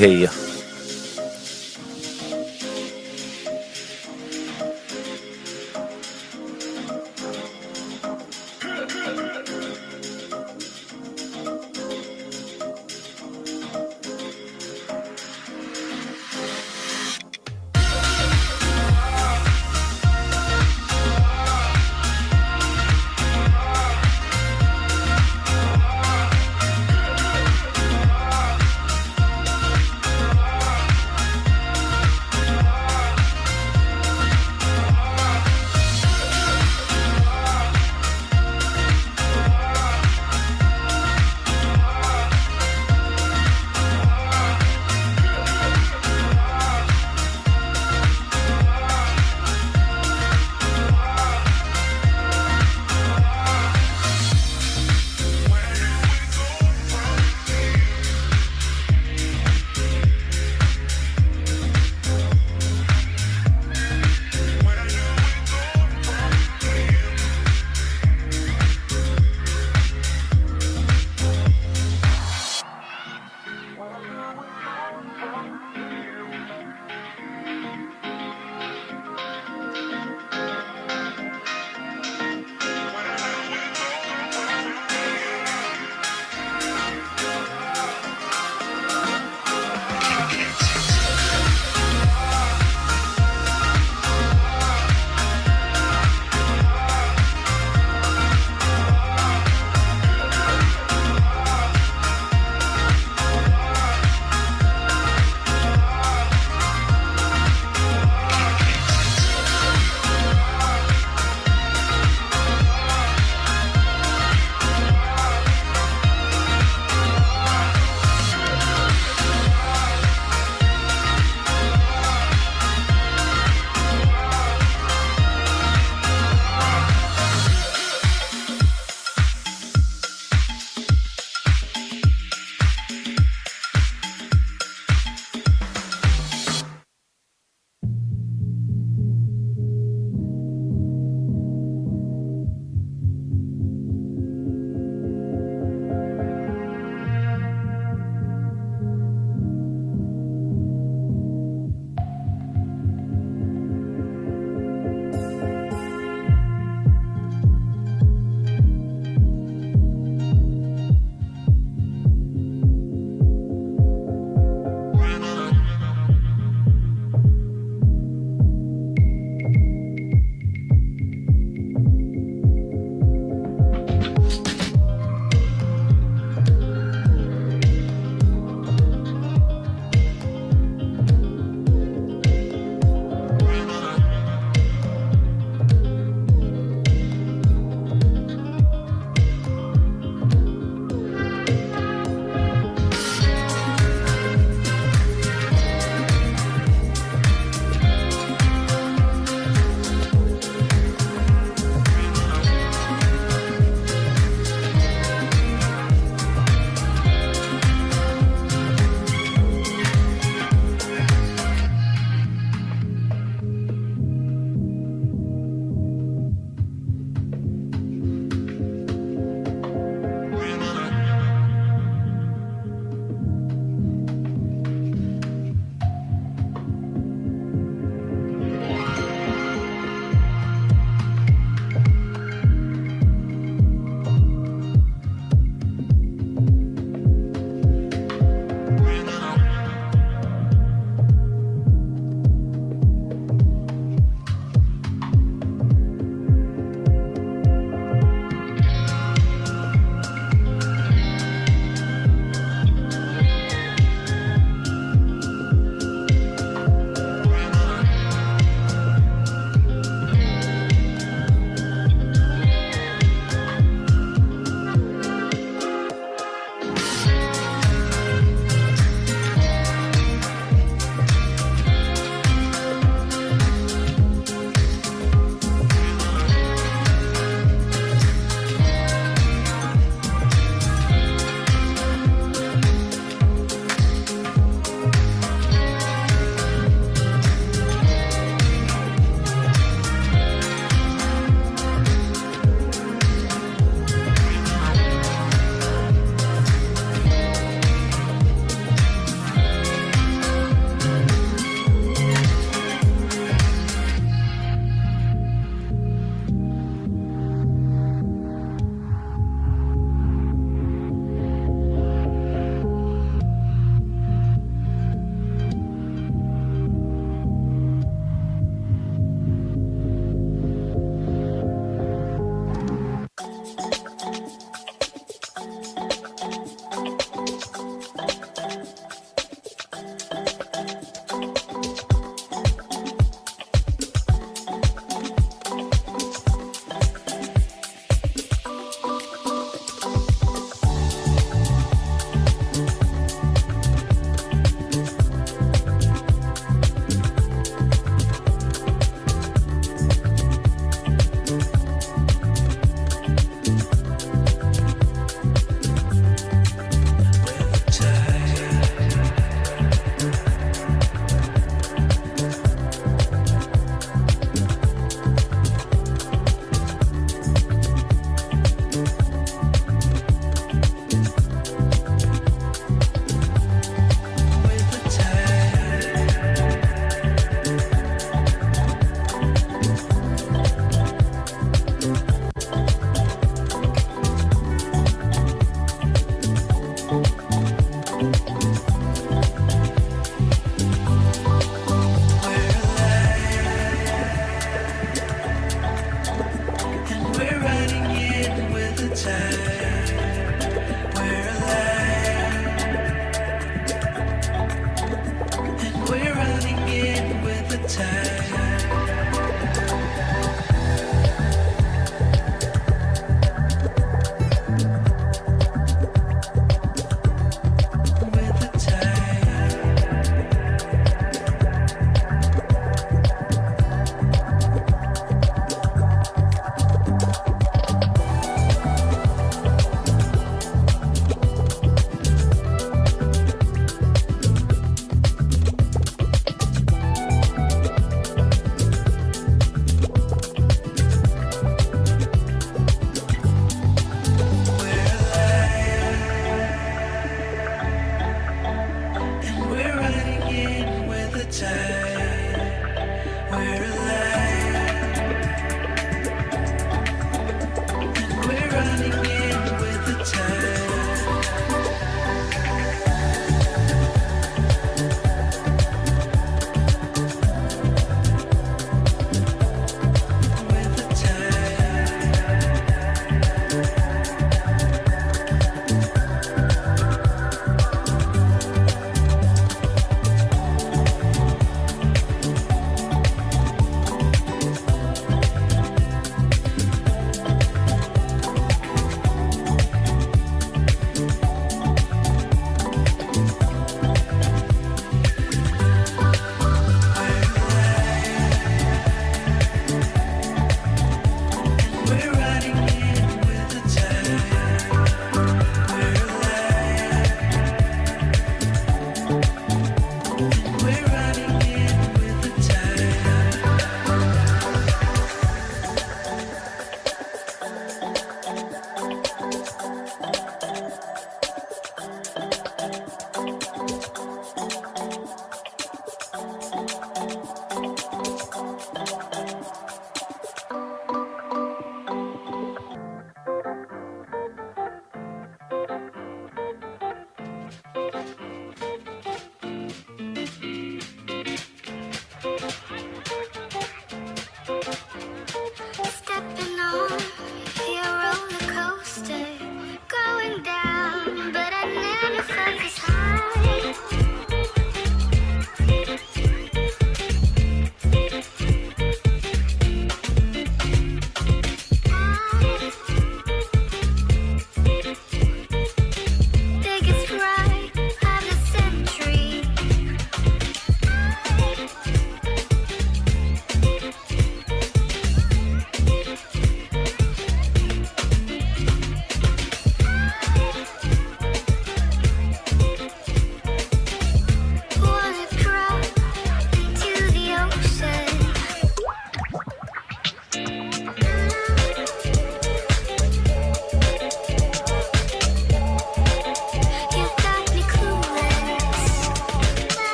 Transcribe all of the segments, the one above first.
هي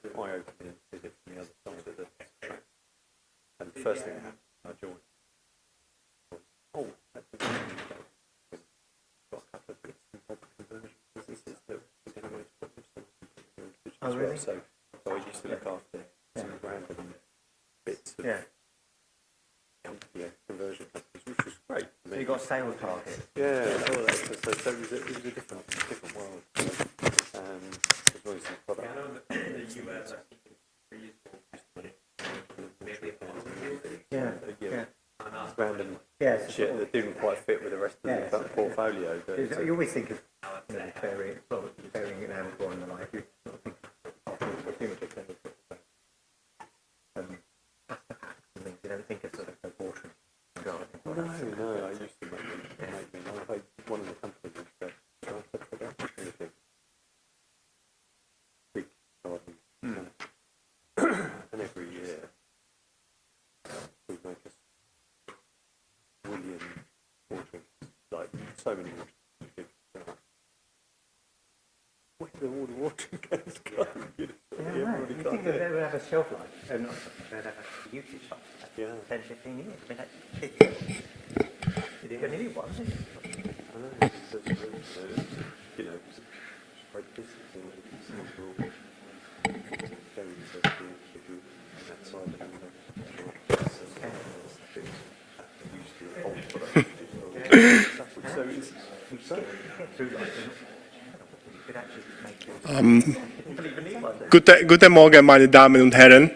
eye-opening to see it from the other side of the track. And the first thing that happened, I joined. Oh, that's a got a couple of bits and bobs conversion businesses that we're going to go to put themselves into as well. So I used to look after some random bits of conversion companies, which was great. So you got sales target? Yeah, all that. So it was a different world. As well as the product. I know that in the US, I think Random shit that didn't quite fit with the rest of the portfolio. But you always think of varying it down to one, and like you sort of think of consumer goods, and you don't think of sort of proportion. No, I used to make one of the companies was startup production. Big garden. And every year we make us William watering, like so many watering. Where do all the watering cans go? You think that they would have a shelf life, they'd have a usage life, 10, 15 years. I mean, you need one, isn't it? I know, you know, it's great business and it's overall very interesting that side of it. Guten Morgen, meine Damen und Herren.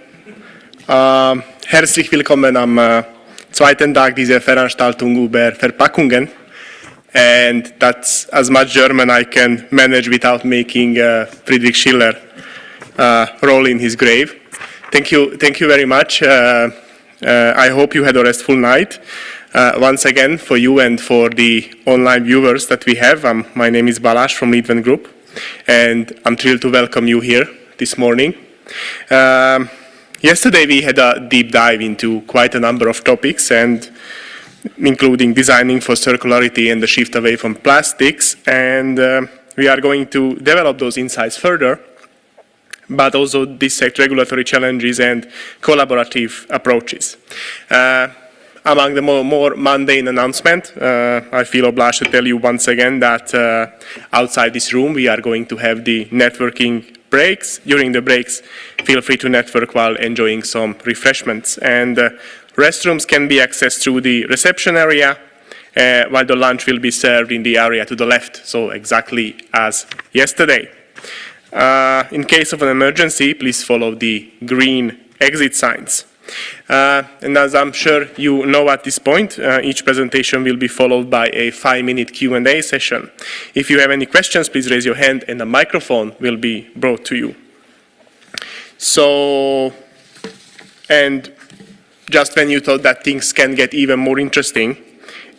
Herzlich willkommen am zweiten Tag dieser Veranstaltung über Verpackungen. And that's as much German I can manage without making Friedrich Schiller roll in his grave. Thank you very much. I hope you had a restful night. Once again, for you and for the online viewers that we have, my name is Balázs from Leadven Group, and I'm thrilled to welcome you here this morning. Yesterday we had a deep dive into quite a number of topics, and including designing for circularity and the shift away from plastics, and we are going to develop those insights further, but also dissect regulatory challenges and collaborative approaches. Among the more mundane announcement, I feel obliged to tell you once again that outside this room we are going to have the networking breaks. During the breaks, feel free to network while enjoying some refreshments. And restrooms can be accessed through the reception area, while the lunch will be served in the area to the left, so exactly as yesterday. In case of an emergency, please follow the green exit signs. And as I'm sure you know at this point, each presentation will be followed by a 5-minute Q&A session. If you have any questions, please raise your hand and a microphone will be brought to you. So, and just when you thought that things can get even more interesting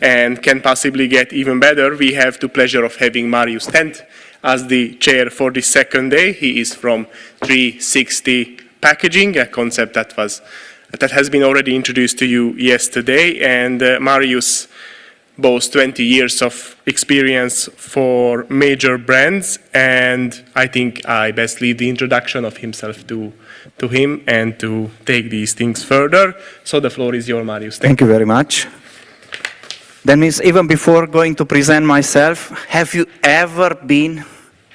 and can possibly get even better, we have the pleasure of having Marius Tent as the chair for the second day. He is from 360 Packaging, a concept that has been already introduced to you yesterday, and Marius boasts 20 years of experience for major brands, and I think I best leave the introduction of himself to him and to take these things further. So the floor is yours, Marius. Thank you very much. That means even before going to present myself, have you ever been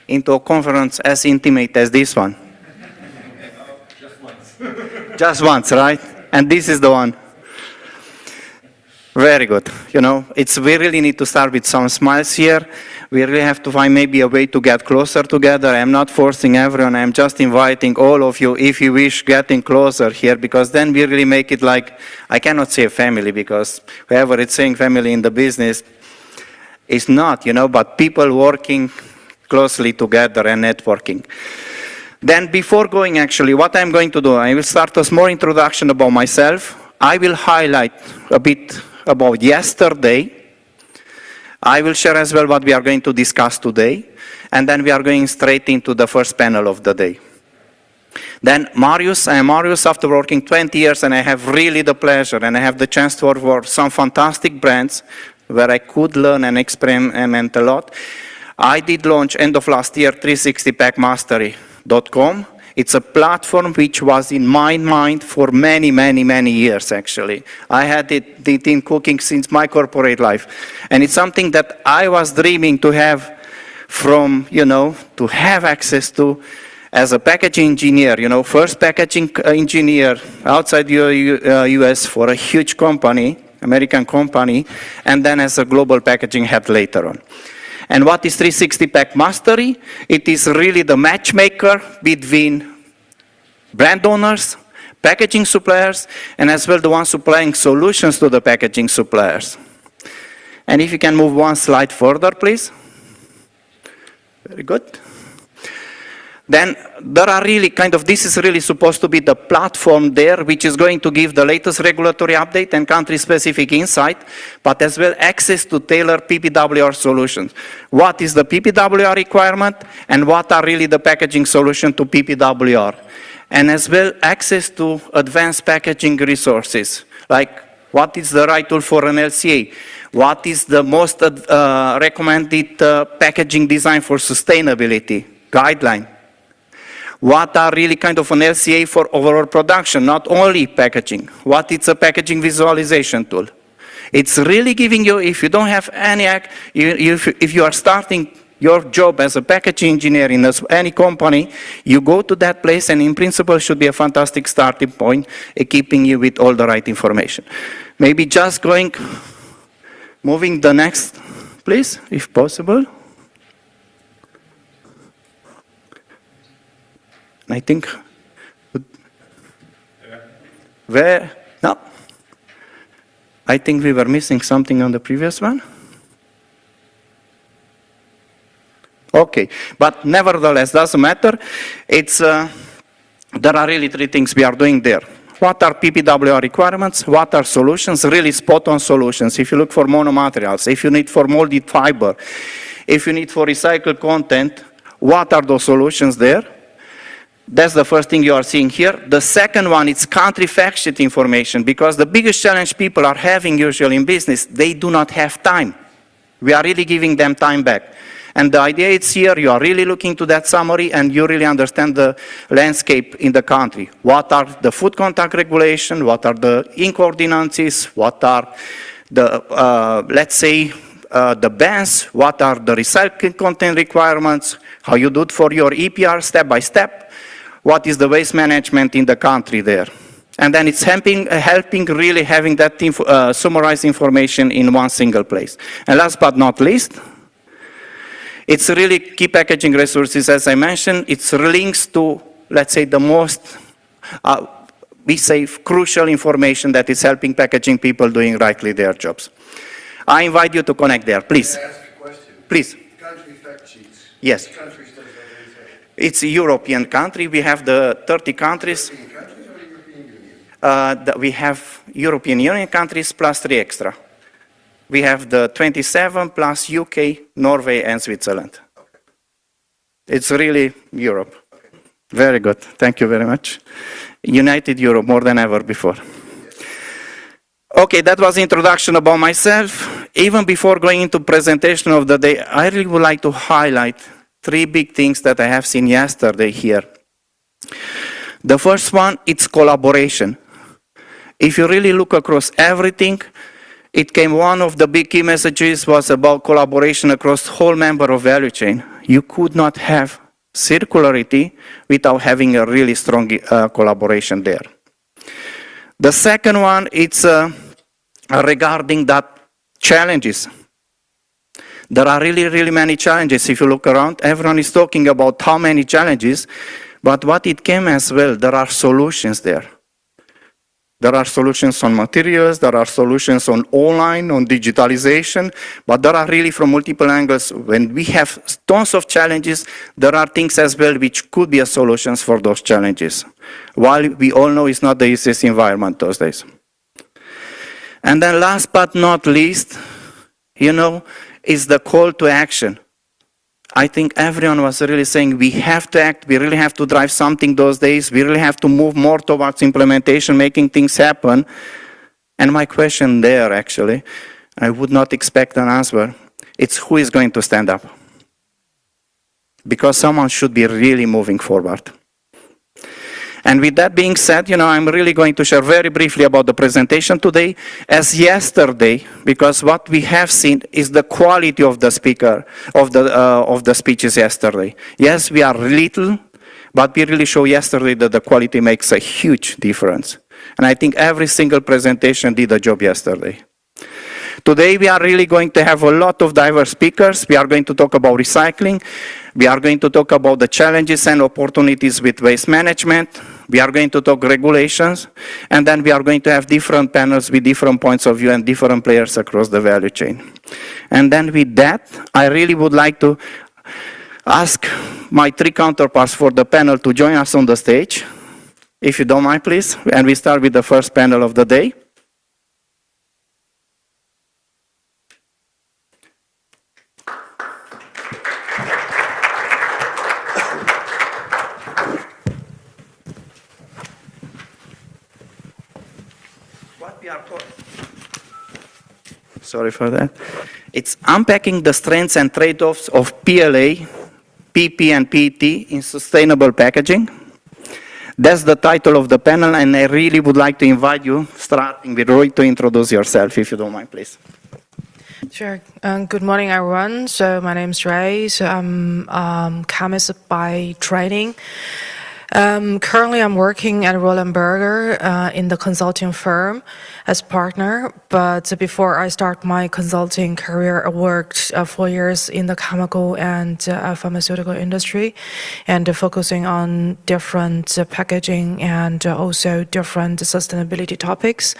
into a conference as intimate as this one? Just once, right? And this is the one. Very good. You know, we really need to start with some smiles here. We really have to find maybe a way to get closer together. I'm not forcing everyone. I'm just inviting all of you, if you wish, getting closer here, because then we really make it like, I cannot say family, because whoever is saying family in the business is not, you know, but people working closely together and networking. Then before going, actually, what I'm going to do, I will start a small introduction about myself. I will highlight a bit about yesterday. I will share as well what we are going to discuss today. And then we are going straight into the first panel of the day. Then Marius, I am Marius after working 20 years, and I have really the pleasure and I have the chance to work for some fantastic brands where I could learn and experiment a lot. I did launch end of last year 360packmastery.com, It's a platform which was in my mind for many, many, many years, actually. I had it in cooking since my corporate life. And it's something that I was dreaming to have from, to have access to as a packaging engineer, first packaging engineer outside US for a huge company, American company, and then as a global packaging head later on. And what is 360 Pack Mastery? It is really the matchmaker between brand owners, packaging suppliers, and as well the ones supplying solutions to the packaging suppliers. And if you can move one slide further, please. Very good. Then there are really this is really supposed to be the platform there, which is going to give the latest regulatory update and country-specific insight, but as well access to tailored PPWR solutions. What is the PPWR requirement, and what are really the packaging solution to PPWR? And as well access to advanced packaging resources, like what is the right tool for an LCA? What is the most recommended packaging design for sustainability guideline? What are really an LCA for overall production, not only packaging? What is a packaging visualization tool? It's really giving you, if you don't have any, if you are starting your job as a packaging engineer in any company, you go to that place and in principle should be a fantastic starting point, equipping you with all the right information. Maybe just moving the next, please, if possible. I think, no. I think we were missing something on the previous one. Okay, but nevertheless, doesn't matter. It's, there are really three things we are doing there. What are PPWR requirements? What are solutions? Really spot-on solutions. If you look for monomaterials, if you need for molded fiber, if you need for recycled content, what are those solutions there? That's the first thing you are seeing here. The second one is country fact sheet information, because the biggest challenge people are having usually in business, they do not have time. We are really giving them time back. And the idea is here, you are really looking to that summary and you really understand the landscape in the country. What are the food contact regulation? What are the ink ordinances? What are the, let's say, the bans? What are the recycling content requirements? How you do it for your EPR step by step? What is the waste management in the country there? And then it's helping really having that summarized information in one single place. And last but not least, it's really key packaging resources, as I mentioned. It's links to, let's say, the most, we say, crucial information that is helping packaging people doing rightly their jobs. I invite you to connect there, please. Can I ask a question? Please. Country fact sheets. Yes. Which countries does that say? It's a European country. We have the 30 countries. 13 countries or European Union? We have European Union countries plus 3 extra. We have the 27 plus UK, Norway, and Switzerland. Okay. It's really Europe. Okay. Very good. Thank you very much. United Europe more than ever before. Okay, that was the introduction about myself. Even before going into presentation of the day, I really would like to highlight 3 big things that I have seen yesterday here. The first one, it's collaboration. If you really look across everything, it came one of the big key messages was about collaboration across the whole member of value chain. You could not have circularity without having a really strong collaboration there. The second one, it's regarding that challenges. There are really, really many challenges. If you look around, everyone is talking about how many challenges, but what it came as well, there are solutions there. There are solutions on materials, there are solutions on online, on digitalization, but there are really from multiple angles. When we have tons of challenges, there are things as well which could be a solutions for those challenges. While we all know it's not the easiest environment those days. And then last but not least, is the call to action. I think everyone was really saying we have to act, we really have to drive something those days, we really have to move more towards implementation, making things happen. And my question there, actually, I would not expect an answer, it's who is going to stand up? Because someone should be really moving forward. And with that being said, I'm really going to share very briefly about the presentation today as yesterday, because what we have seen is the quality of the speaker, of the speeches yesterday. Yes, we are little, but we really show yesterday that the quality makes a huge difference. And I think every single presentation did a job yesterday. Today we are really going to have a lot of diverse speakers. We are going to talk about recycling. We are going to talk about the challenges and opportunities with waste management. We are going to talk regulations. And then we are going to have different panels with different points of view and different players across the value chain. And then with that, I really would like to ask my three counterparts for the panel to join us on the stage, if you don't mind, please. And we start with the first panel of the day. Sorry for that. It's unpacking the strengths and trade-offs of PLA, PP, and PET in sustainable packaging. That's the title of the panel, and I really would like to invite you, starting with Roy, to introduce yourself, if you don't mind, please. Sure. Good morning, everyone. So my name is Ray. So I'm chemist by training. Currently, I'm working at Roland Berger in the consulting firm as partner. But before I start my consulting career, I worked 4 years in the chemical and pharmaceutical industry, and focusing on different packaging and also different sustainability topics.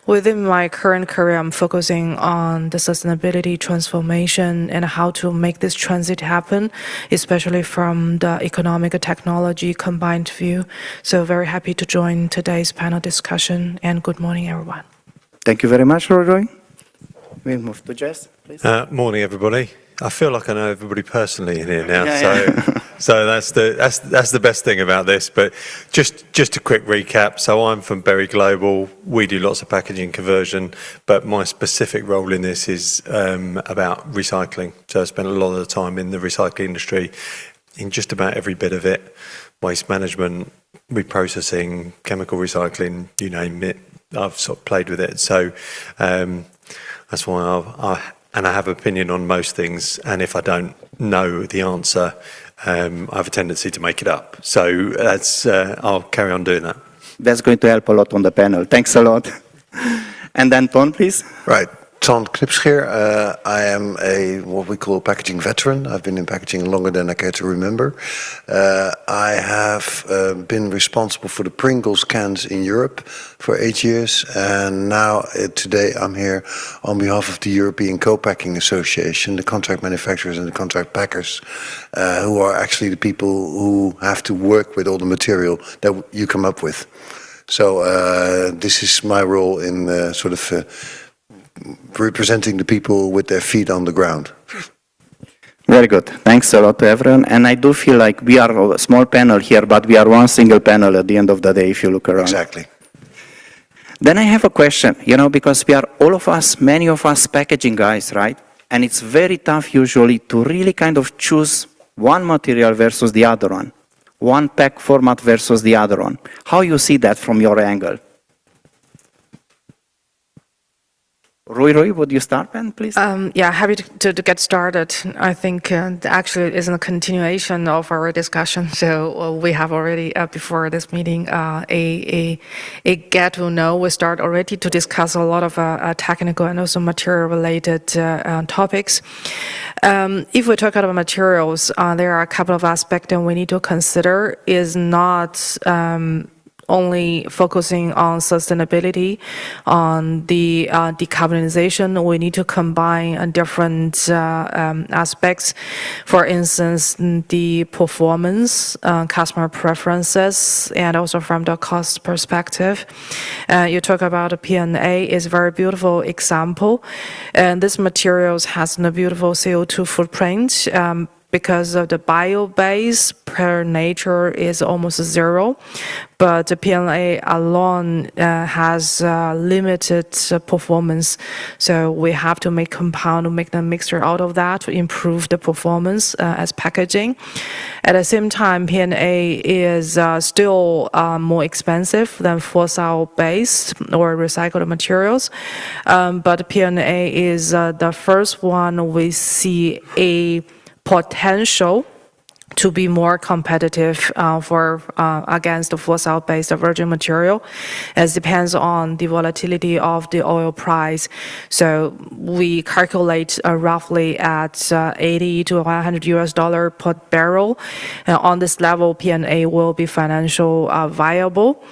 Within my current career, I'm focusing on the sustainability transformation and how to make this transit happen, especially from the economic technology combined view. So very happy to join today's panel discussion, and good morning, everyone. Thank you very much, Roy. We'll move to Jess, please. Morning, everybody. I feel like I know everybody personally in here now, Yeah. so that's the best thing about this. But just a quick recap. So I'm from Berry Global. We do lots of packaging conversion, but my specific role in this is about recycling. So I spent a lot of the time in the recycling industry, in just about every bit of it: waste management, reprocessing, chemical recycling, you name it. I've sort of played with it. So that's why I have opinion on most things, and if I don't know the answer, I have a tendency to make it up. So that's I'll carry on doing that. That's going to help a lot on the panel. Thanks a lot. And then Ton, please. Right. Ton Knipscheer. I am what we call a packaging veteran. I've been in packaging longer than I care to remember. I have been responsible for the Pringles cans in Europe for 8 years, and now today I'm here on behalf of the European Co-packing Association, the contract manufacturers and the contract packers, who are actually the people who have to work with all the material that you come up with. So this is my role in sort of representing the people with their feet on the ground. Very good. Thanks a lot to everyone. And I do feel like we are a small panel here, but we are one single panel at the end of the day, if you look around. Exactly. Then I have a question, because we are many of us packaging guys, right? And it's very tough usually to really kind of choose one material versus the other one, one pack format versus the other one. How you see that from your angle? Roy, would you start, Ben, please? Yeah, happy to get started. I think actually it is a continuation of our discussion. So we have already, before this meeting, a get to know. We start already to discuss a lot of technical and also material-related topics. If we talk about materials, there are a couple of aspects that we need to consider. Is not only focusing on sustainability, on the decarbonization. We need to combine different aspects. For instance, the performance, customer preferences, and also from the cost perspective. You talk about PNA is a very beautiful example. And this materials has a beautiful CO2 footprint. because of the bio base per nature is almost zero, but the PLA alone has limited performance. So we have to make compound, make the mixture out of that to improve the performance as packaging. At the same time, PLA is still more expensive than fossil-based or recycled materials, but PLA is the first one we see a potential to be more competitive against the fossil-based virgin material. It depends on the volatility of the oil price. So we calculate roughly at 80 to 100 US$ per barrel. On this level, PLA will be financial viable.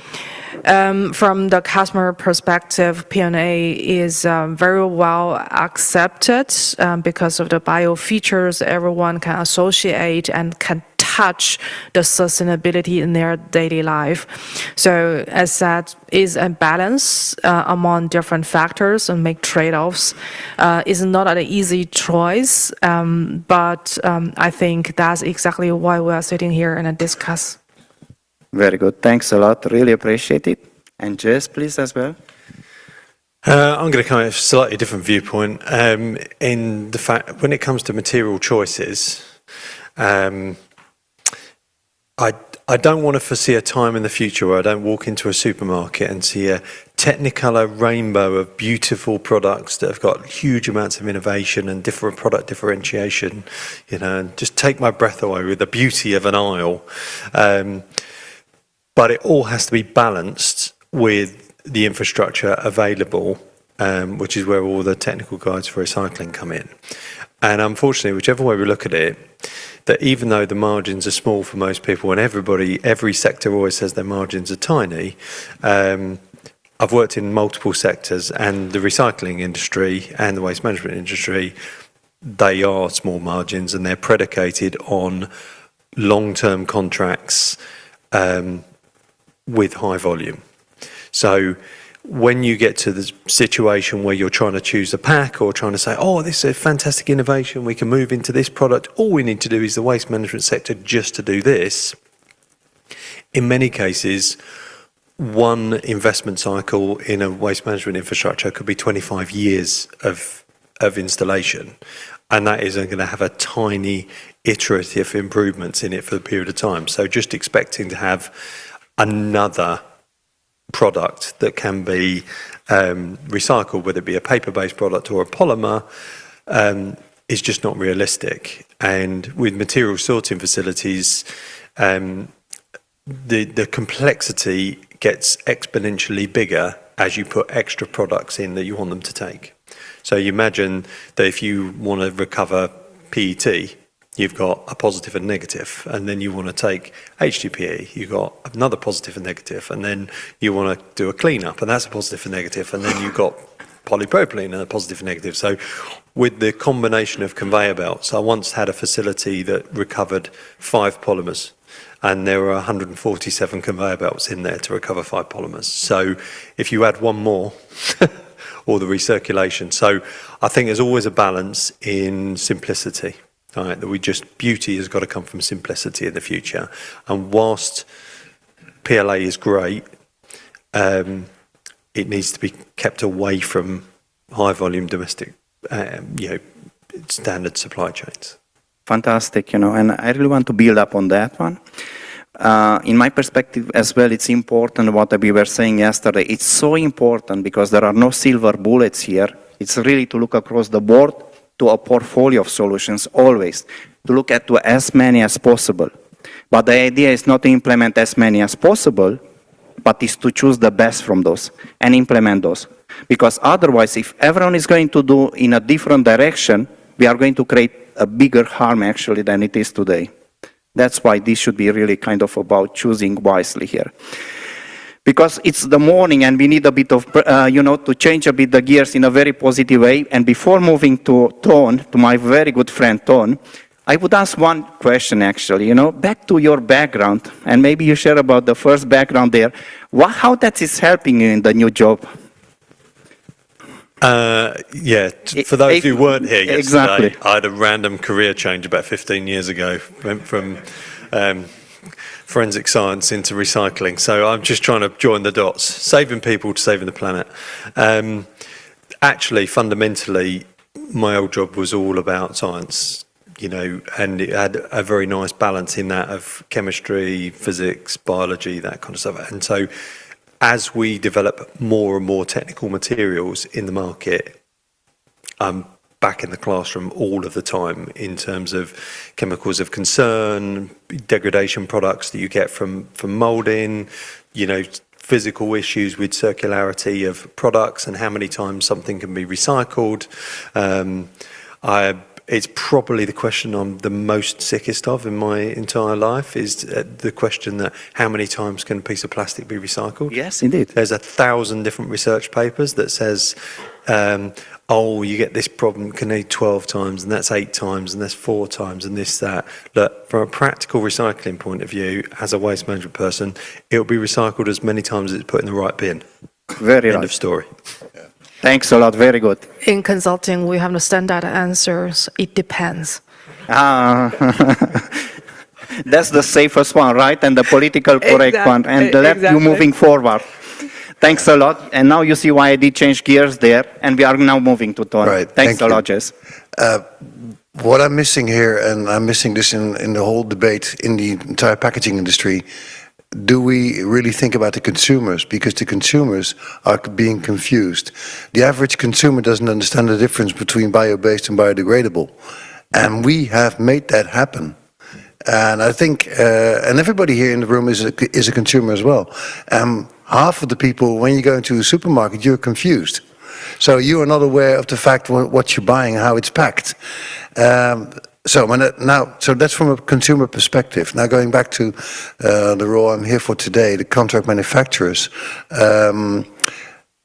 From the customer perspective, PLA is very well accepted because of the bio features everyone can associate and can touch the sustainability in their daily life. So as said, is a balance among different factors and make trade-offs. It's not an easy choice, but I think that's exactly why we are sitting here and discuss. Very good. Thanks a lot. Really appreciate it. And Jess, please, as well. I'm going to come at a slightly different viewpoint. In the fact, when it comes to material choices, I don't want to foresee a time in the future where I don't walk into a supermarket and see a technicolor rainbow of beautiful products that have got huge amounts of innovation and different product differentiation, and just take my breath away with the beauty of an aisle. But it all has to be balanced with the infrastructure available, which is where all the technical guides for recycling come in. And unfortunately, whichever way we look at it, that even though the margins are small for most people, and every sector always says their margins are tiny, I've worked in multiple sectors, and the recycling industry and the waste management industry, they are small margins, and they're predicated on long-term contracts with high volume. So when you get to the situation where you're trying to choose a pack or trying to say, oh, this is a fantastic innovation, we can move into this product, all we need to do is the waste management sector just to do this. In many cases, one investment cycle in a waste management infrastructure could be 25 years of installation, and that isn't going to have a tiny iterative improvements in it for the period of time. So just expecting to have another product that can be recycled, whether it be a paper-based product or a polymer, is just not realistic. And with material sorting facilities, the complexity gets exponentially bigger as you put extra products in that you want them to take. So you imagine that if you want to recover PET, you've got a positive and negative, and then you want to take HDPE, you've got another positive and negative, and then you want to do a cleanup, and that's a positive and negative, and then you've got polypropylene and a positive and negative. So with the combination of conveyor belts, I once had a facility that recovered 5 polymers, and there were 147 conveyor belts in there to recover 5 polymers. So if you add one more, or the recirculation. So I think there's always a balance in simplicity. Right, beauty has got to come from simplicity in the future. And whilst PLA is great, it needs to be kept away from high volume domestic, standard supply chains. Fantastic, and I really want to build up on that one. In my perspective as well, it's important what we were saying yesterday. It's so important because there are no silver bullets here. It's really to look across the board to a portfolio of solutions, always to look at to as many as possible. But the idea is not to implement as many as possible, but is to choose the best from those and implement those. Because otherwise, if everyone is going to do in a different direction, we are going to create a bigger harm actually than it is today. That's why this should be really kind of about choosing wisely here. Because it's the morning and we need a bit of, to change a bit the gears in a very positive way. And before moving to Ton, to my very good friend Ton, I would ask one question actually, back to your background, and maybe you share about the first background there. How that is helping you in the new job? For those who weren't here yesterday, Exactly. I had a random career change about 15 years ago. Went from forensic science into recycling. So I'm just trying to join the dots, saving people to saving the planet. Actually, fundamentally, my old job was all about science, and it had a very nice balance in that of chemistry, physics, biology, that kind of stuff. And so as we develop more and more technical materials in the market, I'm back in the classroom all of the time in terms of chemicals of concern, degradation products that you get from moulding, physical issues with circularity of products and how many times something can be recycled. It's probably the question I'm the most sickest of in my entire life is the question that how many times can a piece of plastic be recycled? Yes, indeed. There's 1,000 different research papers that says, you get this problem, can need 12 times, and that's 8 times, and that's 4 times, and this, that. Look, from a practical recycling point of view, as a waste management person, it'll be recycled as many times as it's put in the right bin. Very End right. of story. Thanks a lot. Very good. In consulting, we have the standard answers. It depends. That's the safest one, right? And the political correct one, and left you Exactly. moving forward. Thanks a lot. And now you see why I did change gears there, and we are now moving to Tony. Right, Thanks thank a you. lot, Jess. What I'm missing here, and I'm missing this in the whole debate in the entire packaging industry, do we really think about the consumers? Because the consumers are being confused. The average consumer doesn't understand the difference between bio-based and biodegradable. And we have made that happen. And I think, and everybody here in the room is a consumer as well. Half of the people, when you go into a supermarket, you're confused. So you are not aware of the fact what you're buying, how it's packed. So that's from a consumer perspective. Now going back to the role I'm here for today, the contract manufacturers.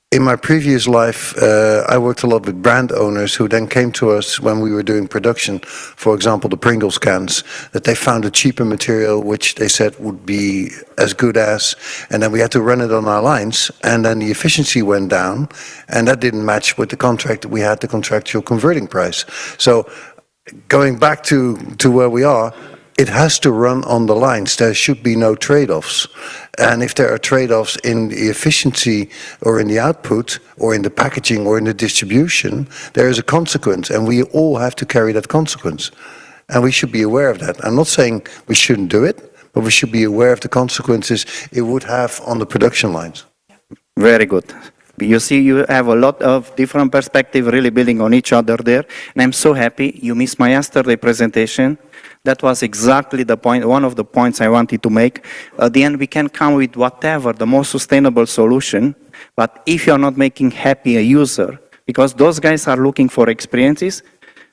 In my previous life, I worked a lot with brand owners who then came to us when we were doing production, for example, the Pringles cans, that they found a cheaper material which they said would be as good as, and then we had to run it on our lines, and then the efficiency went down, and that didn't match with the contract that we had, the contractual converting price. So going back to where we are, it has to run on the lines. There should be no trade-offs. And if there are trade-offs in the efficiency or in the output or in the packaging or in the distribution, there is a consequence, and we all have to carry that consequence. And we should be aware of that. I'm not saying we shouldn't do it, but we should be aware of the consequences it would have on the production lines. Very good. You see, you have a lot of different perspectives really building on each other there. And I'm so happy you missed my yesterday presentation. That was exactly the point, one of the points I wanted to make. At the end, we can come with whatever, the most sustainable solution. But if you're not making happy a user, because those guys are looking for experiences,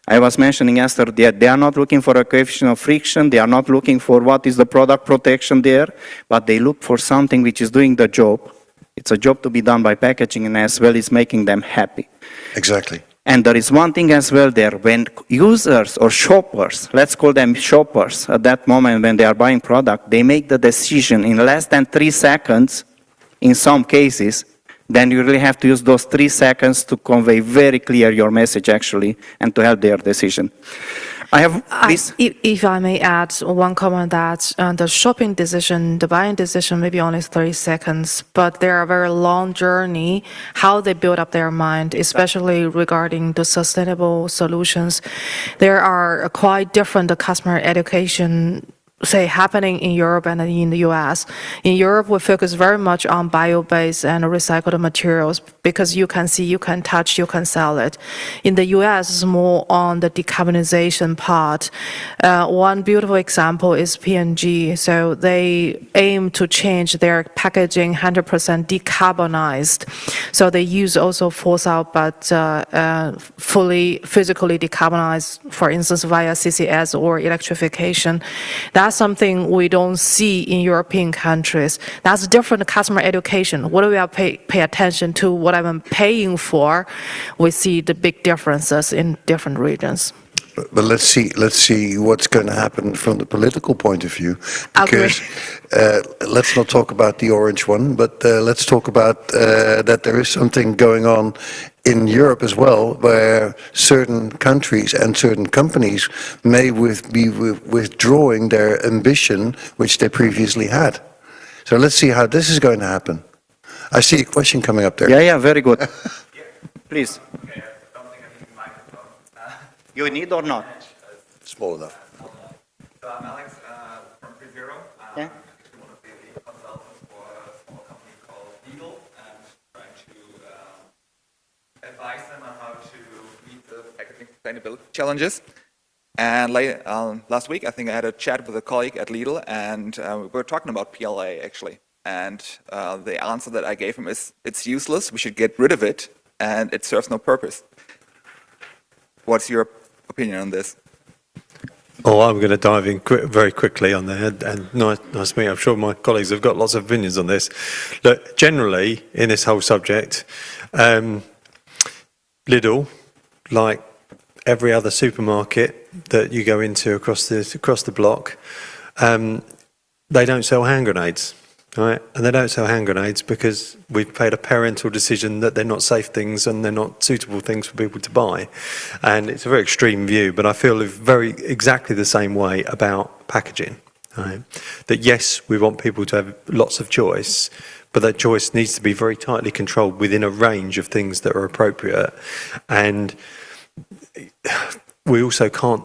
I was mentioning yesterday, they are not looking for a coefficient of friction, they are not looking for what is the product protection there, but they look for something which is doing the job. It's a job to be done by packaging, and as well as making them happy. Exactly. And there is one thing as well there, when users or shoppers, let's call them shoppers, at that moment when they are buying product, they make the decision in less than 3 seconds, in some cases, then you really have to use those 3 seconds to convey very clear your message actually, and to help their decision. I have this. If I may add one comment that the shopping decision, the buying decision, maybe only 30 seconds, but they're a very long journey, how they build up their mind, especially regarding the sustainable solutions. There are quite different customer education say happening in Europe and in the US. In Europe, we focus very much on bio-based and recycled materials because you can see, you can touch, you can sell it. In the US, it's more on the decarbonization part. One beautiful example is P&G. So they aim to change their packaging 100% decarbonized. So they use also fossil but fully physically decarbonized, for instance, via CCS or electrification. That's something we don't see in European countries. That's different customer education. What do we pay attention to? What I'm paying for? We see the big differences in different regions. But let's see what's going to happen from the political point of view. Agree. Because let's not talk about the orange one, but let's talk about that there is something going on in Europe as well, where certain countries and certain companies may be withdrawing their ambition, which they previously had. So let's see how this is going to happen. I see a question coming up there. Yeah, very good. Please. Okay, I don't think I need a microphone. You need or not? Small enough. So I'm Alex from PreZero. Yeah. I'm actually one of the lead consultants for a small company called Lidl and trying to advise them on how to meet the packaging sustainability challenges. And last week, I think I had a chat with a colleague at Lidl, and we were talking about PLA actually. And the answer that I gave him is, it's useless, we should get rid of it, and it serves no purpose. What's your opinion on this? Oh, I'm going to dive in very quickly on there, and nice to meet you. I'm sure my colleagues have got lots of opinions on this. Look, generally, in this whole subject, Lidl, like every other supermarket that you go into across the block, they don't sell hand grenades. Right? And they don't sell hand grenades because we've made a parental decision that they're not safe things and they're not suitable things for people to buy. And it's a very extreme view, but I feel exactly the same way about packaging. Right? That yes, we want people to have lots of choice, but that choice needs to be very tightly controlled within a range of things that are appropriate. And we also can't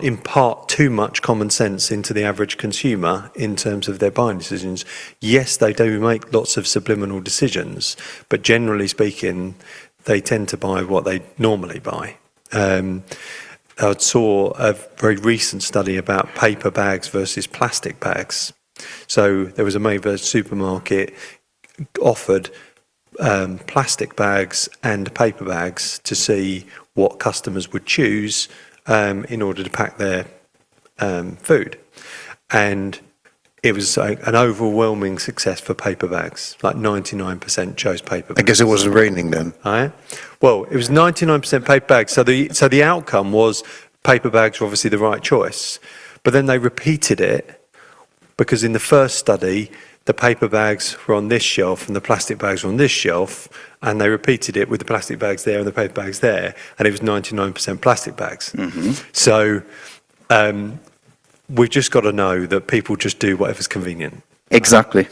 impart too much common sense into the average consumer in terms of their buying decisions. Yes, they do make lots of subliminal decisions, but generally speaking, they tend to buy what they normally buy. I saw a very recent study about paper bags versus plastic bags. So there was a major supermarket offered plastic bags and paper bags to see what customers would choose in order to pack their food. And it was an overwhelming success for paper bags. Like 99% chose paper bags. I guess it wasn't raining then. Right? Well, it was 99% paper bags. So the outcome was paper bags were obviously the right choice. But then they repeated it because in the first study, the paper bags were on this shelf and the plastic bags were on this shelf, and they repeated it with the plastic bags there and the paper bags there, and it was 99% plastic bags. Mm-hmm. So we've just got to know that people just do whatever's convenient. Exactly.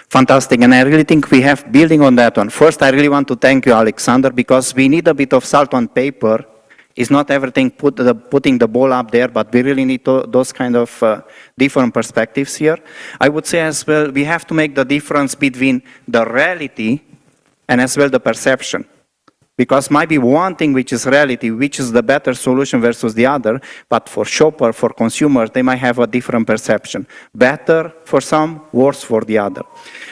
Fantastic. And I really think we have, building on that one, first I really want to thank you, Alexander, because we need a bit of salt on paper. It's not everything putting the ball up there, but we really need those kind of different perspectives here. I would say as well, we have to make the difference between the reality and as well the perception. Because might be one thing which is reality, which is the better solution versus the other, but for shopper, for consumers, they might have a different perception. Better for some, worse for the other.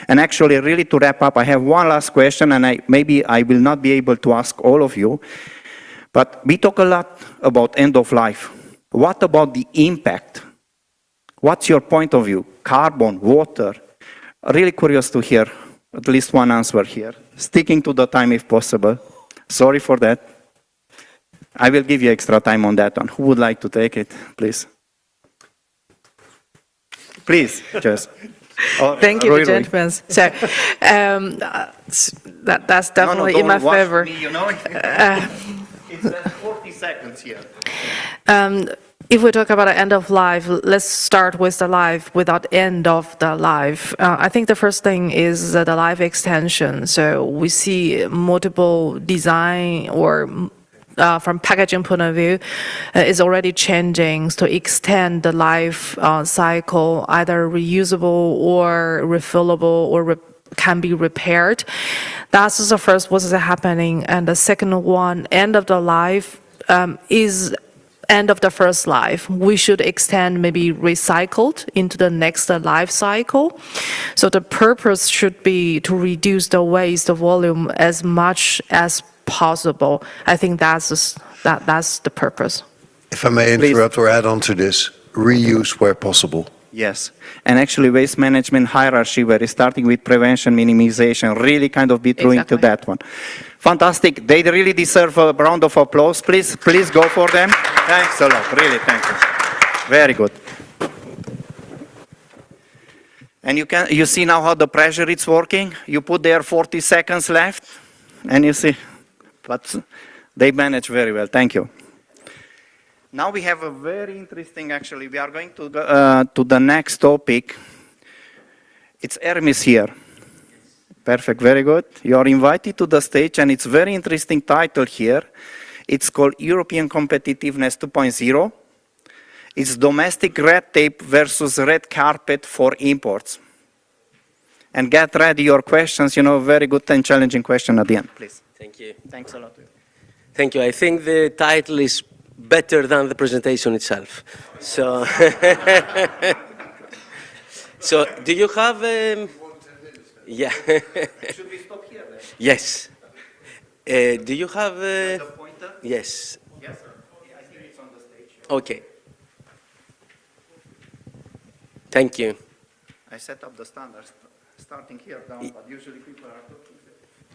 And actually, really to wrap up, I have one last question, and maybe I will not be able to ask all of you. But we talk a lot about end of life. What about the impact? What's your point of view? Carbon, water? Really curious to hear at least one answer here. Sticking to the time if possible. Sorry for that. I will give you extra time on that one. Who would like to take it, please? Please, just. Thank you, gentlemen. So that's definitely in my favor. Me, you know? It's 40 seconds here. If we talk about the end of life, let's start with the life without end of the life. I think the first thing is the life extension. So we see multiple design or from packaging point of view is already changing to extend the life cycle, either reusable or refillable or can be repaired. That's the first what is happening. And the second one, end of the life is end of the first life. We should extend maybe recycled into the next life cycle. So the purpose should be to reduce the waste volume as much as possible. I think that's the purpose. If I may interrupt or add on to this, reuse where possible. Yes, and actually waste management hierarchy where it's starting with prevention, minimization, really kind of be true into that one. Fantastic, they really deserve a round of applause. Please go for them. Thanks a lot, really, thank you. Very good. And you see now how the pressure is working? You put there 40 seconds left, and you see but they manage very well. Thank you. Now we have a very interesting, actually, we are going to the next topic. It's Hermes here. Perfect, very good. You are invited to the stage, and it's very interesting title here. It's called European Competitiveness 2.0. It's domestic red tape versus red carpet for imports. And get ready your questions, very good and challenging question at the end, please. Thank you. Thanks a lot. Thank you. I think the title is better than the presentation itself. So, so do you have? Yeah. Should we stop here then? Yes. Do you have? The pointer? Yes. Yes, sir. I think it's on the stage. Okay. Thank you. I set up the standards, starting here down, but usually people are talking.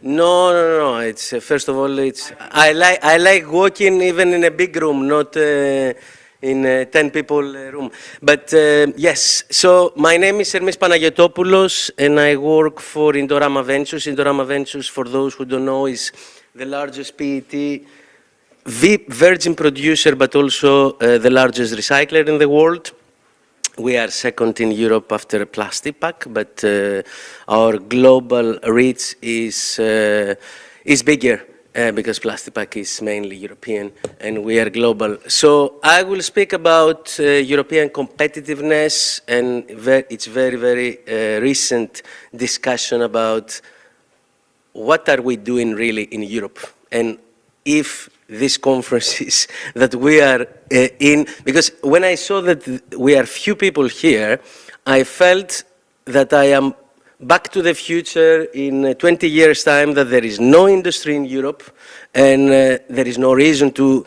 No. It's first of all, it's I like walking even in a big room, not in a 10 people room. But yes, so my name is Hermes Panagiotopoulos, and I work for Indorama Ventures. Indorama Ventures, for those who don't know, is the largest PET virgin producer, but also the largest recycler in the world. We are second in Europe after Plastic Pack, but our global reach is bigger because Plastic Pack is mainly European and we are global. So I will speak about European competitiveness and its very, very recent discussion about what are we doing really in Europe, and if these conferences that we are in, because when I saw that we are few people here, I felt that I am back to the future in 20 years' time, that there is no industry in Europe and there is no reason to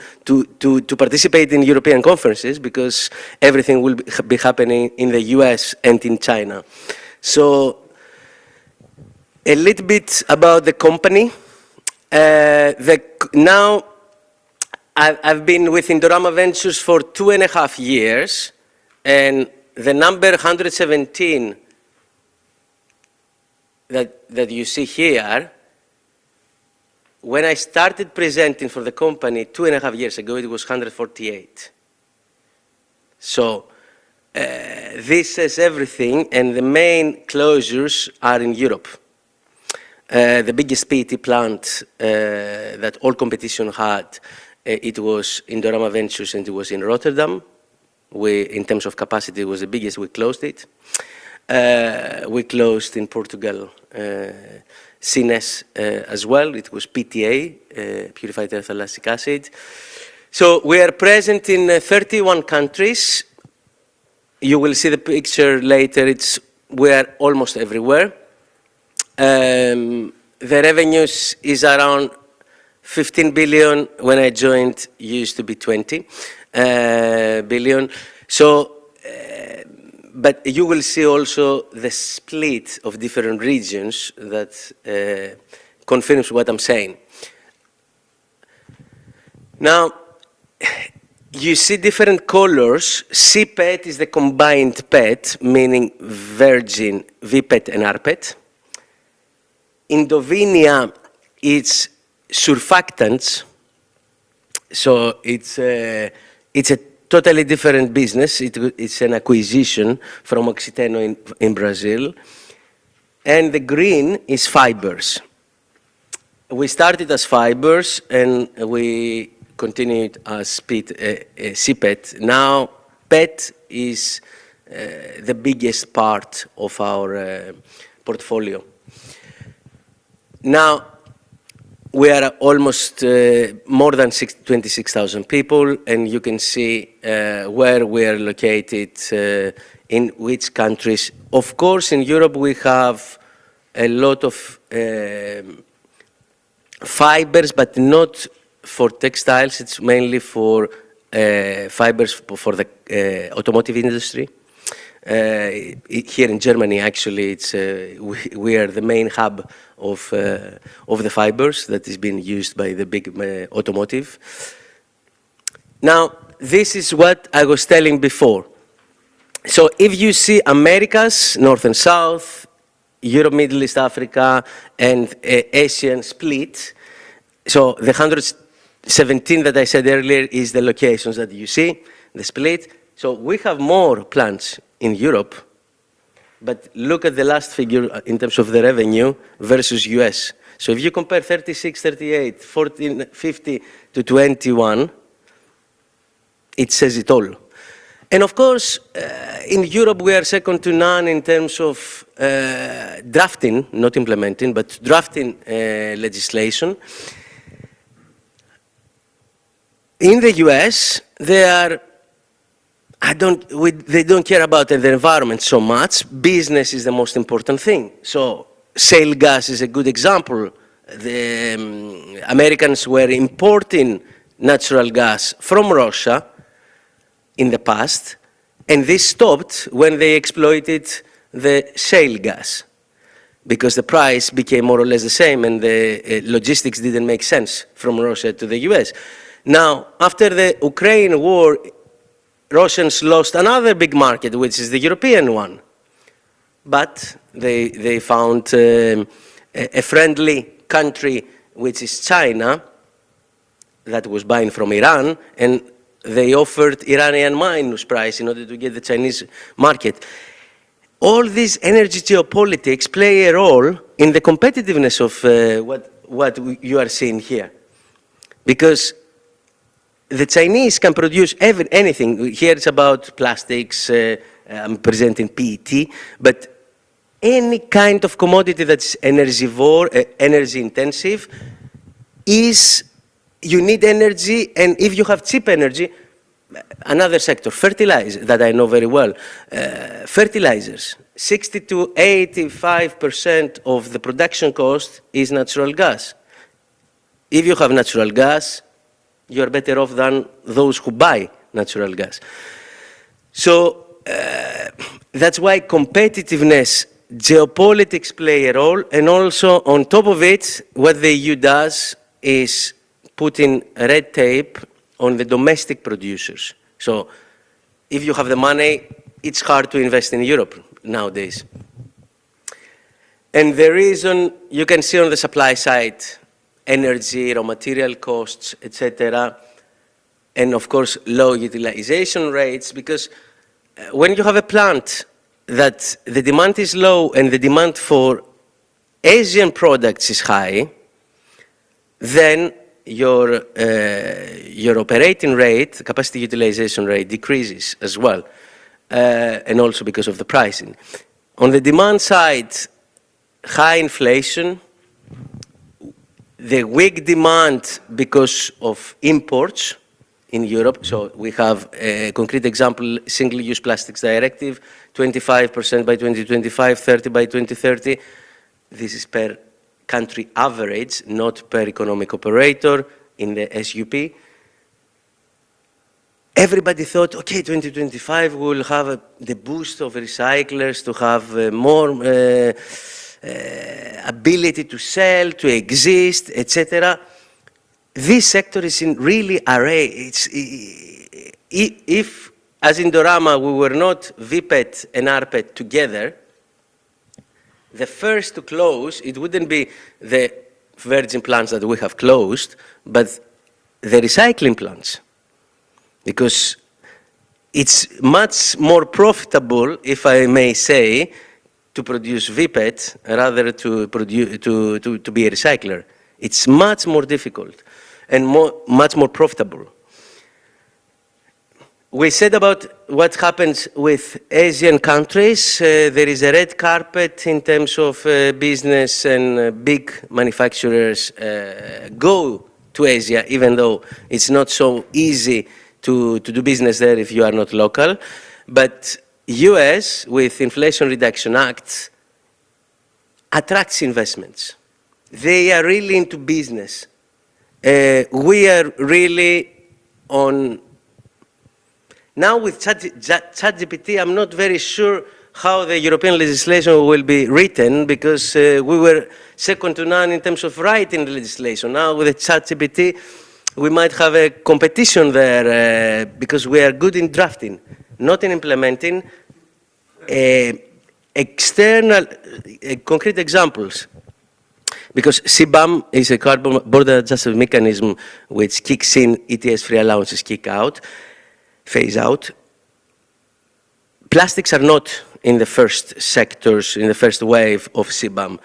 participate in European conferences because everything will be happening in the US and in China. So a little bit about the company. Now, I've been with Indorama Ventures for 2.5 years, and the number 117 that you see here, when I started presenting for the company 2.5 years ago, it was 148. So this says everything, and the main closures are in Europe. The biggest PET plant that all competition had, it was Indorama Ventures, and it was in Rotterdam. In terms of capacity, it was the biggest. We closed it. We closed in Portugal, Sines as well. It was PTA, purified terephthalic acid. So we are present in 31 countries. You will see the picture later. We are almost everywhere. The revenues is around 15 billion. When I joined, used to be 20 billion. So, but you will see also the split of different regions that confirms what I'm saying. Now, you see different colors. CPET is the combined PET, meaning virgin, VPET and rPET. Indovinya, it's surfactants, so it's a totally different business. It's an acquisition from Oxiteno in Brazil. And the green is fibers. We started as fibers and we continued as CPET. Now PET is the biggest part of our portfolio. Now, we are almost more than 26,000 people, and you can see where we are located, in which countries. Of course, in Europe, we have a lot of fibers, but not for textiles. It's mainly for fibers for the automotive industry. Here in Germany, actually, we are the main hub of the fibers that is being used by the big automotive. Now, this is what I was telling before. So if you see Americas, North and South, Europe, Middle East, Africa, and Asian split, So the 117 that I said earlier is the locations that you see, the split. So we have more plants in Europe, but look at the last figure in terms of the revenue versus US. So if you compare 36, 38, 14, 50 to 21, it says it all. And of course, in Europe, we are second to none in terms of drafting, not implementing, but drafting legislation. In the US, they don't care about the environment so much. Business is the most important thing. So shale gas is a good example. The Americans were importing natural gas from Russia in the past, and this stopped when they exploited the shale gas, because the price became more or less the same and the logistics didn't make sense from Russia to the US. Now, after the Ukraine war, Russians lost another big market, which is the European one. But they found a friendly country, which is China, that was buying from Iran, and they offered Iranian minus price in order to get the Chinese market. All these energy geopolitics play a role in the competitiveness of what you are seeing here. Because the Chinese can produce anything. Here it's about plastics, I'm presenting PET, but any kind of commodity that's energy intensive you need energy, and if you have cheap energy, another sector, fertilizer, that I know very well, fertilizers, 60 to 85% of the production cost is natural gas. If you have natural gas, you're better off than those who buy natural gas. So that's why competitiveness, geopolitics play a role, and also on top of it, what the EU does is putting red tape on the domestic producers. So if you have the money, it's hard to invest in Europe nowadays. And the reason, you can see on the supply side, energy, raw material costs, etc., and of course low utilization rates, because when you have a plant that the demand is low and the demand for Asian products is high, then your operating rate, capacity utilization rate, decreases as well, and also because of the pricing. On the demand side, high inflation, the weak demand because of imports in Europe. So we have a concrete example, Single-Use Plastics Directive, 25% by 2025, 30 by 2030. This is per country average, not per economic operator in the SUP. Everybody thought, okay, 2025 we'll have the boost of recyclers to have more ability to sell, to exist, etc. This sector is in really array. If, as in Indorama, we were not VPET and RPET together, the first to close, it wouldn't be the virgin plants that we have closed, but the recycling plants. Because it's much more profitable, if I may say, to produce VPET rather to be a recycler. It's much more difficult and much more profitable. We said about what happens with Asian countries. There is a red carpet in terms of business, and big manufacturers go to Asia, even though it's not so easy to do business there if you are not local. But US, with Inflation Reduction Act, attracts investments. They are really into business. We are really on. Now with ChatGPT, I'm not very sure how the European legislation will be written, because we were second to none in terms of writing the legislation. Now with the ChatGPT, we might have a competition there, because we are good in drafting, not in implementing. Concrete examples. because CBAM is a carbon border adjustment mechanism which kicks in, ETS free allowances kick out, phase out. Plastics are not in the first sectors, in the first wave of CBAM.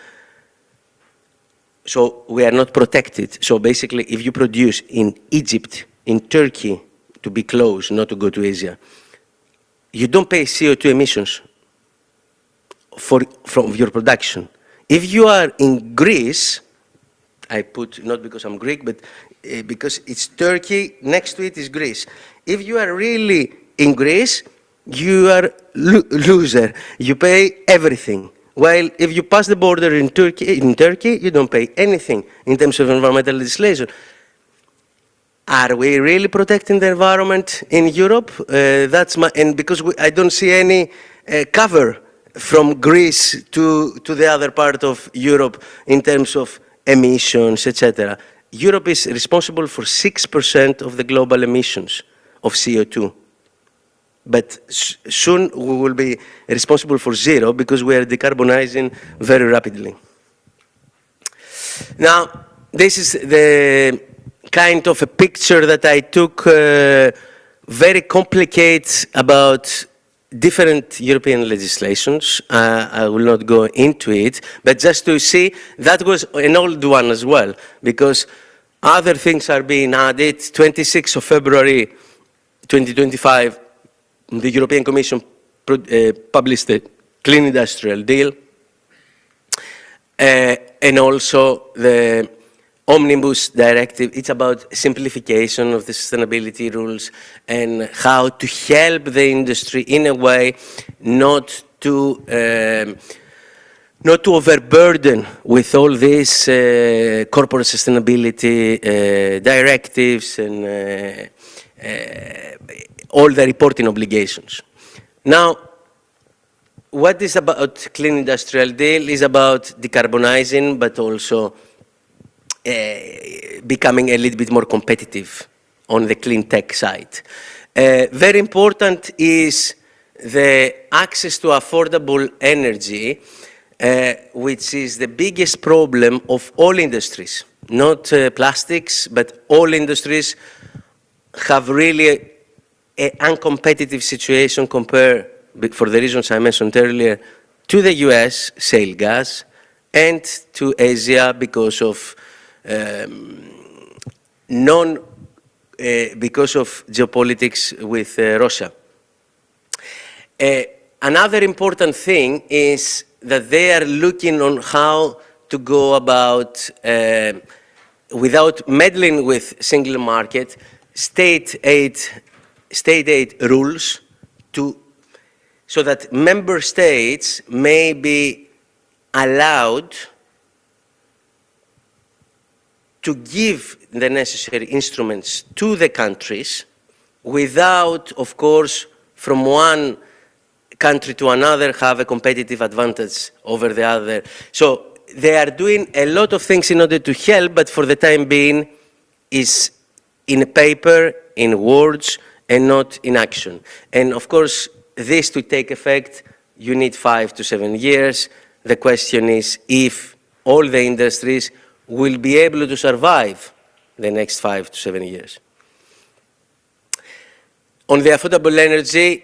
So we are not protected. So basically, if you produce in Egypt, in Turkey, to be close, not to go to Asia, you don't pay CO2 emissions from your production. If you are in Greece, I put, not because I'm Greek, but because it's Turkey, next to it is Greece. If you are really in Greece, you are loser. You pay everything. While if you pass the border in Turkey, you don't pay anything in terms of environmental legislation. Are we really protecting the environment in Europe? And because I don't see any cover from Greece to the other part of Europe in terms of emissions, etc. Europe is responsible for 6% of the global emissions of CO2. But soon we will be responsible for 0 because we are decarbonizing very rapidly. Now, this is the kind of a picture that I took, very complicated about different European legislations. I will not go into it, but just to see, that was an old one as well, because other things are being added. 26th of February 2025, the European Commission published the Clean Industrial Deal, and also the Omnibus Directive. It's about simplification of the sustainability rules and how to help the industry in a way not to overburden with all these corporate sustainability directives and all the reporting obligations. Now, what is about Clean Industrial Deal is about decarbonizing, but also becoming a little bit more competitive on the clean tech side. Very important is the access to affordable energy, which is the biggest problem of all industries, not plastics, but all industries have really an uncompetitive situation compared, for the reasons I mentioned earlier, to the US, shale gas, and to Asia because of because of geopolitics with Russia. Another important thing is that they are looking on how to go about, without meddling with single market, state aid rules so that member states may be allowed to give the necessary instruments to the countries without, of course, from one country to another have a competitive advantage over the other. So they are doing a lot of things in order to help, but for the time being is in paper, in words, and not in action. And of course, this to take effect, you need 5 to 7 years. The question is if all the industries will be able to survive the next 5 to 7 years. On the affordable energy,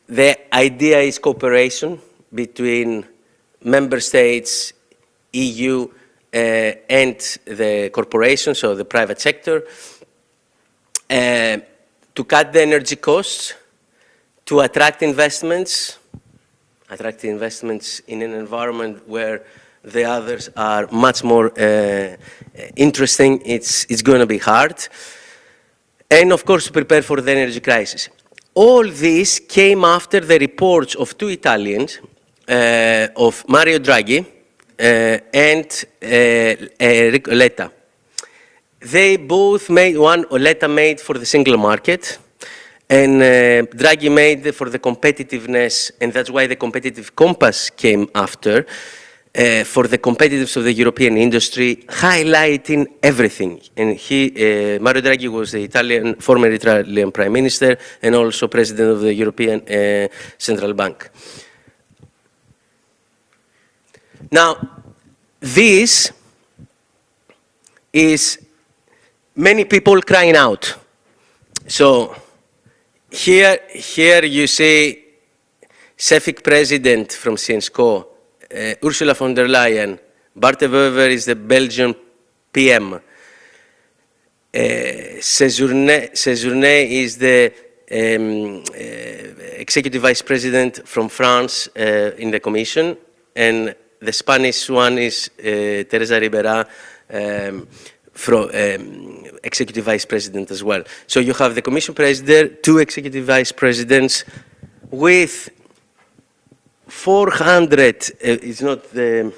the idea is cooperation between member states, EU, and the corporations or the private sector to cut the energy costs, to attract investments in an environment where the others are much more interesting. It's going to be hard. And of course, to prepare for the energy crisis. All this came after the reports of 2 Italians, of Mario Draghi and Enrico Letta. They both made one, Letta made for the single market, and Draghi made for the competitiveness, and that's why the competitive compass came after, for the competitiveness of the European industry, highlighting everything. And Mario Draghi was the former Italian Prime Minister and also President of the European Central Bank. Now, this is many people crying out. So here you see CEFIC president from Syensqo, Ursula von der Leyen, Bart de Wever is the Belgian PM, Séjourné is the executive vice president from France in the Commission, and the Spanish one is Teresa Ribera, from executive vice president as well. So you have the Commission president, 2 executive vice presidents, with 400. It's not the.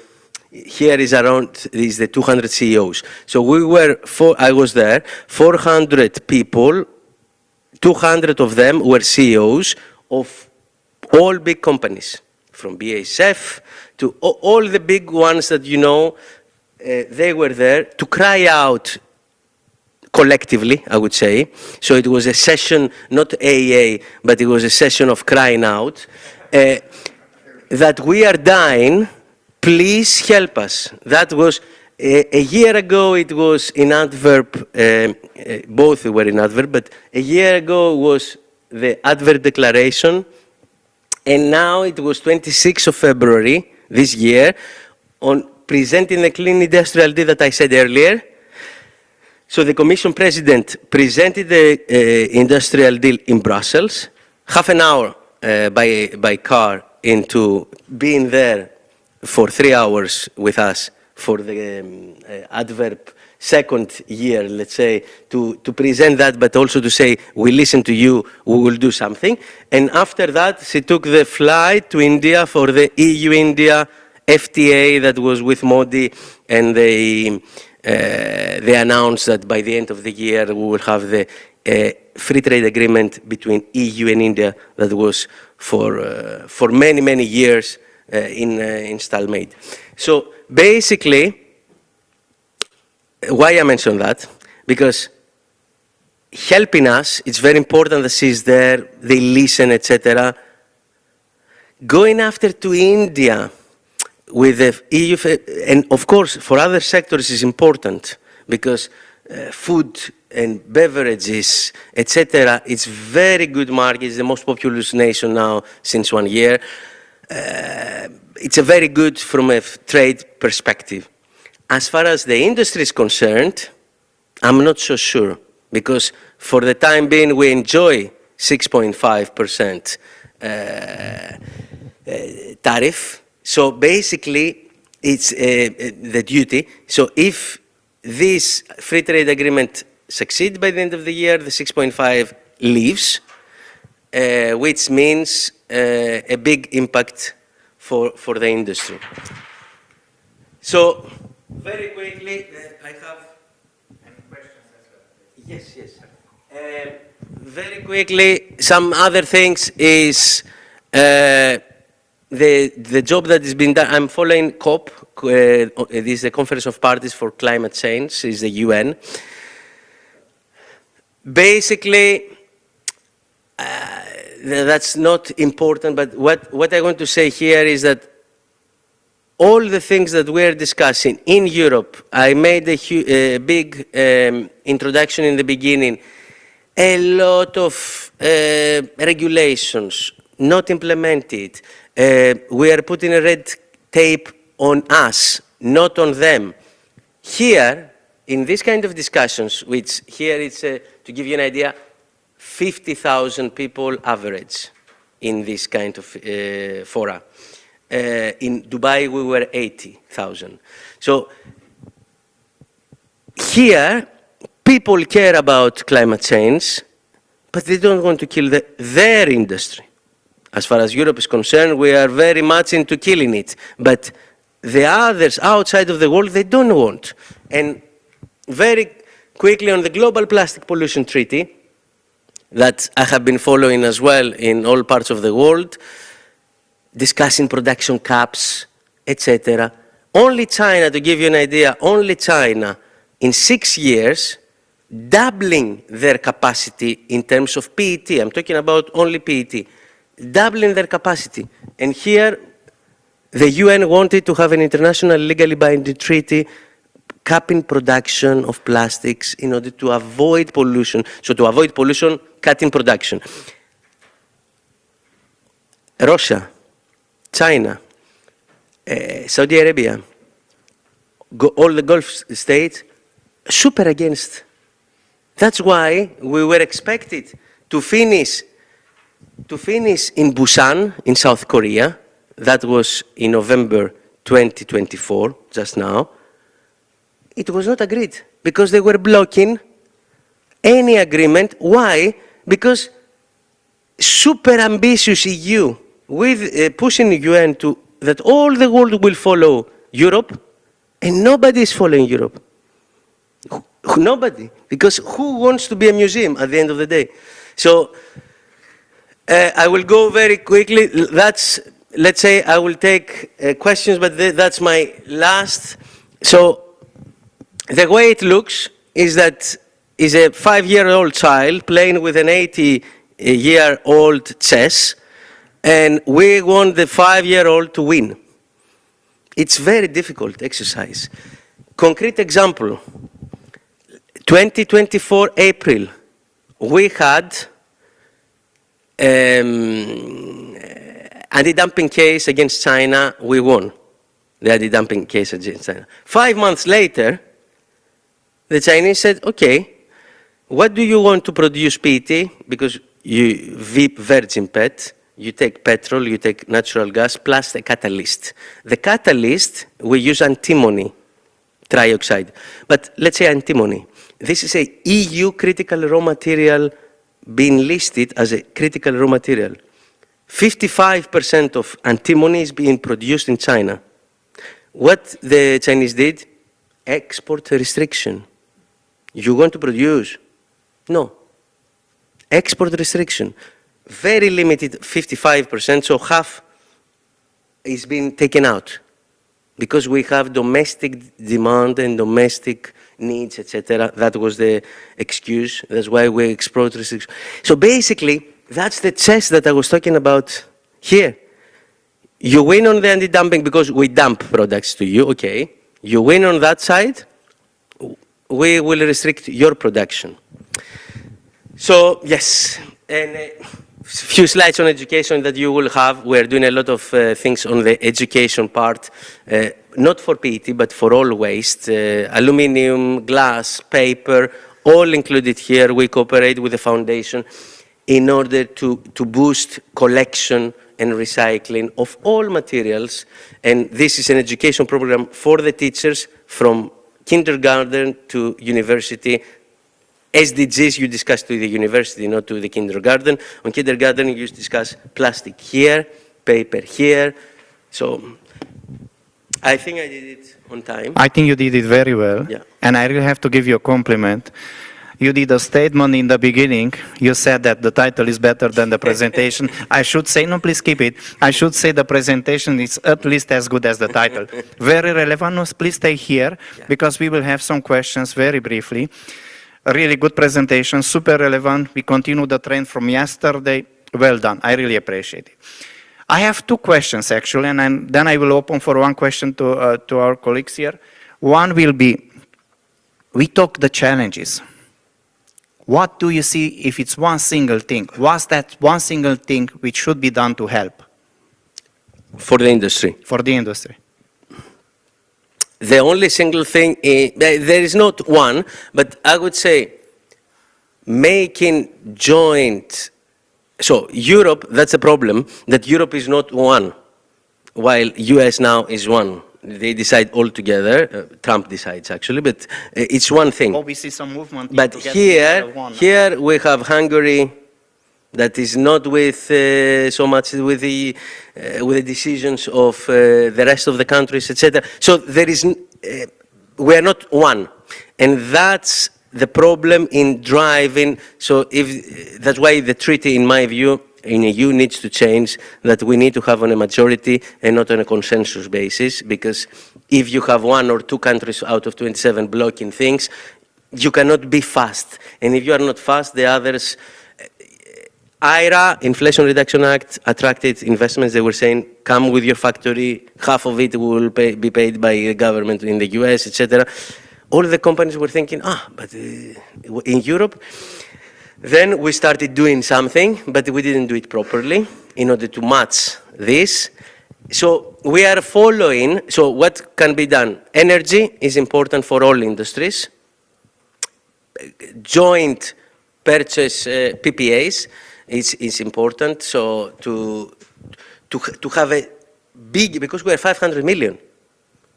Here is around is the 200 CEOs. So we were I was there. 400 people. 200 of them were CEOs of all big companies, from BASF to all the big ones that you know. They were there to cry out collectively, I would say. So it was a session, not AA, but it was a session of crying out that we are dying, please help us. That was a year ago, it was in Antwerp, both were in Antwerp, but a year ago was the Antwerp Declaration, and now it was 26th of February this year on presenting the clean industrial deal that I said earlier. So the Commission President presented the industrial deal in Brussels, half an hour by car into being there for 3 hours with us for the Antwerp second year, let's say, to present that, but also to say, we listen to you, we will do something. And after that, she took the flight to India for the EU-India FTA that was with Modi, and they announced that by the end of the year we will have the free trade agreement between EU and India that was for many, many years in stalemate. So basically, why I mention that? Because helping us, it's very important that she's there, they listen, etc. Going after to India with the EU, and of course for other sectors is important because food and beverages, etc. It's very good market. It's the most populous nation now since 1 year. It's a very good from a trade perspective. As far as the industry is concerned, I'm not so sure because for the time being we enjoy 6.5% tariff. So basically, it's the duty. So if this free trade agreement succeeds by the end of the year, the 6.5 leaves, which means a big impact for the industry. So very quickly, I have any questions as well? Yes, yes. Very quickly, some other things is the job that has been done. I'm following COP. It is the Conference of Parties for Climate Change. Is the UN. Basically, that's not important. But what I want to say here is that all the things that we're discussing in Europe, I made a big introduction in the beginning. A lot of regulations not implemented. We are putting a red tape on us, not on them. Here, in this kind of discussions, which here it's, to give you an idea, 50,000 people average in this kind of fora. In Dubai, we were 80,000. So here, people care about climate change, but they don't want to kill their industry. As far as Europe is concerned, we are very much into killing it. But the others outside of the world, they don't want. And very quickly on the Global Plastic Pollution Treaty, that I have been following as well in all parts of the world, discussing production caps, etc. Only China, to give you an idea, only China, in 6 years, doubling their capacity in terms of PET. I'm talking about only PET. Doubling their capacity. And here, the UN wanted to have an international legally binding treaty capping production of plastics in order to avoid pollution. So to avoid pollution, cutting production. Russia, China, Saudi Arabia, all the Gulf states, super against. That's why we were expected to finish in Busan, in South Korea. That was in November 2024, just now. It was not agreed because they were blocking any agreement. Why? Because super ambitious EU with pushing the UN to that all the world will follow Europe, and nobody is following Europe. Nobody, because who wants to be a museum at the end of the day? So I will go very quickly. That's, let's say, I will take questions, but that's my last. So the way it looks is that is a 5-year-old child playing with an 80-year-old chess, and we want the 5-year-old to win. It's very difficult exercise. Concrete example, 2024 April, we had anti-dumping case against China, we won the anti-dumping case against China. 5 months later, the Chinese said, okay, what do you want to produce PET? Because you VIP virgin PET, you take petrol, you take natural gas, plus the catalyst. The catalyst, we use antimony trioxide. But let's say antimony. This is a EU critical raw material being listed as a critical raw material. 55% of antimony is being produced in China. What the Chinese did? Export restriction. You want to produce? No. Export restriction. Very limited, 55%, so half is being taken out because we have domestic demand and domestic needs, etc. That was the excuse. That's why we export restriction. So basically, that's the chess that I was talking about here. You win on the anti-dumping because we dump products to you, okay. You win on that side, we will restrict your production. So, yes, and a few slides on education that you will have. We're doing a lot of things on the education part, not for PET, but for all waste, aluminum, glass, paper, all included here. We cooperate with the foundation in order to boost collection and recycling of all materials. And this is an education program for the teachers from kindergarten to university. SDGs you discuss to the university, not to the kindergarten. On kindergarten you discuss plastic here, paper here. So I think I did it on time. I think you did it very well. Yeah. And I really have to give you a compliment. You did a statement in the beginning. You said that the title is better than the presentation. I should say, no, please keep it. I should say the presentation is at least as good as the title. Very relevant. No, please stay here because we will have some questions very briefly. A really good presentation, super relevant. We continue the trend from yesterday. Well done. I really appreciate it. I have two questions actually, and then I will open for one question to our colleagues here. One will be, we talk the challenges. What do you see if it's one single thing? What's that one single thing which should be done to help? For the industry. For the industry. The only single thing, there is not one, but I would say making joint, so Europe, that's a problem, that Europe is not one, while US now is one. They decide all together, Trump decides actually, but it's one thing. Oh, we see some movement. But here we have Hungary, that is not with so much with the decisions of the rest of the countries, etc. So there is, we are not one, and that's the problem in driving. So that's why the treaty, in my view, in EU needs to change. That we need to have on a majority and not on a consensus basis, because if you have 1 or 2 countries out of 27 blocking things, you cannot be fast, and if you are not fast, the others. IRA, Inflation Reduction Act, attracted investments. They were saying, come with your factory, half of it will be paid by the government in the US, etc. all the companies were thinking, but in Europe. Then we started doing something, but we didn't do it properly in order to match this. So we are following, so what can be done? Energy is important for all industries. Joint purchase PPAs is important, so to have a big, because we are 500 million.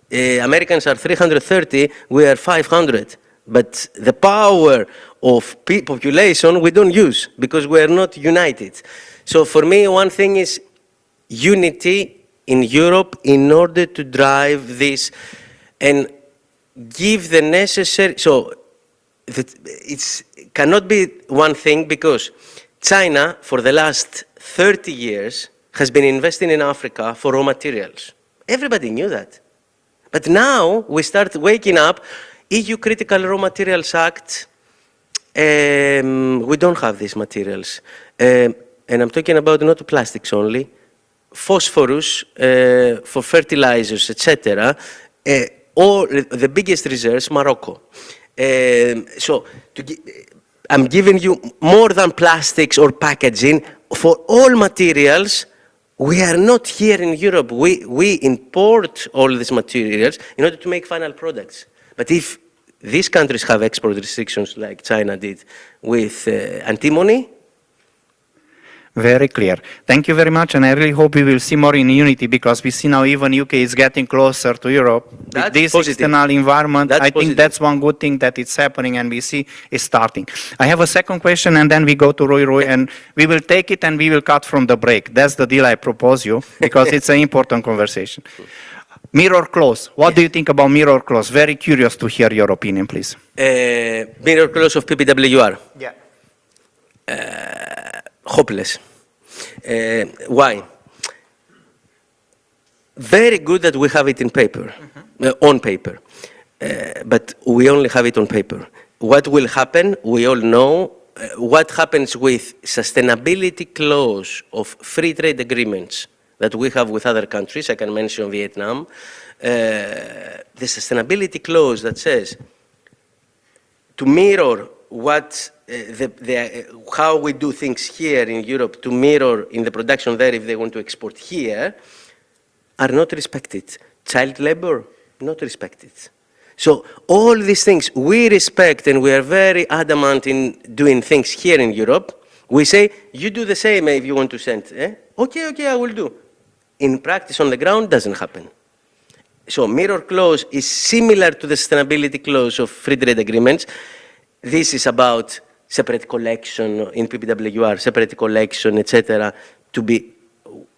Americans are 330, we are 500. But the power of population we don't use because we are not united. So for me, one thing is unity in Europe in order to drive this and give the necessary, so it cannot be one thing because China for the last 30 years has been investing in Africa for raw materials. Everybody knew that. But now we start waking up. EU Critical Raw Materials Act, we don't have these materials. And I'm talking about not plastics only, phosphorus for fertilizers, etc. Or the biggest reserves, Morocco. So I'm giving you more than plastics or packaging. For all materials, we are not here in Europe. We import all these materials in order to make final products. But if these countries have export restrictions like China did with antimony. Very clear. Thank you very much, and I really hope we will see more in unity because we see now even UK is getting closer to Europe. That's with this positive. external environment, That's I think positive. that's one good thing that it's happening and we see is starting. I have a second question and then we go to Roy, and we will take it and we will cut from the break. That's the deal I propose you because it's an important conversation. Mirror clause. What do you think about mirror clause? Very curious to hear your opinion, please. Mirror clause of PPWR. Yeah. Hopeless. Why? Very good that we have it in paper, on paper, but we only have it on paper. What will happen, we all know. What happens with sustainability clause of free trade agreements that we have with other countries, I can mention Vietnam, the sustainability clause that says to mirror what how we do things here in Europe, to mirror in the production there if they want to export here, are not respected. Child labor, not respected. So all these things we respect and we are very adamant in doing things here in Europe. We say, you do the same if you want to send. Okay, I will do. In practice on the ground, doesn't happen. So mirror clause is similar to the sustainability clause of free trade agreements. This is about separate collection in PPWR, separate collection, etc. To be,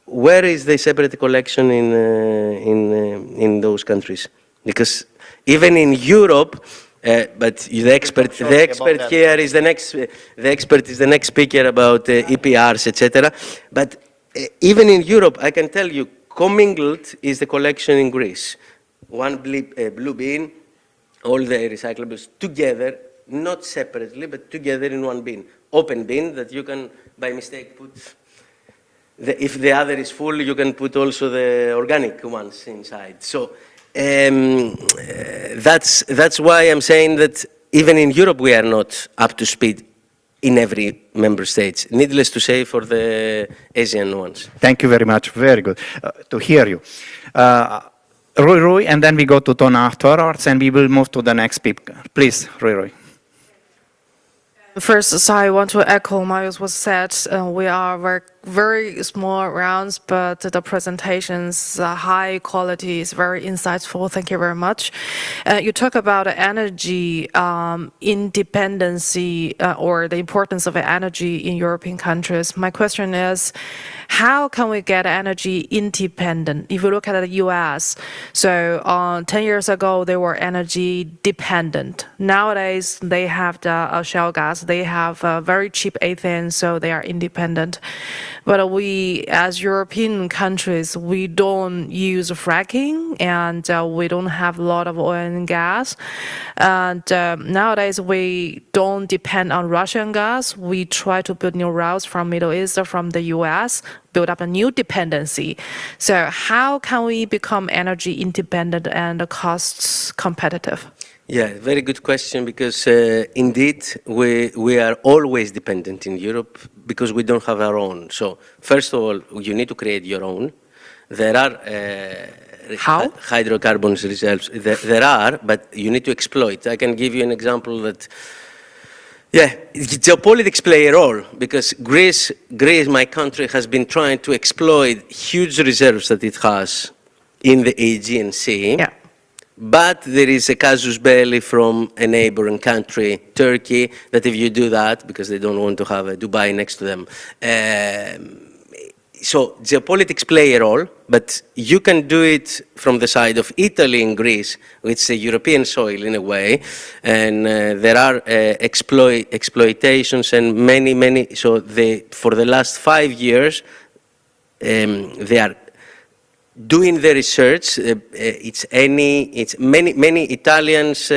where is the separate collection in those countries? Because even in Europe, but the expert here is the next speaker about EPRs, etc. But even in Europe, I can tell you, commingled is the collection in Greece. One blue bin, all the recyclables together, not separately, but together in one bin. Open bin that you can, by mistake, put, if the other is full, you can put also the organic ones inside. So that's why I'm saying that even in Europe, we are not up to speed in every member state. Needless to say for the Asian ones. Thank you very much. Very good to hear you. Roy, and then we go to Ton afterwards, and we will move to the next speaker. Please, Roy. First, I want to echo Marius was said. We are very small rounds, but the presentations, high quality, is very insightful. Thank you very much. You talk about energy independency or the importance of energy in European countries. My question is, how can we get energy independent? If you look at the US, so 10 years ago, they were energy dependent. Nowadays, they have the shale gas. They have very cheap ethane, so they are independent. But we, as European countries, we don't use fracking, and we don't have a lot of oil and gas. And nowadays, we don't depend on Russian gas. We try to build new routes from Middle East or from the US, build up a new dependency. So how can we become energy independent and cost competitive? Yeah, very good question, because indeed we are always dependent in Europe because we don't have our own. So first of all, you need to create your own. There are How? hydrocarbons reserves. There are, but you need to exploit. I can give you an example that, yeah, geopolitics play a role because Greece, my country, has been trying to exploit huge reserves that it has in the Aegean Sea. Yeah. But there is a casus belli from a neighboring country, Turkey, that if you do that, because they don't want to have a Dubai next to them, so geopolitics play a role, but you can do it from the side of Italy and Greece, which is a European soil in a way, and there are exploitations and many, so for the last 5 years, they are doing the research. It's many Italians,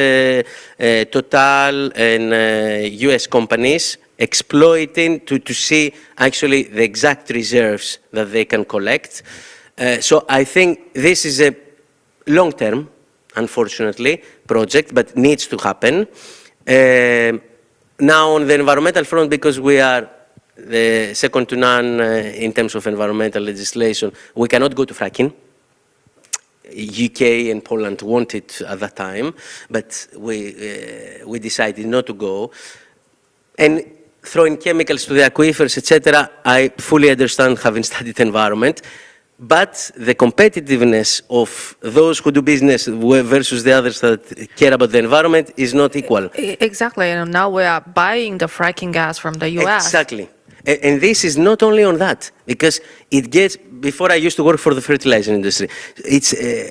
Total and US companies exploiting to see actually the exact reserves that they can collect. So I think this is a long-term, unfortunately, project, but needs to happen. Now on the environmental front, because we are the second to none in terms of environmental legislation, we cannot go to fracking. UK and Poland wanted at that time, but we decided not to go. And throwing chemicals to the aquifers, etc., I fully understand, having studied environment, but the competitiveness of those who do business versus the others that care about the environment is not equal. Exactly, and now we are buying the fracking gas from the US. Exactly. And this is not only on that, because it gets, before I used to work for the fertilizer industry,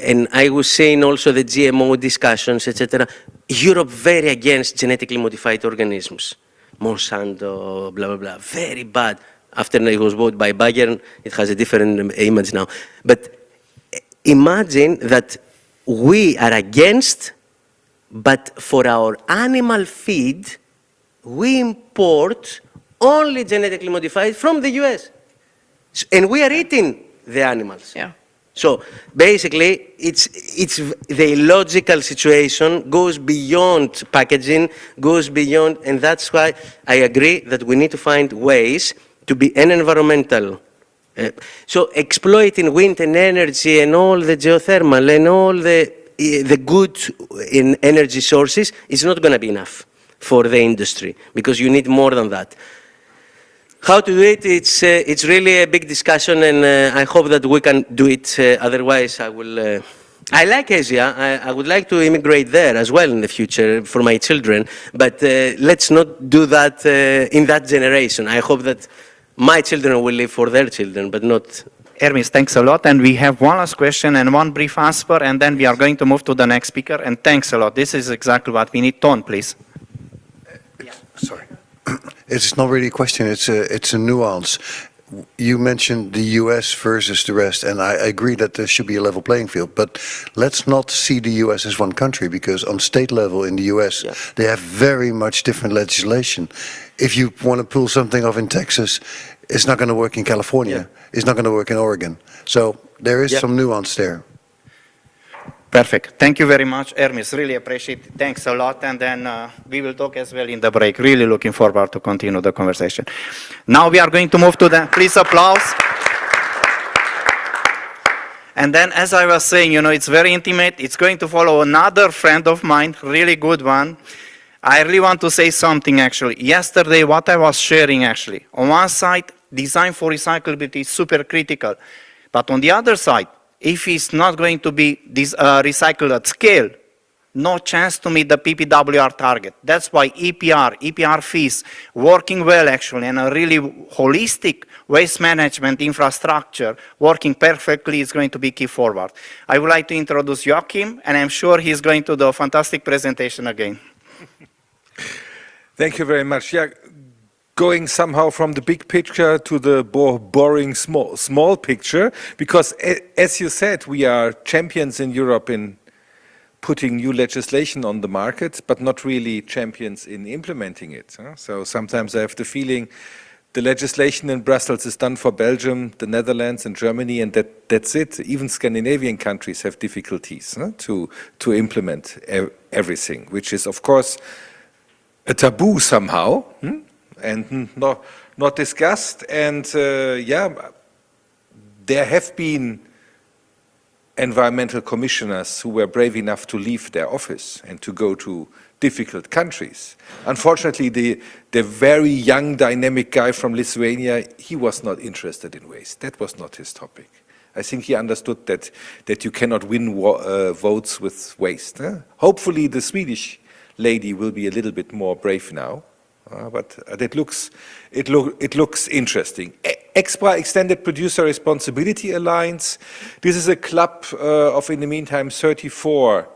and I was saying also the GMO discussions, etc. Europe very against genetically modified organisms. Monsanto, blah, blah, blah, very bad. After it was bought by Bayern, it has a different image now. But imagine that we are against, but for our animal feed, we import only genetically modified from the US. And we are eating the animals. Yeah. So basically, it's the illogical situation goes beyond packaging, goes beyond, and that's why I agree that we need to find ways to be an environmental. So exploiting wind and energy and all the geothermal and all the good in energy sources is not going to be enough for the industry, because you need more than that. How to do it, it's really a big discussion, and I hope that we can do it. Otherwise, I like Asia. I would like to immigrate there as well in the future for my children, but let's not do that in that generation. I hope that my children will live for their children, but not... Hermes, thanks a lot. And we have one last question and one brief answer, and then we are going to move to the next speaker. And thanks a lot. This is exactly what we need. Ton, please. Sorry. It's not really a question, it's a nuance. You mentioned the US versus the rest, and I agree that there should be a level playing field, but let's not see the US as one country, because on state level in the US, they have very much different legislation. If you want to pull something off in Texas, it's not going to work in California. It's not going to work in Oregon. So there is some nuance there. Perfect. Thank you very much, Hermes. Really appreciate it. Thanks a lot. And then we will talk as well in the break. Really looking forward to continue the conversation. Now we are going to move to the, please applause. And then, as I was saying, you know, it's very intimate. It's going to follow another friend of mine, really good one. I really want to say something, actually. Yesterday, what I was sharing, actually, on one side, design for recyclability is super critical. But on the other side, if it's not going to be recycled at scale, no chance to meet the PPWR target. That's why EPR fees, working well actually, and a really holistic waste management infrastructure working perfectly is going to be key forward. I would like to introduce Joachim, and I'm sure he's going to do a fantastic presentation again. Thank you very much. Yeah, going somehow from the big picture to the boring small picture, because as you said, we are champions in Europe in putting new legislation on the market, but not really champions in implementing it. So sometimes I have the feeling the legislation in Brussels is done for Belgium, the Netherlands, and Germany, and that's it. Even Scandinavian countries have difficulties to implement everything, which is, of course, a taboo somehow, and not discussed. And yeah, there have been environmental commissioners who were brave enough to leave their office and to go to difficult countries. Unfortunately, the very young, dynamic guy from Lithuania, he was not interested in waste. That was not his topic. I think he understood that you cannot win votes with waste. Hopefully, the Swedish lady will be a little bit more brave now, but it looks interesting. EXPRA, Extended Producer Responsibility Alliance. This is a club of, in the meantime, 34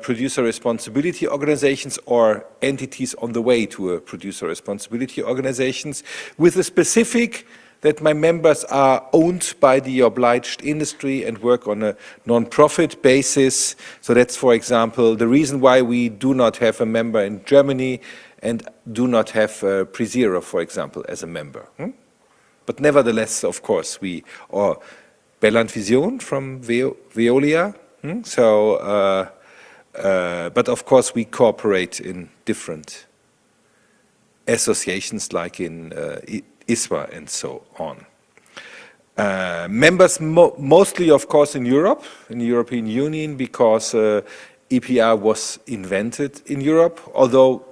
producer responsibility organizations or entities on the way to a producer responsibility organizations, with a specific that my members are owned by the obliged industry and work on a non-profit basis. So that's, for example, the reason why we do not have a member in Germany and do not have PreZero, for example, as a member. But nevertheless, of course, or Belland Vision from Veolia. But of course, we cooperate in different associations like in ISWA and so on. Members mostly, of course, in Europe, in the European Union, because EPR was invented in Europe, although,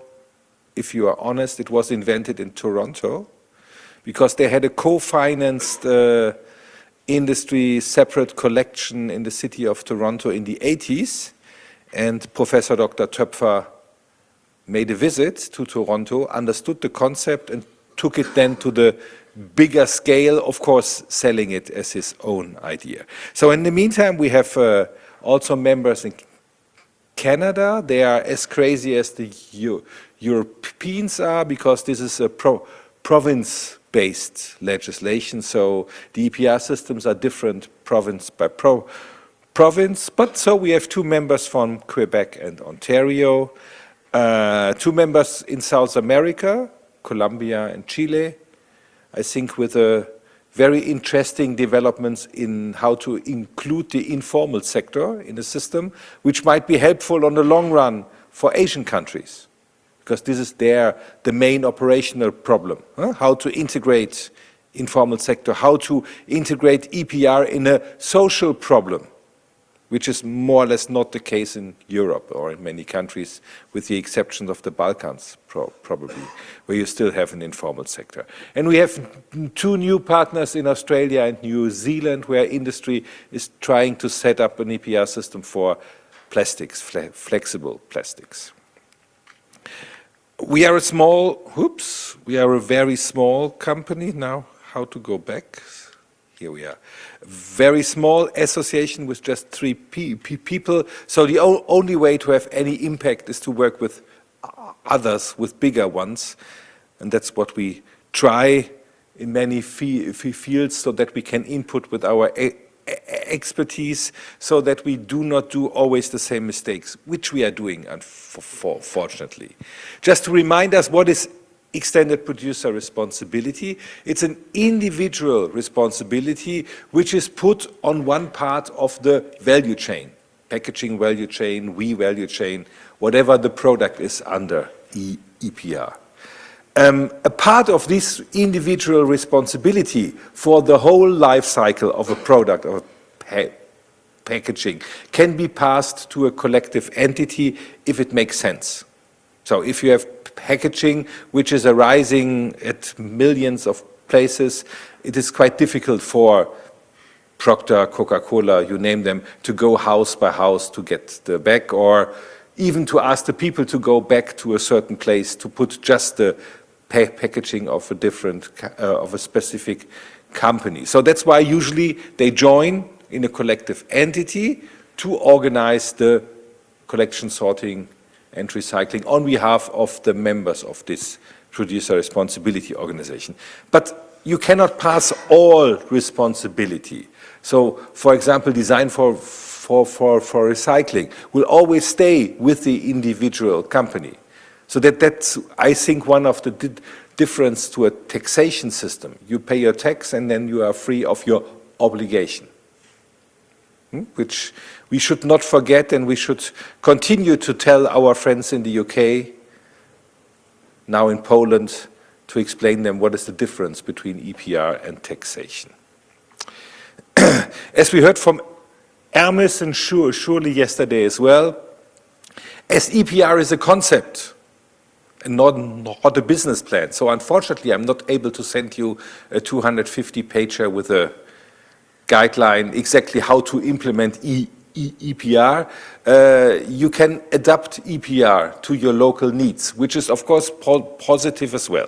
if you are honest, it was invented in Toronto, because they had a co-financed industry separate collection in the city of Toronto in the 80s, and Professor Dr. Töpfer made a visit to Toronto, understood the concept, and took it then to the bigger scale, of course, selling it as his own idea. So in the meantime, we have also members in Canada. They are as crazy as the Europeans are, because this is a province-based legislation. So the EPR systems are different province by province. But so we have 2 members from Quebec and Ontario, 2 members in South America, Colombia and Chile, I think, with a very interesting developments in how to include the informal sector in the system, which might be helpful on the long run for Asian countries, because this is the main operational problem, how to integrate informal sector, how to integrate EPR in a social problem, which is more or less not the case in Europe or in many countries, with the exception of the Balkans, probably, where you still have an informal sector. And we have 2 new partners in Australia and New Zealand, where industry is trying to set up an EPR system for plastics, flexible plastics. We are a very small company. Now, how to go back? Here we are. Very small association with just 3 people. So the only way to have any impact is to work with others, with bigger ones. And that's what we try in many fields, so that we can input with our expertise, so that we do not do always the same mistakes, which we are doing, unfortunately. Just to remind us, what is extended producer responsibility? It's an individual responsibility which is put on one part of the value chain, packaging value chain, value chain, whatever the product is under EPR. A part of this individual responsibility for the whole life cycle of a product, of packaging, can be passed to a collective entity if it makes sense. So if you have packaging which is arising at millions of places, it is quite difficult for Procter, Coca-Cola, you name them, to go house by house to get the bag, or even to ask the people to go back to a certain place to put just the packaging of a specific company. So that's why usually they join in a collective entity to organize the collection, sorting, and recycling on behalf of the members of this producer responsibility organization. But you cannot pass all responsibility. So, for example, design for recycling will always stay with the individual company. So that's, I think, one of the difference to a taxation system. You pay your tax and then you are free of your obligation, which we should not forget, and we should continue to tell our friends in the UK, now in Poland, to explain them what is the difference between EPR and taxation. As we heard from Hermes and surely yesterday as well, as EPR is a concept and not a business plan. So unfortunately, I'm not able to send you a 250-pager with a guideline exactly how to implement EPR. You can adapt EPR to your local needs, which is of course positive as well.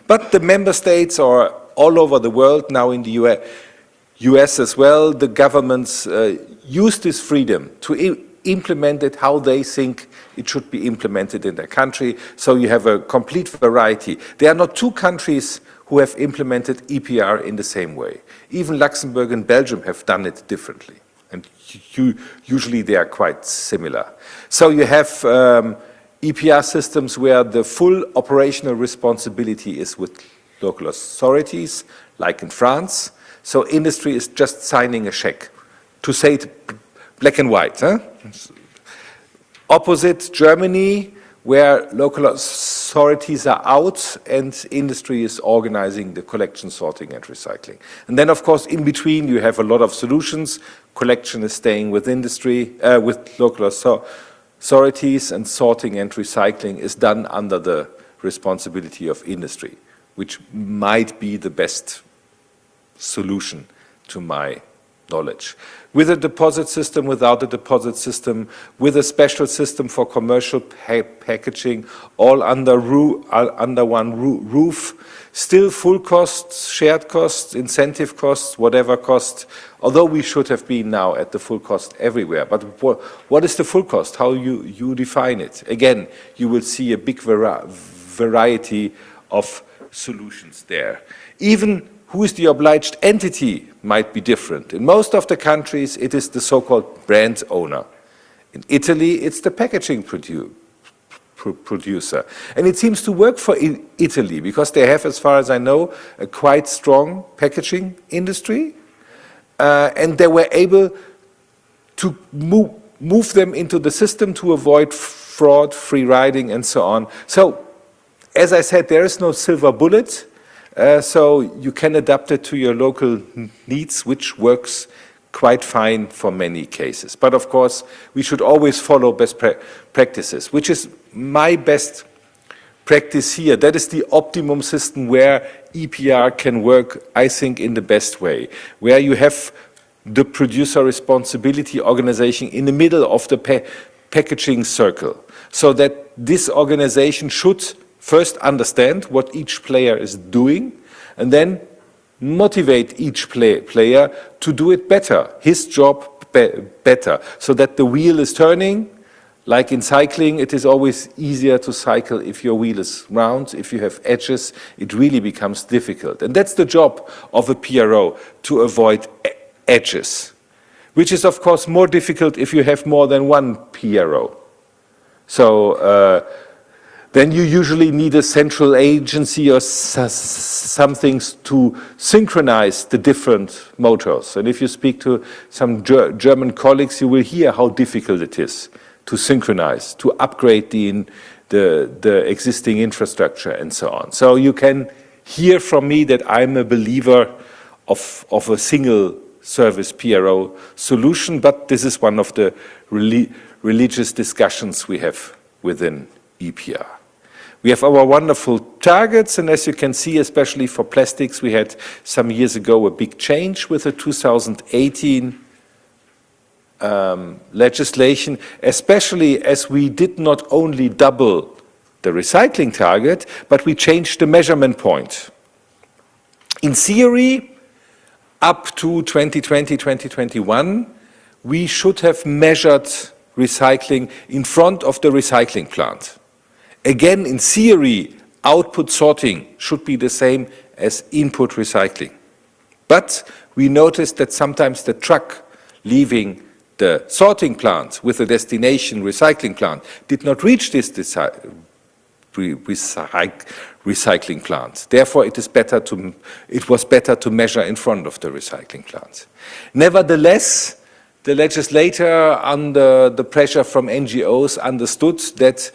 But the member states are all over the world, now in the US as well, the governments use this freedom to implement it how they think it should be implemented in their country. So you have a complete variety. There are not two countries who have implemented EPR in the same way. Even Luxembourg and Belgium have done it differently. And usually they are quite similar. So you have EPR systems where the full operational responsibility is with local authorities, like in France. So industry is just signing a check, to say it black and white. Huh? Opposite Germany, where local authorities are out and industry is organizing the collection, sorting and recycling. And then of course in between you have a lot of solutions. Collection is staying with industry, with local authorities, and sorting and recycling is done under the responsibility of industry, which might be the best solution to my knowledge. With a deposit system, without a deposit system, with a special system for commercial packaging, all under one roof, still full costs, shared costs, incentive costs, whatever cost, although we should have been now at the full cost everywhere. But what is the full cost? How you define it? Again, you will see a big variety of solutions there. Even who is the obliged entity might be different. In most of the countries, it is the so-called brand owner. In Italy, it's the packaging producer. And it seems to work for Italy because they have, as far as I know, a quite strong packaging industry. And they were able to move them into the system to avoid fraud, free riding, and so on. So, as I said, there is no silver bullet. So you can adapt it to your local needs, which works quite fine for many cases. But of course, we should always follow best practices, which is my best practice here. That is the optimum system where EPR can work, I think, in the best way, where you have the producer responsibility organization in the middle of the packaging circle, so that this organization should first understand what each player is doing, and then motivate each player to do it better, his job better, so that the wheel is turning. Like in cycling, it is always easier to cycle if your wheel is round. If you have edges, it really becomes difficult. And that's the job of a PRO, to avoid edges, which is of course more difficult if you have more than one PRO. So, then you usually need a central agency or something to synchronize the different motors. And if you speak to some German colleagues, you will hear how difficult it is to synchronize, to upgrade the existing infrastructure and so on. So you can hear from me that I'm a believer of a single service PRO solution, but this is one of the religious discussions we have within EPR. We have our wonderful targets, and as you can see, especially for plastics, we had some years ago a big change with the 2018 legislation, especially as we did not only double the recycling target, but we changed the measurement point. In theory, up to 2020, 2021, we should have measured recycling in front of the recycling plant. Again, in theory, output sorting should be the same as input recycling. But we noticed that sometimes the truck leaving the sorting plant with the destination recycling plant did not reach this recycling plants. Therefore, it was better to measure in front of the recycling plants. Nevertheless, the legislator, under the pressure from NGOs, understood that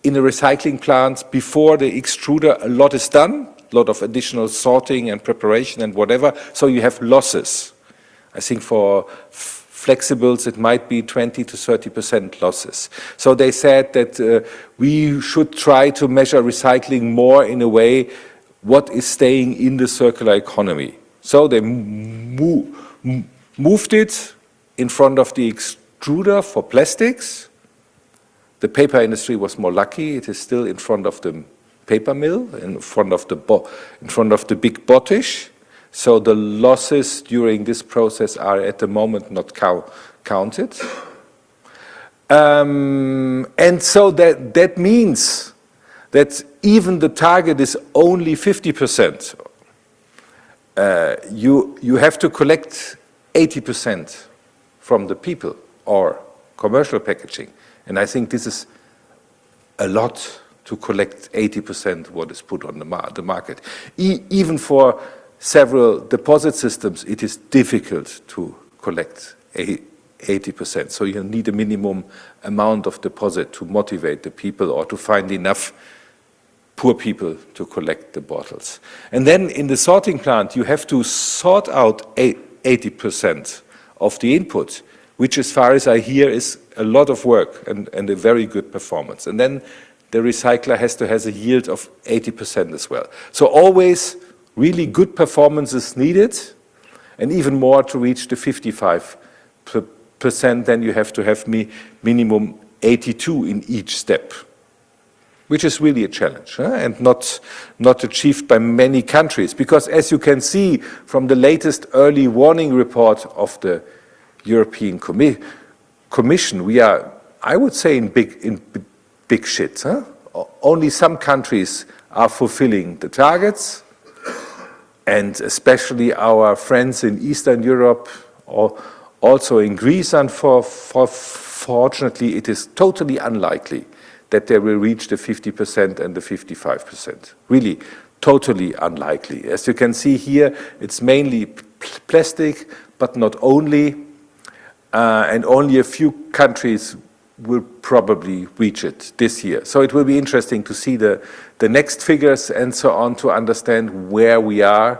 in a recycling plant, before the extruder, a lot is done, a lot of additional sorting and preparation and whatever, so you have losses. I think for flexibles, it might be 20 to 30% losses. So they said that we should try to measure recycling more in a way what is staying in the circular economy. So they moved it in front of the extruder for plastics. The paper industry was more lucky. It is still in front of the paper mill, in front of the big Bottich. So the losses during this process are at the moment not counted. And so that means that even the target is only 50%. You have to collect 80% from the people or commercial packaging. And I think this is a lot to collect 80% what is put on the market. Even for several deposit systems, it is difficult to collect 80%. So you need a minimum amount of deposit to motivate the people or to find enough poor people to collect the bottles. And then in the sorting plant, you have to sort out 80% of the input, which as far as I hear is a lot of work and a very good performance. And then the recycler has to have a yield of 80% as well. So always really good performance is needed, and even more to reach the 55%, then you have to have minimum 82 in each step, which is really a challenge, and not achieved by many countries. Because as you can see from the latest early warning report of the European Commission, we are, I would say, in big shit. Only some countries are fulfilling the targets, and especially our friends in Eastern Europe, or also in Greece, unfortunately, it is totally unlikely that they will reach the 50% and the 55%. Really, totally unlikely. As you can see here, it's mainly plastic, but not only, and only a few countries will probably reach it this year. So it will be interesting to see the next figures and so on, to understand where we are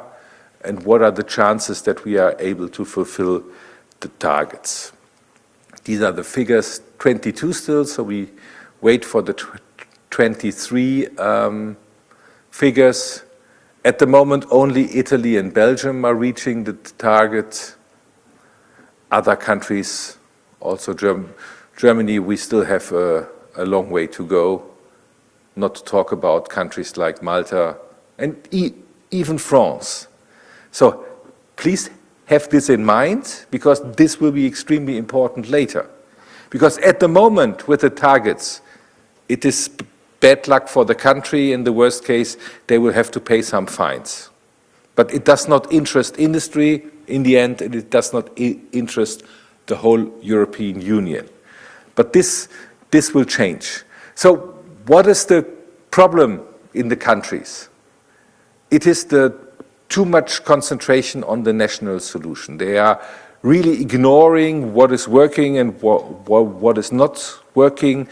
and what are the chances that we are able to fulfill the targets. These are the figures 22 still, so we wait for the 23 figures. At the moment, only Italy and Belgium are reaching the target. Other countries, also Germany, we still have a long way to go, not to talk about countries like Malta and even France. So please have this in mind, because this will be extremely important later. Because at the moment, with the targets, it is bad luck for the country. In the worst case, they will have to pay some fines. But it does not interest industry in the end, and it does not interest the whole European Union. But this will change. So what is the problem in the countries? It is the too much concentration on the national solution. They are really ignoring what is working and what is not working.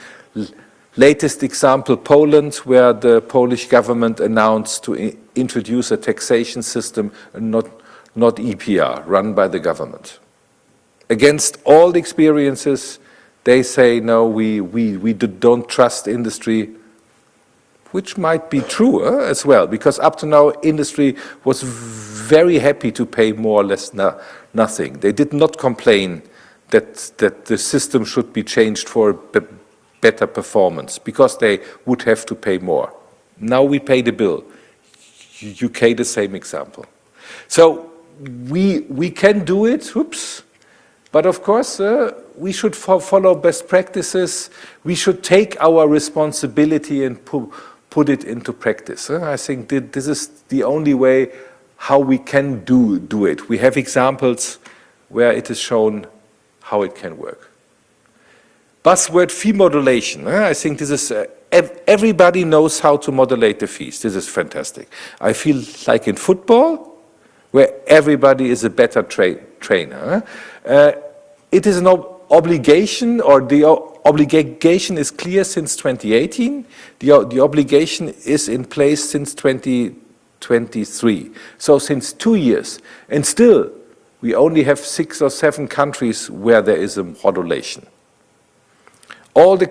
Latest example, Poland, where the Polish government announced to introduce a taxation system, not EPR, run by the government. Against all the experiences, they say, no, we don't trust industry, which might be true as well, because up to now, industry was very happy to pay more or less nothing. They did not complain that the system should be changed for better performance, because they would have to pay more. Now we pay the bill. UK, the same example. So we can do it, but of course, we should follow best practices. We should take our responsibility and put it into practice. I think this is the only way how we can do it. We have examples where it is shown how it can work. Buzzword fee modulation. I think this is everybody knows how to modulate the fees. This is fantastic. I feel like in football, where everybody is a better trainer. It is an obligation, or the obligation is clear since 2018. The obligation is in place since 2023. So since 2 years. And still, we only have 6 or 7 countries where there is a modulation. All the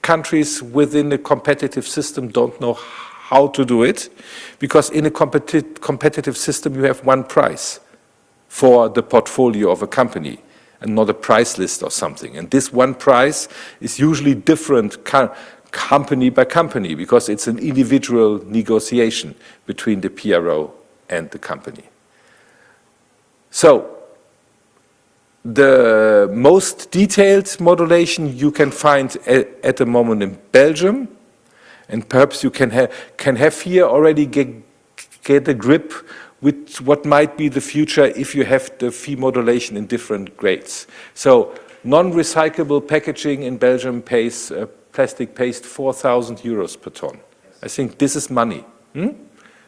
countries within the competitive system don't know how to do it, because in a competitive system you have one price for the portfolio of a company and not a price list or something. And this one price is usually different company by company, because it's an individual negotiation between the PRO and the company. So the most detailed modulation you can find at the moment in Belgium, and perhaps you can have here already get a grip with what might be the future if you have the fee modulation in different grades. So non-recyclable packaging in Belgium pays, plastic pays 4,000 euros per ton. I think this is money,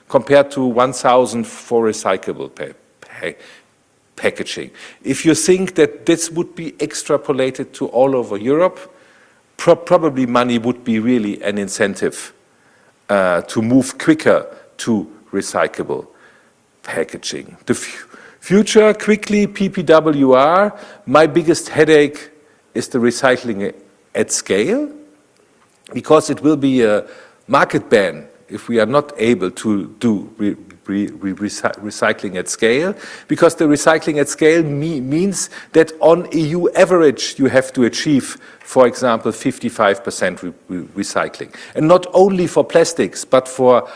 compared to 1,000 for recyclable packaging. If you think that this would be extrapolated to all over Europe, probably money would be really an incentive to move quicker to recyclable packaging. The future, quickly, PPWR. My biggest headache is the recycling at scale, because it will be a market ban if we are not able to do recycling at scale, because the recycling at scale means that on EU average you have to achieve, for example, 55% recycling. And not only for plastics, but for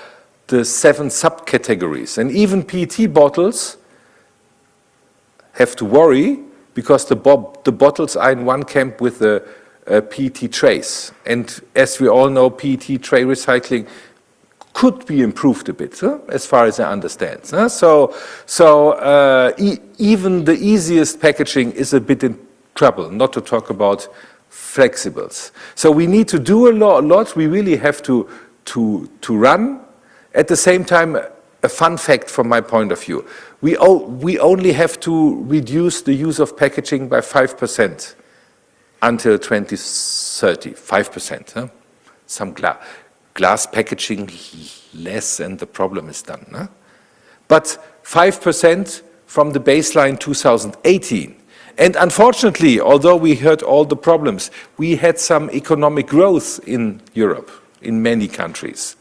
the 7 subcategories. And even PET bottles have to worry, because the bottles are in one camp with the PET trays. And as we all know, PET tray recycling could be improved a bit, as far as I understand. Even the easiest packaging is a bit in trouble, not to talk about flexibles. So we need to do a lot. We really have to run. At the same time, a fun fact from my point of view, we only have to reduce the use of packaging by 5% until 2030, 5%. Some glass packaging less, and the problem is done. But 5% from the baseline 2018. And unfortunately, although we heard all the problems, we had some economic growth in Europe, in many countries.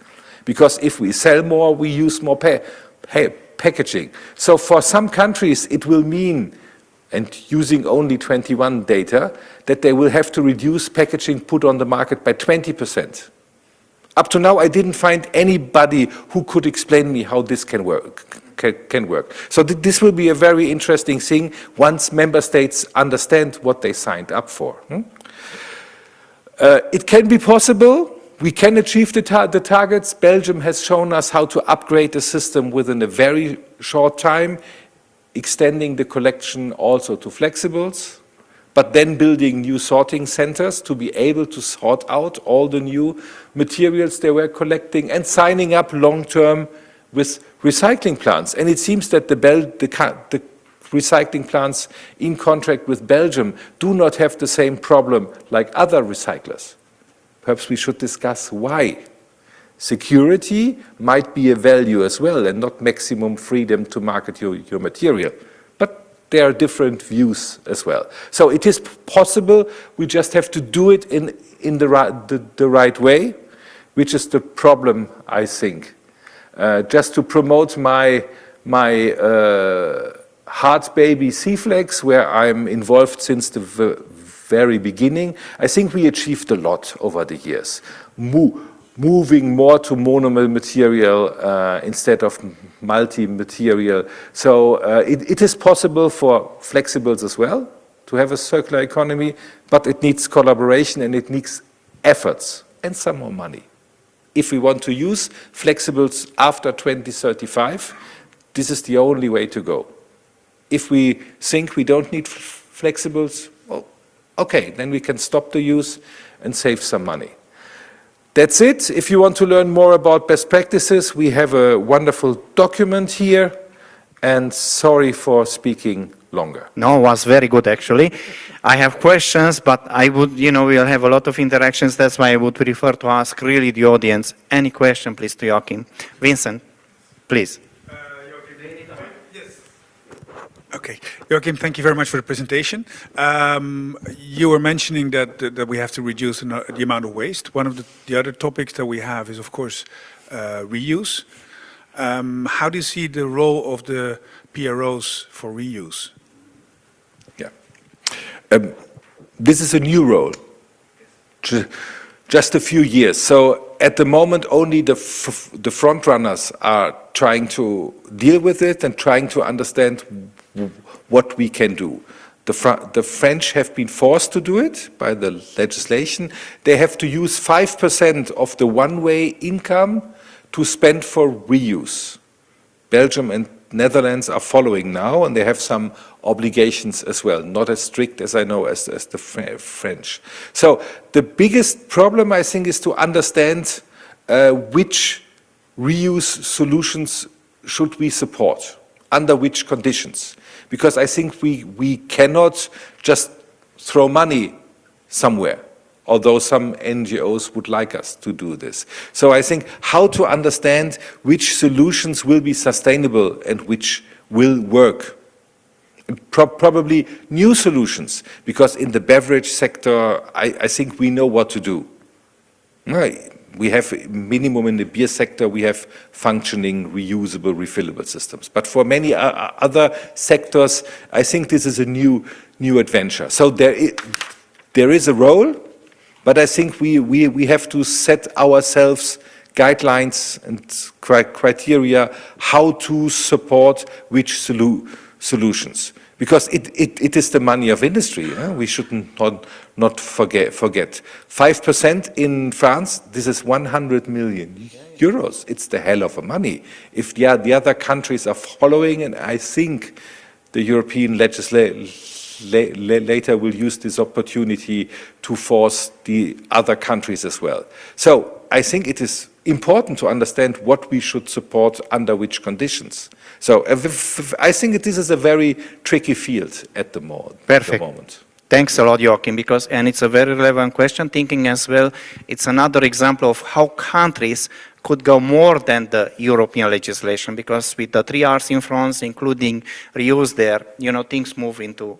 Because if we sell more, we use more packaging. So for some countries, it will mean, and using only 21 data, that they will have to reduce packaging put on the market by 20%. Up to now, I didn't find anybody who could explain me how this can work. So this will be a very interesting thing once member states understand what they signed up for. It can be possible. We can achieve the targets. Belgium has shown us how to upgrade the system within a very short time, extending the collection also to flexibles, but then building new sorting centers to be able to sort out all the new materials they were collecting, and signing up long-term with recycling plants. And it seems that the recycling plants in contract with Belgium do not have the same problem like other recyclers. Perhaps we should discuss why. Security might be a value as well, and not maximum freedom to market your material. But there are different views as well. So it is possible, we just have to do it in the right way, which is the problem, I think. Just to promote my heart baby C-Flex, where I'm involved since the very beginning, I think we achieved a lot over the years. Moving more to monomer material instead of multi-material. So it is possible for flexibles as well to have a circular economy, but it needs collaboration and it needs efforts and some more money. If we want to use flexibles after 2035, this is the only way to go. If we think we don't need flexibles, well, okay, then we can stop the use and save some money. That's it. If you want to learn more about best practices, we have a wonderful document here. And sorry for speaking longer. No, it was very good actually. I have questions, but I would, we'll have a lot of interactions. That's why I would prefer to ask really the audience. Any question, please, to Joachim. Vincent, please. Okay. Joachim, thank you very much for the presentation. You were mentioning that we have to reduce the amount of waste. One of the other topics that we have is, of course, reuse. How do you see the role of the PROs for reuse? Yeah. This is a new role, just a few years. So at the moment, only the front runners are trying to deal with it and trying to understand what we can do. The French have been forced to do it by the legislation. They have to use 5% of the one-way income to spend for reuse. Belgium and Netherlands are following now, and they have some obligations as well, not as strict as I know as the French. So the biggest problem, I think, is to understand which reuse solutions should we support, under which conditions. Because I think we cannot just throw money somewhere, although some NGOs would like us to do this. So I think how to understand which solutions will be sustainable and which will work. Probably new solutions, because in the beverage sector, I think we know what to do. We have minimum in the beer sector, we have functioning, reusable, refillable systems. But for many other sectors, I think this is a new adventure. So there is a role, but I think we have to set ourselves guidelines and criteria how to support which solutions. Because it is the money of industry. We should not forget. 5% in France, this is 100 million euros. It's the hell of a money. If the other countries are following, and I think the European legislator will use this opportunity to force the other countries as well. So I think it is important to understand what we should support under which conditions. So I think this is a very tricky field at the moment. Perfect. Thanks a lot, Joachim, and it's a very relevant question, thinking as well, it's another example of how countries could go more than the European legislation, because with the 3 Rs in France, including reuse there, things move into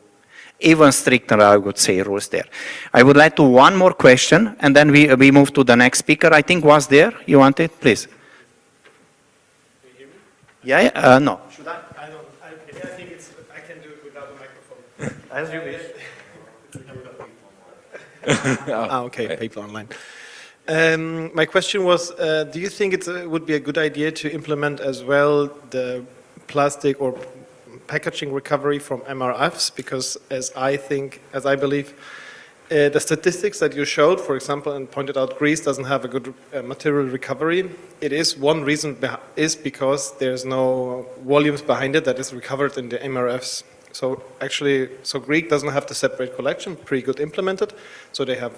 even stricter, I would say, rules there. I would like to one more question, and then we move to the next speaker. I think was there. You want it? Please. Can you hear me? Yeah, no. Should I? I think I can do it without a microphone. As you wish. Okay, people online. My question was, do you think it would be a good idea to implement as well the plastic or packaging recovery from MRFs? Because as I believe, the statistics that you showed, for example, and pointed out, Greece doesn't have a good material recovery. It is one reason is because there's no volumes behind it that is recovered in the MRFs. So actually, Greek doesn't have the separate collection, pretty good implemented. So they have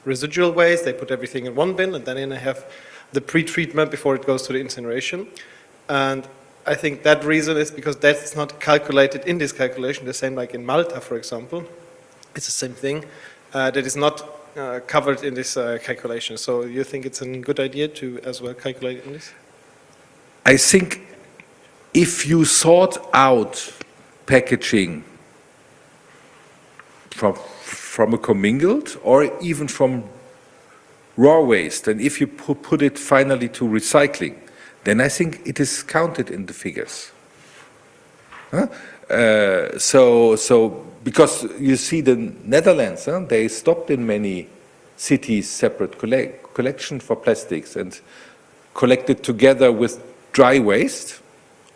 residual waste, they put everything in one bin, and then they have the pre-treatment before it goes to the incineration. And I think that reason is because that's not calculated in this calculation, the same like in Malta, for example. It's the same thing that is not covered in this calculation. So you think it's a good idea to as well calculate in this? I think if you sort out packaging from a commingled or even from raw waste, and if you put it finally to recycling, then I think it is counted in the figures. So because you see the Netherlands, they stopped in many cities separate collection for plastics and collected together with dry waste,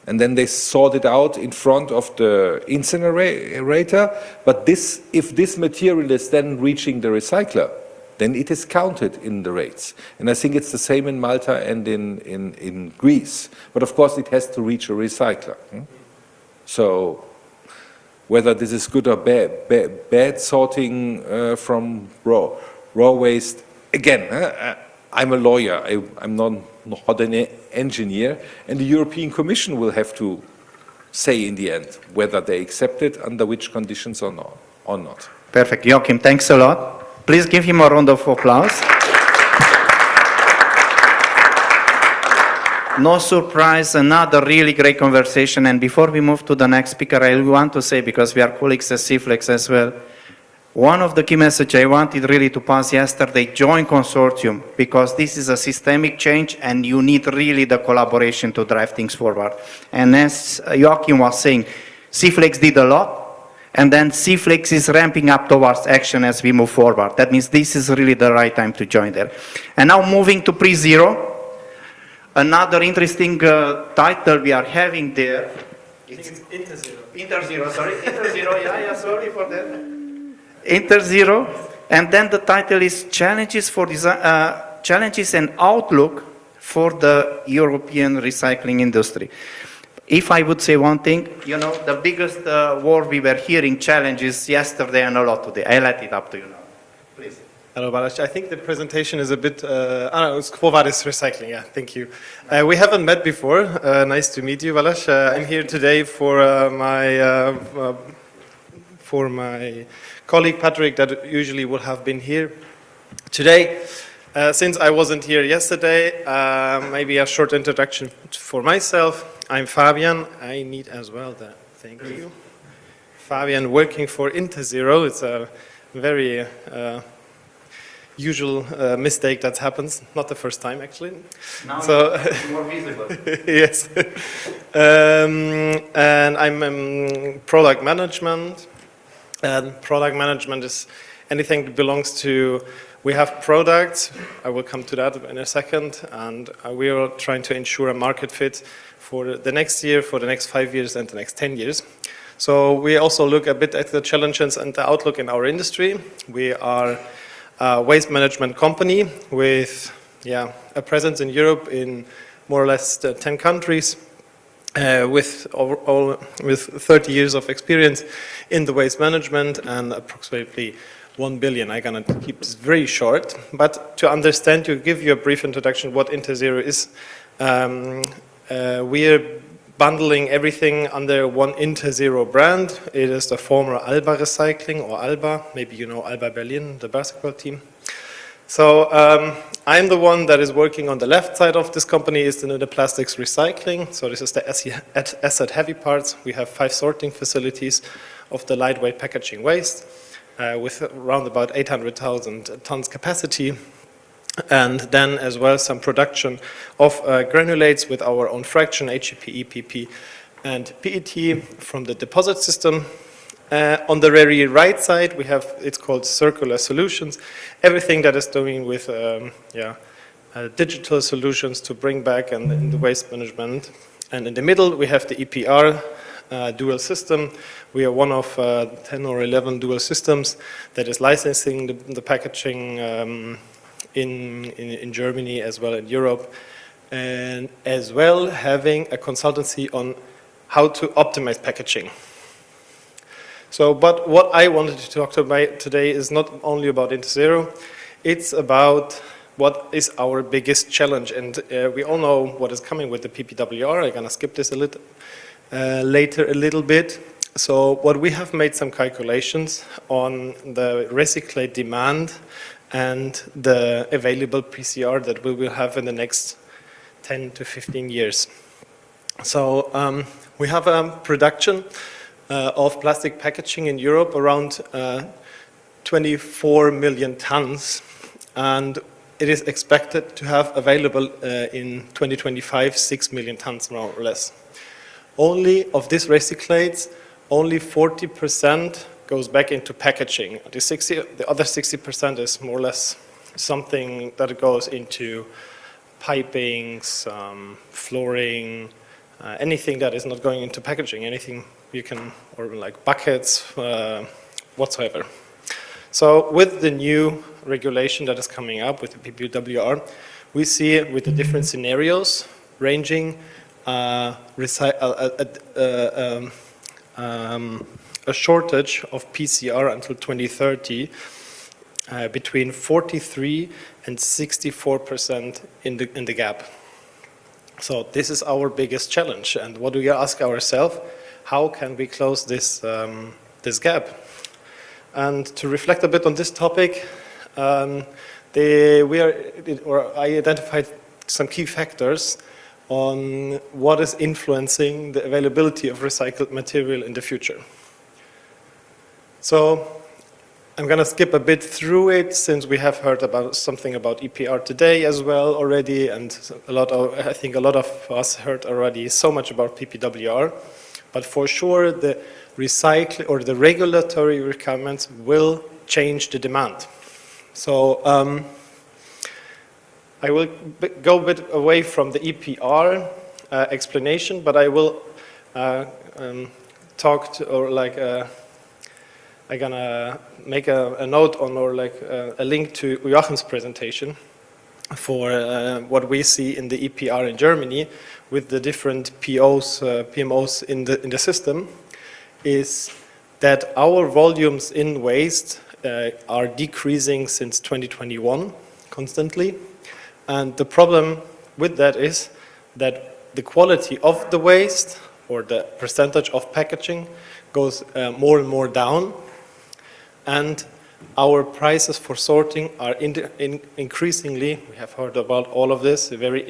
and then they sort it out in front of the incinerator. But if this material is then reaching the recycler, then it is counted in the rates. And I think it's the same in Malta and in Greece. But of course, it has to reach a recycler. So whether this is good or bad sorting from raw waste, again, I'm a lawyer, I'm not an engineer, and the European Commission will have to say in the end whether they accept it, under which conditions or not. Perfect. Joachim, thanks a lot. Please give him a round of applause. No surprise, another really great conversation. And before we move to the next speaker, I want to say, because we are colleagues at CFlex as well, one of the key messages I wanted really to pass yesterday, join consortium, because this is a systemic change and you need really the collaboration to drive things forward. And as Joachim was saying, CFlex did a lot, and then CFlex is ramping up towards action as we move forward. That means this is really the right time to join there. And now moving to PreZero. Another interesting title we are having there. It's InterZero. InterZero, sorry. InterZero, yeah, sorry for that. InterZero. And then the title is Challenges and Outlook for the European Recycling Industry. If I would say one thing, you know, the biggest war we were hearing, challenges yesterday and a lot today. I let it up to you now. Please. Hello, Balázs. I think the presentation is a bit, it's Quo Vadis Recycling, yeah, thank you. We haven't met before. Nice to meet you, Balázs. I'm here today for my colleague Patrick that usually would have been here today. Since I wasn't here yesterday, maybe a short introduction for myself. I'm Fabian. I need as well that. Thank you. Fabian, working for InterZero. It's a very usual mistake that happens. Not the first time, actually. Now so, it's more visible. Yes. And I'm in product management. And product management is anything that belongs to, we have products, I will come to that in a second, and we are trying to ensure a market fit for the next year, for the next 5 years, and the next 10 years. So we also look a bit at the challenges and the outlook in our industry. We are a waste management company with a presence in Europe in more or less 10 countries. With 30 years of experience in the waste management and approximately 1 billion. I'm going to keep this very short, but to understand, to give you a brief introduction what InterZero is, we are bundling everything under one InterZero brand. It is the former Alba Recycling, or Alba, maybe you know Alba Berlin, the basketball team. So I'm the one that is working on the left side of this company, is the plastics recycling. So this is the asset heavy parts. We have 5 sorting facilities of the lightweight packaging waste with around about 800,000 tons capacity. And then as well some production of granulates with our own fraction, HEP, EPP, and PET from the deposit system. On the very right side, we have, it's called Circular Solutions, everything that is doing with digital solutions to bring back and in the waste management. And in the middle, we have the EPR dual system. We are one of 10 or 11 dual systems that is licensing the packaging in Germany as well in Europe, and as well having a consultancy on how to optimize packaging. So, but what I wanted to talk about today is not only about InterZero, it's about what is our biggest challenge. And we all know what is coming with the PPWR. I'm gonna skip this a little later a little bit. So what we have made some calculations on the recyclate demand and the available PCR that we will have in the next 10 to 15 years. So we have a production of plastic packaging in Europe around 24 million tons, and it is expected to have available in 2025 6 million tons more or less. Only of these recyclates, only 40% goes back into packaging. The other 60% is more or less something that goes into pipings, flooring, anything that is not going into packaging, anything you can, or like buckets, whatsoever. So with the new regulation that is coming up with the PPWR, we see with the different scenarios ranging a shortage of PCR until 2030 between 43 and 64% in the gap. So this is our biggest challenge. And what do we ask ourselves? How can we close this, this gap? And to reflect a bit on this topic, I identified some key factors on what is influencing the availability of recycled material in the future. So I'm going to skip a bit through it, since we have heard about something about EPR today as well already, and I think a lot of us heard already so much about PPWR. But for sure, the regulatory requirements will change the demand. So I will go a bit away from the EPR explanation, but I will talk to, or like, I'm gonna make a note on, or like a link to Joachim's presentation for what we see in the EPR in Germany with the different PMOs in the system, is that our volumes in waste are decreasing since 2021 constantly. And the problem with that is that the quality of the waste, or the percentage of packaging, goes more and more down. And our prices for sorting are increasingly, we have heard about all of this, very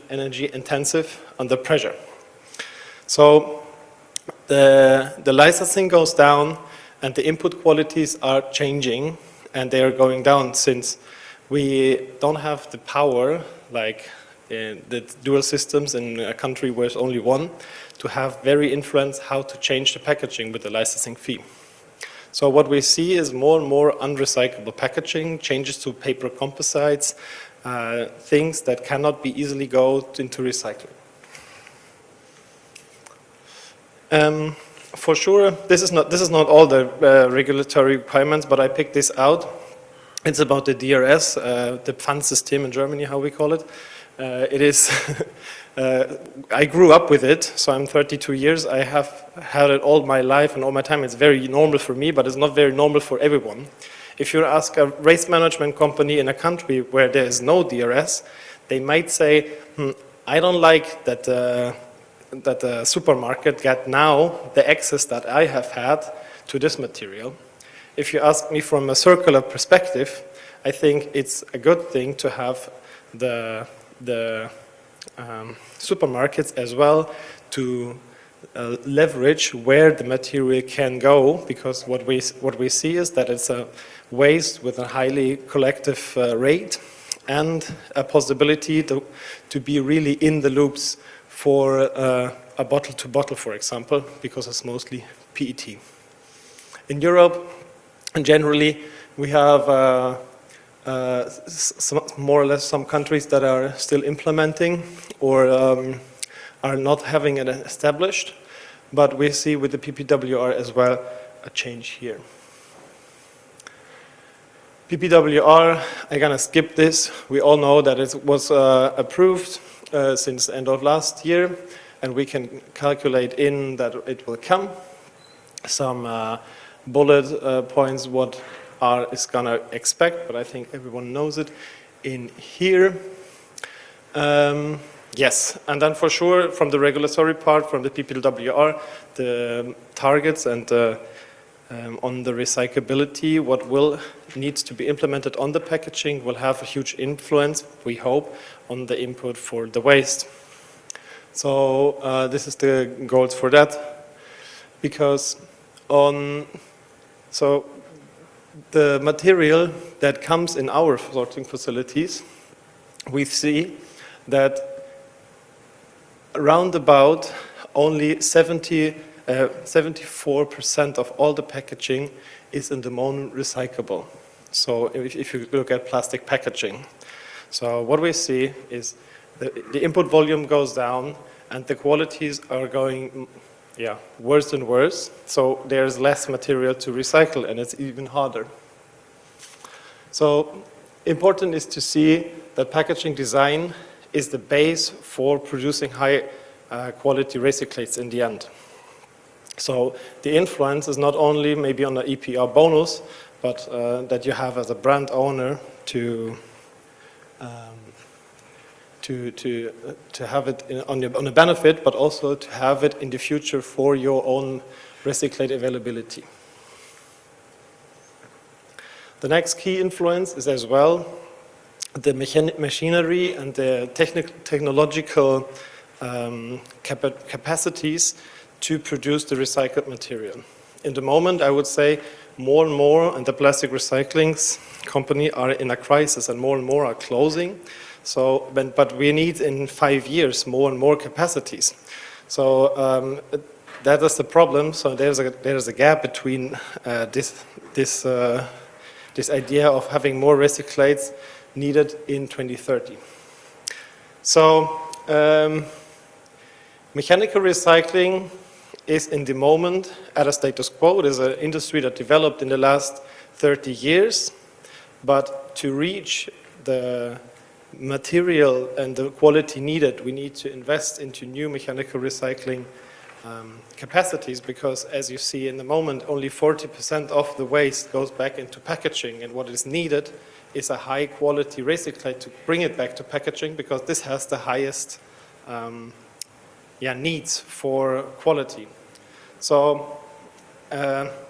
energy intensive, under pressure. So the licensing goes down, and the input qualities are changing, and they are going down, since we don't have the power, like the dual systems in a country where there's only one, to have very influence how to change the packaging with the licensing fee. So what we see is more and more unrecyclable packaging, changes to paper composites, things that cannot be easily go into recycling. For sure, this is not all the regulatory requirements, but I picked this out. It's about the DRS, the Pfandsystem in Germany, how we call it. It is, I grew up with it, so I'm 32 years. I have had it all my life and all my time. It's very normal for me, but it's not very normal for everyone. If you ask a waste management company in a country where there is no DRS, they might say, I don't like that the supermarket get now the access that I have had to this material. If you ask me from a circular perspective, I think it's a good thing to have the supermarkets as well to leverage where the material can go, because what we see is that it's a waste with a highly collective rate, and a possibility to be really in the loops for a bottle to bottle, for example, because it's mostly PET. In Europe, generally, we have more or less some countries that are still implementing or are not having it established, but we see with the PPWR as well a change here. PPWR, I'm gonna skip this. We all know that it was approved since the end of last year, and we can calculate in that it will come. Some bullet points what is gonna expect, but I think everyone knows it in here. Yes, and then for sure from the regulatory part, from the PPWR, the targets and on the recyclability, what needs to be implemented on the packaging will have a huge influence, we hope, on the input for the waste. So this is the goals for that, because the material that comes in our sorting facilities, we see that around about only 74% of all the packaging is in the moment recyclable. So if you look at plastic packaging. So what we see is the input volume goes down and the qualities are going worse and worse. So there's less material to recycle and it's even harder. So important is to see that packaging design is the base for producing high quality recyclates in the end. So the influence is not only maybe on the EPR bonus, but that you have as a brand owner to have it on a benefit, but also to have it in the future for your own recyclate availability. The next key influence is as well the machinery and the technological capacities to produce the recycled material. In the moment, I would say more and more, and the plastic recycling company are in a crisis, and more are closing. So, but we need in 5 years more and more capacities. So that is the problem. So there's a gap between this idea of having more recyclates needed in 2030. So mechanical recycling is in the moment at a status quo. It is an industry that developed in the last 30 years, but to reach the material and the quality needed, we need to invest into new mechanical recycling capacities, because as you see in the moment, only 40% of the waste goes back into packaging, and what is needed is a high quality recyclate to bring it back to packaging, because this has the highest needs for quality. So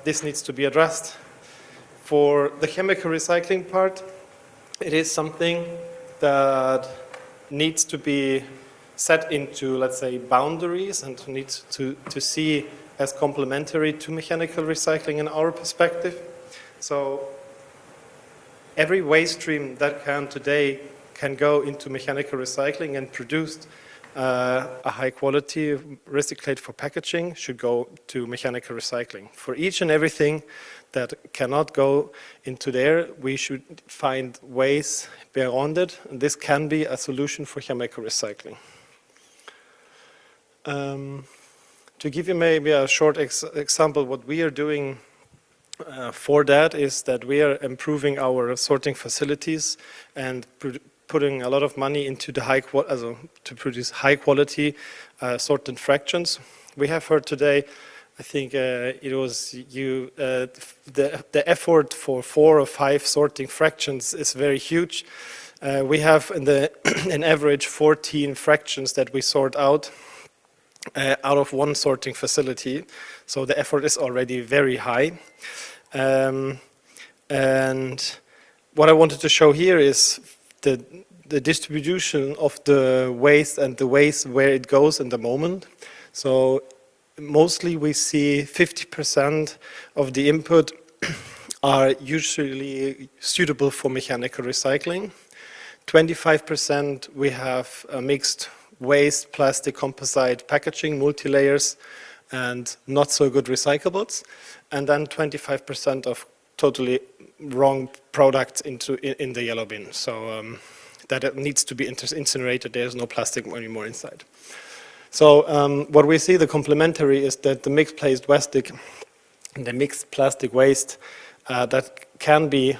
this needs to be addressed. For the chemical recycling part, it is something that needs to be set into, let's say, boundaries, and needs to see as complementary to mechanical recycling in our perspective. So every waste stream that today can go into mechanical recycling and produce a high quality recyclate for packaging should go to mechanical recycling. For each and everything that cannot go into there, we should find ways beyond it, and this can be a solution for chemical recycling. To give you maybe a short example, what we are doing for that is that we are improving our sorting facilities and putting a lot of money into the to produce high quality sorted fractions. We have heard today, I think it was you, the effort for 4 or 5 sorting fractions is very huge. We have an average 14 fractions that we sort out of one sorting facility, so the effort is already very high. And what I wanted to show here is the distribution of the waste and the waste where it goes in the moment. So mostly we see 50% of the input are usually suitable for mechanical recycling. 25% we have a mixed waste, plastic, composite, packaging, multi-layers, and not so good recyclables. And then 25% of totally wrong products in the yellow bin. So that it needs to be incinerated. There's no plastic anymore inside. So what we see, the complementary, is that the mixed plastic waste that can be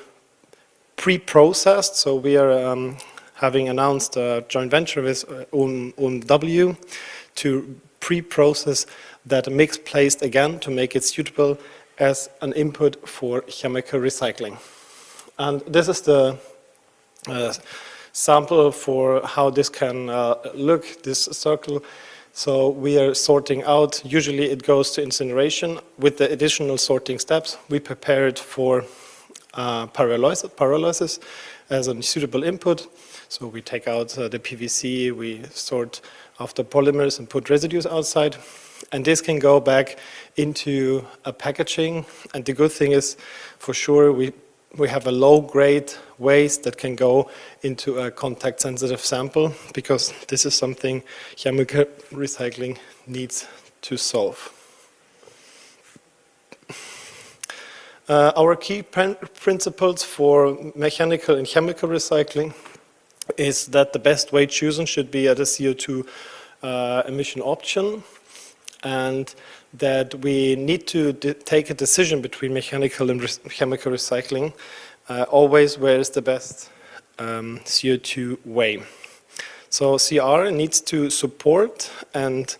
pre-processed. So we are having announced a joint venture with OMW to pre-process that mixed waste again to make it suitable as an input for chemical recycling. And this is the sample for how this can look, this circle. So we are sorting out, usually it goes to incineration. With the additional sorting steps, we prepare it for pyrolysis as a suitable input. So we take out the PVC, we sort after polymers and put residues outside. And this can go back into a packaging. And the good thing is, for sure, we have a low-grade waste that can go into a contact-sensitive sample, because this is something chemical recycling needs to solve. Our key principles for mechanical and chemical recycling is that the best way chosen should be at a CO2 emission option, and that we need to take a decision between mechanical and chemical recycling, always where is the best CO2 way. So CR needs to support and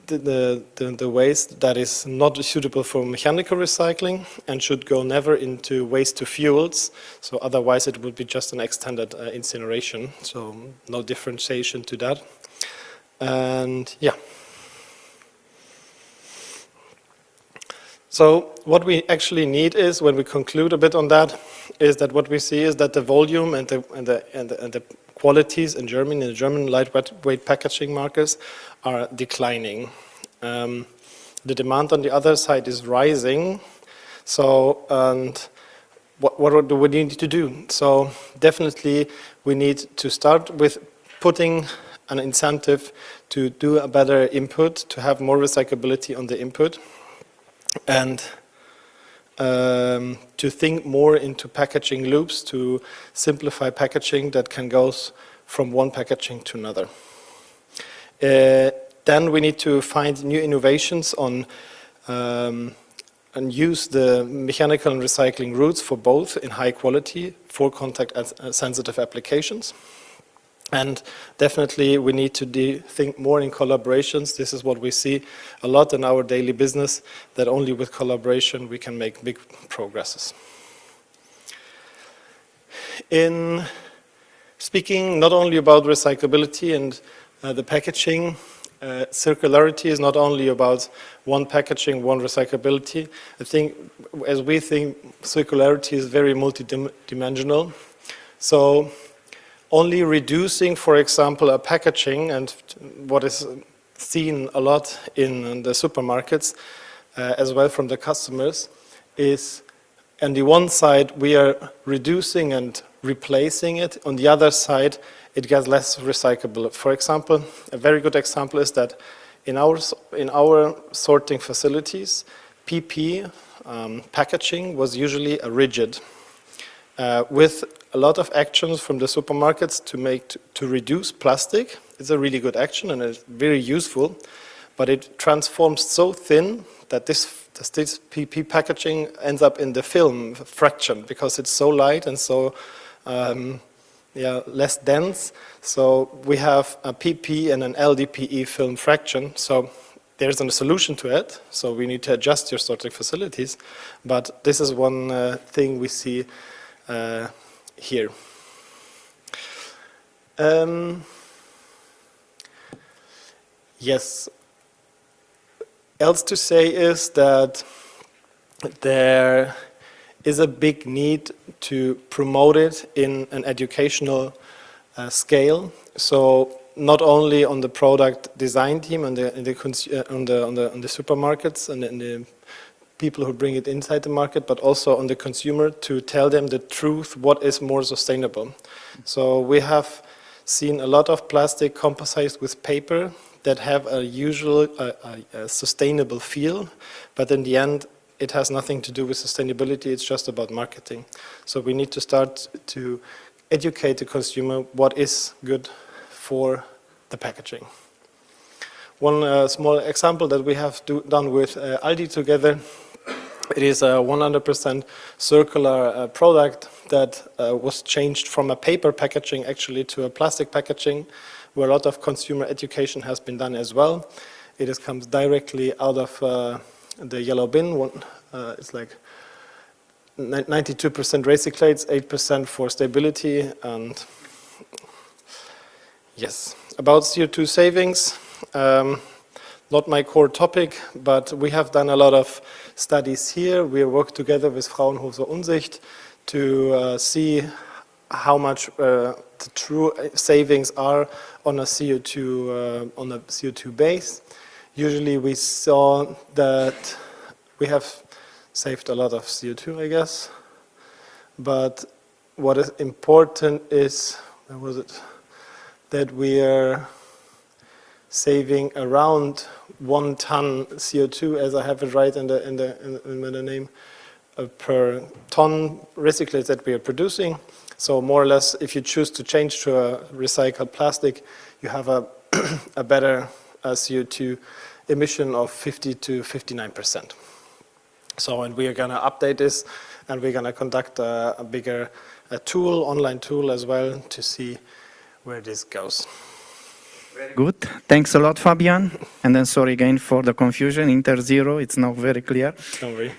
the waste that is not suitable for mechanical recycling and should go never into waste to fuels. So otherwise it would be just an extended incineration. So no differentiation to that. And yeah. So what we actually need is, when we conclude a bit on that, is that what we see is that the volume and the qualities in Germany, in the German lightweight packaging markets, are declining. The demand on the other side is rising. So, and what do we need to do? So definitely we need to start with putting an incentive to do a better input, to have more recyclability on the input, and to think more into packaging loops, to simplify packaging that can go from one packaging to another. Then we need to find new innovations on and use the mechanical and recycling routes for both in high quality, for contact sensitive applications. And definitely we need to think more in collaborations. This is what we see a lot in our daily business, that only with collaboration we can make big progresses. In speaking not only about recyclability and the packaging, circularity is not only about one packaging, one recyclability. I think, as we think, circularity is very multidimensional. So only reducing, for example, a packaging, and what is seen a lot in the supermarkets, as well from the customers, is on the one side we are reducing and replacing it. On the other side, it gets less recyclable. For example, a very good example is that in our sorting facilities, PP packaging was usually a rigid, with a lot of actions from the supermarkets to reduce plastic. It's a really good action and it's very useful, but it transforms so thin that this PP packaging ends up in the film fraction because it's so light and so less dense. So we have a PP and an LDPE film fraction. So there's a solution to it. So we need to adjust your sorting facilities. But this is one thing we see here. Yes. Else to say is that there is a big need to promote it in an educational scale. So not only on the product design team and on the supermarkets and the people who bring it inside the market, but also on the consumer, to tell them the truth, what is more sustainable. So we have seen a lot of plastic composites with paper that have a sustainable feel, but in the end, it has nothing to do with sustainability, it's just about marketing. So we need to start to educate the consumer what is good for the packaging. One small example that we have done with Aldi together, it is a 100% circular product that was changed from a paper packaging actually to a plastic packaging, where a lot of consumer education has been done as well. It comes directly out of the yellow bin. It's like 92% recyclates, 8% for stability, and yes. About CO2 savings, not my core topic, but we have done a lot of studies here. We work together with Fraunhofer Unsicht to see how much the true savings are on a CO2 base. Usually we saw that we have saved a lot of CO2, I guess. But what is important is, where was it? That we are saving around 1 ton CO2, as I have it right in the name, per ton recyclates that we are producing. So more or less, if you choose to change to a recycled plastic, you have a better CO2 emission of 50 to 59%. So, and we are going to update this, and we're going to conduct a bigger online tool as well to see where this goes. Good. Thanks a lot, Fabian. And then sorry again for the confusion. Inter zero, it's now very clear. Don't worry.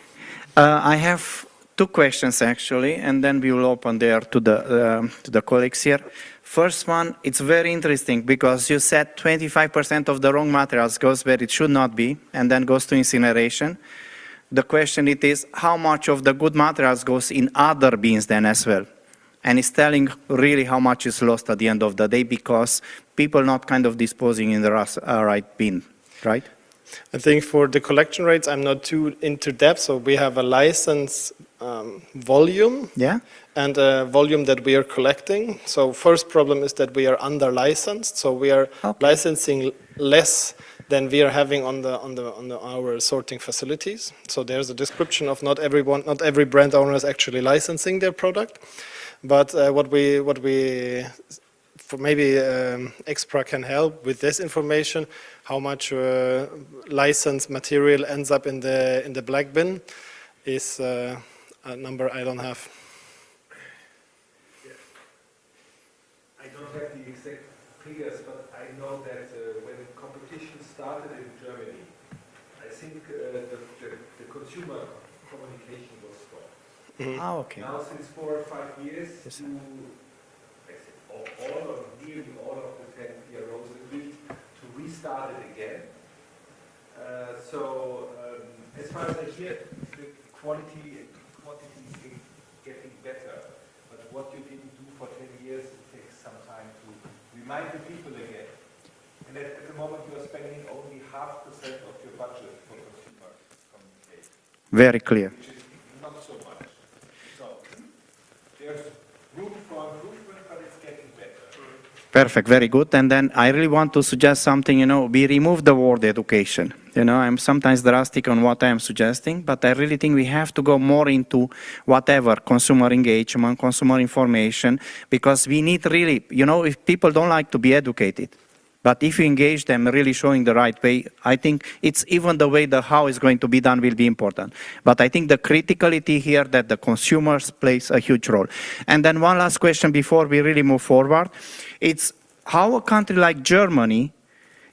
I have two questions actually, and then we will open there to the colleagues here. First one, it's very interesting because you said 25% of the wrong materials goes where it should not be and then goes to incineration. The question it is, how much of the good materials goes in other bins then as well? And it's telling really how much is lost at the end of the day because people not kind of disposing in the right bin, right? I think for the collection rates, I'm not too into depth. So we have a license volume Yeah? and a volume that we are collecting. So first problem is that we are under licensed. So we are licensing less than we are having on our sorting facilities. So there's a description of not every brand owner is actually licensing their product. But what we for maybe Expra can help with this information, how much licensed material ends up in the black bin is a number I don't have. I don't have the exact figures, but I know that when competition started in Germany, I think the consumer communication was stopped. Ah, okay. Now, since 4 or 5 years, all or nearly all of the 10 PROs agreed to restart it again. As far as I hear, the quality is getting better. But what you didn't do for 10 years, it takes some time to remind the people again. And at the moment, you are spending only 0.5% of your budget for consumer communication. Very clear. Which is not so much. So there's room for improvement, but it's getting better. Perfect, very good. And then I really want to suggest something, we remove the word education. I'm sometimes drastic on what I am suggesting, but I really think we have to go more into whatever, consumer engagement, consumer information, because we need really, if people don't like to be educated, but if you engage them really showing the right way, I think it's even the way the how is going to be done will be important. But I think the criticality here that the consumers plays a huge role. And then one last question before we really move forward. It's how a country like Germany,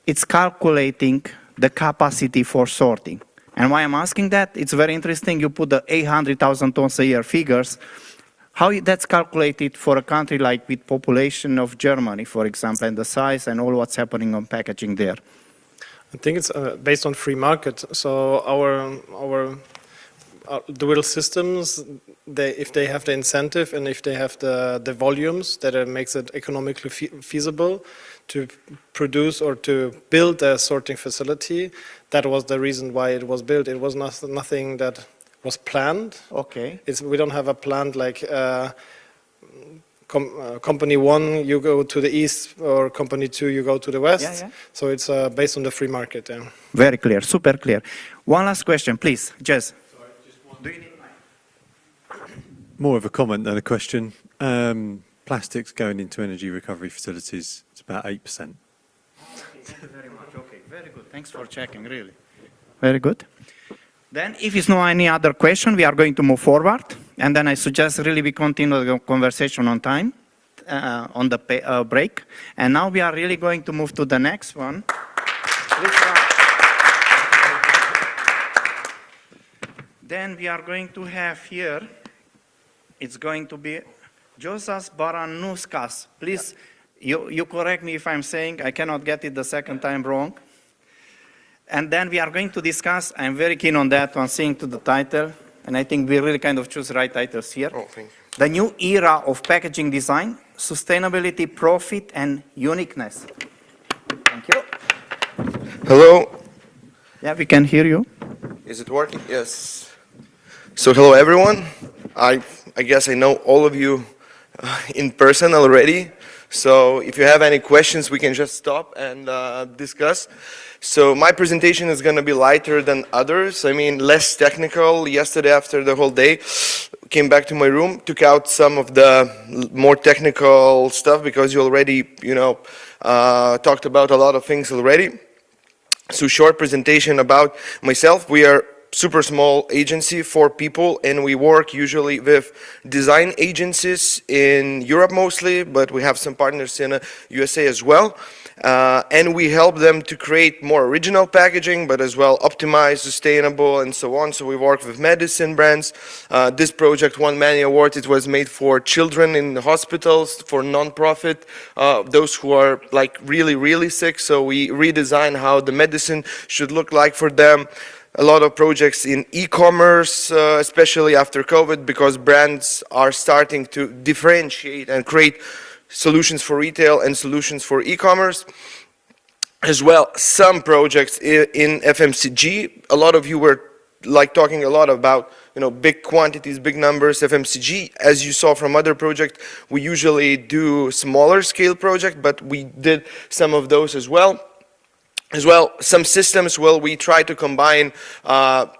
it's calculating the capacity for sorting. And why I'm asking that, it's very interesting. You put the 800,000 tons a year figures. How that's calculated for a country like with population of Germany, for example, and the size and all what's happening on packaging there? I think it's based on free market. So our dual systems, if they have the incentive and if they have the volumes that it makes it economically feasible to produce or to build a sorting facility, that was the reason why it was built. It was nothing that was planned. Okay. We don't have a plan like company 1, you go to the east, or company 2, you go to the west. Yeah, yeah. So it's based on the free market. Yeah. Very clear, super clear. One last question, please, Jez. More of a comment than a question. Plastics going into energy recovery facilities, it's about 8%. Thank you very much. Okay, very good. Thanks for checking, really. Very good. Then, if it's no any other question, we are going to move forward. And then I suggest really we continue the conversation on time, on the break. And now we are really going to move to the next one. Then we are going to have here, it's going to be Josas Baranuskas. Please, you correct me if I'm saying, I cannot get it the second time wrong. And then we are going to discuss, I'm very keen on that one, seeing to the title, and I think we really kind of choose the right titles here. Oh, thank you. The new era of packaging design, sustainability, profit, and uniqueness. Thank you. Hello, Yeah, we can hear you. is it working? Yes. So hello everyone. I guess I know all of you in person already. So if you have any questions, we can just stop and discuss. So my presentation is going to be lighter than others. I mean, less technical. Yesterday, after the whole day, came back to my room, took out some of the more technical stuff because you already, talked about a lot of things already. So short presentation about myself. We are super small agency, 4 people, and we work usually with design agencies in Europe mostly, but we have some partners in USA as well. And we help them to create more original packaging, but as well optimized, sustainable, and so on. So we work with medicine brands. This project won many awards. It was made for children in hospitals, for non-profit, those who are like really, really sick. So we redesign how the medicine should look like for them. A lot of projects in e-commerce, especially after COVID, because brands are starting to differentiate and create solutions for retail and solutions for e-commerce. As well, some projects in FMCG. A lot of you were like talking a lot about, you know, big quantities, big numbers, FMCG. As you saw from other projects, we usually do smaller scale projects, but we did some of those as well. As well, some systems, well, we try to combine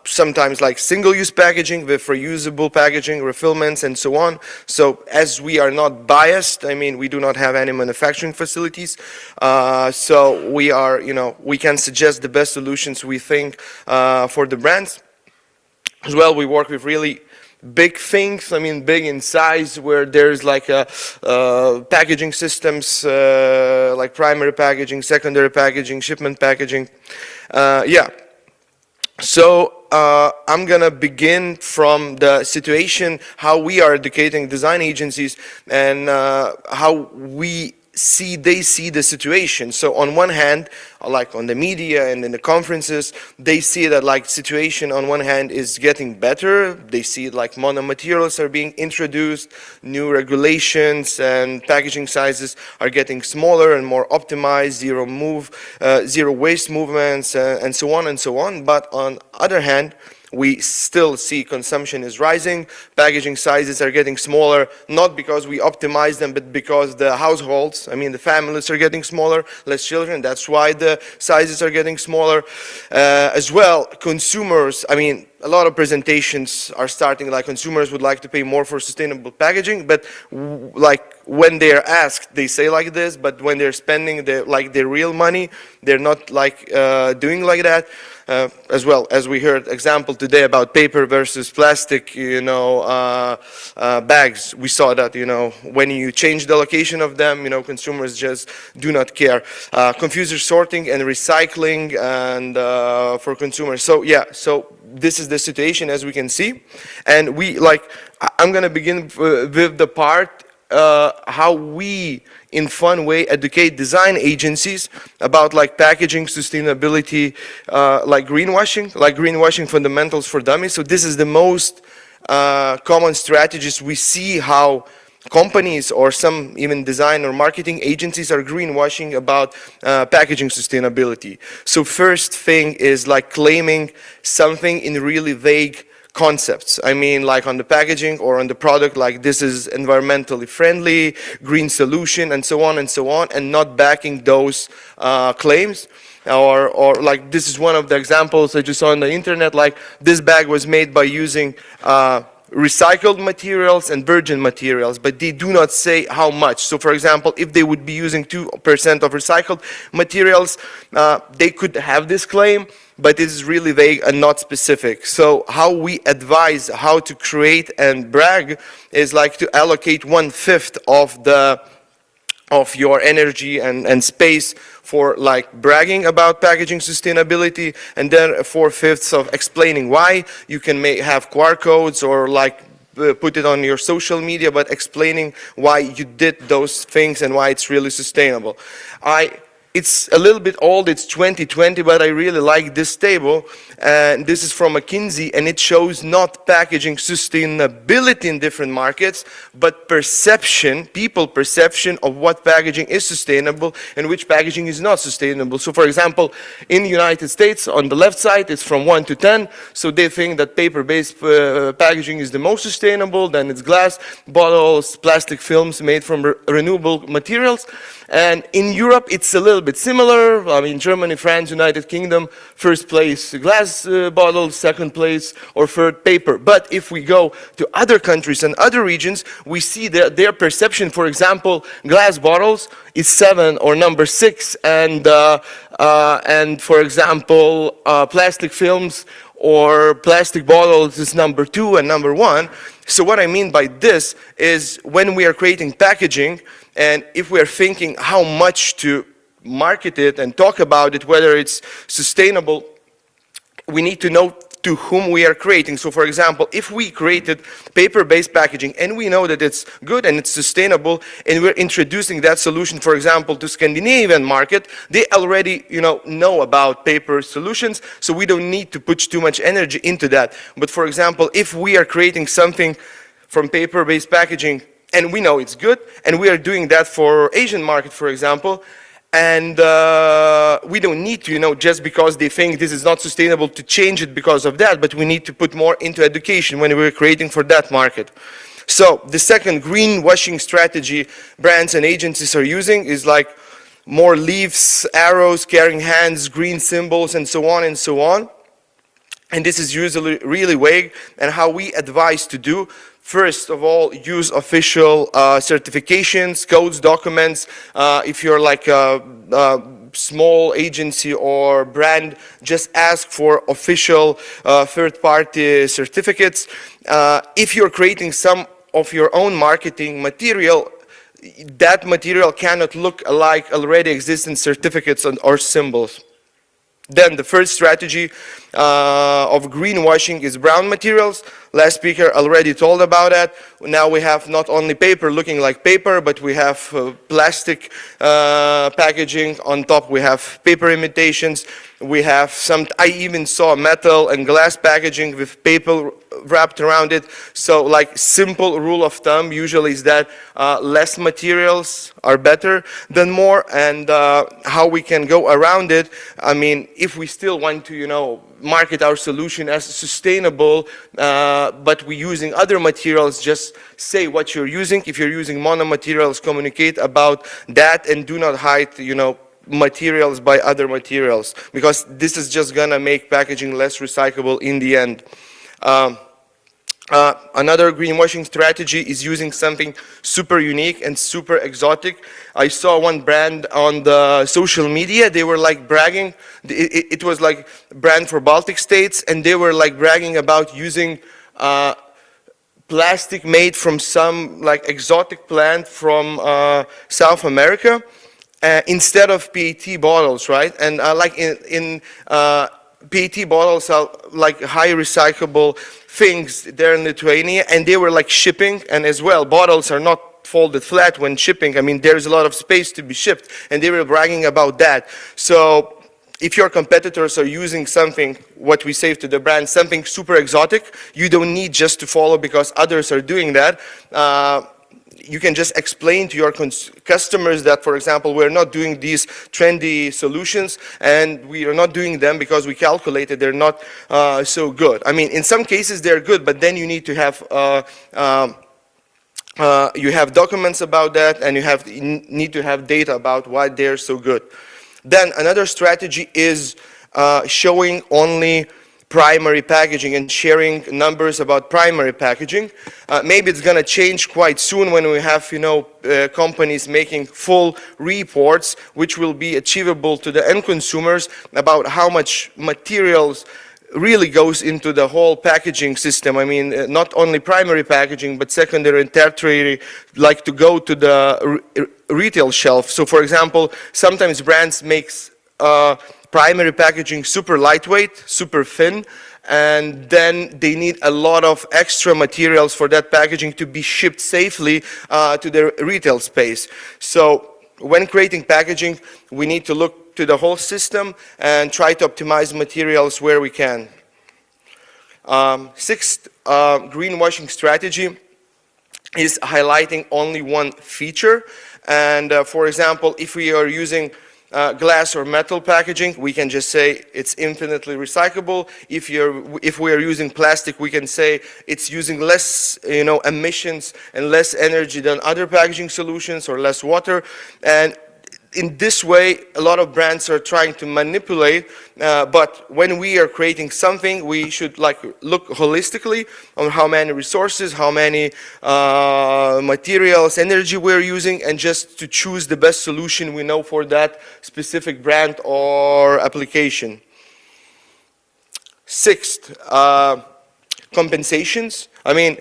sometimes like single-use packaging with reusable packaging, refillments, and so on. So as we are not biased, I mean, we do not have any manufacturing facilities, so we are, you know, we can suggest the best solutions we think for the brands. As well, we work with really big things, I mean, big in size, where there's like packaging systems, like primary packaging, secondary packaging, shipment packaging. Yeah. So I'm gonna begin from the situation, how we are educating design agencies and how they see the situation. So on one hand, like on the media and in the conferences, they see that like situation on one hand is getting better. They see like monomaterials are being introduced, new regulations and packaging sizes are getting smaller and more optimized, zero waste movements and so on and so on. But on other hand, we still see consumption is rising, packaging sizes are getting smaller, not because we optimize them, but because the households, I mean the families are getting smaller, less children, that's why the sizes are getting smaller. As well, consumers, I mean, a lot of presentations are starting like consumers would like to pay more for sustainable packaging, but like when they're asked, they say like this, but when they're spending their real money, they're not like doing like that. As well, as we heard example today about paper versus plastic, you know, bags. We saw that, you know, when you change the location of them, you know, consumers just do not care. Confuser sorting and recycling and for consumers. So yeah, so this is the situation as we can see. And we like, I'm gonna begin with the part how we in fun way educate design agencies about like packaging sustainability, like greenwashing fundamentals for dummies. So this is the most common strategies we see how companies or some even design or marketing agencies are greenwashing about packaging sustainability. So first thing is like claiming something in really vague concepts. I mean, like on the packaging or on the product, like this is environmentally friendly, green solution, and so on, and not backing those claims. Or like this is one of the examples that you saw on the internet, like this bag was made by using recycled materials and virgin materials, but they do not say how much. So for example, if they would be using 2% of recycled materials, they could have this claim, but it is really vague and not specific. So how we advise how to create and brag is like to allocate 1/5 of your energy and space for like bragging about packaging sustainability, and then 4/5 of explaining why. You can have QR codes or like put it on your social media, but explaining why you did those things and why it's really sustainable. It's a little bit old, it's 2020, but I really like this table. And this is from McKinsey, and it shows not packaging sustainability in different markets, but perception, people perception of what packaging is sustainable and which packaging is not sustainable. So for example, in the United States, on the left side, it's from 1 to 10. So they think that paper-based packaging is the most sustainable, then it's glass bottles, plastic films made from renewable materials. And in Europe, it's a little bit similar. I mean, Germany, France, United Kingdom, first place glass bottles, second place or third paper. But if we go to other countries and other regions, we see that their perception, for example, glass bottles is 7 or number 6, and for example, plastic films or plastic bottles is number 2 and number 1. So what I mean by this is when we are creating packaging, and if we are thinking how much to market it and talk about it, whether it's sustainable, we need to know to whom we are creating. So for example, if we created paper-based packaging and we know that it's good and it's sustainable, and we're introducing that solution, for example, to Scandinavian market, they already know about paper solutions, so we don't need to put too much energy into that. But for example, if we are creating something from paper-based packaging and we know it's good, and we are doing that for Asian market, for example, and we don't need to, just because they think this is not sustainable, to change it because of that, but we need to put more into education when we're creating for that market. So the second greenwashing strategy brands and agencies are using is like more leaves, arrows, carrying hands, green symbols, and so on and so on. And this is usually really vague, and how we advise to do. First of all, use official certifications, codes, documents. If you're like a small agency or brand, just ask for official third-party certificates. If you're creating some of your own marketing material, that material cannot look like already existing certificates or symbols. Then the first strategy of greenwashing is brown materials. Last speaker already told about that. Now we have not only paper looking like paper, but we have plastic packaging. On top we have paper imitations. We have some, I even saw metal and glass packaging with paper wrapped around it. So like simple rule of thumb usually is that less materials are better than more. And how we can go around it, I mean, if we still want to, market our solution as sustainable, but we're using other materials, just say what you're using. If you're using mono materials, communicate about that, and do not hide, materials by other materials, because this is just gonna make packaging less recyclable in the end. Another greenwashing strategy is using something super unique and super exotic. I saw one brand on the social media, they were like bragging, it was like a brand for Baltic states, and they were like bragging about using plastic made from some like exotic plant from South America instead of PET bottles, right? And like in PET bottles are like high recyclable things there in Lithuania, and they were like shipping, and as well, bottles are not folded flat when shipping. I mean, there's a lot of space to be shipped, and they were bragging about that. So if your competitors are using something, what we say to the brand, something super exotic, you don't need just to follow because others are doing that. You can just explain to your customers that, for example, we're not doing these trendy solutions, and we are not doing them because we calculated they're not so good. I mean, in some cases they're good, but then you need to have documents about that, and you need to have data about why they're so good. Then another strategy is showing only primary packaging and sharing numbers about primary packaging. Maybe it's going to change quite soon when we have, companies making full reports, which will be achievable to the end consumers about how much materials really goes into the whole packaging system. I mean, not only primary packaging, but secondary and tertiary, like to go to the retail shelf. So for example, sometimes brands makes primary packaging super lightweight, super thin, and then they need a lot of extra materials for that packaging to be shipped safely to the retail space. So when creating packaging, we need to look to the whole system and try to optimize materials where we can. Sixth greenwashing strategy is highlighting only one feature. And for example, if we are using glass or metal packaging, we can just say it's infinitely recyclable. If we are using plastic, we can say it's using less, emissions and less energy than other packaging solutions, or less water. And in this way, a lot of brands are trying to manipulate, but when we are creating something, we should look holistically on how many resources, how many materials, energy we're using, and just to choose the best solution we know for that specific brand or application. Sixth, compensations. I mean,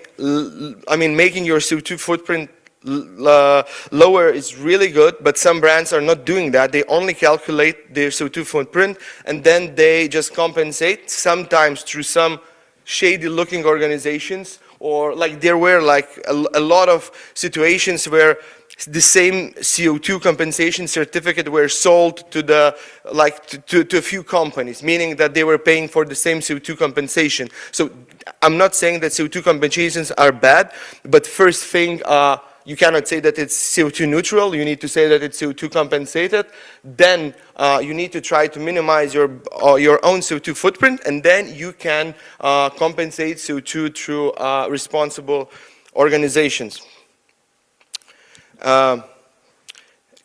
making your CO2 footprint lower is really good, but some brands are not doing that. They only calculate their CO2 footprint and then they just compensate, sometimes through some shady looking organizations, or like there were like a lot of situations where the same CO2 compensation certificate were sold to the to a few companies, meaning that they were paying for the same CO2 compensation. So I'm not saying that CO2 compensations are bad, but first thing, you cannot say that it's CO2 neutral. You need to say that it's CO2 compensated. Then you need to try to minimize your own CO2 footprint, and then you can compensate CO2 through responsible organizations.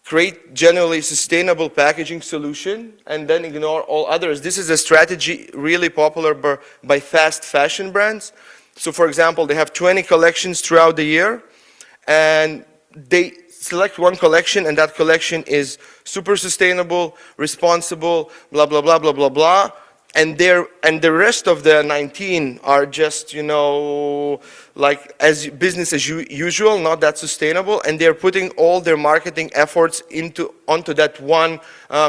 Create generally sustainable packaging solution and then ignore all others. This is a strategy really popular by fast fashion brands. So for example, they have 20 collections throughout the year and they select one collection and that collection is super sustainable, responsible, blah, blah, blah, blah, blah, blah. And the rest of the 19 are just, you know, like as business as usual, not that sustainable, and they're putting all their marketing efforts onto that one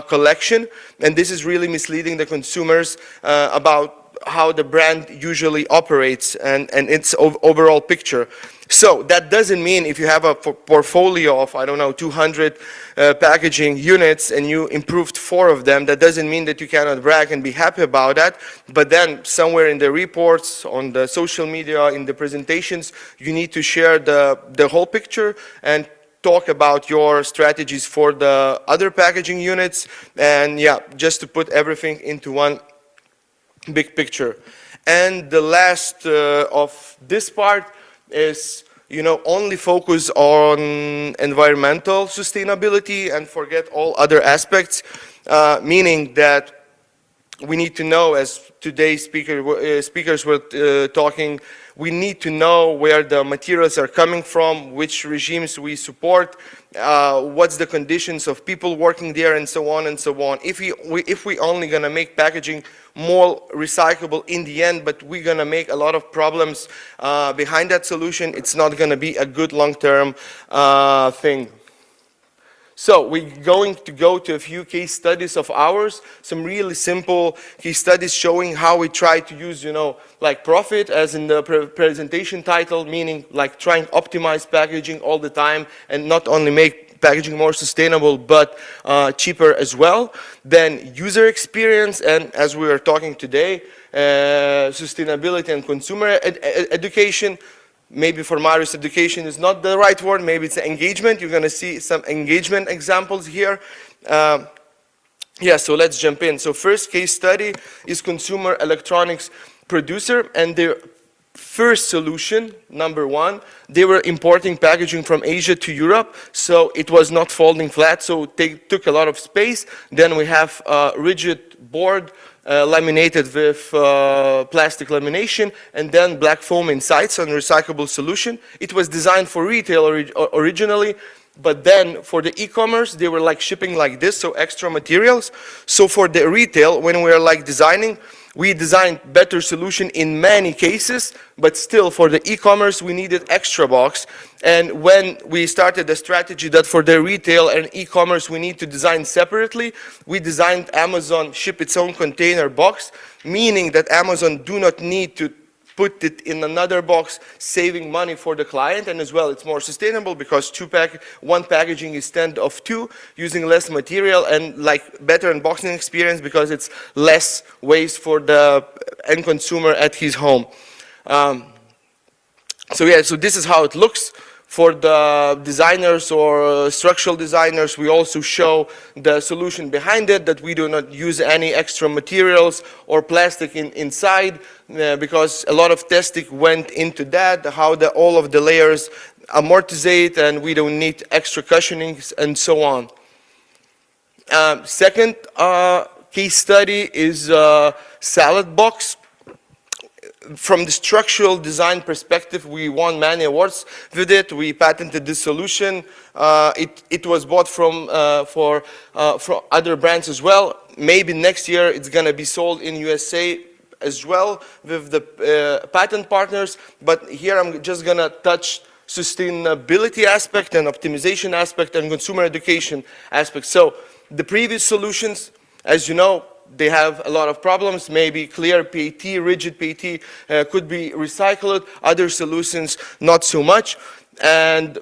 collection, and this is really misleading the consumers about how the brand usually operates and its overall picture. So that doesn't mean if you have a portfolio of, I don't know, 200 packaging units and you improved 4 of them, that doesn't mean that you cannot brag and be happy about that. But then somewhere in the reports, on the social media, in the presentations, you need to share the whole picture and talk about your strategies for the other packaging units. And yeah, just to put everything into one big picture. And the last of this part is, you know, only focus on environmental sustainability and forget all other aspects, meaning that we need to know, as today's speakers were talking, we need to know where the materials are coming from, which regimes we support, what's the conditions of people working there, and so on and so on. If we only gonna make packaging more recyclable in the end, but we're gonna make a lot of problems behind that solution, it's not gonna be a good long-term thing. So we're going to go to a few case studies of ours, some really simple case studies showing how we try to use, you know, like profit as in the presentation title, meaning like trying to optimize packaging all the time and not only make packaging more sustainable but cheaper as well. Then user experience, and as we are talking today, sustainability and consumer education. Maybe for Marius, education is not the right word, maybe it's engagement. You're gonna see some engagement examples here. Yeah, so let's jump in. So first case study is consumer electronics producer, and their first solution, number one, they were importing packaging from Asia to Europe, so it was not folding flat, so they took a lot of space. Then we have a rigid board laminated with plastic lamination, and then black foam inside, so a recyclable solution. It was designed for retail originally, but then for the e-commerce, they were like shipping like this, so extra materials. So for the retail, when we were like designing, we designed better solution in many cases, but still for the e-commerce, we needed extra box. And when we started the strategy that for the retail and e-commerce, we need to design separately, we designed Amazon ship its own container box, meaning that Amazon do not need to put it in another box, saving money for the client, and as well it's more sustainable because one packaging instead of 2, using less material and like better unboxing experience because it's less waste for the end consumer at his home. So yeah, so this is how it looks. For the designers or structural designers, we also show the solution behind it, that we do not use any extra materials or plastic inside, because a lot of testing went into that, how all of the layers amortizate and we don't need extra cushionings and so on. Second case study is salad box. From the structural design perspective, we won many awards with it. We patented this solution. It was bought from other brands as well. Maybe next year it's going to be sold in USA as well with the patent partners, but here I'm just gonna touch sustainability aspect and optimization aspect and consumer education aspect. So the previous solutions, as you know, they have a lot of problems. Maybe clear PET, rigid PET could be recycled. Other solutions, not so much. And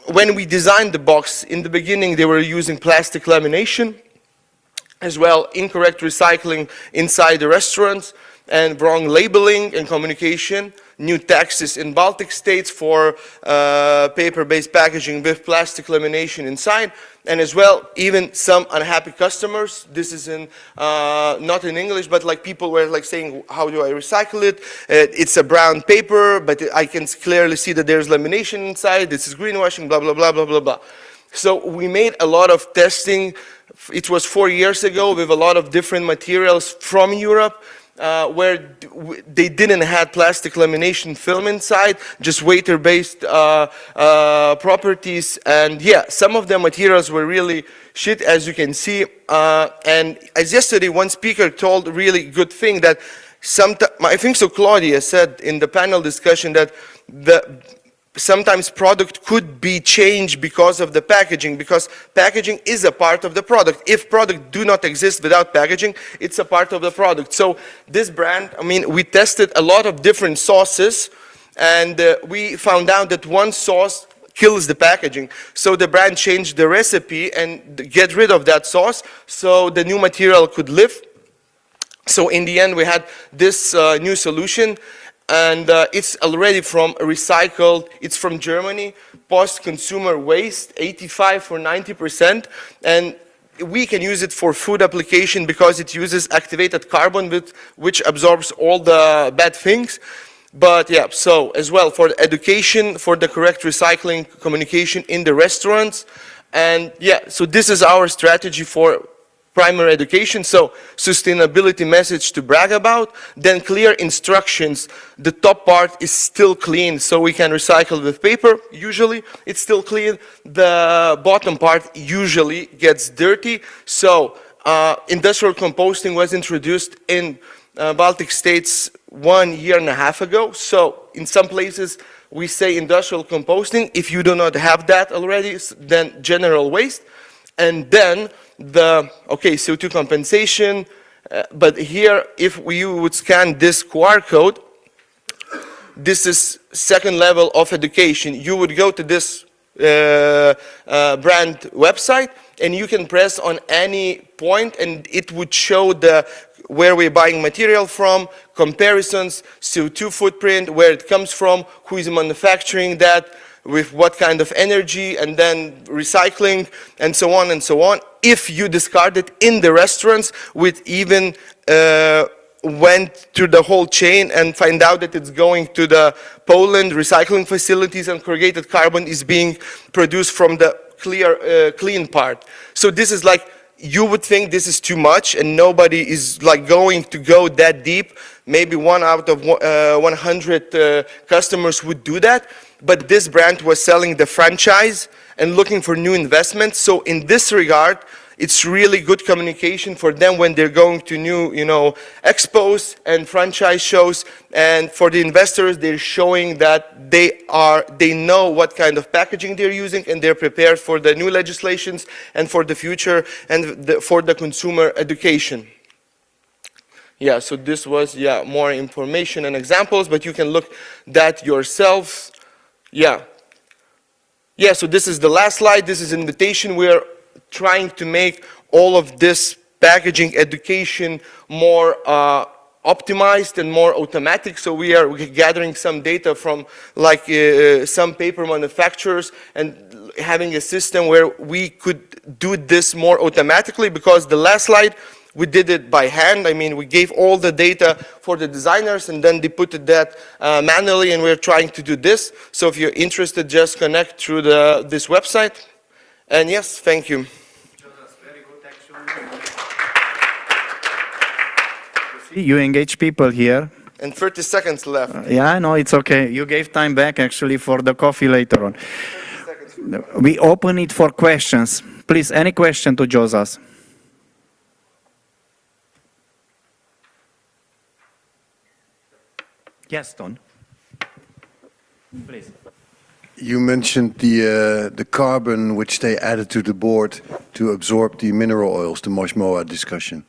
when we designed the box, in the beginning, they were using plastic lamination, as well incorrect recycling inside the restaurants, and wrong labeling and communication, new taxes in Baltic states for paper-based packaging with plastic lamination inside, and as well, even some unhappy customers. This is in, not in English, but like people were like saying, how do I recycle it? It's a brown paper, but I can clearly see that there's lamination inside. This is greenwashing, blah, blah, blah, blah, blah, blah. So we made a lot of testing. It was 4 years ago with a lot of different materials from Europe, where they didn't have plastic lamination film inside, just water-based properties. And yeah, some of the materials were really shit, as you can see. And as yesterday, one speaker told a really good thing that I think so Claudia said in the panel discussion that sometimes product could be changed because of the packaging, because packaging is a part of the product. If product do not exist without packaging, it's a part of the product. So this brand, I mean, we tested a lot of different sauces, and we found out that one sauce kills the packaging. So the brand changed the recipe and get rid of that sauce so the new material could live. So in the end, we had this new solution. And it's already from recycled, it's from Germany, post-consumer waste, 85 or 90%. And we can use it for food application because it uses activated carbon, which absorbs all the bad things. But yeah, so as well for the education, for the correct recycling communication in the restaurants. And yeah, so this is our strategy for primary education, so sustainability message to brag about, then clear instructions. The top part is still clean, so we can recycle with paper, usually it's still clean. The bottom part usually gets dirty, so industrial composting was introduced in Baltic states 1.5 years ago, so in some places we say industrial composting. If you do not have that already, then general waste, and then CO2 compensation, but here, if you would scan this QR code, this is second level of education. You would go to this brand website, and you can press on any point, and it would show where we're buying material from, comparisons, CO2 footprint, where it comes from, who is manufacturing that, with what kind of energy, and then recycling, and so on and so on. If you discard it in the restaurants, we even went through the whole chain and find out that it's going to the Poland recycling facilities, and corrugated carbon is being produced from the clean part. So this is like, you would think this is too much, and nobody is like going to go that deep. Maybe 1 out of 100 customers would do that. But this brand was selling the franchise and looking for new investments. So in this regard, it's really good communication for them when they're going to new, expos and franchise shows. And for the investors, they're showing that they know what kind of packaging they're using, and they're prepared for the new legislations and for the future and for the consumer education. Yeah, so this was, more information and examples, but you can look that yourselves. Yeah, so this is the last slide. This is invitation. We're trying to make all of this packaging education more optimized and more automatic. So we're gathering some data from like some paper manufacturers and having a system where we could do this more automatically, because the last slide, we did it by hand. I mean, we gave all the data for the designers, and then they put that manually, and we're trying to do this. So if you're interested, just connect through this website. And yes, thank you. You engage people here. And 30 seconds left. Yeah, no, it's okay. You gave time back actually for the coffee later on. We open it for questions. Please, any question to Josas? Yes, Don. Please. You mentioned the carbon which they added to the board to absorb the mineral oils, the Moshmoa discussion.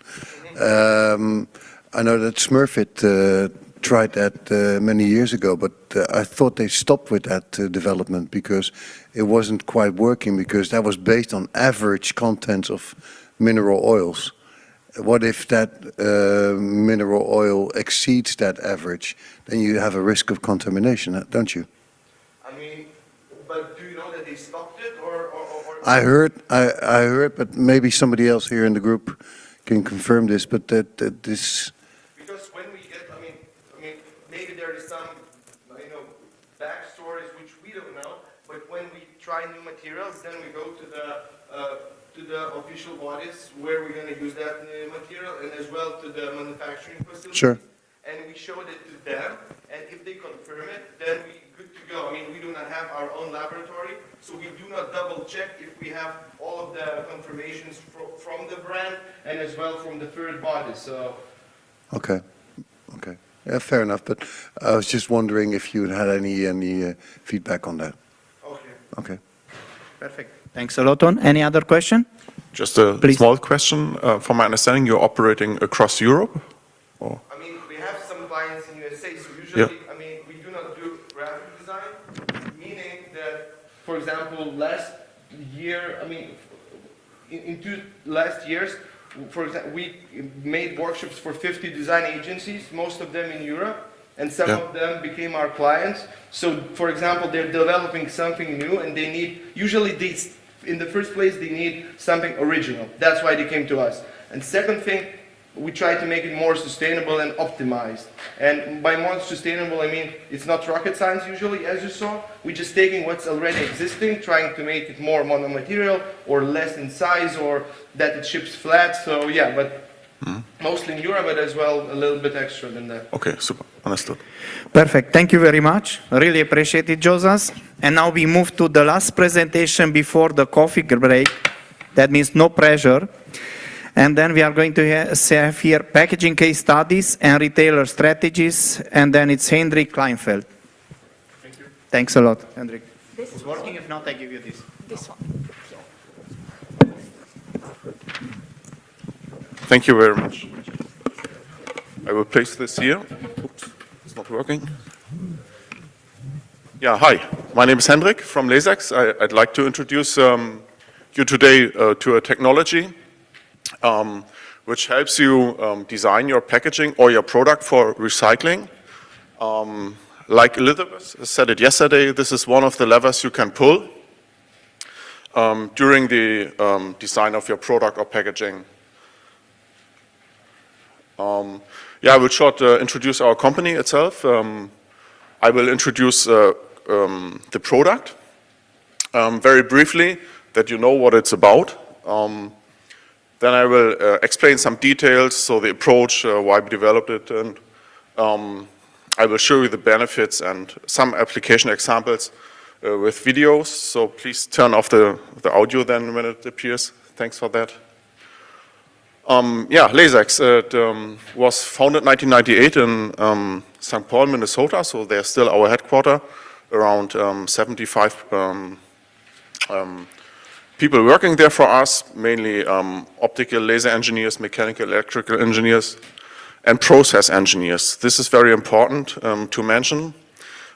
I know that Smurfit tried that many years ago, but I thought they stopped with that development because it wasn't quite working, because that was based on average contents of mineral oils. What if that mineral oil exceeds that average? Then you have a risk of contamination, don't you? I mean, but do you know that they stopped it or? I heard, but maybe somebody else here in the group can confirm this, but that this... Because when we get, I mean, maybe there is some, backstories which we don't know, but when we try new materials, then we go to the official bodies where we're going to use that material, and as well to the manufacturing facilities. Sure. And we showed it to them, and if they confirm it, then we good to go. I mean, we do not have our own laboratory, so we do not double check if we have all of the confirmations from the brand and as well from the third body. So. Okay. Yeah, fair enough, but I was just wondering if you had any feedback on that. Okay. Perfect. Thanks a lot, Don. Any other question? Just a Please. small question. From my understanding, you're operating across Europe? Or? I mean, we have some clients in USA, so usually, I mean, we do not do graphic design, meaning that, for example, last year, I mean, in two last years, for example, we made workshops for 50 design agencies, most of them in Europe, and some of them became our clients. So, for example, they're developing something new, and they need, usually these, in the first place, they need something original. That's why they came to us. And second thing, we try to make it more sustainable and optimized. And by more sustainable, I mean, it's not rocket science usually, as you saw. We're just taking what's already existing, trying to make it more monomaterial or less in size, or that it ships flat. So yeah, but mostly in Europe, but as well a little bit extra than that. Okay, super. Understood. Perfect. Thank you very much. Really appreciate it, Josas. And now we move to the last presentation before the coffee break. That means no pressure. And then we are going to have here packaging case studies and retailer strategies. And then it's Hendrik Kleinfeld. Thank you. Thanks a lot, Hendrik. This It's working. If not, I give you this. This one. Thank you very much. I will place this here. Oops, it's not working. Yeah, hi. My name is Hendrik from Lasex. I'd like to introduce you today to a technology which helps you design your packaging or your product for recycling. Like Elizabeth said it yesterday, this is one of the levers you can pull during the design of your product or packaging. I will short introduce our company itself. I will introduce the product very briefly, that you know what it's about. Then I will explain some details, so the approach, why we developed it, and I will show you the benefits and some application examples with videos. So please turn off the audio then when it appears. Thanks for that. Lasex, it was founded in 1998 in St. Paul, Minnesota, so they're still our headquarters. Around 75 people working there for us, mainly optical laser engineers, mechanical, electrical engineers, and process engineers. This is very important to mention.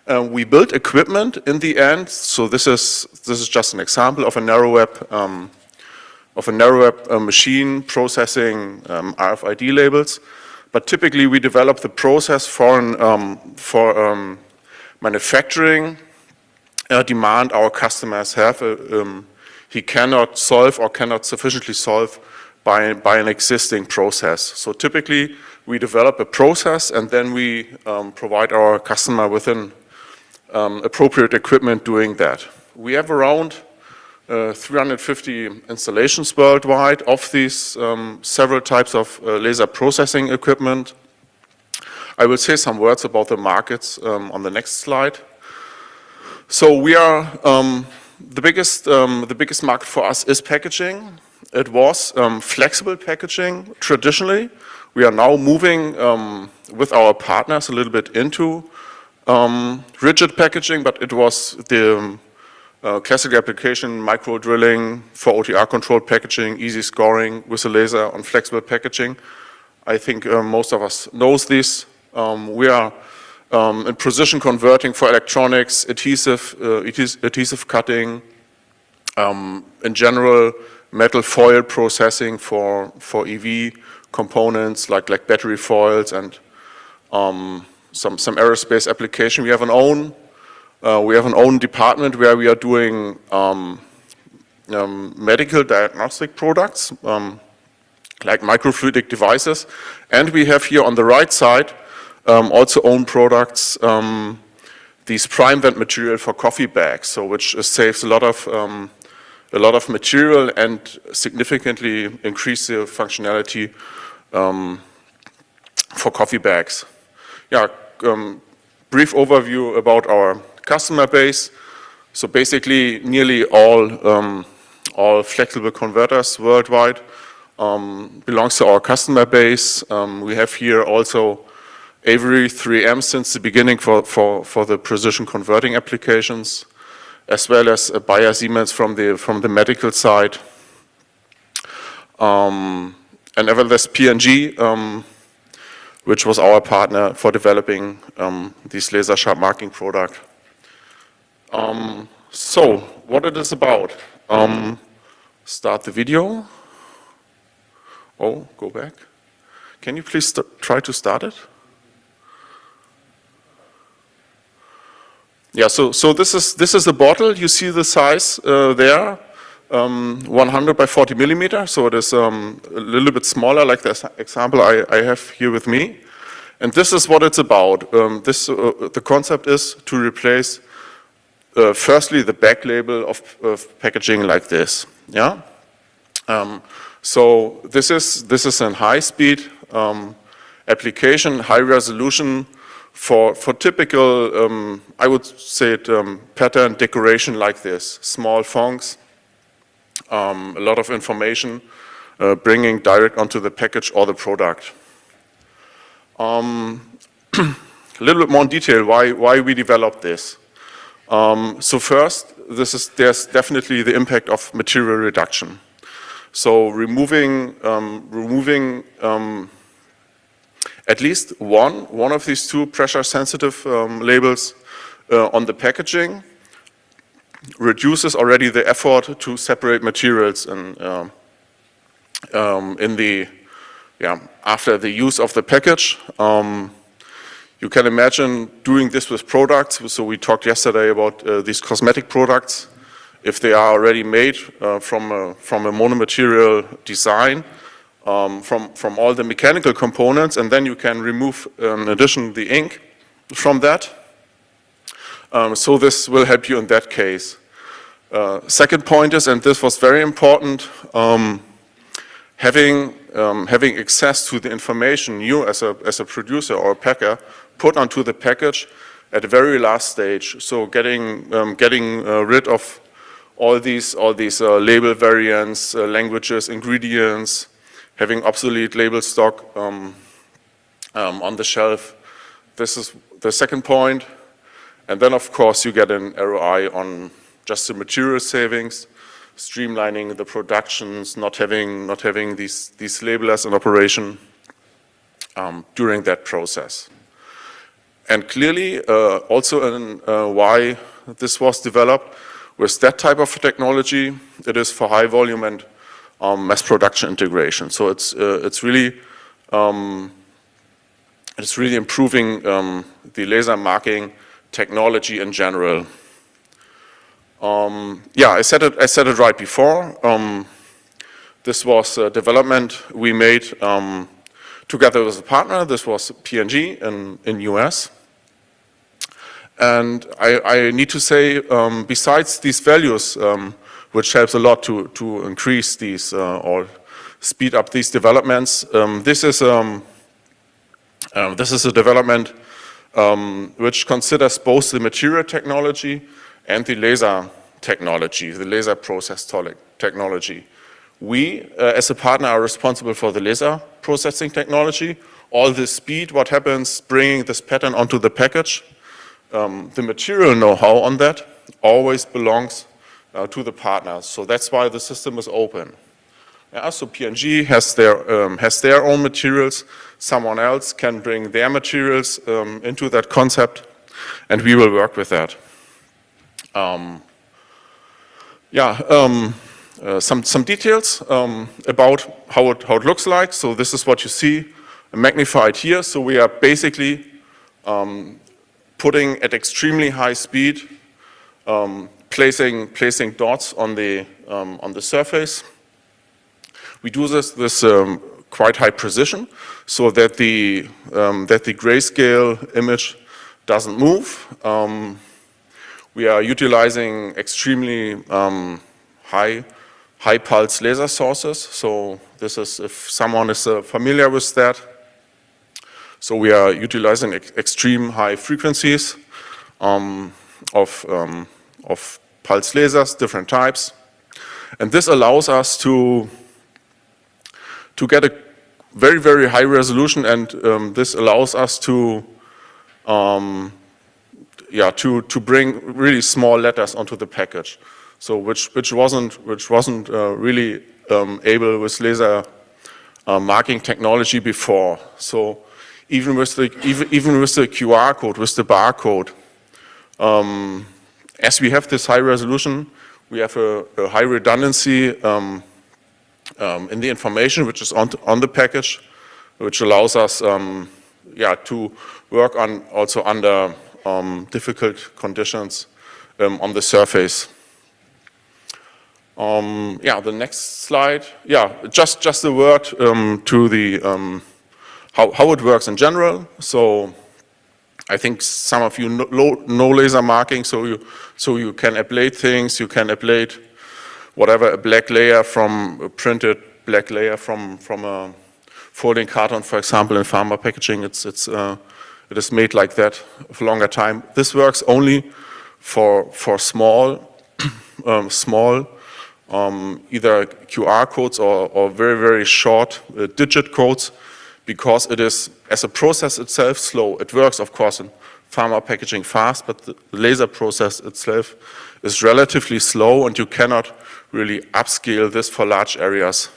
We built equipment in the end, so this is just an example of a narrow web machine processing RFID labels. But typically we develop the process for manufacturing demand our customers have. He cannot solve or cannot sufficiently solve by an existing process. So typically we develop a process and then we provide our customer with an appropriate equipment doing that. We have around 350 installations worldwide of these several types of laser processing equipment. I will say some words about the markets on the next slide. So we are, the biggest market for us is packaging. It was flexible packaging traditionally. We are now moving with our partners a little bit into rigid packaging, but it was the classic application, micro drilling for OTR controlled packaging, easy scoring with a laser on flexible packaging. I think most of us knows this. We are in precision converting for electronics, adhesive cutting, in general, metal foil processing for EV components like battery foils and some aerospace application. We have an own department where we are doing medical diagnostic products like microfluidic devices, and we have here on the right side also own products, these prime vent material for coffee bags, so which saves a lot of material and significantly increase the functionality for coffee bags. Yeah, brief overview about our customer base. So basically, nearly all flexible converters worldwide belongs to our customer base. We have here also Avery 3M since the beginning for the precision converting applications, as well as Bayer Siemens from the medical side. And nevertheless, P&G, which was our partner for developing this laser sharp marking product. So, what it is about. Start the video. Oh, go back. Can you please try to start it? Yeah, so this is a bottle. You see the size there, 100 by 40 millimeter. So it is a little bit smaller, like the example I have here with me. And this is what it's about. The concept is to replace, firstly, the back label of packaging like this. Yeah. So this is a high-speed application, high resolution. For typical, I would say it, pattern decoration like this, small fonts, a lot of information, bringing direct onto the package or the product. A little bit more in detail why we developed this. So first, there's definitely the impact of material reduction. So removing at least one of these two pressure-sensitive labels on the packaging reduces already the effort to separate materials and after the use of the package. You can imagine doing this with products. So we talked yesterday about these cosmetic products. If they are already made from a monomaterial design, from all the mechanical components, and then you can remove, in addition, the ink from that. So this will help you in that case. Second point is, and this was very important, having access to the information you as a producer or a packer put onto the package at the very last stage. So getting rid of all these label variants, languages, ingredients, having obsolete label stock on the shelf. This is the second point. And then, of course, you get an ROI on just the material savings, streamlining the productions, not having these labelers in operation during that process. And clearly, also why this was developed with that type of technology, it is for high volume and mass production integration. So it's really improving the laser marking technology in general. Yeah, I said it right before. This was a development we made together with a partner. This was P&G in US. And I need to say, besides these values, which helps a lot to increase these or speed up these developments, this is a development which considers both the material technology and the laser technology, the laser process technology. We, as a partner, are responsible for the laser processing technology, all the speed, what happens bringing this pattern onto the package. The material know-how on that always belongs to the partners. So that's why the system is open. Yeah, so P&G has their own materials. Someone else can bring their materials into that concept, and we will work with that. Some details about how it looks like. So this is what you see magnified here. So we are basically putting at extremely high speed, placing dots on the surface. We do this with quite high precision, so that the grayscale image doesn't move. We are utilizing extremely high pulse laser sources. So this is, if someone is familiar with that. So we are utilizing extreme high frequencies of pulse lasers, different types. And this allows us to get a very, very high resolution, and this allows us to bring really small letters onto the package. So which wasn't really able with laser marking technology before. So even with the QR code, with the barcode, as we have this high resolution, we have a high redundancy in the information which is on the package, which allows us to work on also under difficult conditions on the surface. The next slide. Just a word to the how it works in general. So I think some of you know laser marking, so you can ablate things. You can ablate whatever, a black layer from a printed black layer from a folding carton, for example, in pharma packaging. It is made like that for a longer time. This works only for small either QR codes or very, very short digit codes, because it is, as a process itself, slow. It works, of course, in pharma packaging fast, but the laser process itself is relatively slow, and you cannot really upscale this for large areas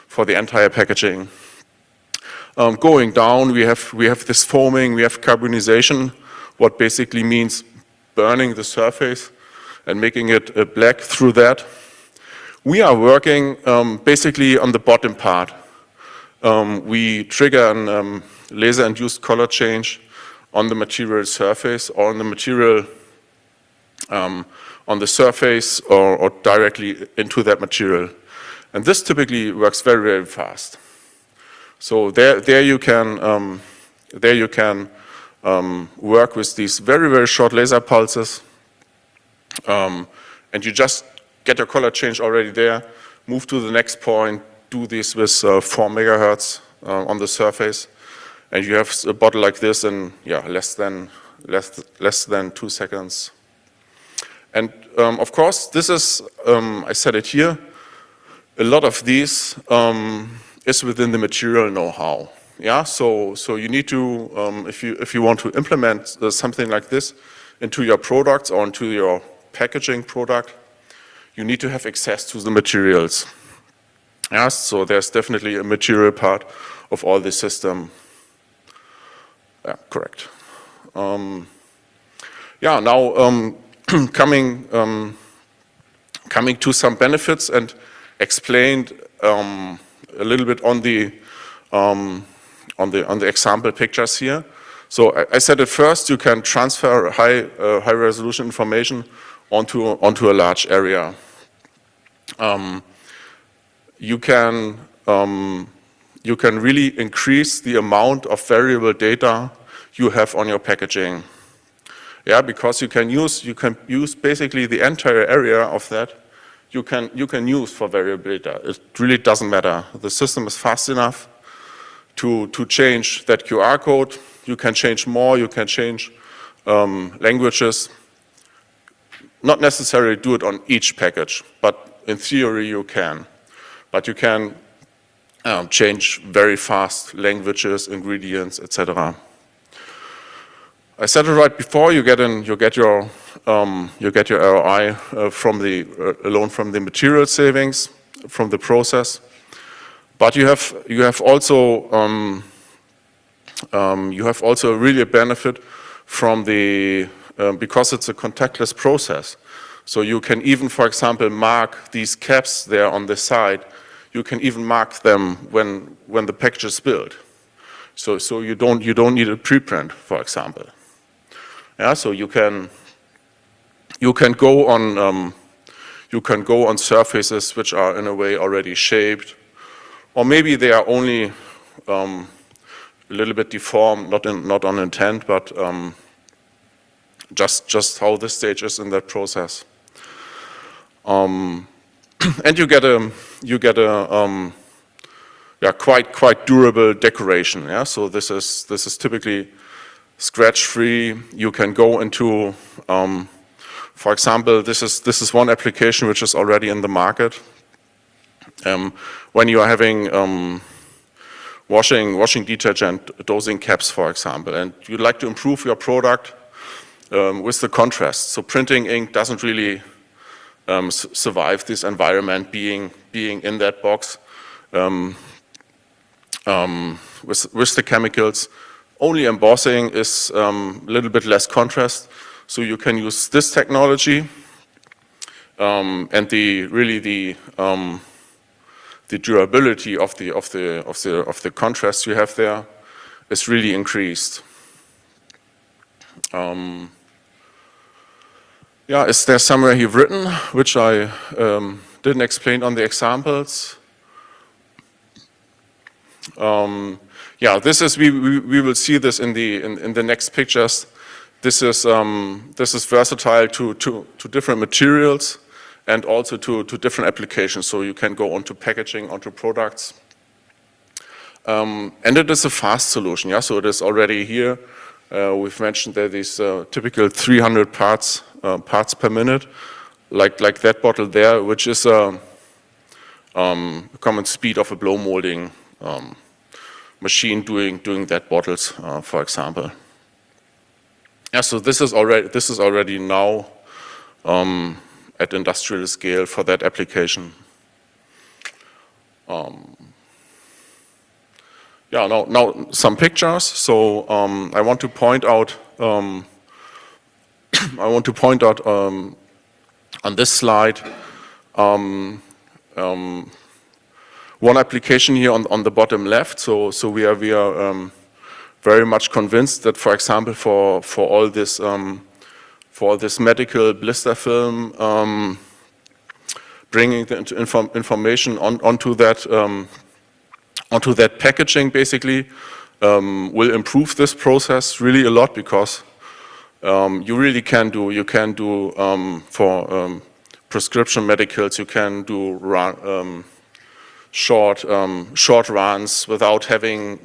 for the entire packaging. Going down, we have this foaming, we have carbonization, what basically means burning the surface and making it black through that. We are working basically on the bottom part. We trigger a laser-induced color change on the material surface, or on the material on the surface, or directly into that material. And this typically works very, very fast. So there you can work with these very, very short laser pulses, and you just get your color change already there, move to the next point, do this with 4 megahertz on the surface, and you have a bottle like this in less than 2 seconds. And of course, this is, I said it here, a lot of these is within the material know-how. Yeah, so you need to, if you want to implement something like this into your products or into your packaging product, you need to have access to the materials. Yeah, so there's definitely a material part of all the system. Yeah, correct. Now coming to some benefits, and explained a little bit on the example pictures here. So I said at first you can transfer high resolution information onto a large area. You can really increase the amount of variable data you have on your packaging. Yeah, because you can use basically the entire area of that. You can use for variable data. It really doesn't matter. The system is fast enough to change that QR code. You can change more. You can change languages. Not necessarily do it on each package, but in theory you can. but you can change very fast languages, ingredients, etc. I said it right before. You get your ROI alone from the material savings from the process, but you have also really a benefit from the because it's a contactless process. So you can even, for example, mark these caps there on the side. You can even mark them when the package is built. So you don't need a preprint, for example. Yeah, so you can go on surfaces which are in a way already shaped, or maybe they are only a little bit deformed, not on intent, but just how this stage is in that process. And you get a quite durable decoration. Yeah, so this is typically scratch-free. You can go into, for example, this is one application which is already in the market. When you are having washing detergent dosing caps, for example, and you'd like to improve your product with the contrast. So printing ink doesn't really survive this environment being in that box with the chemicals. Only embossing is a little bit less contrast, so you can use this technology, and the durability of the contrast you have there is really increased. Yeah, is there somewhere here written which I didn't explain on the examples? Yeah, this is we will see this in the next pictures. This is versatile to different materials and also to different applications. So you can go onto packaging, onto products, and it is a fast solution. Yeah, so it is already here. We've mentioned that these typical 300 parts per minute, like that bottle there, which is a common speed of a blow molding machine doing that bottles, for example. Yeah, so this is already now at industrial scale for that application. Yeah, now some pictures. So I want to point out on this slide one application here on the bottom left. So we are very much convinced that, for example, for all this medical blister film, bringing the information onto that packaging basically will improve this process really a lot, because you really can do for prescription medicals, you can do short runs without having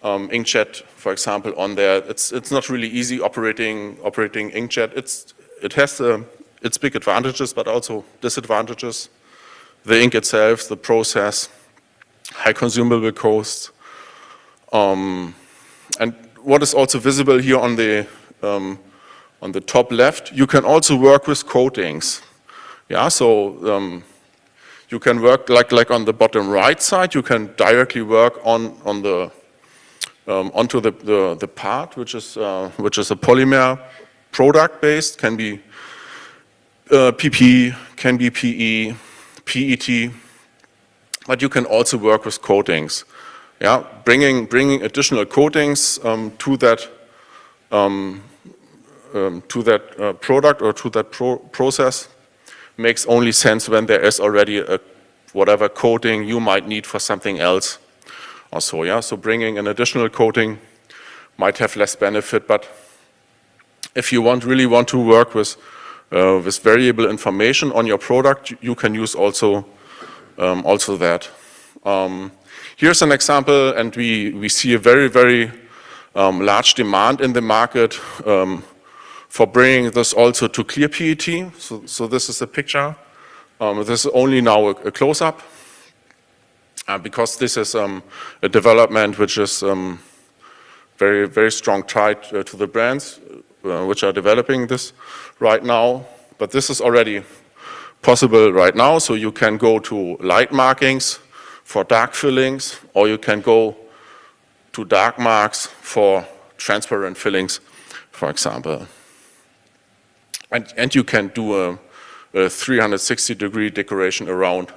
inkjet, for example, on there. It's not really easy operating inkjet. It has its big advantages, but also disadvantages. The ink itself, the process, high consumable costs, and what is also visible here on the top left, you can also work with coatings. Yeah, so you can work like on the bottom right side. You can directly work onto the part, which is a polymer product based. Can be PP, can be PE, PET, but you can also work with coatings. Yeah, bringing additional coatings to that product or to that process makes only sense when there is already whatever coating you might need for something else. Also, yeah, so bringing an additional coating might have less benefit, but if you really want to work with variable information on your product, you can use also that. Here's an example, and we see a very, very large demand in the market for bringing this also to clear PET. So this is a picture This is only now a close-up, because this is a development which is very, very strong tied to the brands which are developing this right now. But this is already possible right now, so you can go to light markings for dark fillings, or you can go to dark marks for transparent fillings, for example. And you can do a 360-degree decoration around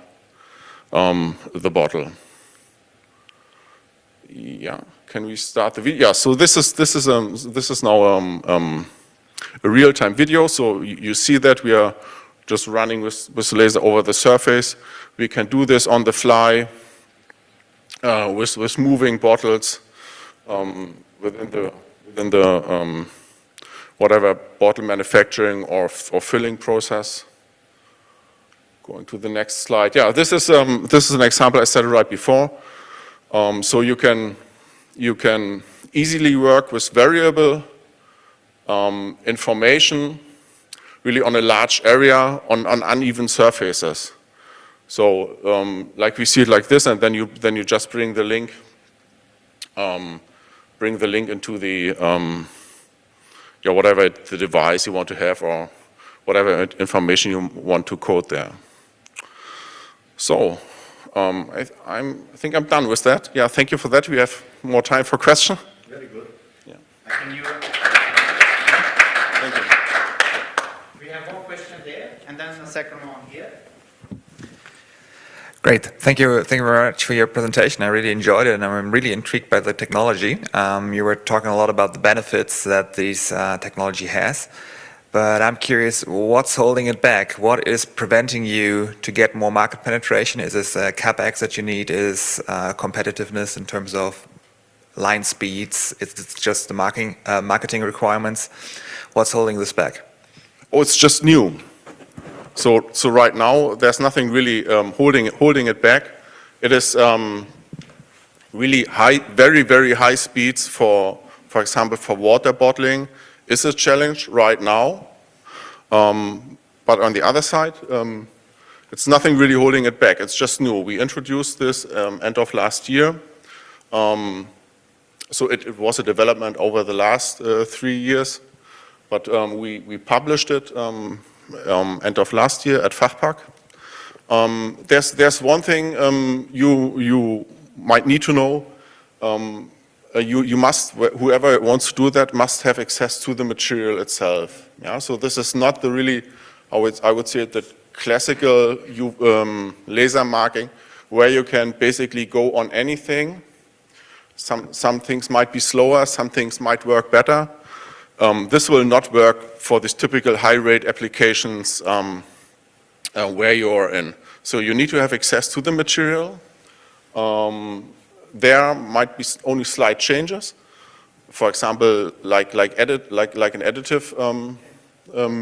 the bottle. Yeah, can we start the video? Yeah, so this is now a real-time video. So you see that we are just running with laser over the surface. We can do this on the fly with moving bottles within the whatever bottle manufacturing or filling process. Going to the next slide. Yeah, this is an example I said right before. So you can easily work with variable information, really on a large area on uneven surfaces. So like we see it like this, and then you just bring the link into the whatever the device you want to have, or whatever information you want to code there. So I think I'm done with that. Yeah, thank you for that. We have more time for questions. Very good. Yeah. Thank you. We have one question there, and then the second one here. Great. Thank you very much for your presentation. I really enjoyed it, and I'm really intrigued by the technology. You were talking a lot about the benefits that this technology has, but I'm curious, what's holding it back? What is preventing you to get more market penetration? Is this CapEx that you need? Is competitiveness in terms of line speeds? Is it just the marketing requirements? What's holding this back? Oh, it's just new. So right now, there's nothing really holding it back. It is really high, very, very high speeds for example, for water bottling is a challenge right now. But on the other side, it's nothing really holding it back. It's just new. We introduced this end of last year. So it was a development over the last 3 years. But we published it end of last year at Fachpack. There's one thing you might need to know. You must, whoever wants to do that must have access to the material itself. Yeah, so this is not the really, I would say, the classical laser marking where you can basically go on anything. Some things might be slower, some things might work better. This will not work for these typical high-rate applications where you're in. So you need to have access to the material. There might be only slight changes. For example, like an additive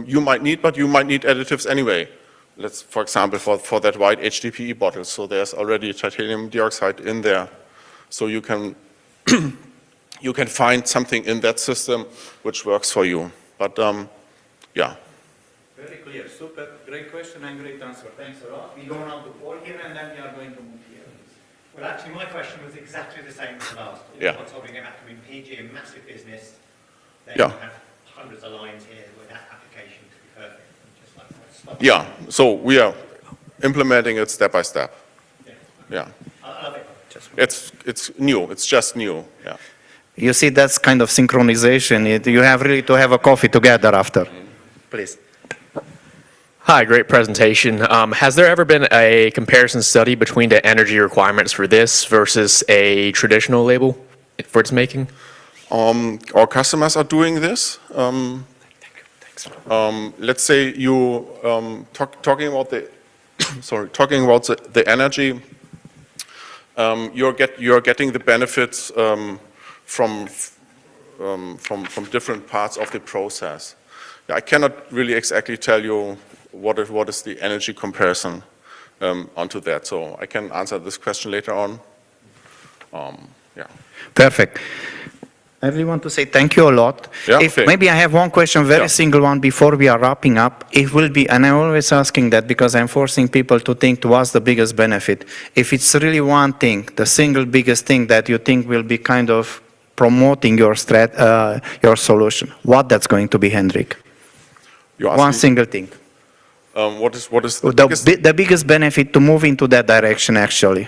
you might need, but you might need additives anyway. Let's, for example, for that white HDPE bottle. So there's already titanium dioxide in there. So you can you can find something in that system which works for you. But yeah. Very clear, super, great question and great answer. Thanks a lot. We go now to Paul here, and then we are going to move here. Well, actually, my question was exactly the same as the last. Yeah. What's holding it back? I mean, PG, a massive business. They Yeah. have hundreds of lines here with that application to be perfect. Just like stop. Yeah. So we are implementing it step by step. Yeah. I love it. It's new. It's just new. Yeah. You see, that's kind of synchronization. You have really to have a coffee together after. Please. Hi, great presentation. Has there ever been a comparison study between the energy requirements for this versus a traditional label for its making? Our customers are doing this. Let's say you talking about the the energy. You're getting the benefits from different parts of the process. I cannot really exactly tell you what is the energy comparison onto that. So I can answer this question later on. Yeah. Perfect. I really want to say thank you a lot. Yeah, If okay. maybe I have one question, very Yeah. single one before we are wrapping up. It will be, and I'm always asking that because I'm forcing people to think to what's the biggest benefit. If it's really one thing, the single biggest thing that you think will be kind of promoting your solution, what that's going to be, Hendrik? You ask One me, single thing. what is the biggest? The biggest benefit to move into that direction, actually.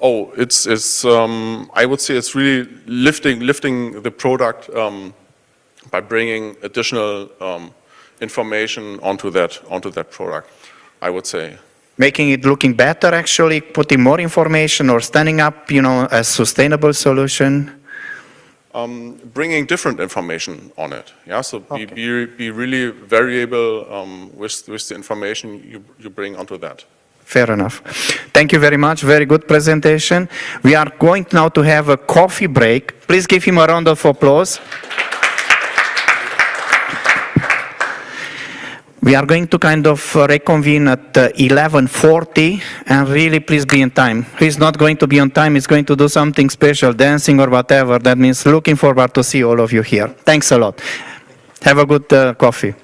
Oh, it's I would say it's really lifting the product by bringing additional information onto that product, I would say. Making it looking better, actually, putting more information or standing up, a sustainable solution. Bringing different information on it. Yeah, so be really variable with the information you bring onto that. Fair enough. Thank you very much. Very good presentation. We are going now to have a coffee break. Please give him a round of applause. We are going to kind of reconvene at 11:40, and really please be in time. He's not going to be on time. He's going to do something special, dancing or whatever. That means looking forward to see all of you here. Thanks a lot. Have a good coffee.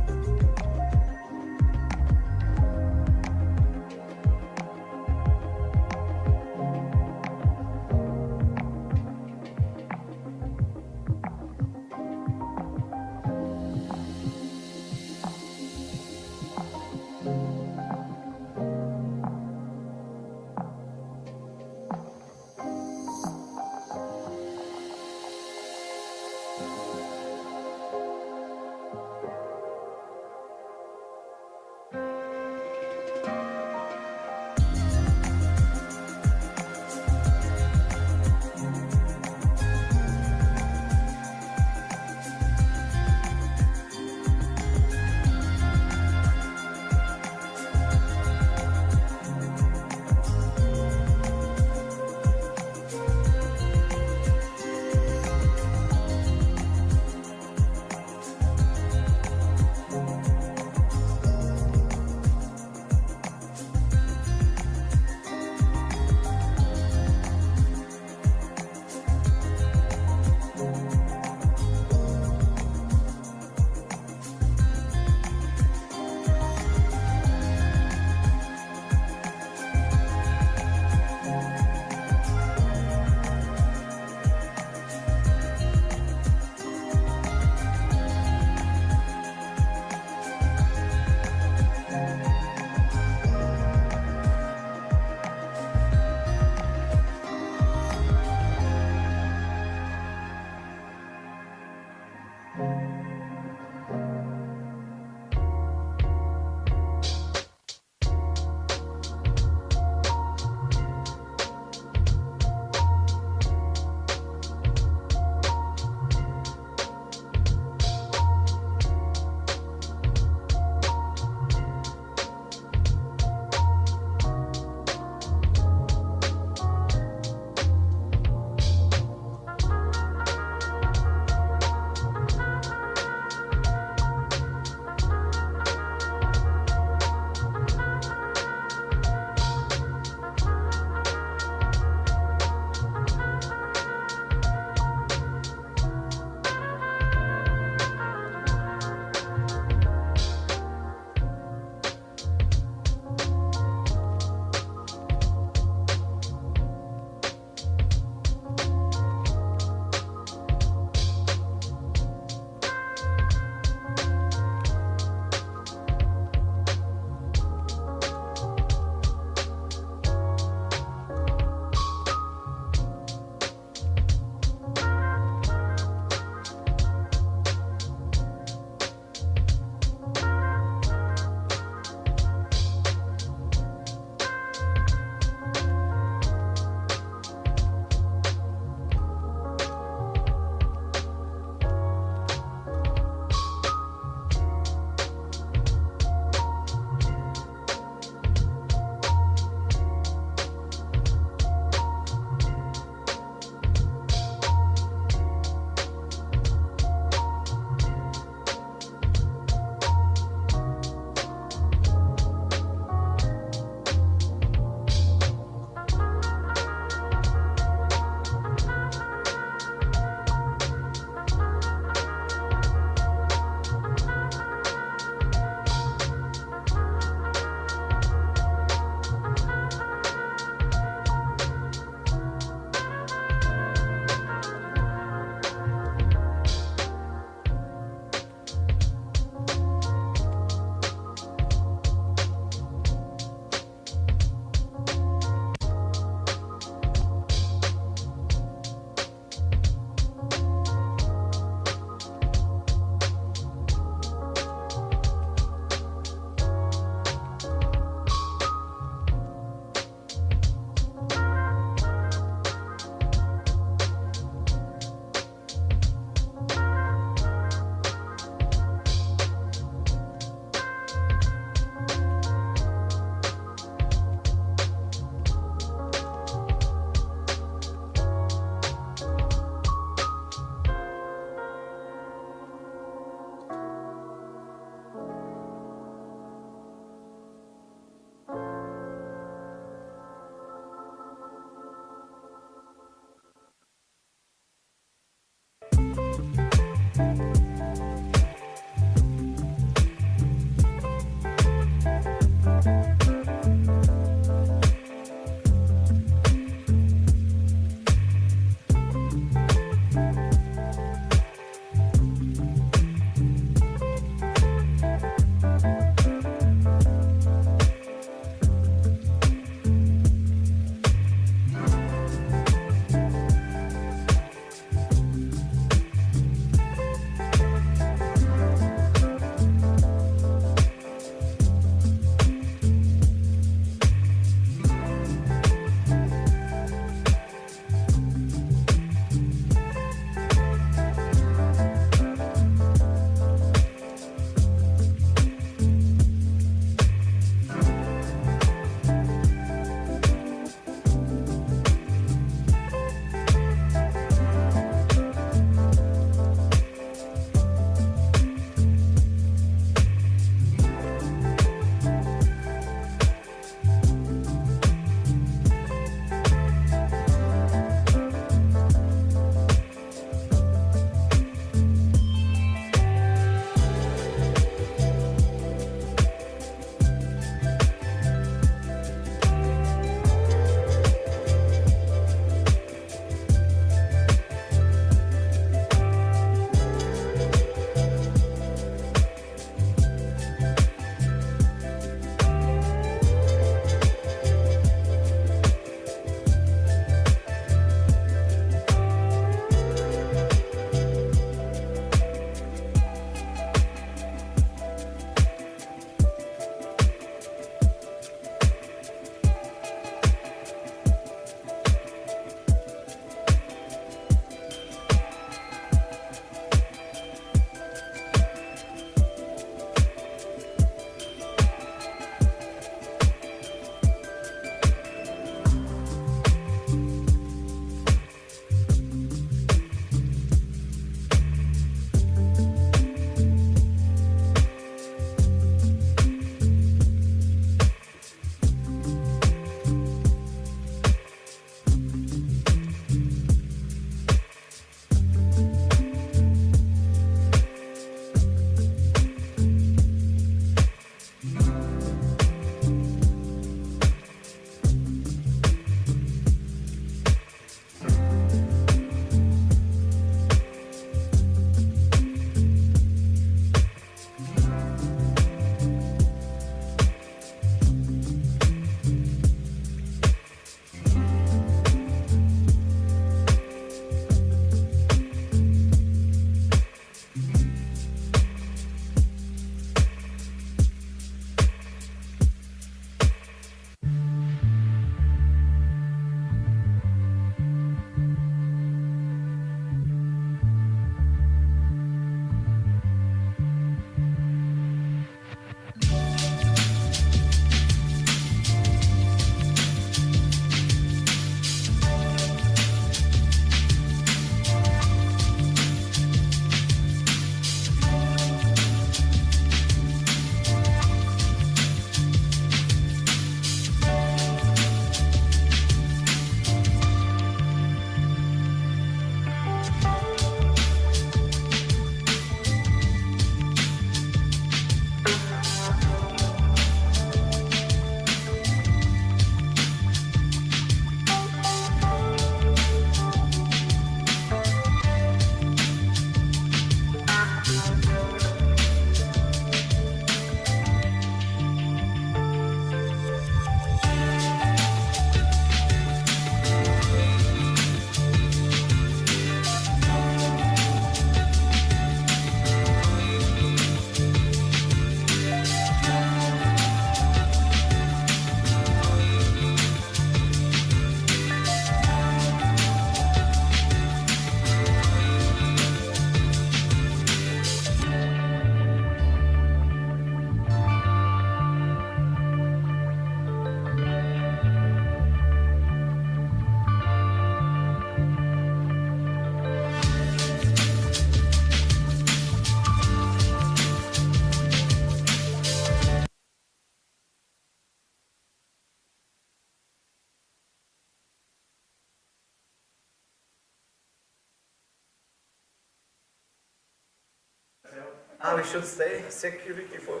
How we should stay security for.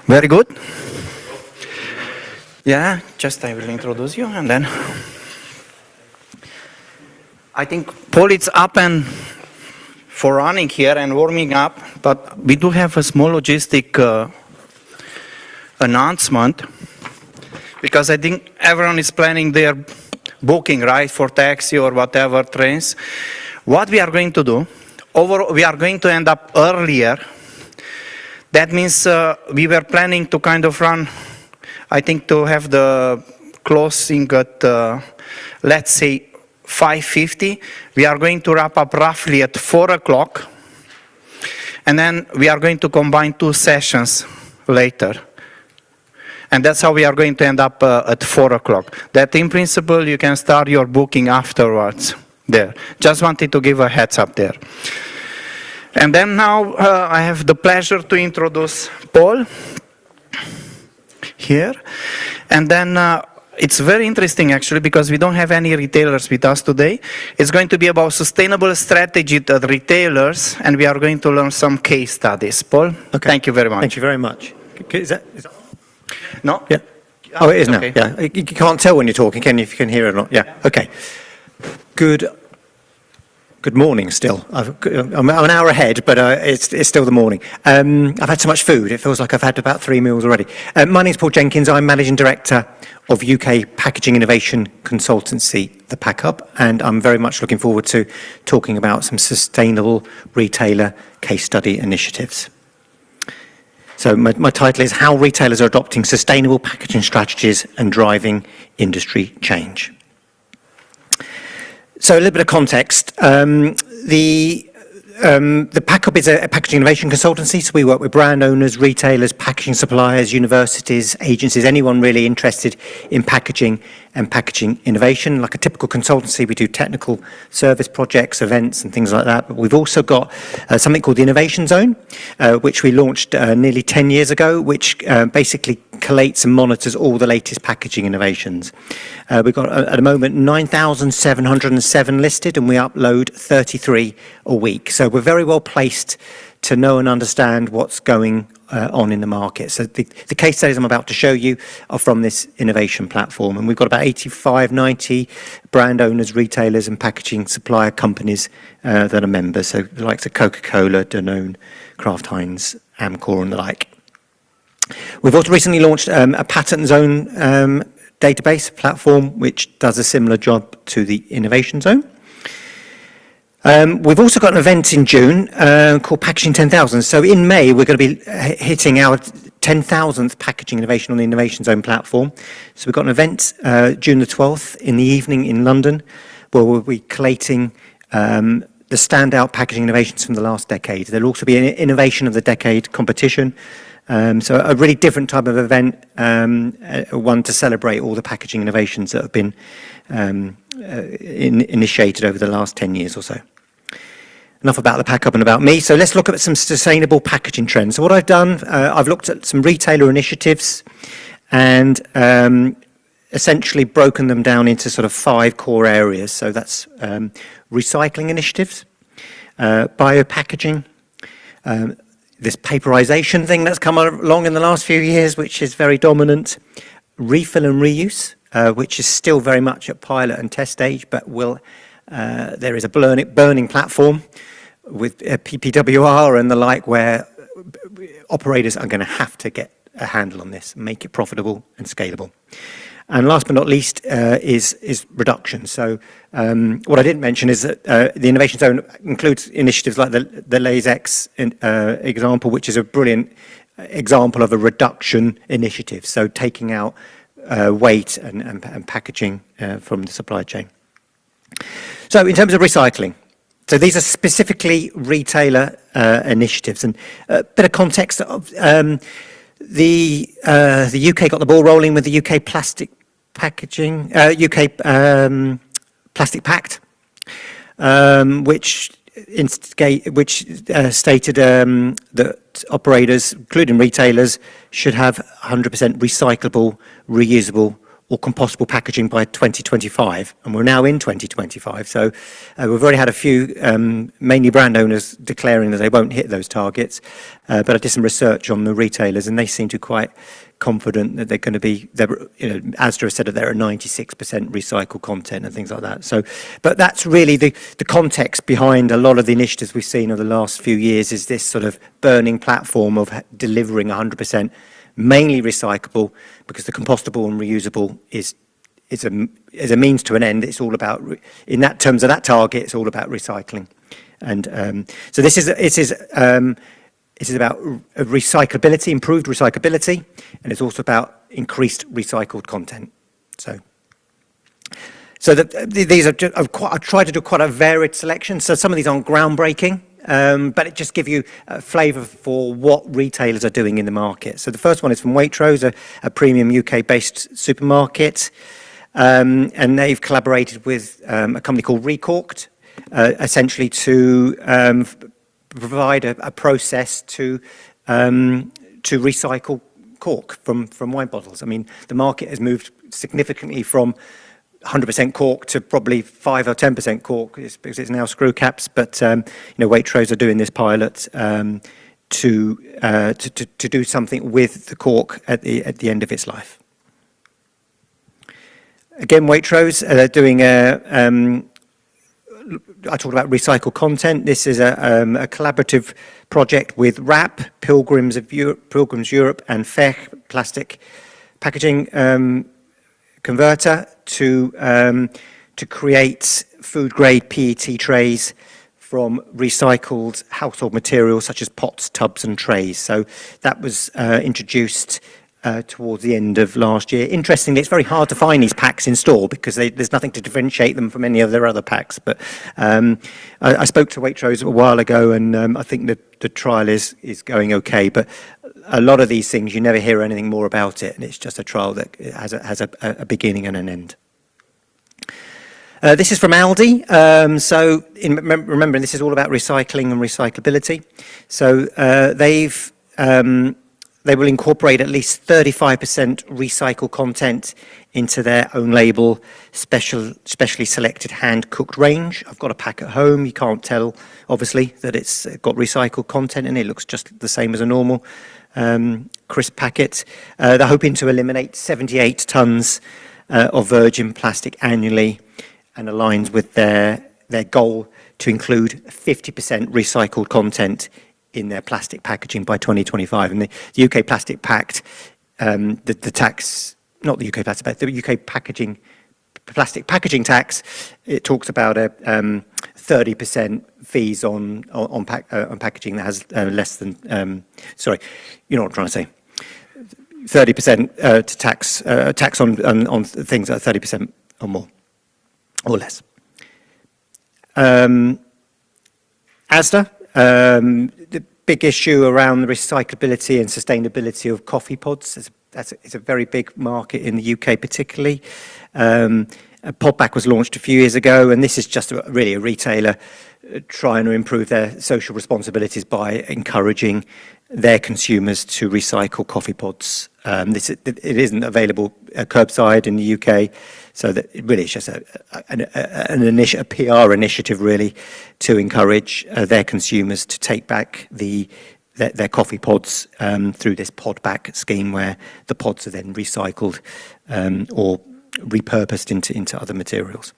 Very good. Yeah, just I will introduce you and then. I think Paul is up and for running here and warming up, but we do have a small logistic announcement because I think everyone is planning their booking, right, for taxi or whatever trains. What we are going to do, we are going to end up earlier. That means we were planning to kind of run, I think, to have the closing at, let's say, 5:50. We are going to wrap up roughly at 4 o'clock. And then we are going to combine 2 sessions later. And that's how we are going to end up at 4 o'clock. That in principle, you can start your booking afterwards there. Just wanted to give a heads up there. And then now I have the pleasure to introduce Paul here. And then it's very interesting actually because we don't have any retailers with us today. It's going to be about sustainable strategy at retailers, and we are going to learn some case studies. Paul, Okay. thank you very much. Thank you very much. Is that No? yeah? Oh, it is now. Okay. Yeah, you can't tell when you're talking, can you? If you can hear it or not? Yeah. Okay. Good morning. Still, I'm an hour ahead, but it's still the morning. I've had so much food; it feels like I've had about 3 meals already. My name's Paul Jenkins. I'm managing director of UK Packaging Innovation Consultancy, the PackUp, and I'm very much looking forward to talking about some sustainable retailer case study initiatives. So my title is How Retailers Are Adopting Sustainable Packaging Strategies and Driving Industry Change. So a little bit of context. The PackUp is a packaging innovation consultancy, so we work with brand owners, retailers, packaging suppliers, universities, agencies, anyone really interested in packaging and packaging innovation. Like a typical consultancy, we do technical service projects, events and things like that, but we've also got something called the Innovation Zone, which we launched nearly 10 years ago, which basically collates and monitors all the latest packaging innovations. We've got at the moment 9,707 listed, and we upload 33 a week. So we're very well placed to know and understand what's going on in the market. So the case studies I'm about to show you are from this innovation platform, and we've got about 85, 90 brand owners, retailers and packaging supplier companies that are members. So the likes of Coca-Cola, Danone, Kraft Heinz, Amcor and the like. We've also recently launched a patent zone database platform which does a similar job to the Innovation Zone. We've also got an event in June called Packaging 10,000. So in May, we're going to be hitting our 10,000th packaging innovation on the Innovation Zone platform. So we've got an event June the 12th in the evening in London, where we'll be collating the standout packaging innovations from the last decade. There'll also be an Innovation of the Decade competition. So a really different type of event, one to celebrate all the packaging innovations that have been initiated over the last 10 years or so. Enough about the PackUp and about me. So let's look at some sustainable packaging trends. So what I've done, I've looked at some retailer initiatives and essentially broken them down into sort of 5 core areas. So that's recycling initiatives, biopackaging, this paperization thing that's come along in the last few years, which is very dominant, refill and reuse, which is still very much at pilot and test stage, but there is a burning platform with PPWR and the like, where operators are going to have to get a handle on this, make it profitable and scalable. And last but not least is reduction. So what I didn't mention is that the Innovation Zone includes initiatives like the LaysX example, which is a brilliant example of a reduction initiative. So taking out weight and packaging from the supply chain. So in terms of recycling, so these are specifically retailer initiatives. And a bit of context of the UK got the ball rolling with the UK Plastic Packaging, UK Plastic Pact, which stated that operators, including retailers, should have 100% recyclable, reusable, or compostable packaging by 2025, and we're now in 2025. So we've already had a few, mainly brand owners, declaring that they won't hit those targets. But I did some research on the retailers, and they seem to be quite confident that they're going to be, Asda has said that they're at 96% recycled content and things like that. So, but that's really the context behind a lot of the initiatives we've seen over the last few years, is this sort of burning platform of delivering 100% mainly recyclable, because the compostable and reusable is a means to an end. It's all about, in that terms of that target, it's all about recycling. And so this is about recyclability, improved recyclability, and it's also about increased recycled content. So these are I've tried to do quite a varied selection. So some of these aren't groundbreaking, but it just gives you a flavour for what retailers are doing in the market. So the first one is from Waitrose, a premium UK-based supermarket, and they've collaborated with a company called Recorked, essentially to provide a process to recycle cork from wine bottles. I mean, the market has moved significantly from 100% cork to probably 5 or 10% cork, because it's now screw caps. But Waitrose are doing this pilot to do something with the cork at the end of its life. Again, Waitrose, they're doing I talked about recycled content. This is a collaborative project with WRAP, Pilgrims Europe, and Fech Plastic Packaging Converter to create food-grade PET trays from recycled household materials such as pots, tubs, and trays. So that was introduced towards the end of last year. Interestingly, it's very hard to find these packs in store because there's nothing to differentiate them from any of their other packs. But I spoke to Waitrose a while ago, and I think that the trial is going okay. But a lot of these things, you never hear anything more about it, and it's just a trial that has a beginning and an end. This is from Aldi. Remember, this is all about recycling and recyclability. So they will incorporate at least 35% recycled content into their own label, specially selected hand-cooked range. I've got a pack at home. You can't tell, obviously, that it's got recycled content in it. It looks just the same as a normal crisp packet. They're hoping to eliminate 78 tonnes of virgin plastic annually, and aligns with their goal to include 50% recycled content in their plastic packaging by 2025. And the UK Plastic Pact, the tax, not the UK Plastic Pact, the UK plastic packaging tax, it talks about a 30% fees on packaging that has less than, sorry, you know what I'm trying to say. 30% tax on things that are 30% or more, or less. Asda, the big issue around the recyclability and sustainability of coffee pods. It's a very big market in the UK particularly. Podback was launched a few years ago, and this is just really a retailer trying to improve their social responsibilities by encouraging their consumers to recycle coffee pods. It isn't available curbside in the UK, so that it really is just a PR initiative really to encourage their consumers to take back their coffee pods through this Podback scheme, where the pods are then recycled or repurposed into other materials.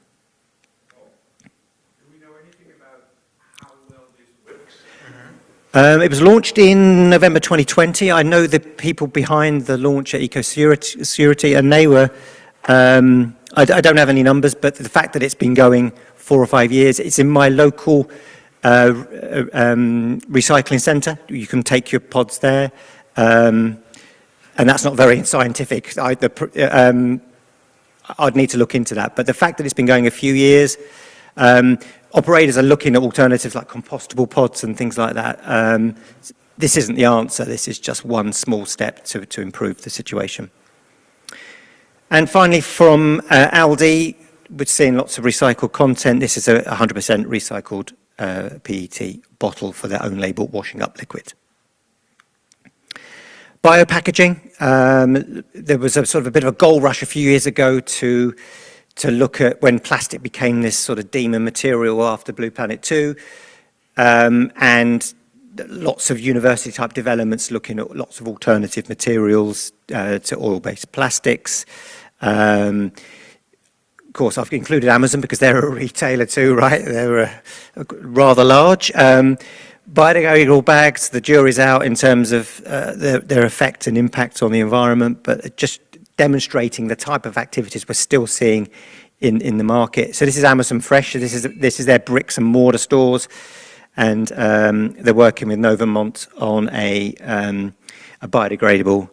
It was launched in November 2020. I know the people behind the launch at EcoSecurity, and they were, I don't have any numbers, but the fact that it's been going 4 or 5 years, it's in my local recycling centre. You can take your pods there, and that's not very scientific. I'd need to look into that. But the fact that it's been going a few years, operators are looking at alternatives like compostable pods and things like that. This isn't the answer. This is just one small step to improve the situation. And finally, from Aldi, we're seeing lots of recycled content. This is a 100% recycled PET bottle for their own label washing up liquid. Biopackaging, there was a sort of a bit of a gold rush a few years ago to look at when plastic became this sort of demon material after Blue Planet 2, and lots of university type developments looking at lots of alternative materials to oil-based plastics. Of course, I've included Amazon because they're a retailer too, right? They're rather large. Biodegradable bags, the jury's out in terms of their effect and impact on the environment, but just demonstrating the type of activities we're still seeing in the market. So this is Amazon Fresh. So this is their bricks and mortar stores, and they're working with Novamont on a biodegradable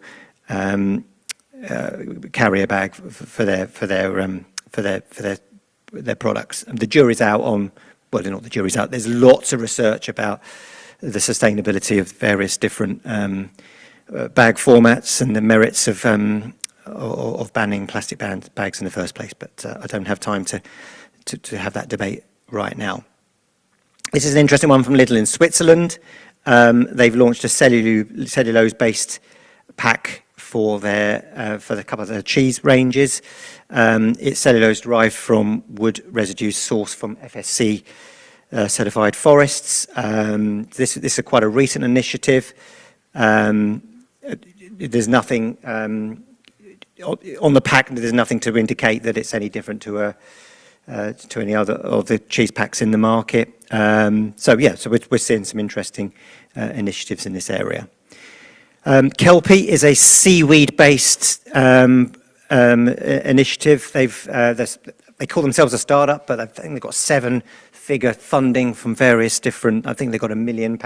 carrier bag for their products. And the jury's out on. Well, not the jury's out. There's lots of research about the sustainability of various different bag formats and the merits of banning plastic bags in the first place. But I don't have time to have that debate right now. This is an interesting one from Lidl in Switzerland. They've launched a cellulose-based pack for the couple of their cheese ranges. It's cellulose derived from wood residues sourced from FSC certified forests. This is quite a recent initiative. There's nothing on the pack. There's nothing to indicate that it's any different to any other of the cheese packs in the market. So we're seeing some interesting initiatives in this area. Kelpie is a seaweed-based initiative. They call themselves a startup, but I think they've got 7-figure funding from various different. I think they got £1 million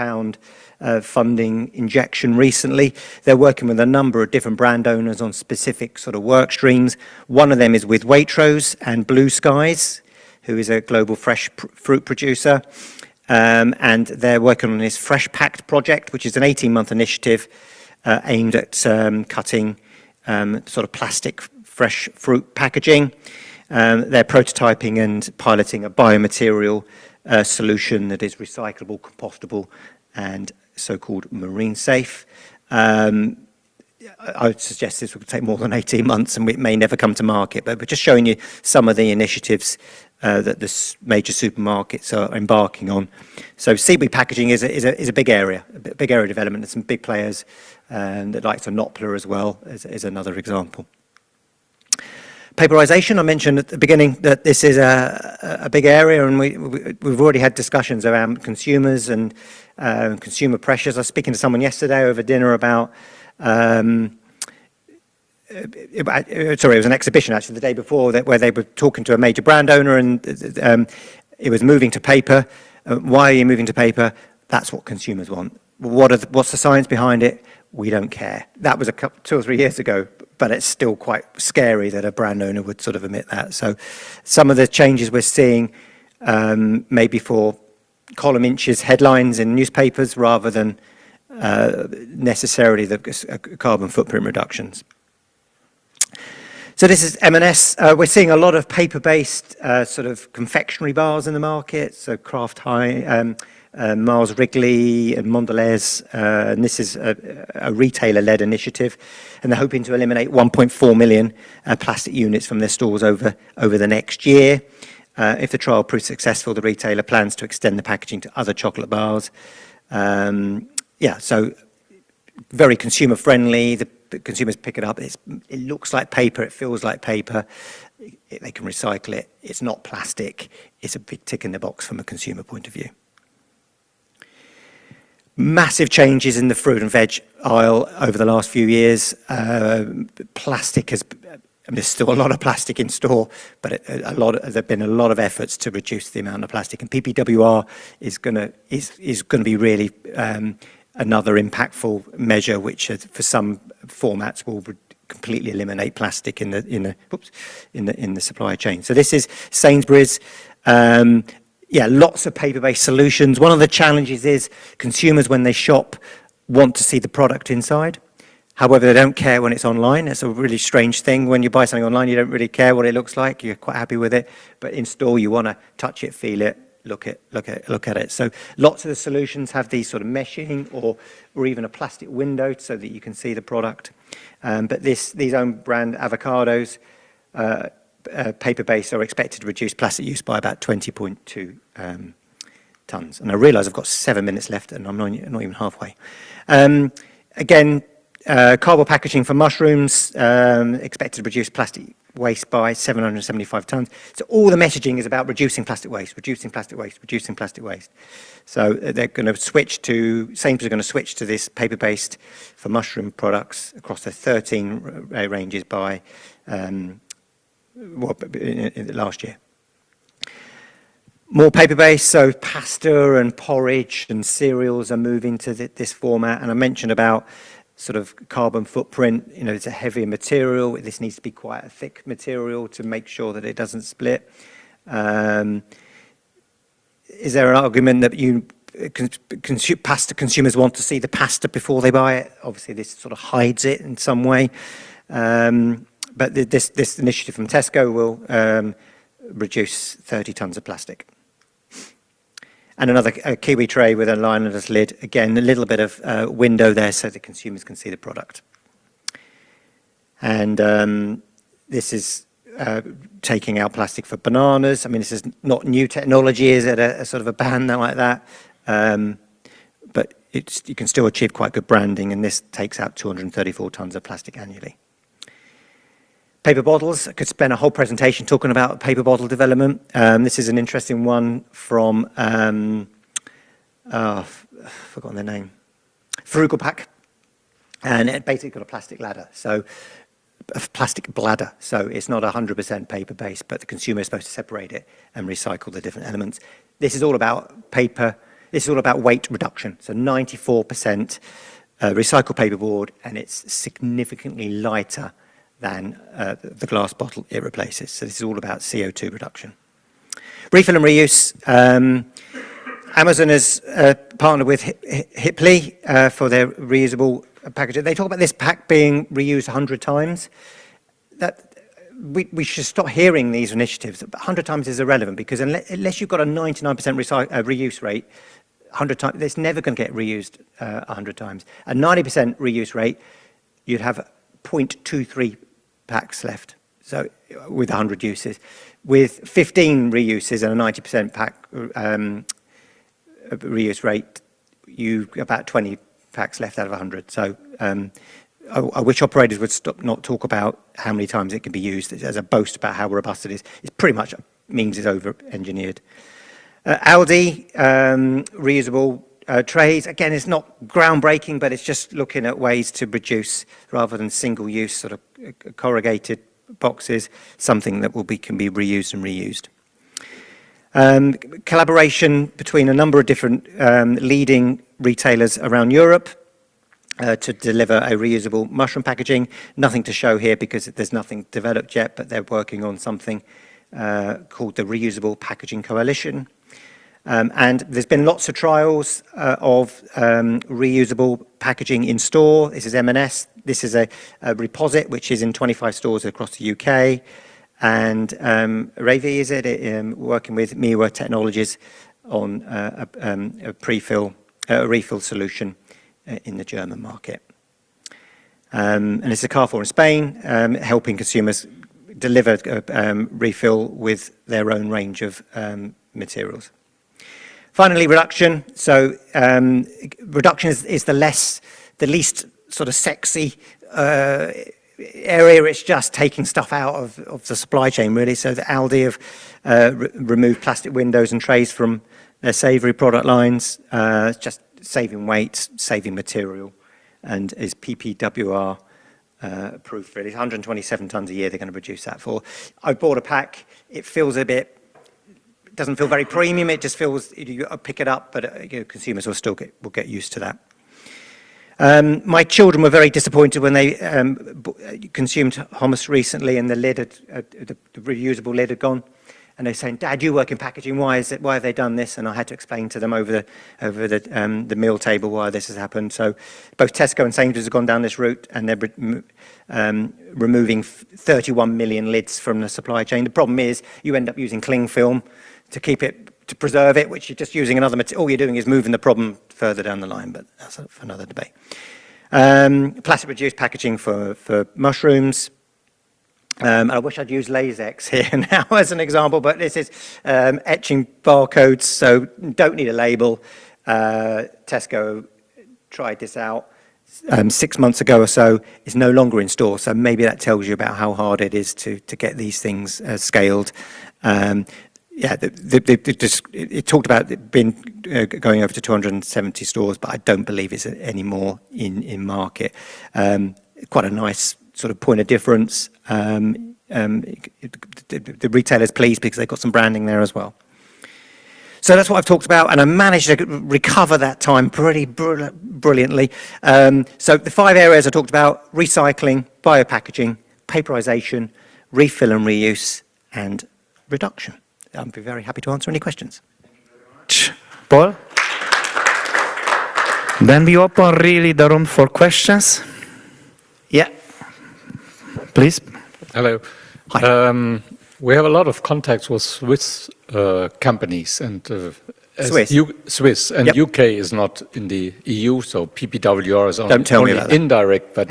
funding injection recently. They're working with a number of different brand owners on specific sort of work streams. One of them is with Waitrose and Blue Skies, who is a global fresh fruit producer, and they're working on this Fresh Packed project, which is an 18-month initiative aimed at cutting sort of plastic fresh fruit packaging. They're prototyping and piloting a biomaterial solution that is recyclable, compostable, and so-called marine safe. I would suggest this would take more than 18 months and it may never come to market, but we're just showing you some of the initiatives that the major supermarkets are embarking on. So seaweed packaging is a big area of development. There's some big players that like to Nopla as well is another example. Paperization, I mentioned at the beginning that this is a big area, and we've already had discussions around consumers and consumer pressures. I was speaking to someone yesterday over dinner about, sorry, it was an exhibition actually the day before where they were talking to a major brand owner, and it was moving to paper. Why are you moving to paper? That's what consumers want. What's the science behind it? We don't care. That was 2 or 3 years ago, but it's still quite scary that a brand owner would sort of admit that. So some of the changes we're seeing maybe for column inches headlines in newspapers rather than necessarily the carbon footprint reductions. So this is M&S. We're seeing a lot of paper-based sort of confectionery bars in the market. So Kraft Heinz, Mars Wrigley and Mondelez, and this is a retailer-led initiative, and they're hoping to eliminate 1.4 million plastic units from their stores over the next year. If the trial proves successful, the retailer plans to extend the packaging to other chocolate bars. So very consumer-friendly. The consumers pick it up. It looks like paper. It feels like paper. They can recycle it. It's not plastic. It's a big tick in the box from a consumer point of view. Massive changes in the fruit and veg aisle over the last few years. Plastic has, there's still a lot of plastic in store, but there've been a lot of efforts to reduce the amount of plastic. And PPWR is going to be really another impactful measure, which for some formats will completely eliminate plastic in the supply chain. So this is Sainsbury's. Lots of paper-based solutions. One of the challenges is consumers, when they shop, want to see the product inside. However, they don't care when it's online. It's a really strange thing. When you buy something online, you don't really care what it looks like. You're quite happy with it. But in store, you want to touch it, feel it, look at it. So lots of the solutions have these sort of meshing or even a plastic window so that you can see the product. But these own brand avocados, paper-based, are expected to reduce plastic use by about 20.2 tons. And I realise I've got 7 minutes left and I'm not even halfway. Again, cardboard packaging for mushrooms, expected to reduce plastic waste by 775 tons. So all the messaging is about reducing plastic waste, reducing plastic waste, reducing plastic waste. So they're going to switch to, Sainsbury's are going to switch to this paper-based for mushroom products across the 13 ranges by last year. More paper-based, so pasta and porridge and cereals are moving to this format. And I mentioned about sort of carbon footprint. You know, it's a heavier material. This needs to be quite a thick material to make sure that it doesn't split. Is there an argument that pasta consumers want to see the pasta before they buy it? Obviously, this sort of hides it in some way. But this initiative from Tesco will reduce 30 tons of plastic. And another kiwi tray with a linerless lid. Again, a little bit of window there so that consumers can see the product. And this is taking out plastic for bananas. I mean, this is not new technology, is it? A sort of a ban like that. But you can still achieve quite good branding, and this takes out 234 tons of plastic annually. Paper bottles, I could spend a whole presentation talking about paper bottle development. This is an interesting one from, I've forgotten the name, Frugal Pack. And it basically got a plastic ladder, so a plastic bladder. So it's not 100% paper-based, but the consumer is supposed to separate it and recycle the different elements. This is all about paper, this is all about weight reduction. So 94% recycled paperboard, and it's significantly lighter than the glass bottle it replaces. So this is all about CO2 reduction. Refill and reuse. Amazon has partnered with Hipli for their reusable packaging. They talk about this pack being reused 100 times. We should stop hearing these initiatives. 100 times is irrelevant because unless you've got a 99% reuse rate, 100 times, it's never going to get reused 100 times. A 90% reuse rate, you'd have 0.23 packs left, so with 100 uses. With 15 reuses and a 90% pack reuse rate, you've about 20 packs left out of 100. So I wish operators would stop not talk about how many times it can be used as a boast about how robust it is. It pretty much means it's over-engineered. Aldi, reusable trays, again, it's not groundbreaking, but it's just looking at ways to reduce, rather than single-use sort of corrugated boxes, something that can be reused and reused. Collaboration between a number of different leading retailers around Europe to deliver a reusable mushroom packaging. Nothing to show here because there's nothing developed yet, but they're working on something called the Reusable Packaging Coalition. And there's been lots of trials of reusable packaging in store. This is M&S. This is a Reposit, which is in 25 stores across the UK. And Ravi, is it, working with Miwa Technologies on a refill solution in the German market. And it's a Carrefour in Spain, helping consumers deliver refill with their own range of materials. Finally, reduction. So reduction is the least sort of sexy area. It's just taking stuff out of the supply chain, really. So the Aldi have removed plastic windows and trays from their savoury product lines. It's just saving weight, saving material, and is PPWR approved, really. 127 tonnes a year they're going to reduce that for. I bought a pack. It feels a bit, doesn't feel very premium. It just feels, you pick it up, but consumers will still get used to that. My children were very disappointed when they consumed hummus recently, and the reusable lid had gone. And they're saying, "Dad, you work in packaging. Why have they done this?" And I had to explain to them over the meal table why this has happened. So both Tesco and Sainsbury's have gone down this route, and they're removing 31 million lids from the supply chain. The problem is you end up using cling film to keep it to preserve it, which you're just using another material. All you're doing is moving the problem further down the line, but that's for another debate. Plastic-reduced packaging for mushrooms. I wish I'd used Lasex here now as an example, but this is etching barcodes, so don't need a label. Tesco tried this out 6 months ago or so. It's no longer in store, so maybe that tells you about how hard it is to get these things scaled. Yeah, it talked about it being going over to 270 stores, but I don't believe it's any more in market. Quite a nice sort of point of difference. The retailer's pleased because they've got some branding there as well. So that's what I've talked about, and I managed to recover that time pretty brilliantly. So the 5 areas I talked about: recycling, biopackaging, paperization, refill and reuse, and reduction. I'd be very happy to answer any questions. Paul? Then we open really the room for questions. Yeah. Please. Hello. Hi. We have a lot of contacts with Swiss companies and Swiss. and Yep. UK is not in the EU, so PPWR is Don't tell me only about that. indirect. But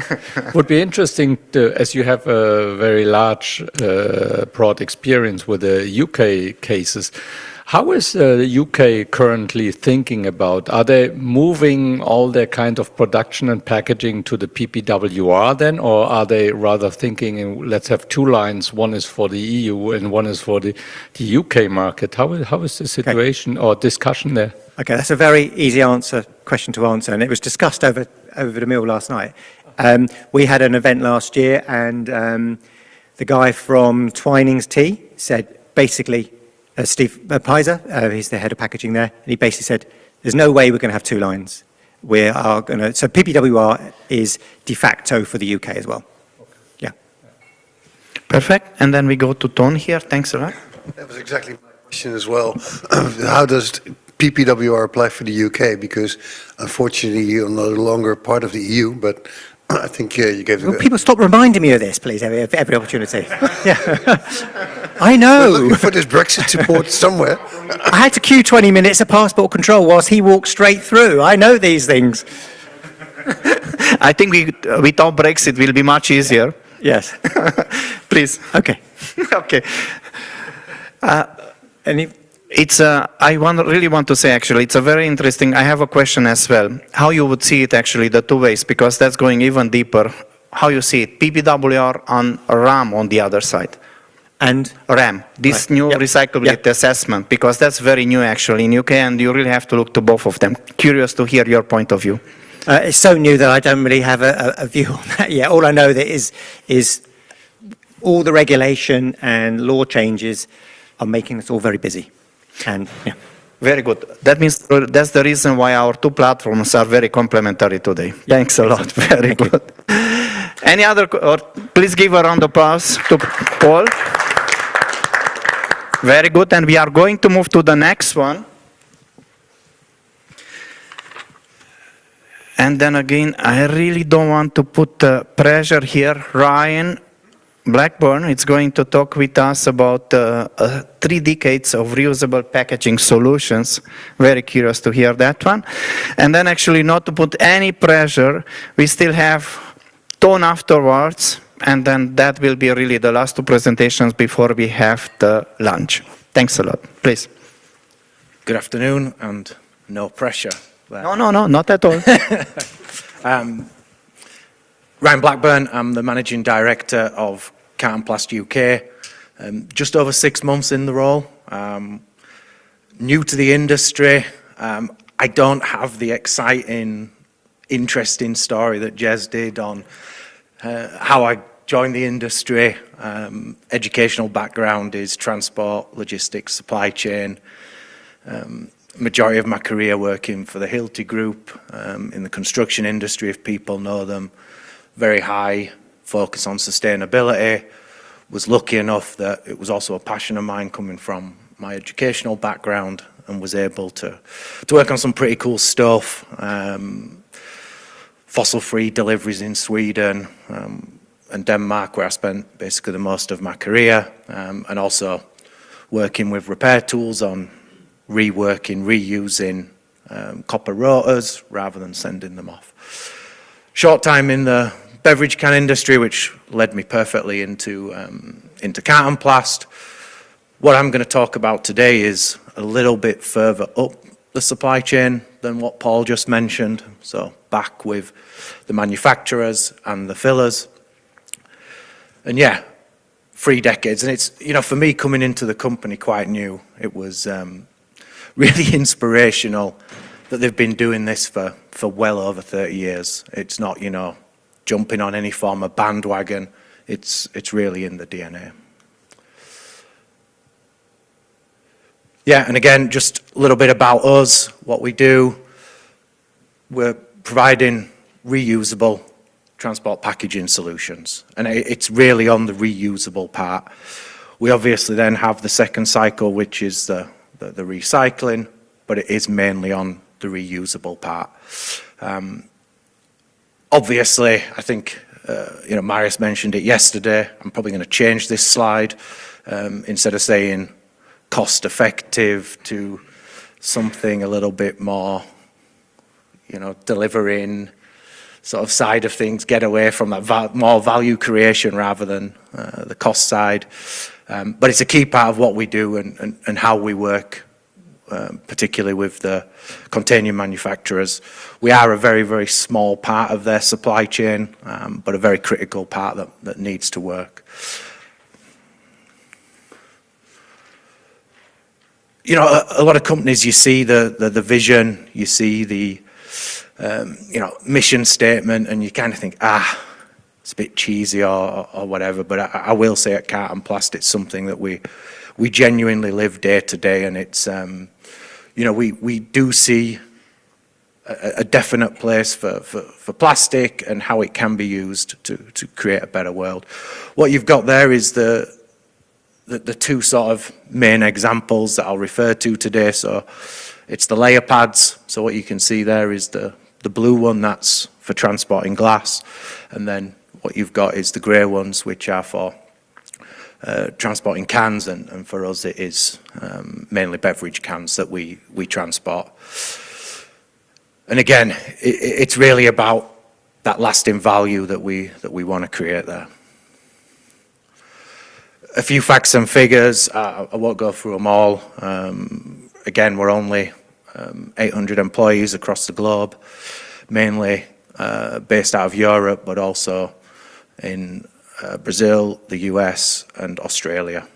would be interesting to, as you have a very large, broad experience with the UK cases. How is the UK currently thinking about? Are they moving all their kind of production and packaging to the PPWR then, or are they rather thinking, let's have 2 lines, one is for the EU and one is for the UK market? How is the situation or discussion there? Okay, that's a very easy question to answer, and it was discussed over the meal last night. We had an event last year, and the guy from Twinings Tea said basically, Steve Pizer, he's the head of packaging there, and he basically said, there's no way we're going to have 2 lines. So PPWR is de facto for the UK as well. Yeah. Perfect. And then we go to Ton here. Thanks a lot. That was exactly my question as well. How does PPWR apply for the UK? Because unfortunately you're no longer part of the EU, but I think you gave Will people stop reminding me of this, please, every opportunity? Yeah. I We're know. looking for this Brexit support somewhere. I had to queue 20 minutes of passport control whilst he walked straight through. I know these things. I think without Brexit will be much easier. Yes. Please. Okay. Okay. Any? I really want to say, actually, it's a very interesting, I have a question as well. How you would see it, actually, the 2 ways, because that's going even deeper. How you see it, PPWR and RAM on the other side. And RAM, this new recyclability assessment, because that's very new, actually, in UK, and you really have to look to both of them. Curious to hear your point of view. It's so new that I don't really have a view on that yet. All I know that is all the regulation and law changes are making us all very busy. And yeah. Very good. That means that's the reason why our 2 platforms are very complementary today. Thanks a lot. Very good. Any other, or please give a round of applause to Paul. Very good. And we are going to move to the next one. And then again, I really don't want to put pressure here. Ryan Blackburn is going to talk with us about 3 decades of reusable packaging solutions. Very curious to hear that one. And then actually, not to put any pressure, we still have Ton afterwards, and then that will be really the last 2 presentations before we have the lunch. Thanks a lot. Please. Good afternoon, and no pressure. No, not at all. Ryan Blackburn, I'm the Managing Director of Carton Plast UK. Just over 6 months in the role. New to the industry. I don't have the exciting, interesting story that Jez did on how I joined the industry. Educational background is transport, logistics, supply chain. Majority of my career working for the Hilti Group in the construction industry, if people know them. Very high focus on sustainability. Was lucky enough that it was also a passion of mine coming from my educational background, and was able to work on some pretty cool stuff. Fossil-free deliveries in Sweden and Denmark, where I spent basically the most of my career, and also working with repair tools on reworking, reusing copper rotors rather than sending them off. Short time in the beverage can industry, which led me perfectly into carton plast. What I'm going to talk about today is a little bit further up the supply chain than what Paul just mentioned. So back with the manufacturers and the fillers. And yeah, 3 decades. And it's, you know, for me coming into the company quite new, it was really inspirational that they've been doing this for well over 30 years. It's not, you know, jumping on any form of bandwagon. It's really in the DNA. Yeah, and again, just a little bit about us, what we do. We're providing reusable transport packaging solutions, and it's really on the reusable part. We obviously then have the second cycle, which is the recycling, but it is mainly on the reusable part. Obviously, I think, you know, Marius mentioned it yesterday. I'm probably going to change this slide. Instead of saying cost effective to something a little bit more, you know, delivering sort of side of things, get away from that more value creation rather than the cost side. But it's a key part of what we do and how we work, particularly with the container manufacturers. We are a very, very small part of their supply chain, but a very critical part that needs to work. You know, a lot of companies, you see the vision, you see the you know, mission statement, and you kind of think, it's a bit cheesy or whatever. But I will say at Carton Plast, it's something that we genuinely live day to day, and it's you know, we do see a definite place for plastic and how it can be used to create a better world. What you've got there is the 2 sort of main examples that I'll refer to today. So it's the layer pads. So what you can see there is the blue one, that's for transporting glass. And then what you've got is the grey ones, which are for transporting cans. And for us, it is mainly beverage cans that we transport. And again, it's really about that lasting value that we want to create there. A few facts and figures. I won't go through them all. Again, we're only 800 employees across the globe, mainly based out of Europe, but also in Brazil, the US, and Australia.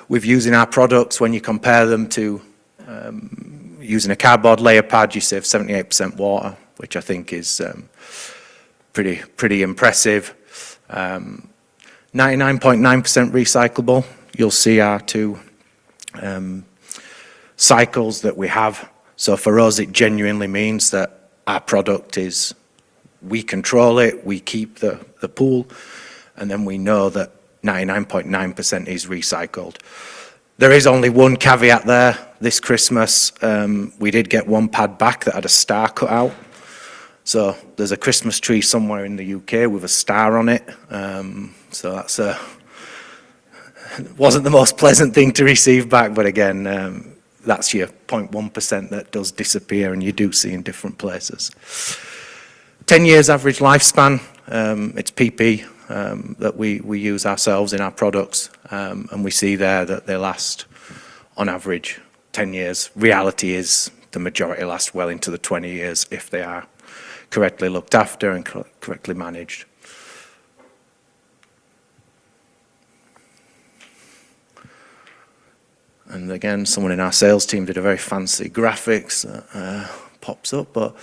With using our products, when you compare them to using a cardboard layer pad, you save 78% water, which I think is pretty impressive. 99.9% recyclable. You'll see our 2 cycles that we have. So for us, it genuinely means that our product is, we control it, we keep the pool, and then we know that 99.9% is recycled. There is only one caveat there. This Christmas, we did get 1 pad back that had a star cut out. So there's a Christmas tree somewhere in the UK with a star on it. So that's wasn't the most pleasant thing to receive back, but again, that's your 0.1% that does disappear, and you do see in different places. 10 years average lifespan. It's PP that we use ourselves in our products, and we see there that they last on average 10 years. Reality is the majority last well into the 20 years if they are correctly looked after and correctly managed. And again, someone in our sales team did a very fancy graphics that pops up. But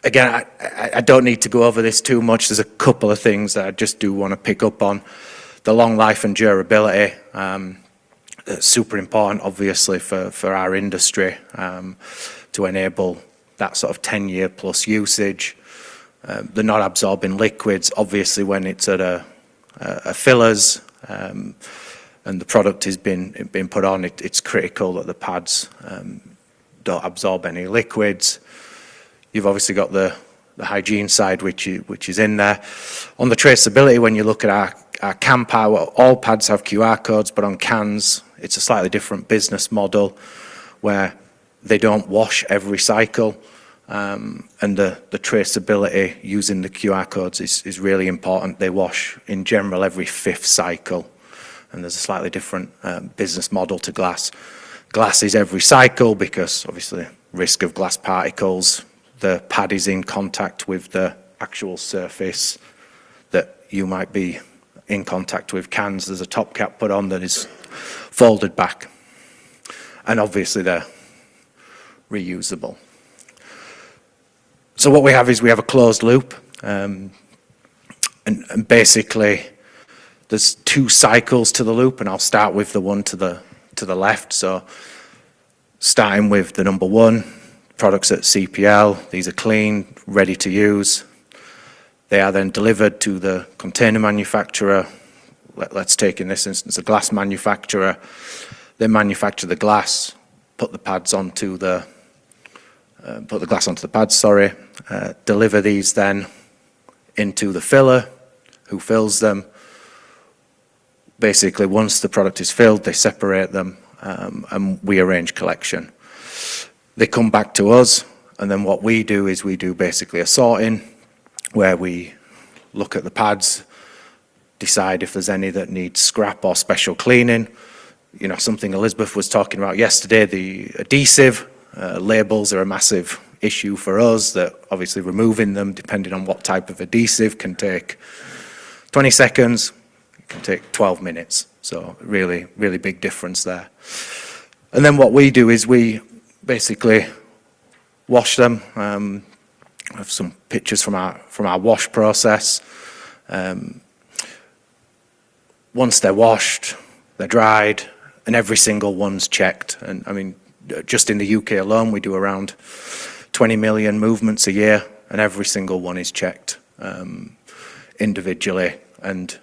again, I don't need to go over this too much. There's a couple of things that I just do want to pick up on. The long life and durability, super important, obviously, for our industry to enable that sort of 10-year plus usage. They're not absorbing liquids, obviously, when it's at a fillers. And the product has been put on, it's critical that the pads don't absorb any liquids. You've obviously got the hygiene side, which is in there. On the traceability, when you look at our can pad, all pads have QR codes, but on cans, It's a slightly different business model where they don't wash every cycle, and the traceability using the QR codes is really important. They wash in general every 5th cycle, and there's a slightly different business model to glass. Glass is every cycle because obviously risk of glass particles, the pad is in contact with the actual surface that you might be in contact with. Cans, there's a top cap put on that is folded back, and obviously they're reusable. So what we have is we have a closed loop, and basically there's 2 cycles to the loop, and I'll start with the one to the left. So starting with the number 1, products at CPL, these are clean, ready to use. They are then delivered to the container manufacturer. Let's take in this instance a glass manufacturer. They manufacture the glass, put the glass onto the pads, deliver these then into the filler, who fills them. Basically, once the product is filled, they separate them, and we arrange collection. They come back to us, and then what we do is we do basically a sorting, where we look at the pads, decide if there's any that need scrap or special cleaning. You know, something Elizabeth was talking about yesterday, the adhesive labels are a massive issue for us, that obviously removing them, depending on what type of adhesive, can take 20 seconds, it can take 12 minutes. So really, really big difference there. And then what we do is we basically wash them. I have some pictures from our wash process. Once they're washed, they're dried, and every single one's checked. And I mean, just in the UK alone, we do around 20 million movements a year, and every single one is checked individually. And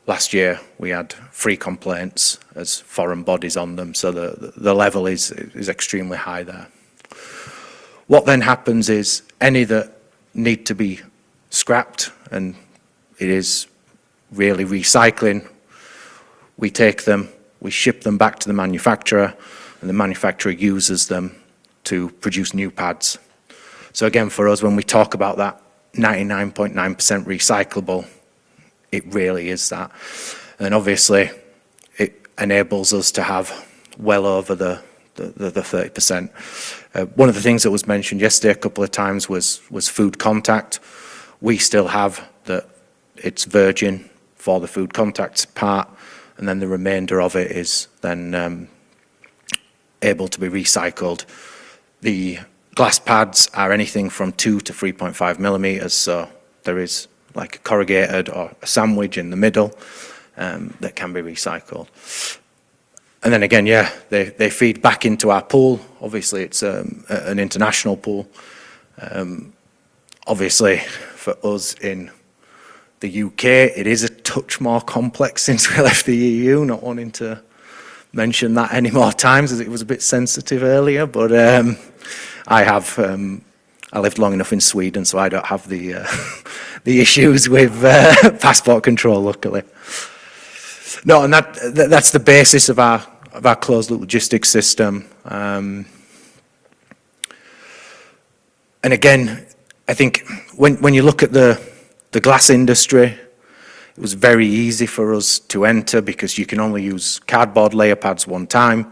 last year we had 3 complaints as foreign bodies on them, so the level is extremely high there. What then happens is any that need to be scrapped, and it is really recycling, we take them, we ship them back to the manufacturer, and the manufacturer uses them to produce new pads. So again, for us, when we talk about that 99.9% recyclable, it really is that. And obviously, it enables us to have well over the 30%. One of the things that was mentioned yesterday a couple of times was food contact. We still have that it's virgin for the food contact part, and then the remainder of it is then able to be recycled. The glass pads are anything from 2 to 3.5 millimeters, so there is like a corrugated or a sandwich in the middle that can be recycled. And then again, yeah, they feed back into our pool. Obviously, it's an international pool. Obviously, for us in the UK, it is a touch more complex since we left the EU, not wanting to mention that any more times as it was a bit sensitive earlier, but I lived long enough in Sweden, so I don't have the issues with passport control, luckily. No, and that's the basis of our closed loop logistics system. And again, I think when you look at the glass industry, it was very easy for us to enter because you can only use cardboard layer pads one time.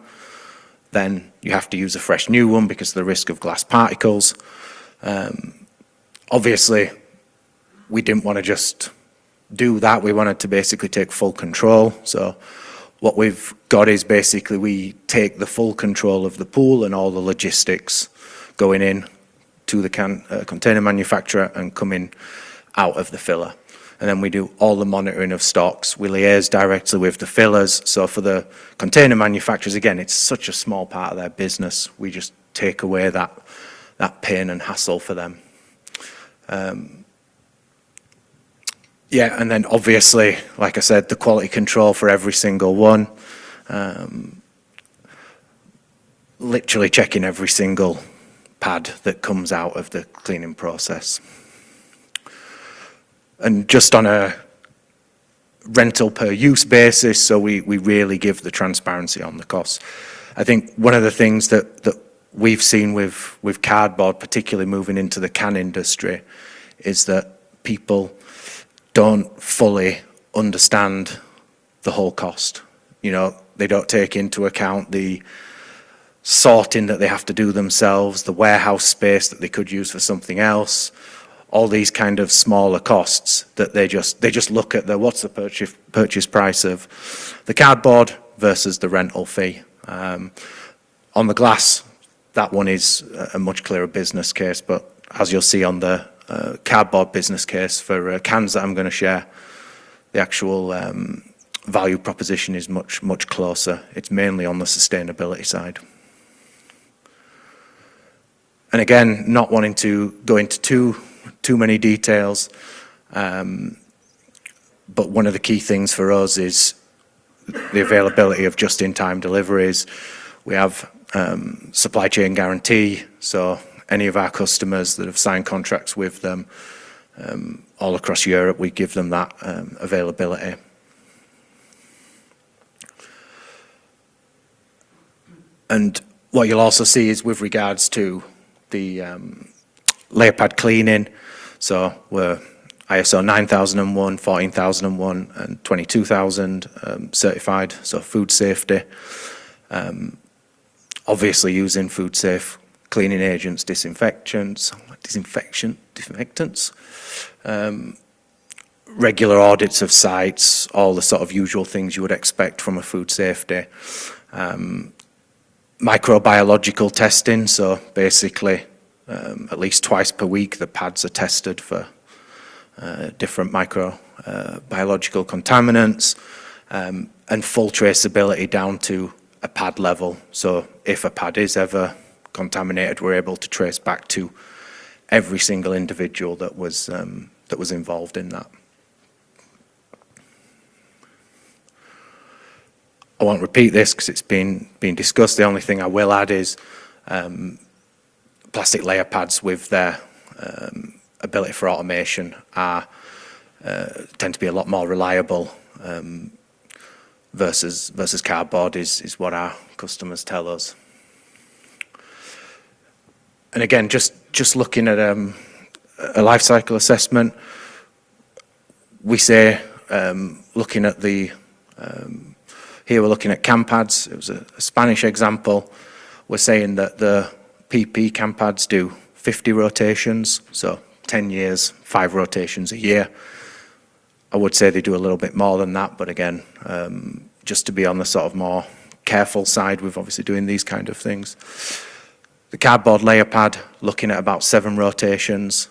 Then you have to use a fresh new one because of the risk of glass particles. Obviously, we didn't want to just do that. We wanted to basically take full control. So what we've got is basically we take the full control of the pool and all the logistics going in to the container manufacturer and coming out of the filler. And then we do all the monitoring of stocks. We liaise directly with the fillers. So for the container manufacturers, again, it's such a small part of their business. We just take away that pain and hassle for them. Yeah, and then obviously, like I said, the quality control for every single one. Literally checking every single pad that comes out of the cleaning process. And just on a rental per use basis, so we really give the transparency on the costs. I think one of the things that we've seen with cardboard, particularly moving into the can industry, is that people don't fully understand the whole cost. You know, they don't take into account the sorting that they have to do themselves, the warehouse space that they could use for something else, all these kind of smaller costs that they just look at what's the purchase price of the cardboard versus the rental fee. On the glass, that one is a much clearer business case, but as you'll see on the cardboard business case for cans that I'm going to share, the actual value proposition is much closer. It's mainly on the sustainability side. And again, not wanting to go into too many details, but one of the key things for us is the availability of just-in-time deliveries. We have supply chain guarantee, so any of our customers that have signed contracts with them all across Europe, we give them that availability. And what you'll also see is with regards to the layer pad cleaning, so we're ISO 9001, 14001 and 22000 certified, so food safety. Obviously using food safe cleaning agents, disinfectants, regular audits of sites, all the sort of usual things you would expect from a food safety. Microbiological testing, so basically at least twice per week the pads are tested for different microbiological contaminants, and full traceability down to a pad level. So if a pad is ever contaminated, we're able to trace back to every single individual that was involved in that. I won't repeat this because it's been discussed. The only thing I will add is plastic layer pads with their ability for automation tend to be a lot more reliable versus cardboard is what our customers tell us. And again, just looking at a life cycle assessment, we say looking at the here we're looking at can pads. It was a Spanish example. We're saying that the PP can pads do 50 rotations, so 10 years, 5 rotations a year. I would say they do a little bit more than that, but again, just to be on the sort of more careful side with obviously doing these kind of things. The cardboard layer pad, looking at about 7 rotations.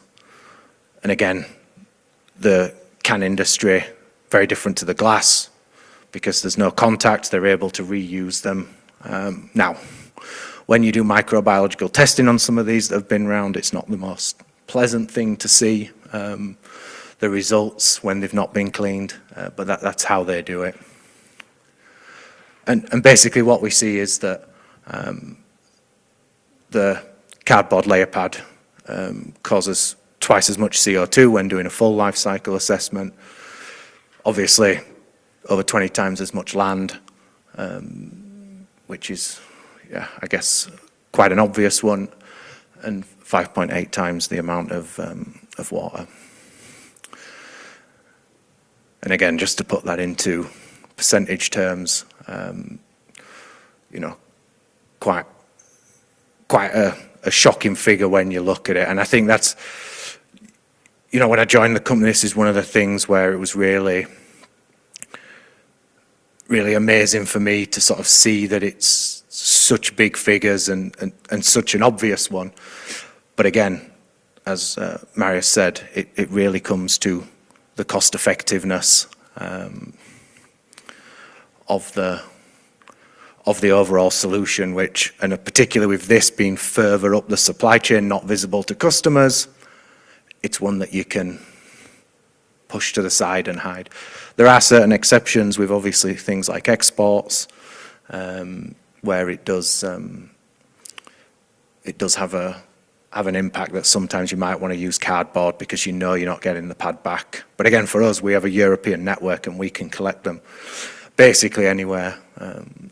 And again, the can industry, very different to the glass, because there's no contact, they're able to reuse them. Now, when you do microbiological testing on some of these that have been around, it's not the most pleasant thing to see, the results when they've not been cleaned, but that's how they do it. And basically what we see is that the cardboard layer pad causes twice as much CO2 when doing a full life cycle assessment. Obviously, over 20 times as much land, which is, yeah, I guess, quite an obvious one, and 5.8 times the amount of water. And again, just to put that into percentage terms, you know, quite a shocking figure when you look at it. And I think that's, you know, when I joined the company, this is one of the things where it was really amazing for me to sort of see that it's such big figures and such an obvious one. But again, as Marius said, it really comes to the cost effectiveness of the overall solution, which, and particularly with this being further up the supply chain, not visible to customers, it's one that you can push to the side and hide. There are certain exceptions with obviously things like exports, where it does have a have an impact that sometimes you might want to use cardboard because you know you're not getting the pad back. But again, for us, we have a European network and we can collect them basically anywhere,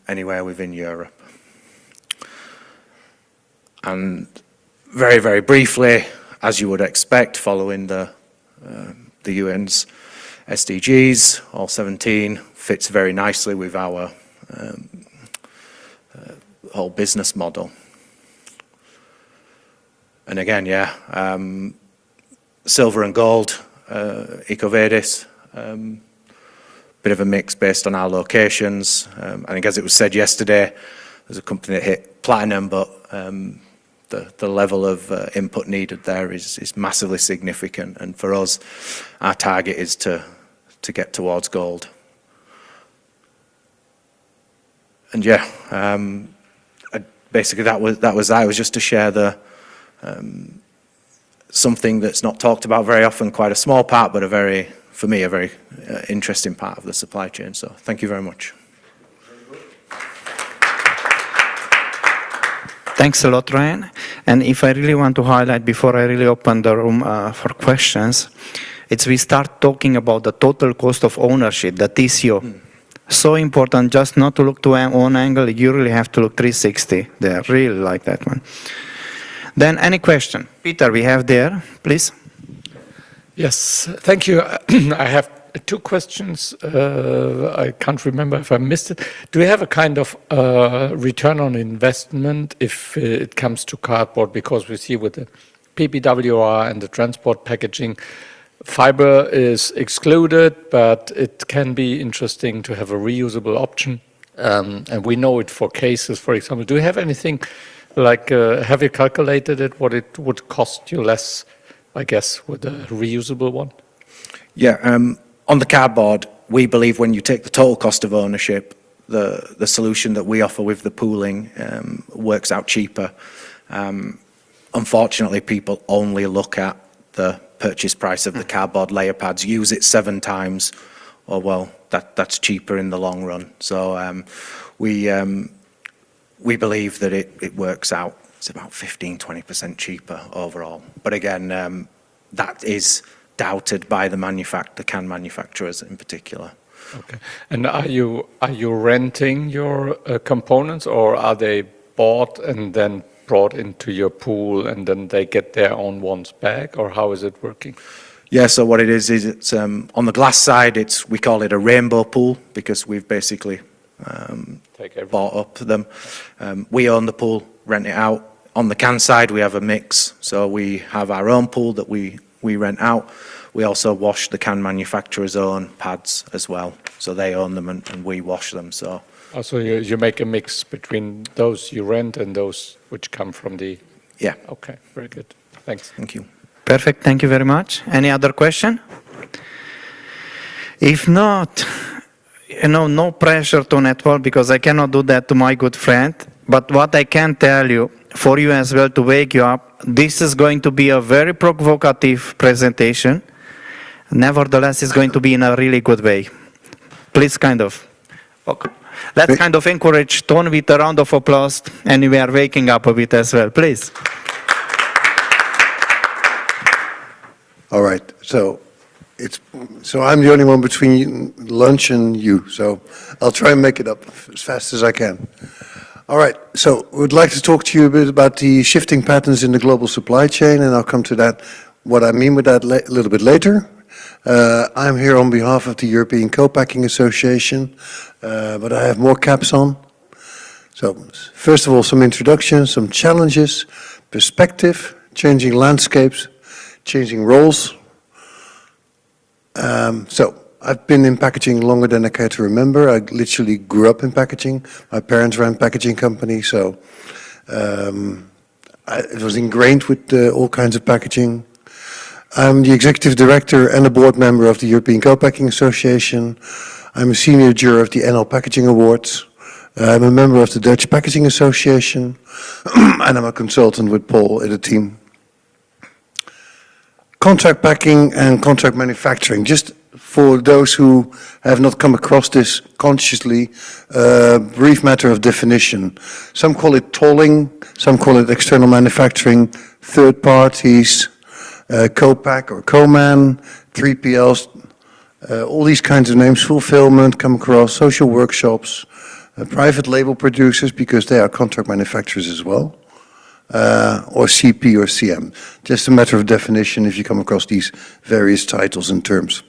anywhere within Europe. And very, very briefly, as you would expect, following the UN's SDGs, all 17, fits very nicely with our whole business model. And again, yeah, silver and gold, EcoVadis, bit of a mix based on our locations. I think as it was said yesterday, there's a company that hit platinum, but the level of input needed there is massively significant. And for us, our target is to get towards gold. And yeah, basically that was just to share the something that's not talked about very often, quite a small part, but for me, a very interesting part of the supply chain. So thank you very much. Thanks a lot, Ryan. And if I really want to highlight before I really open the room for questions, it's we start talking about the total cost of ownership, the TCO. So important just not to look to one angle, you really have to look 360 there, really like that one. Then any question? Peter, we have there, please. Yes, thank you. I have two questions. I can't remember if I missed it. Do we have a kind of return on investment if it comes to cardboard? Because we see with the PPWR and the transport packaging, fiber is excluded, but it can be interesting to have a reusable option. And we know it for cases, for example. Do you have anything like, have you calculated it, what it would cost you less, I guess, with a reusable one? Yeah, on the cardboard, we believe when you take the total cost of ownership, the solution that we offer with the pooling works out cheaper. Unfortunately, people only look at the purchase price of the cardboard layer pads, use it 7 times, or well, that's cheaper in the long run. So we believe that it works out. It's about 15–20% cheaper overall. But again, that is doubted by the can manufacturers in particular. Okay. And are you renting your components, or are they bought and then brought into your pool and then they get their own ones back, or how is it working? Yeah, so what it is it's on the glass side, we call it a rainbow pool because we've basically bought up them. We own the pool, rent it out. On the can side, we have a mix. So we have our own pool that we rent out. We also wash the can manufacturer's own pads as well. So they own them and we wash them. So also you make a mix between those you rent and those which come from the... Yeah. Okay, very good. Thanks. Thank you. Perfect, thank you very much. Any other question? If not, no pressure to network because I cannot do that to my good friend. But what I can tell you, for you as well to wake you up, this is going to be a very provocative presentation. Nevertheless, it's going to be in a really good way. Please let's kind of encourage Ton with a round of applause, and we are waking up a bit as well, please. All right, so I'm the only one between lunch and you, so I'll try and make it up as fast as I can. All right, so we'd like to talk to you a bit about the shifting patterns in the global supply chain, and I'll come to that, what I mean with that a little bit later. I'm here on behalf of the European Co-packing Association, but I have more caps on. So first of all, some introductions, some challenges, perspective, changing landscapes, changing roles. So I've been in packaging longer than I care to remember. I literally grew up in packaging. My parents ran packaging companies, so it was ingrained with all kinds of packaging. I'm the executive director and a board member of the European Co-packing Association. I'm a senior juror of the NL Packaging Awards. I'm a member of the Dutch Packaging Association, and I'm a consultant with Paul in the team. Contract packing and contract manufacturing. Just for those who have not come across this consciously, a brief matter of definition. Some call it tolling, some call it external manufacturing, third parties, co-pack or co-man, 3PLs, all these kinds of names, fulfillment, come across, social workshops, private label producers, because they are contract manufacturers as well, or CP or CM. Just a matter of definition if you come across these various titles and terms.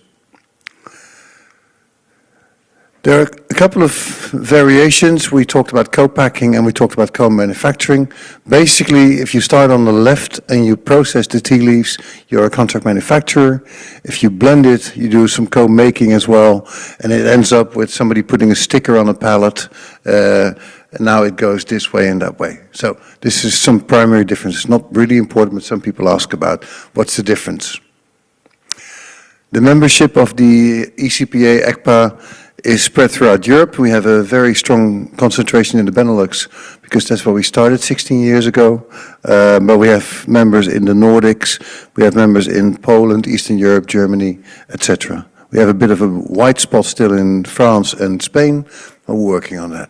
There are a couple of variations. We talked about co-packing and we talked about co-manufacturing. Basically, if you start on the left and you process the tea leaves, you're a contract manufacturer. If you blend it, you do some co-making as well, and it ends up with somebody putting a sticker on a pallet. And now it goes this way and that way. So this is some primary difference. It's not really important, but some people ask about what's the difference. The membership of the ECPA, ECPA, is spread throughout Europe. We have a very strong concentration in the Benelux because that's where we started 16 years ago. But we have members in the Nordics, we have members in Poland, Eastern Europe, Germany, etc. We have a bit of a white spot still in France and Spain, but we're working on that.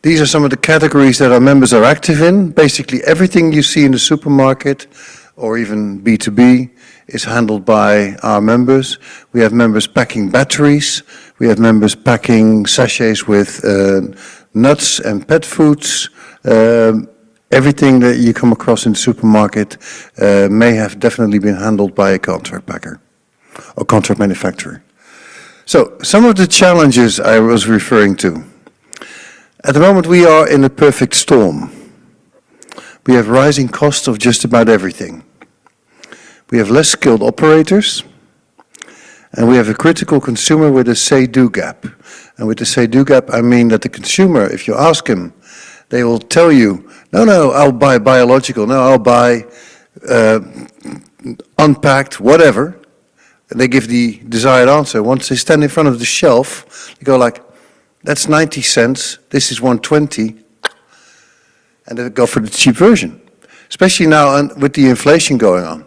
These are some of the categories that our members are active in. Basically everything you see in the supermarket or even B2B is handled by our members. We have members packing batteries. We have members packing sachets with nuts and pet foods. Everything that you come across in the supermarket may have definitely been handled by a contract packer or contract manufacturer. So some of the challenges I was referring to. At the moment we are in a perfect storm. We have rising costs of just about everything. We have less skilled operators, and we have a critical consumer with a say-do gap. And with the say-do gap, I mean that the consumer, if you ask him, they will tell you, no, I'll buy biological, no, I'll buy unpacked, whatever. And they give the desired answer. Once they stand in front of the shelf, they go like, that's 90 cents, this is 120, and they go for the cheap version. Especially now with the inflation going on.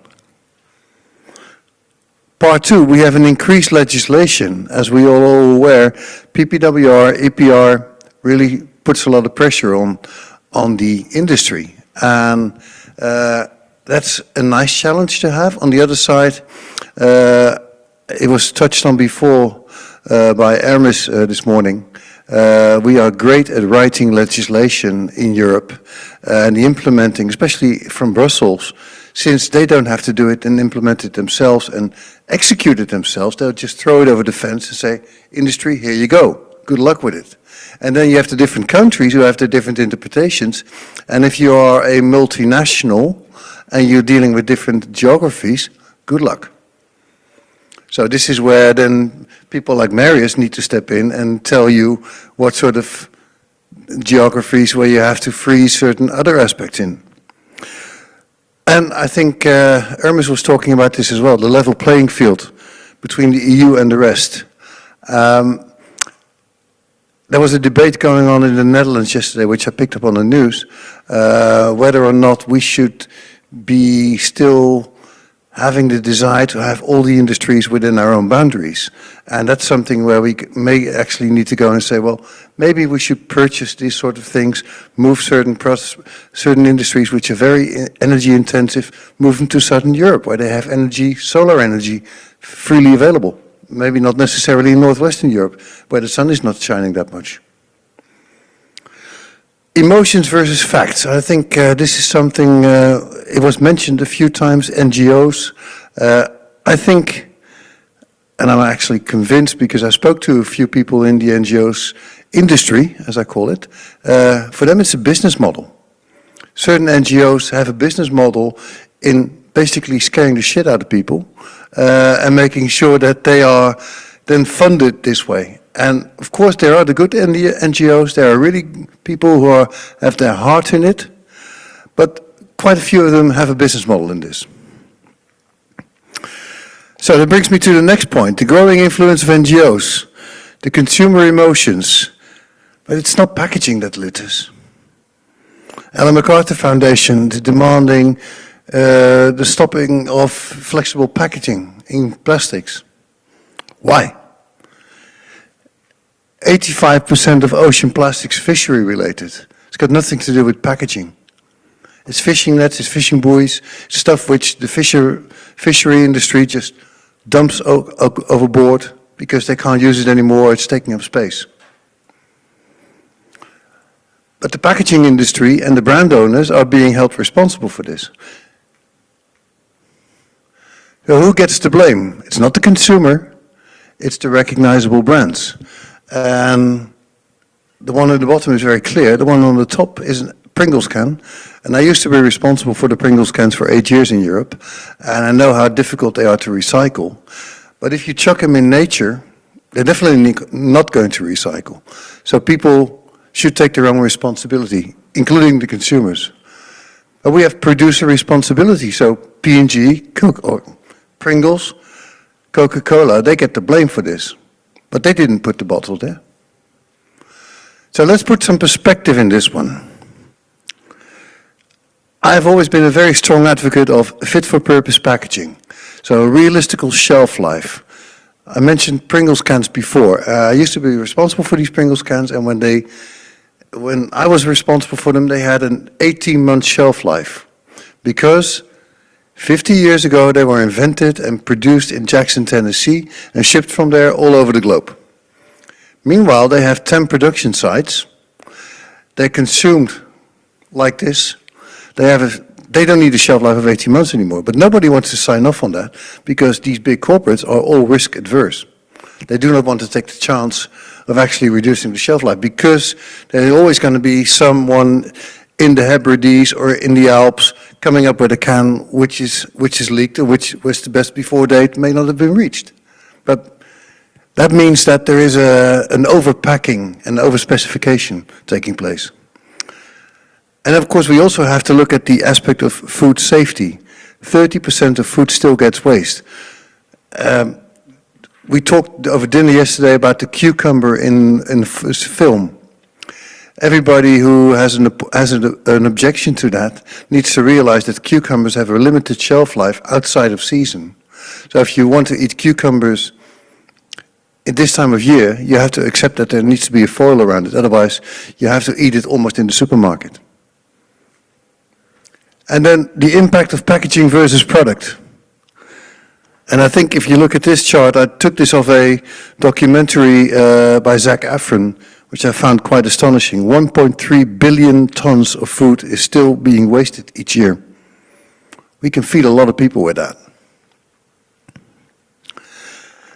Part two, we have an increased legislation. As we are all aware, PPWR, EPR really puts a lot of pressure on the industry. And that's a nice challenge to have. On the other side, it was touched on before by Hermes this morning. We are great at writing legislation in Europe and implementing, especially from Brussels, since they don't have to do it and implement it themselves and execute it themselves. They'll just throw it over the fence and say, industry, here you go. Good luck with it. And then you have the different countries who have their different interpretations. And if you are a multinational and you're dealing with different geographies, good luck. So this is where then people like Marius need to step in and tell you what sort of geographies where you have to freeze certain other aspects in. And I think Hermes was talking about this as well, the level playing field between the EU and the rest. There was a debate going on in the Netherlands yesterday, which I picked up on the news, whether or not we should be still having the desire to have all the industries within our own boundaries. And that's something where we may actually need to go and say, well, maybe we should purchase these sort of things, move certain industries which are very energy intensive, move them to Southern Europe where they have energy, solar energy, freely available. Maybe not necessarily in Northwestern Europe where the sun is not shining that much. Emotions versus facts. I think this is something, it was mentioned a few times, NGOs. I think, and I'm actually convinced because I spoke to a few people in the NGOs industry, as I call it, for them it's a business model. Certain NGOs have a business model in basically scaring the shit out of people and making sure that they are then funded this way. And of course there are the good NGOs, there are really people who have their heart in it, but quite a few of them have a business model in this. So that brings me to the next point, the growing influence of NGOs, the consumer emotions, but it's not packaging that litters. Ellen MacArthur Foundation demanding the stopping of flexible packaging. in plastics. Why? 85% of ocean plastics fishery related. It's got nothing to do with packaging. It's fishing nets, it's fishing buoys, stuff which the fishery industry just dumps overboard because they can't use it anymore, it's taking up space. But the packaging industry and the brand owners are being held responsible for this. So who gets the blame? It's not the consumer, it's the recognizable brands. And the one at the bottom is very clear, the one on the top is a Pringles can. And I used to be responsible for the Pringles cans for 8 years in Europe, and I know how difficult they are to recycle. But if you chuck them in nature, they're definitely not going to recycle. So people should take their own responsibility, including the consumers. But we have producer responsibility, so P&G, or Pringles, Coca-Cola, they get the blame for this. But they didn't put the bottle there. So let's put some perspective in this one. I've always been a very strong advocate of fit-for-purpose packaging, so a realistic shelf life. I mentioned Pringles cans before. I used to be responsible for these Pringles cans, and when I was responsible for them, they had an 18-month shelf life, because 50 years ago they were invented and produced in Jackson, Tennessee, and shipped from there all over the globe. Meanwhile, they have 10 production sites. They're consumed like this. They don't need a shelf life of 18 months anymore, but nobody wants to sign off on that because these big corporates are all risk adverse. They do not want to take the chance of actually reducing the shelf life because there's always going to be someone in the Hebrides or in the Alps coming up with a can which is leaked or which was the best before date may not have been reached. But that means that there is an overpacking and overspecification taking place. And of course, we also have to look at the aspect of food safety. 30% of food still gets waste. We talked over dinner yesterday about the cucumber in film. Everybody who has an objection to that needs to realize that cucumbers have a limited shelf life outside of season. So if you want to eat cucumbers at this time of year, you have to accept that there needs to be a foil around it. Otherwise, you have to eat it almost in the supermarket. And then the impact of packaging versus product. And I think if you look at this chart, I took this off a documentary by Zac Efron, which I found quite astonishing. 1.3 billion tons of food is still being wasted each year. We can feed a lot of people with that.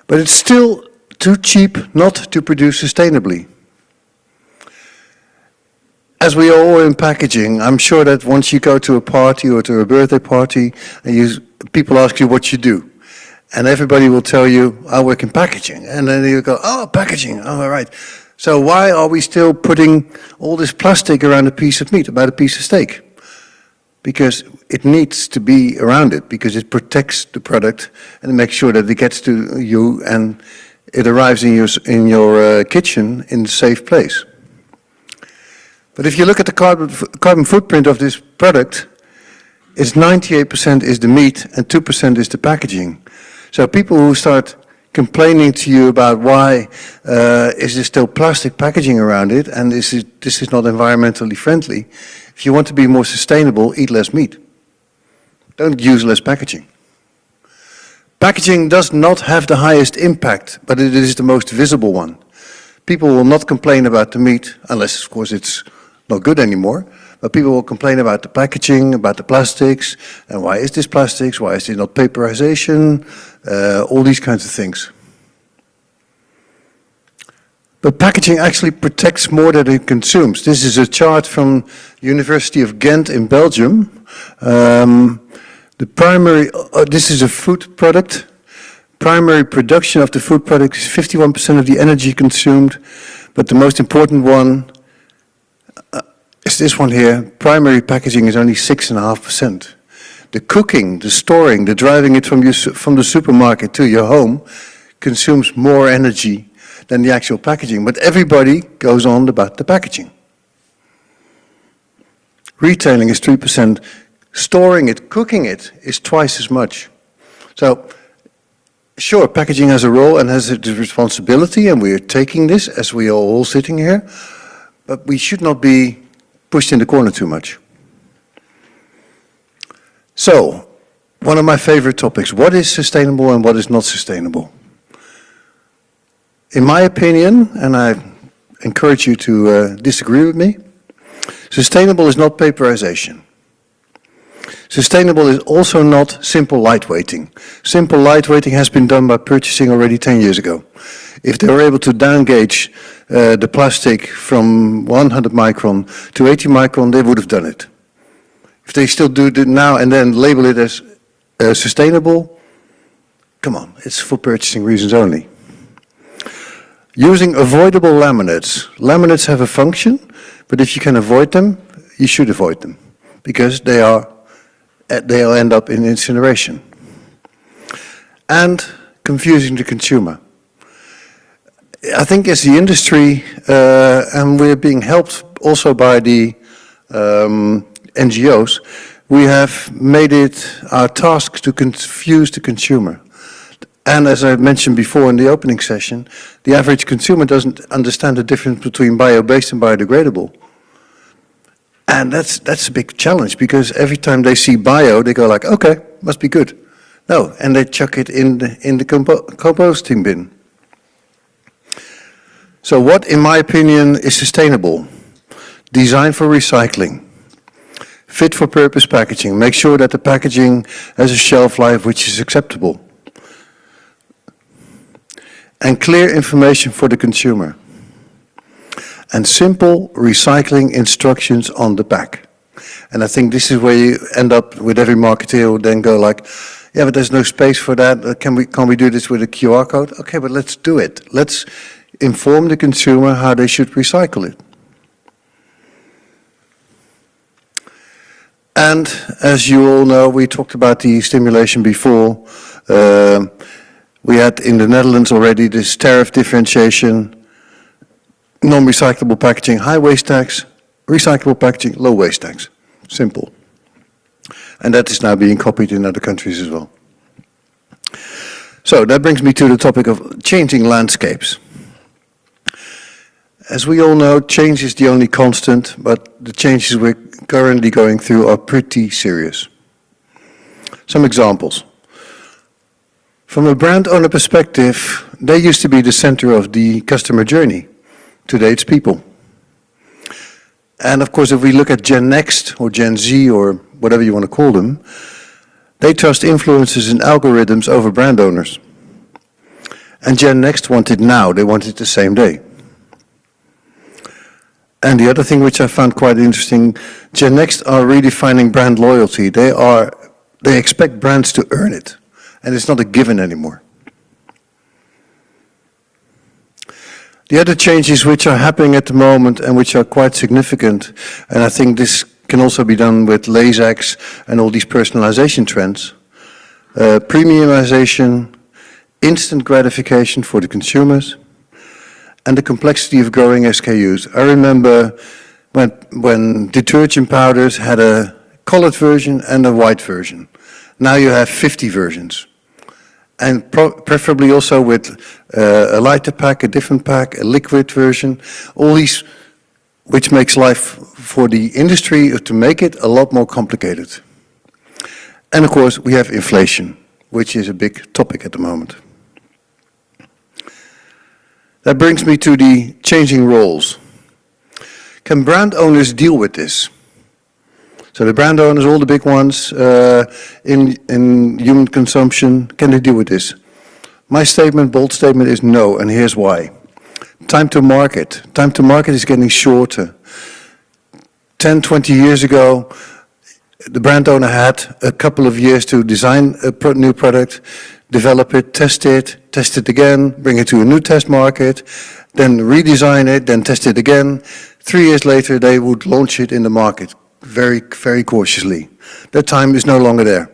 But it's still too cheap not to produce sustainably. As we are all in packaging, I'm sure that once you go to a party or to a birthday party, and people ask you what you do. And everybody will tell you, I work in packaging. And then you go, oh, packaging, oh, all right. So why are we still putting all this plastic around a piece of meat, about a piece of steak? Because it needs to be around it, because it protects the product and makes sure that it gets to you and it arrives in your kitchen in a safe place. But if you look at the carbon footprint of this product, it's 98% is the meat and 2% is the packaging. So people who start complaining to you about why is there still plastic packaging around it and this is not environmentally friendly, if you want to be more sustainable, eat less meat. Don't use less packaging. Packaging does not have the highest impact, but it is the most visible one. People will not complain about the meat, unless of course it's not good anymore, but people will complain about the packaging, about the plastics, and why is this plastics, why is this not paperization, all these kinds of things. But packaging actually protects more than it consumes. This is a chart from University of Ghent in Belgium. This is a food product. Primary production of the food product is 51% of the energy consumed, but the most important one is this one here. Primary packaging is only 6.5%. The cooking, the storing, the driving it from the supermarket to your home consumes more energy than the actual packaging, but everybody goes on about the packaging. Retailing is 3%. Storing it, cooking it is twice as much. So Sure, packaging has a role and has a responsibility, and we are taking this as we are all sitting here, but we should not be pushed in the corner too much. So, one of my favorite topics, what is sustainable and what is not sustainable? In my opinion, and I encourage you to disagree with me, sustainable is not paperization. Sustainable is also not simple lightweighting. Simple lightweighting has been done by purchasing already 10 years ago. If they were able to down-gauge the plastic from 100 micron to 80 micron, they would have done it. If they still do it now and then label it as sustainable, come on, it's for purchasing reasons only. Using avoidable laminates. Laminates have a function, but if you can avoid them, you should avoid them, because they'll end up in incineration. And confusing the consumer. I think as the industry, and we're being helped also by the NGOs, we have made it our task to confuse the consumer. And as I mentioned before in the opening session, the average consumer doesn't understand the difference between bio-based and biodegradable. And that's a big challenge, because every time they see bio, they go like, okay, must be good. No, and they chuck it in the composting bin. So what, in my opinion, is sustainable? Design for recycling. Fit for purpose packaging. Make sure that the packaging has a shelf life which is acceptable. And clear information for the consumer. And simple recycling instructions on the pack. And I think this is where you end up with every marketer who then go like, yeah, but there's no space for that. Can we do this with a QR code? Okay, but let's do it. Let's inform the consumer how they should recycle it. And as you all know, we talked about the stimulation before. We had in the Netherlands already this tariff differentiation, non-recyclable packaging, high waste tax, recyclable packaging, low waste tax. Simple. And that is now being copied in other countries as well. So that brings me to the topic of changing landscapes. As we all know, change is the only constant, but the changes we're currently going through are pretty serious. Some examples. From a brand owner perspective, they used to be the center of the customer journey. Today it's people. And of course, if we look at Gen Next or Gen Z or whatever you want to call them, they trust influencers and algorithms over brand owners. And Gen Next want it now, they want it the same day. And the other thing which I found quite interesting, Gen Next are redefining brand loyalty. They expect brands to earn it, and it's not a given anymore. The other changes which are happening at the moment and which are quite significant, and I think this can also be done with Lasix and all these personalization trends, premiumization, instant gratification for the consumers, and the complexity of growing SKUs. I remember when detergent powders had a colored version and a white version. Now you have 50 versions. And preferably also with a lighter pack, a different pack, a liquid version, all these, which makes life for the industry to make it a lot more complicated. And of course, we have inflation, which is a big topic at the moment. That brings me to the changing roles. Can brand owners deal with this? So the brand owners, all the big ones in human consumption, can they deal with this? My statement, bold statement, is no, and here's why. Time to market. Time to market is getting shorter. 10, 20 years ago, the brand owner had a couple of years to design a new product, develop it, test it again, bring it to a new test market, then redesign it, then test it again. 3 years later, they would launch it in the market very, very cautiously. That time is no longer there.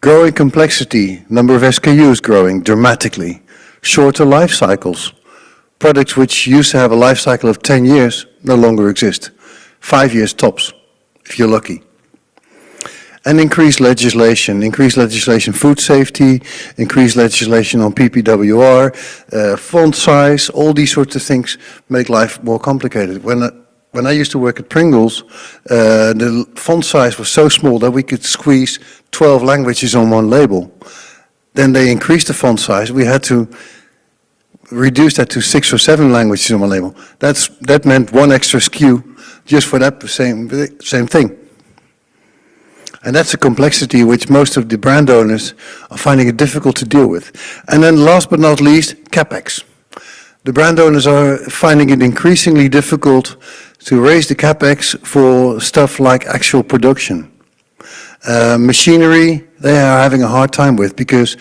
Growing complexity, number of SKUs growing dramatically. Shorter life cycles. Products which used to have a life cycle of 10 years no longer exist. 5 years tops, if you're lucky. And increased legislation food safety, increased legislation on PPWR, font size, all these sorts of things make life more complicated. When I used to work at Pringles, the font size was so small that we could squeeze 12 languages on one label. Then they increased the font size. We had to reduce that to 6 or 7 languages on one label. That meant one extra SKU just for that same thing. And that's a complexity which most of the brand owners are finding it difficult to deal with. And then last but not least, CapEx. The brand owners are finding it increasingly difficult to raise the CapEx for stuff like actual production. Machinery, they are having a hard time with because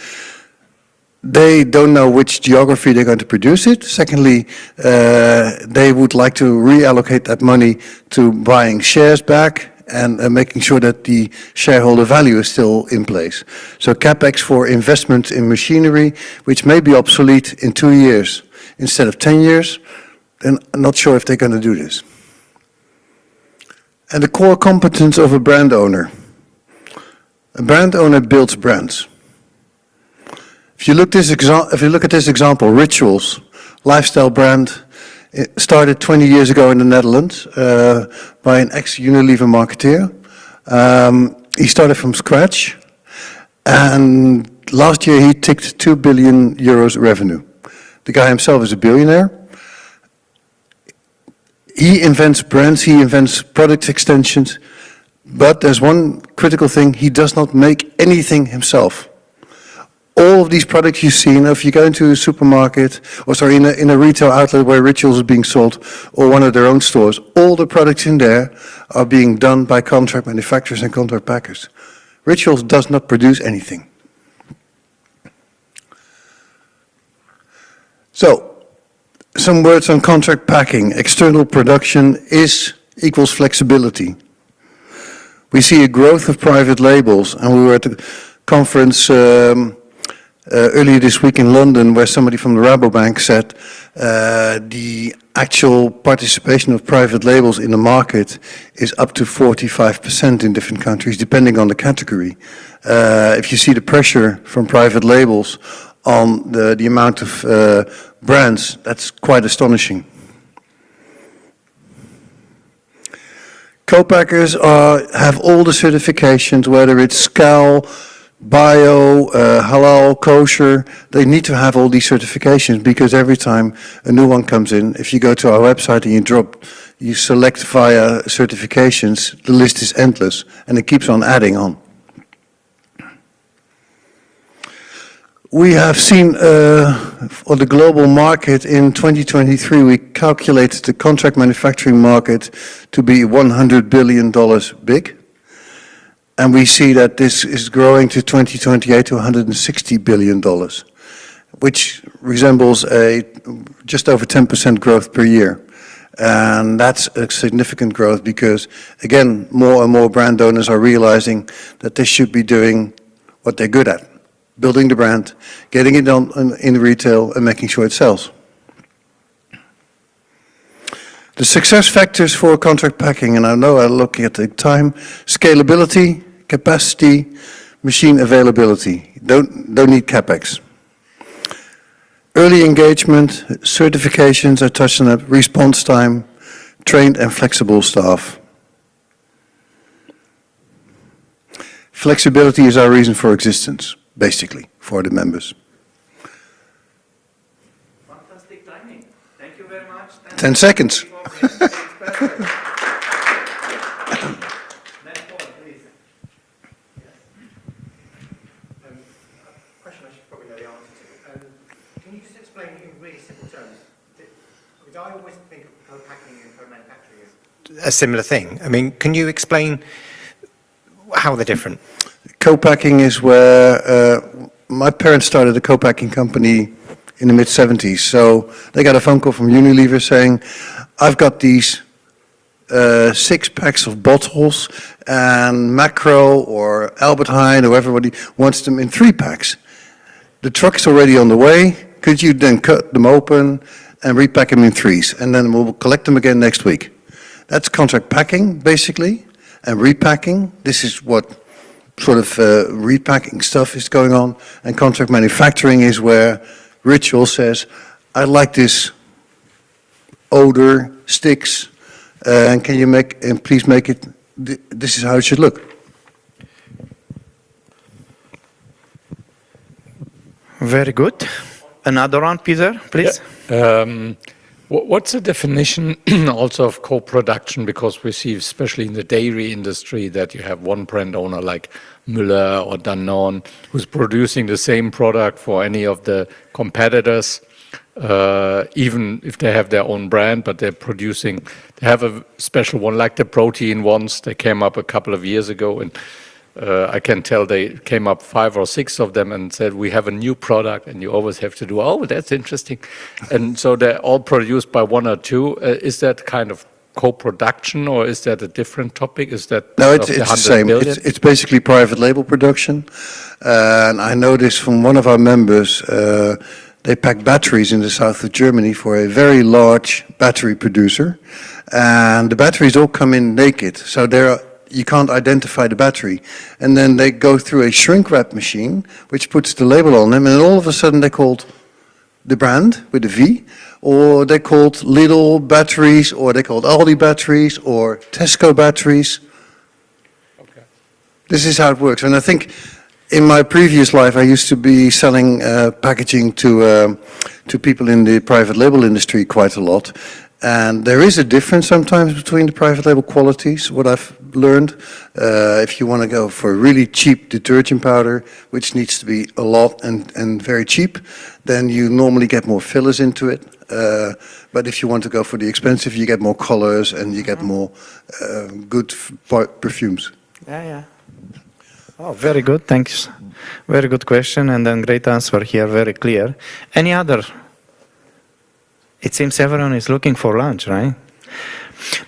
they don't know which geography they're going to produce it. Secondly, they would like to reallocate that money to buying shares back and making sure that the shareholder value is still in place. So CapEx for investment in machinery, which may be obsolete in 2 years instead of 10 years, then I'm not sure if they're going to do this. And the core competence of a brand owner. A brand owner builds brands. If you look at this example, Rituals, lifestyle brand, it started 20 years ago in the Netherlands by an ex-Unilever marketeer. He started from scratch, and last year he ticked 2 billion euros revenue. The guy himself is a billionaire. He invents brands, he invents product extensions, but there's one critical thing: he does not make anything himself. All of these products you've seen, if you go into a supermarket, or sorry, in a retail outlet where Rituals is being sold, or one of their own stores, all the products in there are being done by contract manufacturers and contract packers. Rituals does not produce anything. So, some words on contract packing. External production equals flexibility. We see a growth of private labels, and we were at the conference earlier this week in London, where somebody from the Rabobank said the actual participation of private labels in the market is up to 45% in different countries, depending on the category. If you see the pressure from private labels on the amount of brands, that's quite astonishing. Co-packers have all the certifications, whether it's SCAL, bio, halal, kosher. They need to have all these certifications because every time a new one comes in, if you go to our website and you select via certifications, the list is endless and it keeps on adding on. We have seen for the global market in 2023, we calculated the contract manufacturing market to be $100 billion big. And we see that this is growing to 2028 to $160 billion, which resembles a just over 10% growth per year. And that's a significant growth because, again, more and more brand owners are realizing that they should be doing what they're good at. Building the brand, getting it on in retail, and making sure it sells. The success factors for contract packing, and I know I'm looking at the time: scalability, capacity, machine availability. Don't need CapEx. Early engagement, certifications, I touched on that, response time, trained and flexible staff. Flexibility is our reason for existence, basically, for the members. Fantastic timing. Thank you very much. 10 seconds. Question I should probably know the answer to. Can you just explain in really simple terms? Because I always think of co-packing and co-manufacturing as a similar thing. I mean, can you explain how they're different? Co-packing is where my parents started a co-packing company in the mid-70s. So they got a phone call from Unilever saying, I've got these 6 packs of bottles, and Macro or Albert Heijn or everybody wants them in 3 packs. The truck's already on the way. Could you then cut them open and repack them in 3s? And then we'll collect them again next week. That's contract packing, basically, and repacking. This is what sort of repacking stuff is going on, and contract manufacturing is where Ritual says, I like this odor, sticks, and can you please make it, this is how it should look. Very good. Another one, Peter, please. What's the definition also of co-production? Because we see, especially in the dairy industry, that you have one brand owner like Müller or Danone who's producing the same product for any of the competitors, even if they have their own brand, but they have a special one, like the protein ones. They came up a couple of years ago, and I can tell they came up 5 or 6 of them and said, we have a new product, and you always have to do, oh, that's interesting. And so they're all produced by 1 or 2. Is that kind of co-production, or is that a different topic? Is that No, it's the same. It's basically private label production. And I know this from one of our members. They pack batteries in the south of Germany for a very large battery producer. And the batteries all come in naked. So you can't identify the battery. And then they go through a shrink wrap machine, which puts the label on them, and all of a sudden they're called the brand with a V, or they're called Lidl batteries, or they're called Aldi batteries, or Tesco batteries. Okay. This is how it works. And I think in my previous life, I used to be selling packaging to people in the private label industry quite a lot. And there is a difference sometimes between the private label qualities, what I've learned. If you want to go for a really cheap detergent powder, which needs to be a lot and very cheap, then you normally get more fillers into it. But if you want to go for the expensive, you get more colors and you get more good perfumes. Yeah. Oh, very good. Thanks. Very good question, and then great answer here, very clear. Any other? It seems everyone is looking for lunch, right?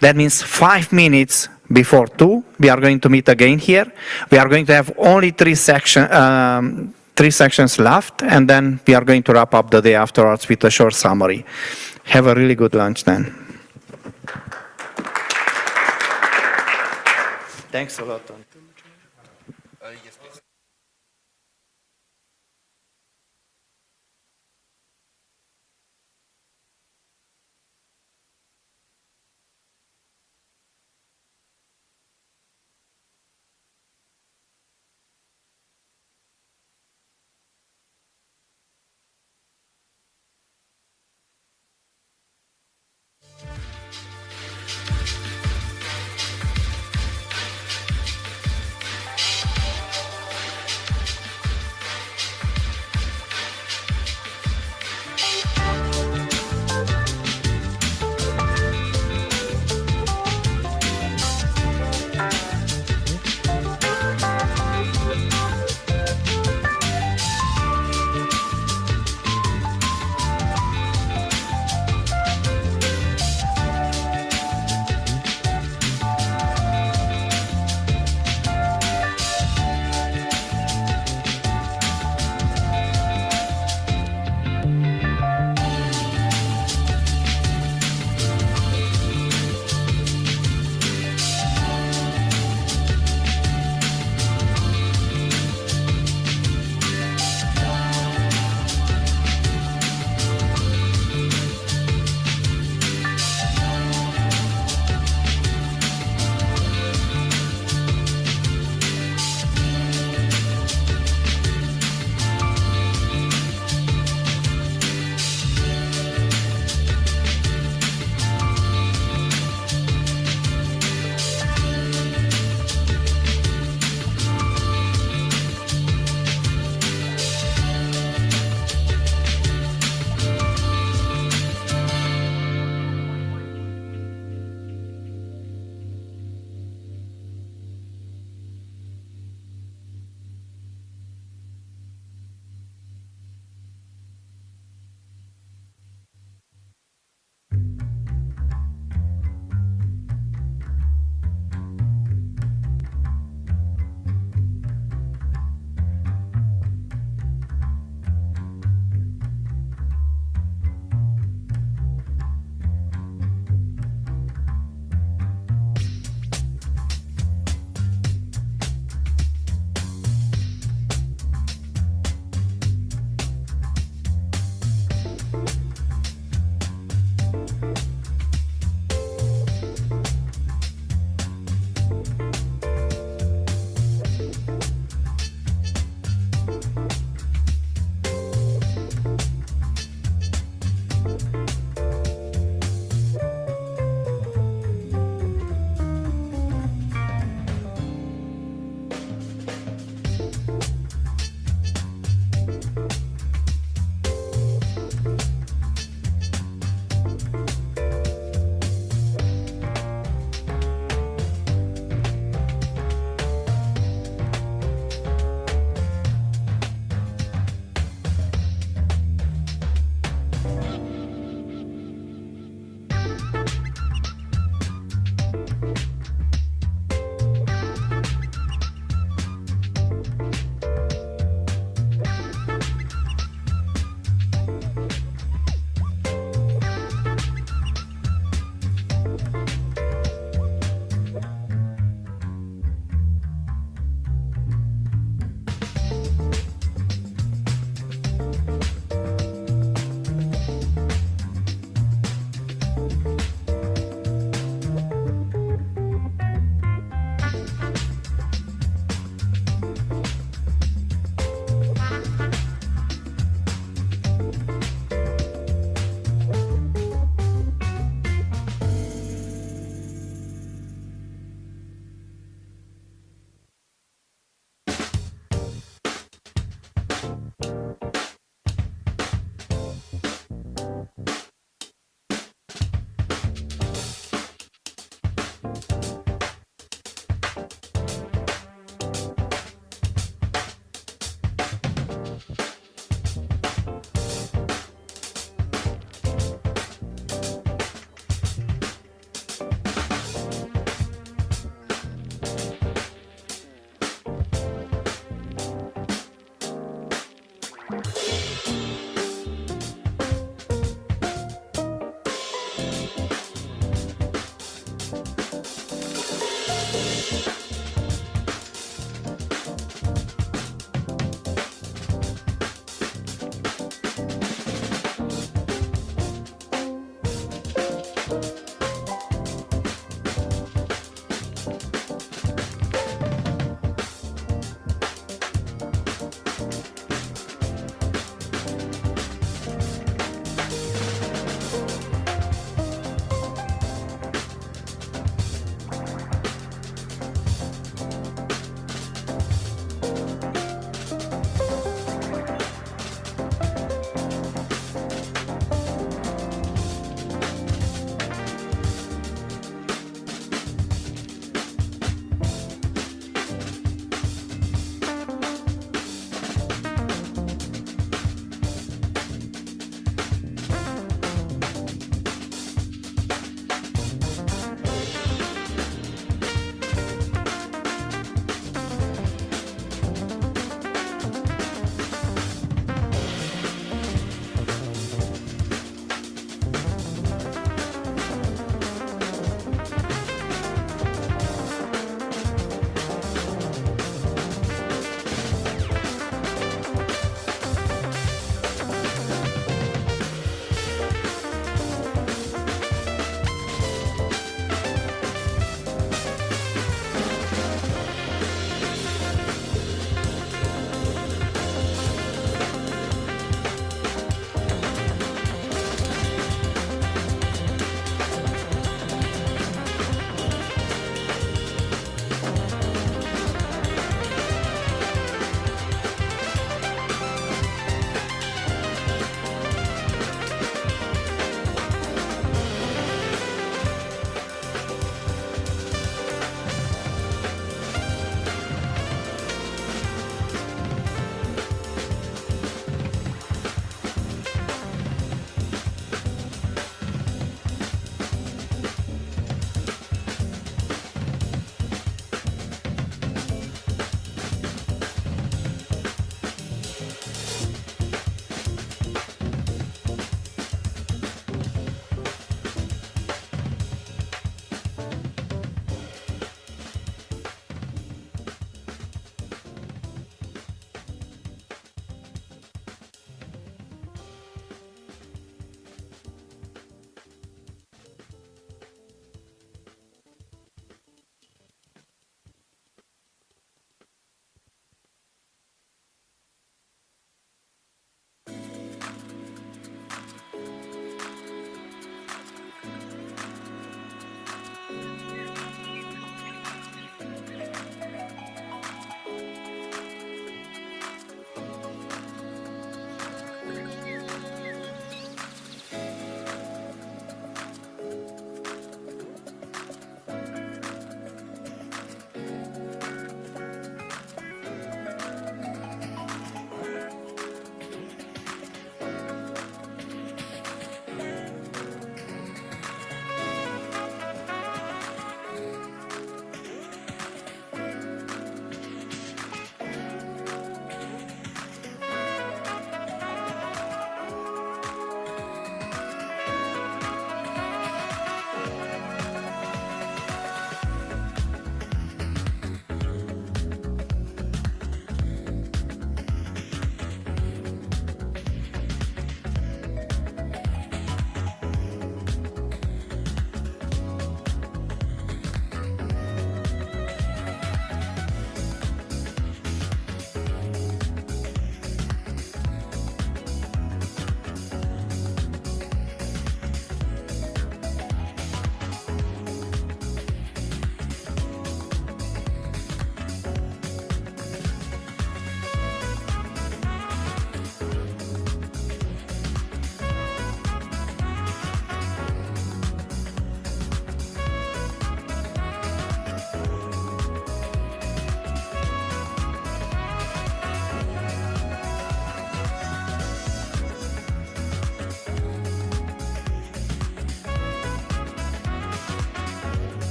That means 5 minutes before 2, we are going to meet again here. We are going to have only 3 sections left, and then we are going to wrap up the day afterwards with a short summary. Have a really good lunch then. Thanks a lot.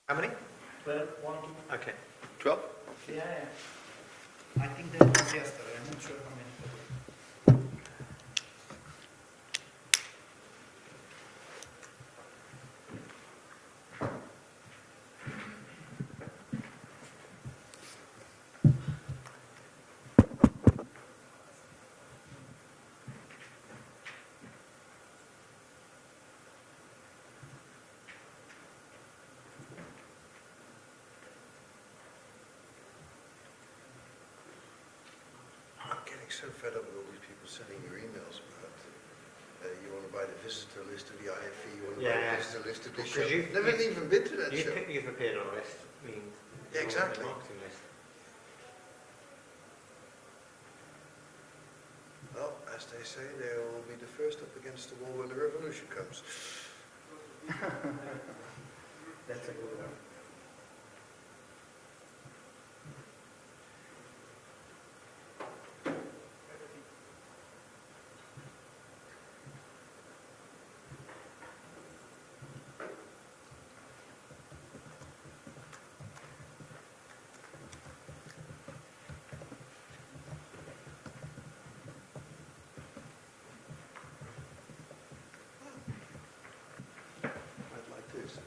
How many? 12, 1, 2. Okay. 12? Yeah. I think that was yesterday. I'm not sure how many. I'm getting so fed up with all these people sending your emails about you want to buy the visitor list of the IFE, you want to buy the visitor list of this show. Never even been to that show. You've appeared on this. Yeah, exactly. Well, as they say, they will be the first up against the wall when the revolution comes. That's a good one. I'd like this.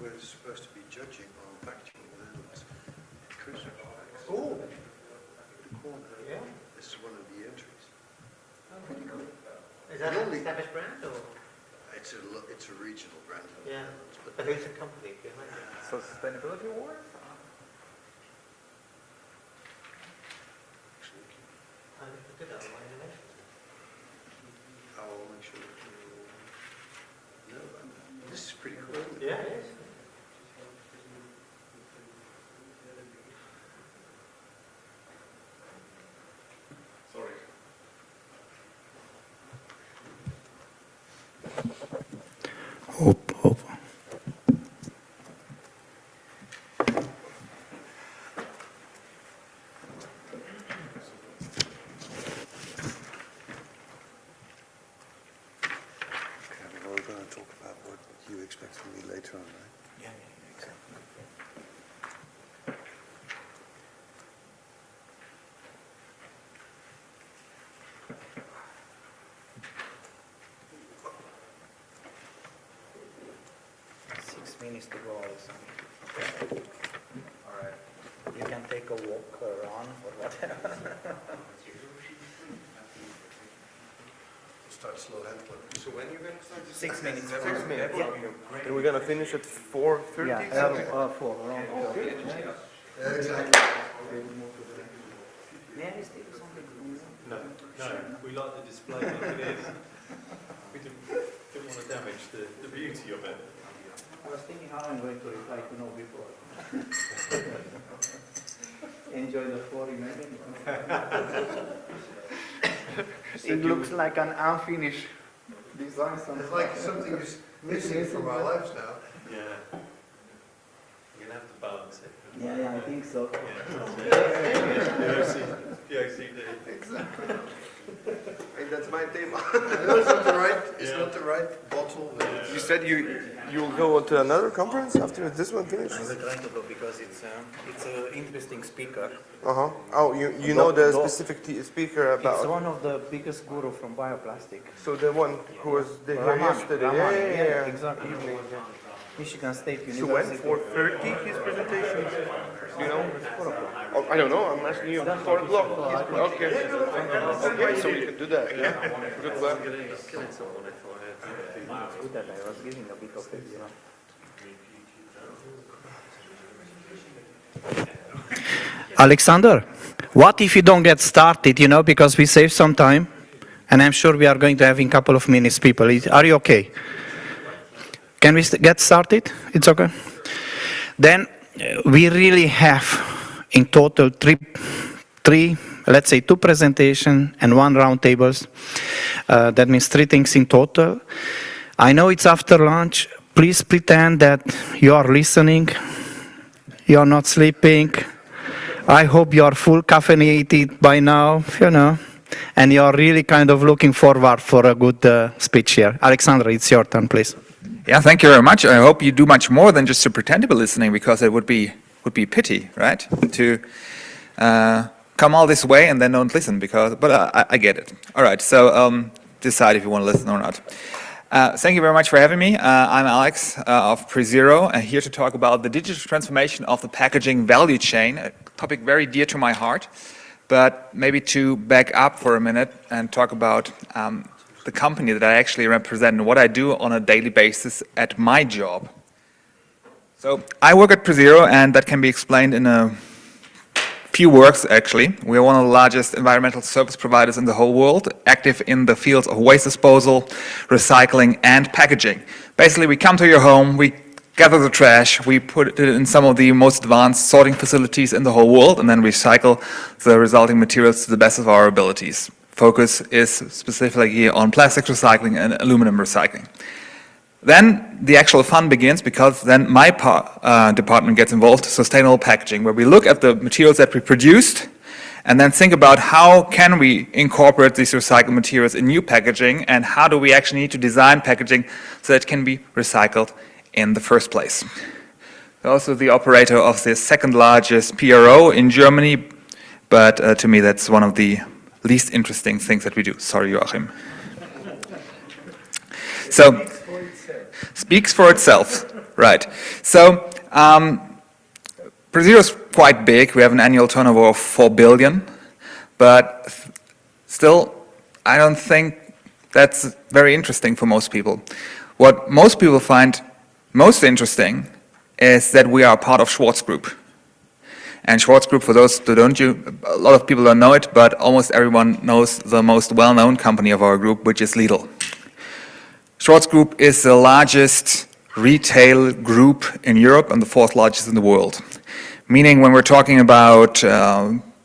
We're supposed to be judging on packaging and crisp. Oh! The corner. Yeah. This is one of the entries. Pretty cool. Is that an established brand or? It's a regional brand. Yeah. But who's the company behind it? So sustainability award? I did that on my animation. I'll make sure that you know about that. This is pretty cool. Isn't it? Yeah, it is. Sorry. Hope. Okay, well, we're going to talk about what you expect from me later on, right? Yeah, exactly. 6 minutes to go, Alexander. All right. You can take a walk or run or whatever. Start slow hand clap. So when are you going to start? 6 minutes. 6 minutes. Yeah. And we're going to finish at 4:30? Yeah, 4, around 4. Exactly. May I steal something from you? No, we like the display like it is. We didn't want to damage the beauty of it. I was thinking how I'm going to reply to no before. Enjoy the 40 minutes. It looks like an unfinished design. It's like something is missing from our lives now. Yeah. You're going to have to balance it. Yeah, I think so. POCD. Exactly. Hey, that's my table. It's not the right bottle. You said you'll go to another conference after this one finishes? I will try to go because it's an interesting speaker. Uh-huh. Oh, you know the specific speaker It's about... one of the biggest guru from bioplastic. So the one who was here Rahman, yesterday. Rahman, Yeah. exactly. Michigan State So when? University. 4:30 his presentation? You know? 4 o'clock. Oh, I don't know. I'm asking you. 4 o'clock. Okay. Okay, so we can do that. Yeah. Good luck. It's good that I was giving a bit of it, you know. Alexander, what if you don't get started, because we save some time, and I'm sure we are going to have in a couple of minutes people. Are you okay? Can we get started? It's okay. Then we really have in total three, let's say 2 presentations and 1 roundtables. That means 3 things in total. I know it's after lunch. Please pretend that you are listening. You are not sleeping. I hope you are full caffeinated by now, and you are really kind of looking forward for a good speech here. Alexandra, it's your turn, please. Yeah, thank you very much. I hope you do much more than just to pretend to be listening, because it would be pity, right? To come all this way and then don't listen, but I get it. All right, so decide if you want to listen or not. Thank you very much for having me. I'm Alex of PreZero, here to talk about the digital transformation of the packaging value chain, a topic very dear to my heart. But maybe to back up for a minute and talk about the company that I actually represent and what I do on a daily basis at my job. So I work at PreZero, and that can be explained in a few words, actually. We are one of the largest environmental service providers in the whole world, active in the fields of waste disposal, recycling, and packaging. Basically, we come to your home, we gather the trash, we put it in some of the most advanced sorting facilities in the whole world, and then recycle the resulting materials to the best of our abilities. Focus is specifically here on plastics recycling and aluminum recycling. Then the actual fun begins, because then my department gets involved, sustainable packaging, where we look at the materials that we produced and then think about how can we incorporate these recycled materials in new packaging, and how do we actually need to design packaging so that it can be recycled in the first place. Also the operator of the second largest PRO in Germany, but to me that's one of the least interesting things that we do. Sorry, Joachim. So, speaks for itself, right. So, PreZero is quite big. We have an annual turnover of 4 billion, but still, I don't think that's very interesting for most people. What most people find most interesting is that we are part of Schwarz Group. And Schwarz Group, for those who don't, a lot of people don't know it, but almost everyone knows the most well-known company of our group, which is Lidl. Schwarz Group is the largest retail group in Europe and the 4th largest in the world. Meaning, when we're talking about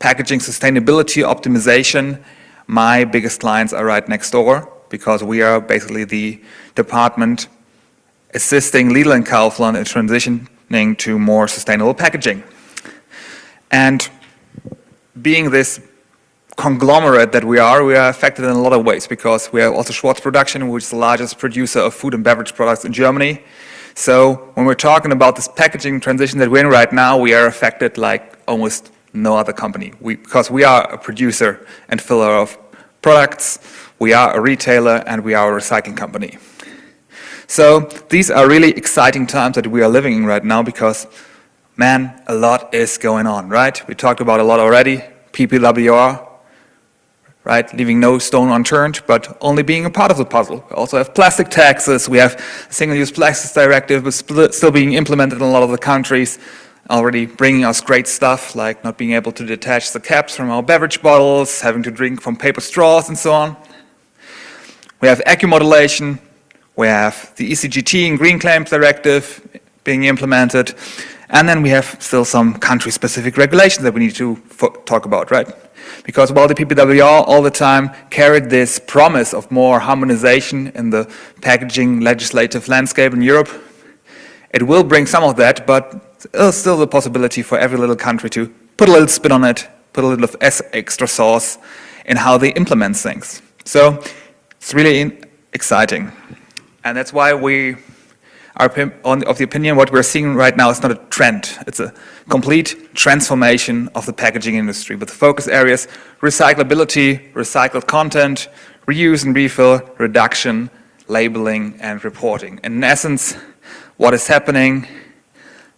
packaging sustainability optimization, my biggest clients are right next door, because we are basically the department assisting Lidl and Kaufland in transitioning to more sustainable packaging. And being this conglomerate that we are affected in a lot of ways, because we have also Schwarz Production, which is the largest producer of food and beverage products in Germany. So when we're talking about this packaging transition that we're in right now, we are affected like almost no other company. Because we are a producer and filler of products, we are a retailer, and we are a recycling company. So these are really exciting times that we are living in right now, because man, a lot is going on, right? We talked about a lot already. PPWR, right? Leaving no stone unturned, but only being a part of the puzzle. We also have plastic taxes. We have Single-Use Plastics Directive, but still being implemented in a lot of the countries, already bringing us great stuff, like not being able to detach the caps from our beverage bottles, having to drink from paper straws, and so on. We have eco-modulation. We have the ECGT and Green Claims Directive being implemented. And then we have still some country-specific regulations that we need to talk about, right? Because while the PPWR all the time carried this promise of more harmonization in the packaging legislative landscape in Europe, it will bring some of that, but there's still the possibility for every little country to put a little spin on it, put a little of extra sauce in how they implement things. So it's really exciting. And that's why we are of the opinion what we're seeing right now is not a trend. It's a complete transformation of the packaging industry, with the focus areas recyclability, recycled content, reuse and refill, reduction, labeling, and reporting. In essence, what is happening,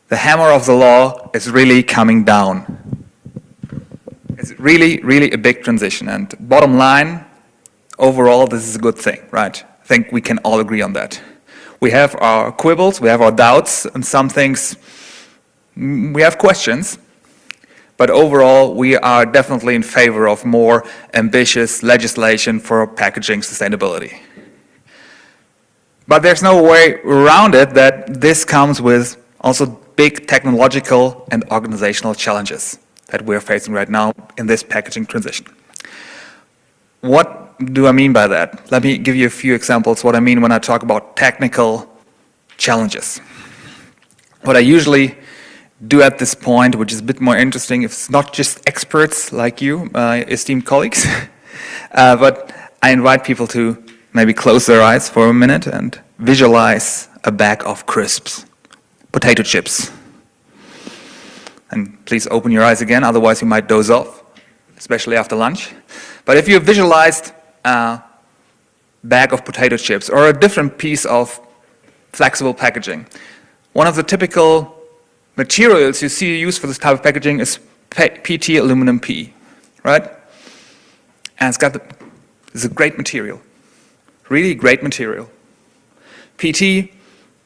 the hammer of the law is really coming down. It's really, really a big transition. And bottom line, overall, this is a good thing, right? I think we can all agree on that. We have our quibbles, we have our doubts, and some things we have questions. But overall, we are definitely in favor of more ambitious legislation for packaging sustainability. But there's no way around it that this comes with also big technological and organizational challenges that we're facing right now in this packaging transition. What do I mean by that? Let me give you a few examples what I mean when I talk about technical challenges. What I usually do at this point, which is a bit more interesting, if it's not just experts like you, my esteemed colleagues, but I invite people to maybe close their eyes for a minute and visualize a bag of crisps, potato chips. And please open your eyes again, otherwise you might doze off, especially after lunch. But if you visualized a bag of potato chips or a different piece of flexible packaging, one of the typical materials you see used for this type of packaging is PT aluminum PE, right? And it's a great material, really great material. PT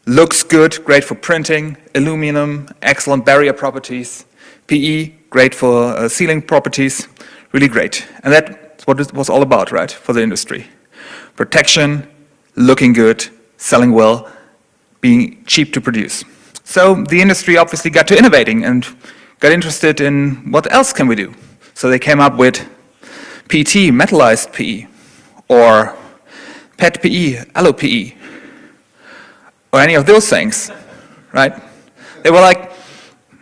looks good, great for printing. Aluminum, excellent barrier properties. PE, great for sealing properties, really great. And that's what it was all about, right, for the industry. Protection, looking good, selling well, being cheap to produce. So the industry obviously got to innovating and got interested in what else can we do. So they came up with PT, metallized PE, or PET PE, allo PE, or any of those things, right? They were like,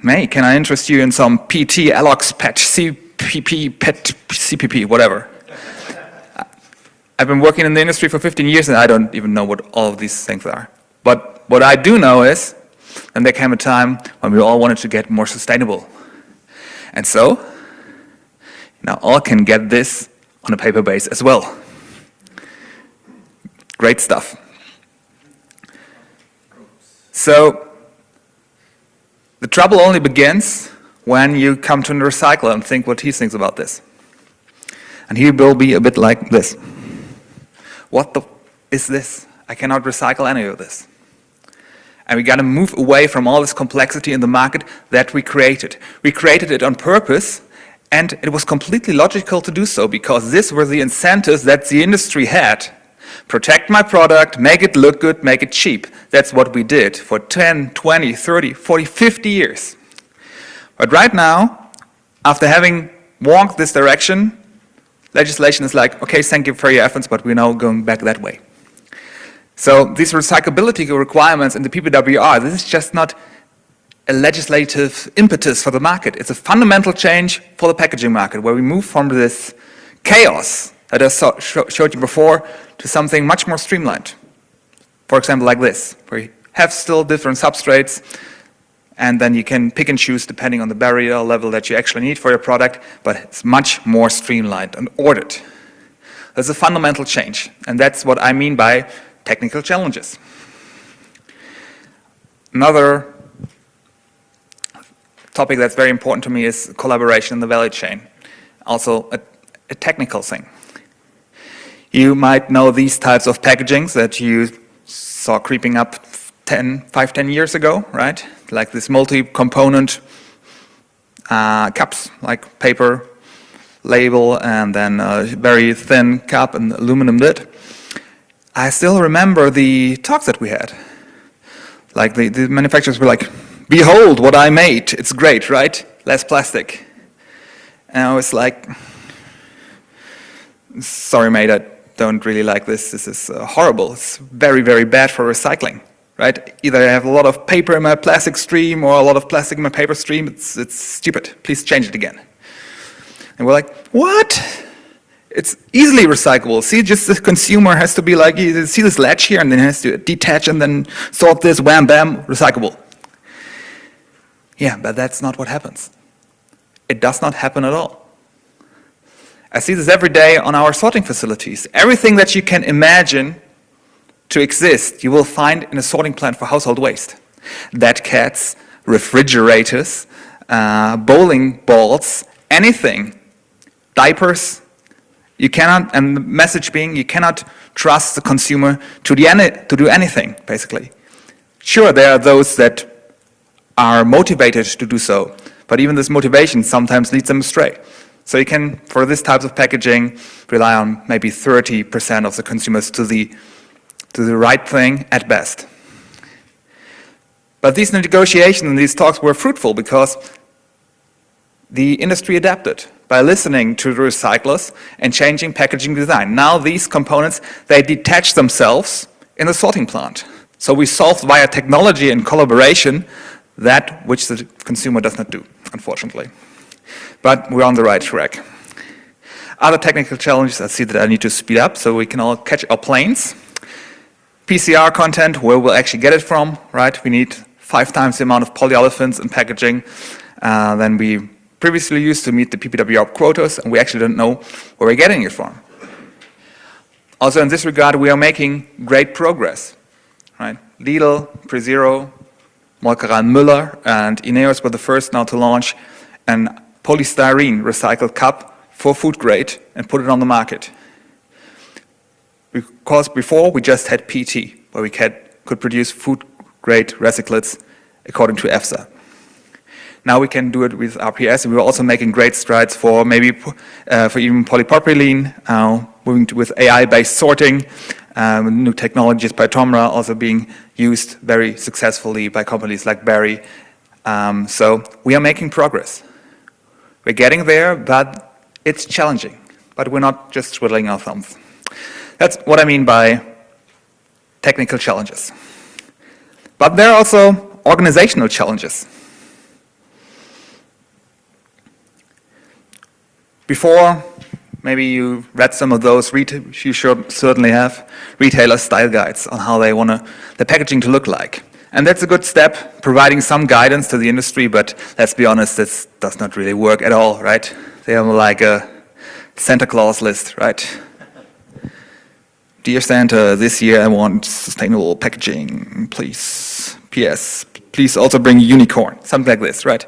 hey, can I interest you in some PT, Alox, PET, CPP, PET, CPP, whatever. I've been working in the industry for 15 years and I don't even know what all of these things are. But what I do know is, and there came a time when we all wanted to get more sustainable. And so, now all can get this on a paper base as well. Great stuff. So, the trouble only begins when you come to a recycler and think what he thinks about this. And he will be a bit like this. What the is this? I cannot recycle any of this. And we got to move away from all this complexity in the market that we created. We created it on purpose, and it was completely logical to do so because these were the incentives that the industry had. Protect my product, make it look good, make it cheap. That's what we did for 10, 20, 30, 40, 50 years. But right now, after having walked this direction, legislation is like, okay, thank you for your efforts, but we're now going back that way. So these recyclability requirements in the PPWR, this is just not a legislative impetus for the market. It's a fundamental change for the packaging market, where we move from this chaos that I showed you before to something much more streamlined. For example, like this, where you have still different substrates, and then you can pick and choose depending on the barrier level that you actually need for your product, but it's much more streamlined and ordered. There's a fundamental change, and that's what I mean by technical challenges. Another topic that's very important to me is collaboration in the value chain. Also a technical thing. You might know these types of packagings that you saw creeping up 5, 10 years ago, right? Like this multi-component cups, like paper, label, and then a very thin cup and aluminum lid. I still remember the talks that we had. Like the manufacturers were like, behold what I made, it's great, right? Less plastic. And I was like, sorry mate, I don't really like this. This is horrible. It's very, very bad for recycling, right? Either I have a lot of paper in my plastic stream or a lot of plastic in my paper stream. It's stupid. Please change it again. And we're like, what? It's easily recyclable. See, just the consumer has to be like, you see this latch here, and then has to detach and then sort this, wham, bam, recyclable. Yeah, but that's not what happens. It does not happen at all. I see this every day on our sorting facilities. Everything that you can imagine to exist, you will find in a sorting plant for household waste. Dead cats, refrigerators, bowling balls, anything, diapers. You cannot, and the message being, you cannot trust the consumer to do anything, basically. Sure, there are those that are motivated to do so, but even this motivation sometimes leads them astray. So you can, for this type of packaging, rely on maybe 30% of the consumers to the right thing at best. But these negotiations and these talks were fruitful because the industry adapted by listening to the recyclers and changing packaging design. Now these components, they detach themselves in the sorting plant. So we solved via technology and collaboration that which the consumer does not do, unfortunately. But we're on the right track. Other technical challenges, I see that I need to speed up so we can all catch our planes. PCR content, where we'll actually get it from, right? We need 5 times the amount of polyolefins in packaging than we previously used to meet the PPWR quotas, and we actually don't know where we're getting it from. Also, in this regard, we are making great progress, right? Lidl, PreZero, Molkerei Müller, and Ineos were the first now to launch an polystyrene recycled cup for food grade and put it on the market. Because before we just had PT, where we could produce food grade recyclates according to EFSA. Now we can do it with RPS, and we're also making great strides for maybe for even polypropylene, moving with AI-based sorting, new technologies by Tomra also being used very successfully by companies like Barry. So we are making progress. We're getting there, but it's challenging. But we're not just twiddling our thumbs. That's what I mean by technical challenges. But there are also organizational challenges. Before, maybe you read some of those, you should certainly have retailer style guides on how they want the packaging to look like. And that's a good step, providing some guidance to the industry, but let's be honest, this does not really work at all, right? They have like a Santa Claus list, right? Dear Santa, this year I want sustainable packaging, please. PS, please also bring a unicorn, something like this, right?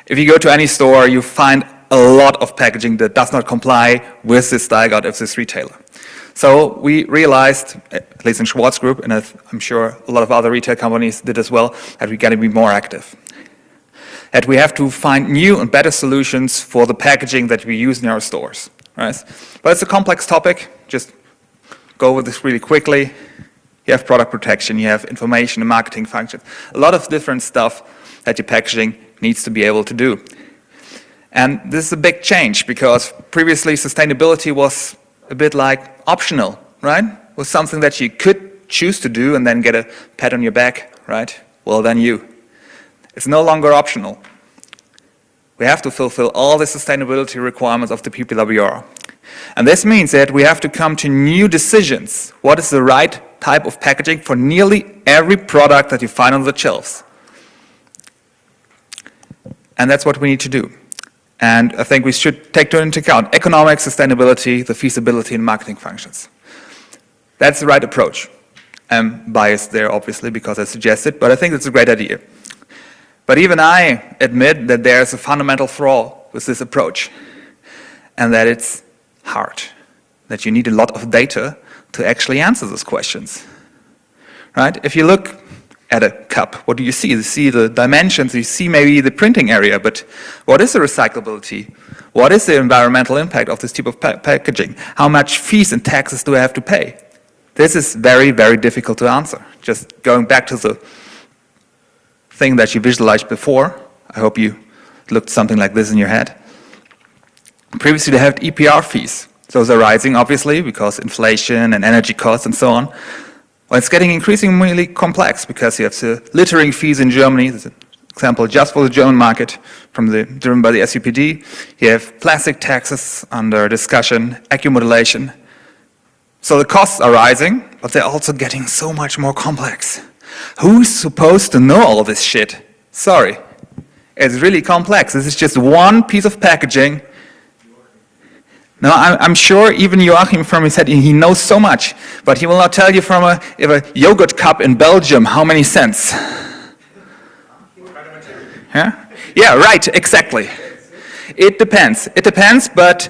If you go to any store, you find a lot of packaging that does not comply with this style guide of this retailer. So we realized, at least in Schwarz Group, and I'm sure a lot of other retail companies did as well, that we got to be more active. That we have to find new and better solutions for the packaging that we use in our stores, right? But it's a complex topic. Just go over this really quickly. You have product protection, you have information and marketing functions, a lot of different stuff that your packaging needs to be able to do. And this is a big change because previously sustainability was a bit like optional, right? It was something that you could choose to do and then get a pat on your back, right? Well done you. It's no longer optional. We have to fulfill all the sustainability requirements of the PPWR. And this means that we have to come to new decisions. What is the right type of packaging for nearly every product that you find on the shelves? And that's what we need to do. And I think we should take into account economic, sustainability, the feasibility, and marketing functions. That's the right approach. I'm biased there, obviously, because I suggest it, but I think it's a great idea. But even I admit that there's a fundamental flaw with this approach, and that it's hard, that you need a lot of data to actually answer those questions. Right? If you look at a cup, what do you see? You see the dimensions, you see maybe the printing area, but what is the recyclability? What is the environmental impact of this type of packaging? How much fees and taxes do I have to pay? This is very, very difficult to answer. Just going back to the thing that you visualized before, I hope you looked something like this in your head. Previously they had EPR fees. Those are rising, obviously, because inflation and energy costs and so on. Well, it's getting increasingly complex because you have the littering fees in Germany. There's an example just for the German market driven by the SUPD. You have plastic taxes under discussion, accumulation. So the costs are rising, but they're also getting so much more complex. Who's supposed to know all this shit? Sorry. It's really complex. This is just one piece of packaging. No, I'm sure even Joachim from his head, he knows so much, but he will not tell you from a yogurt cup in Belgium how many cents. Yeah, right, exactly. It depends. It depends, but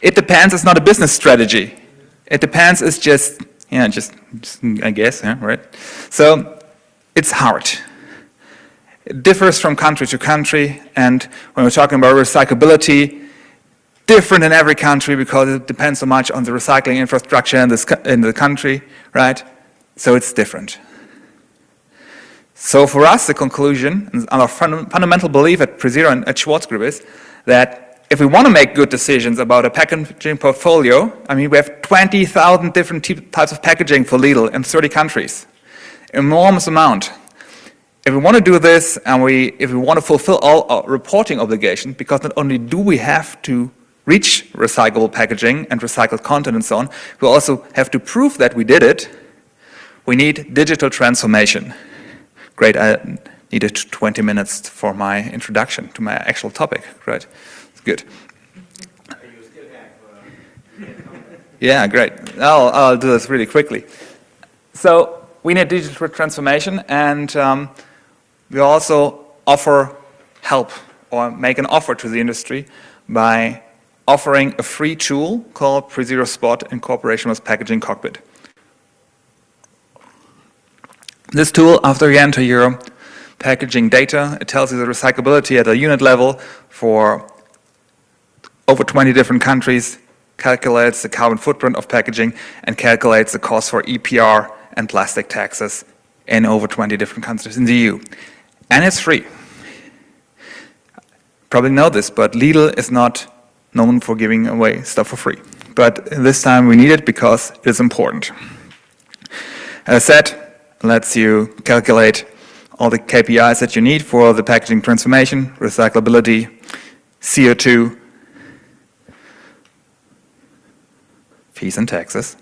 it depends is not a business strategy. It depends is just I guess, right? So it's hard. It differs from country to country, and when we're talking about recyclability, different in every country because it depends so much on the recycling infrastructure in the country, right? So it's different. So for us, the conclusion, and our fundamental belief at PreZero and at Schwarz Group is that if we want to make good decisions about a packaging portfolio, I mean, we have 20,000 different types of packaging for Lidl in 30 countries. Enormous amount. If we want to do this and if we want to fulfill all our reporting obligations, because not only do we have to reach recyclable packaging and recycled content and so on, we also have to prove that we did it, We need digital transformation. Great, I needed 20 minutes for my introduction to my actual topic. Great, it's good. Yeah, great. I'll do this really quickly. So we need digital transformation, and we also offer help or make an offer to the industry by offering a free tool called PreZero Spot in cooperation with Packaging Cockpit. This tool, after you enter your packaging data, it tells you the recyclability at a unit level for over 20 different countries, calculates the carbon footprint of packaging, and calculates the cost for EPR and plastic taxes in over 20 different countries in the EU. And it's free. Probably know this, but Lidl is not known for giving away stuff for free. But this time we need it because it's important. As I said, it lets you calculate all the KPIs that you need for the packaging transformation, recyclability, CO2, fees and taxes.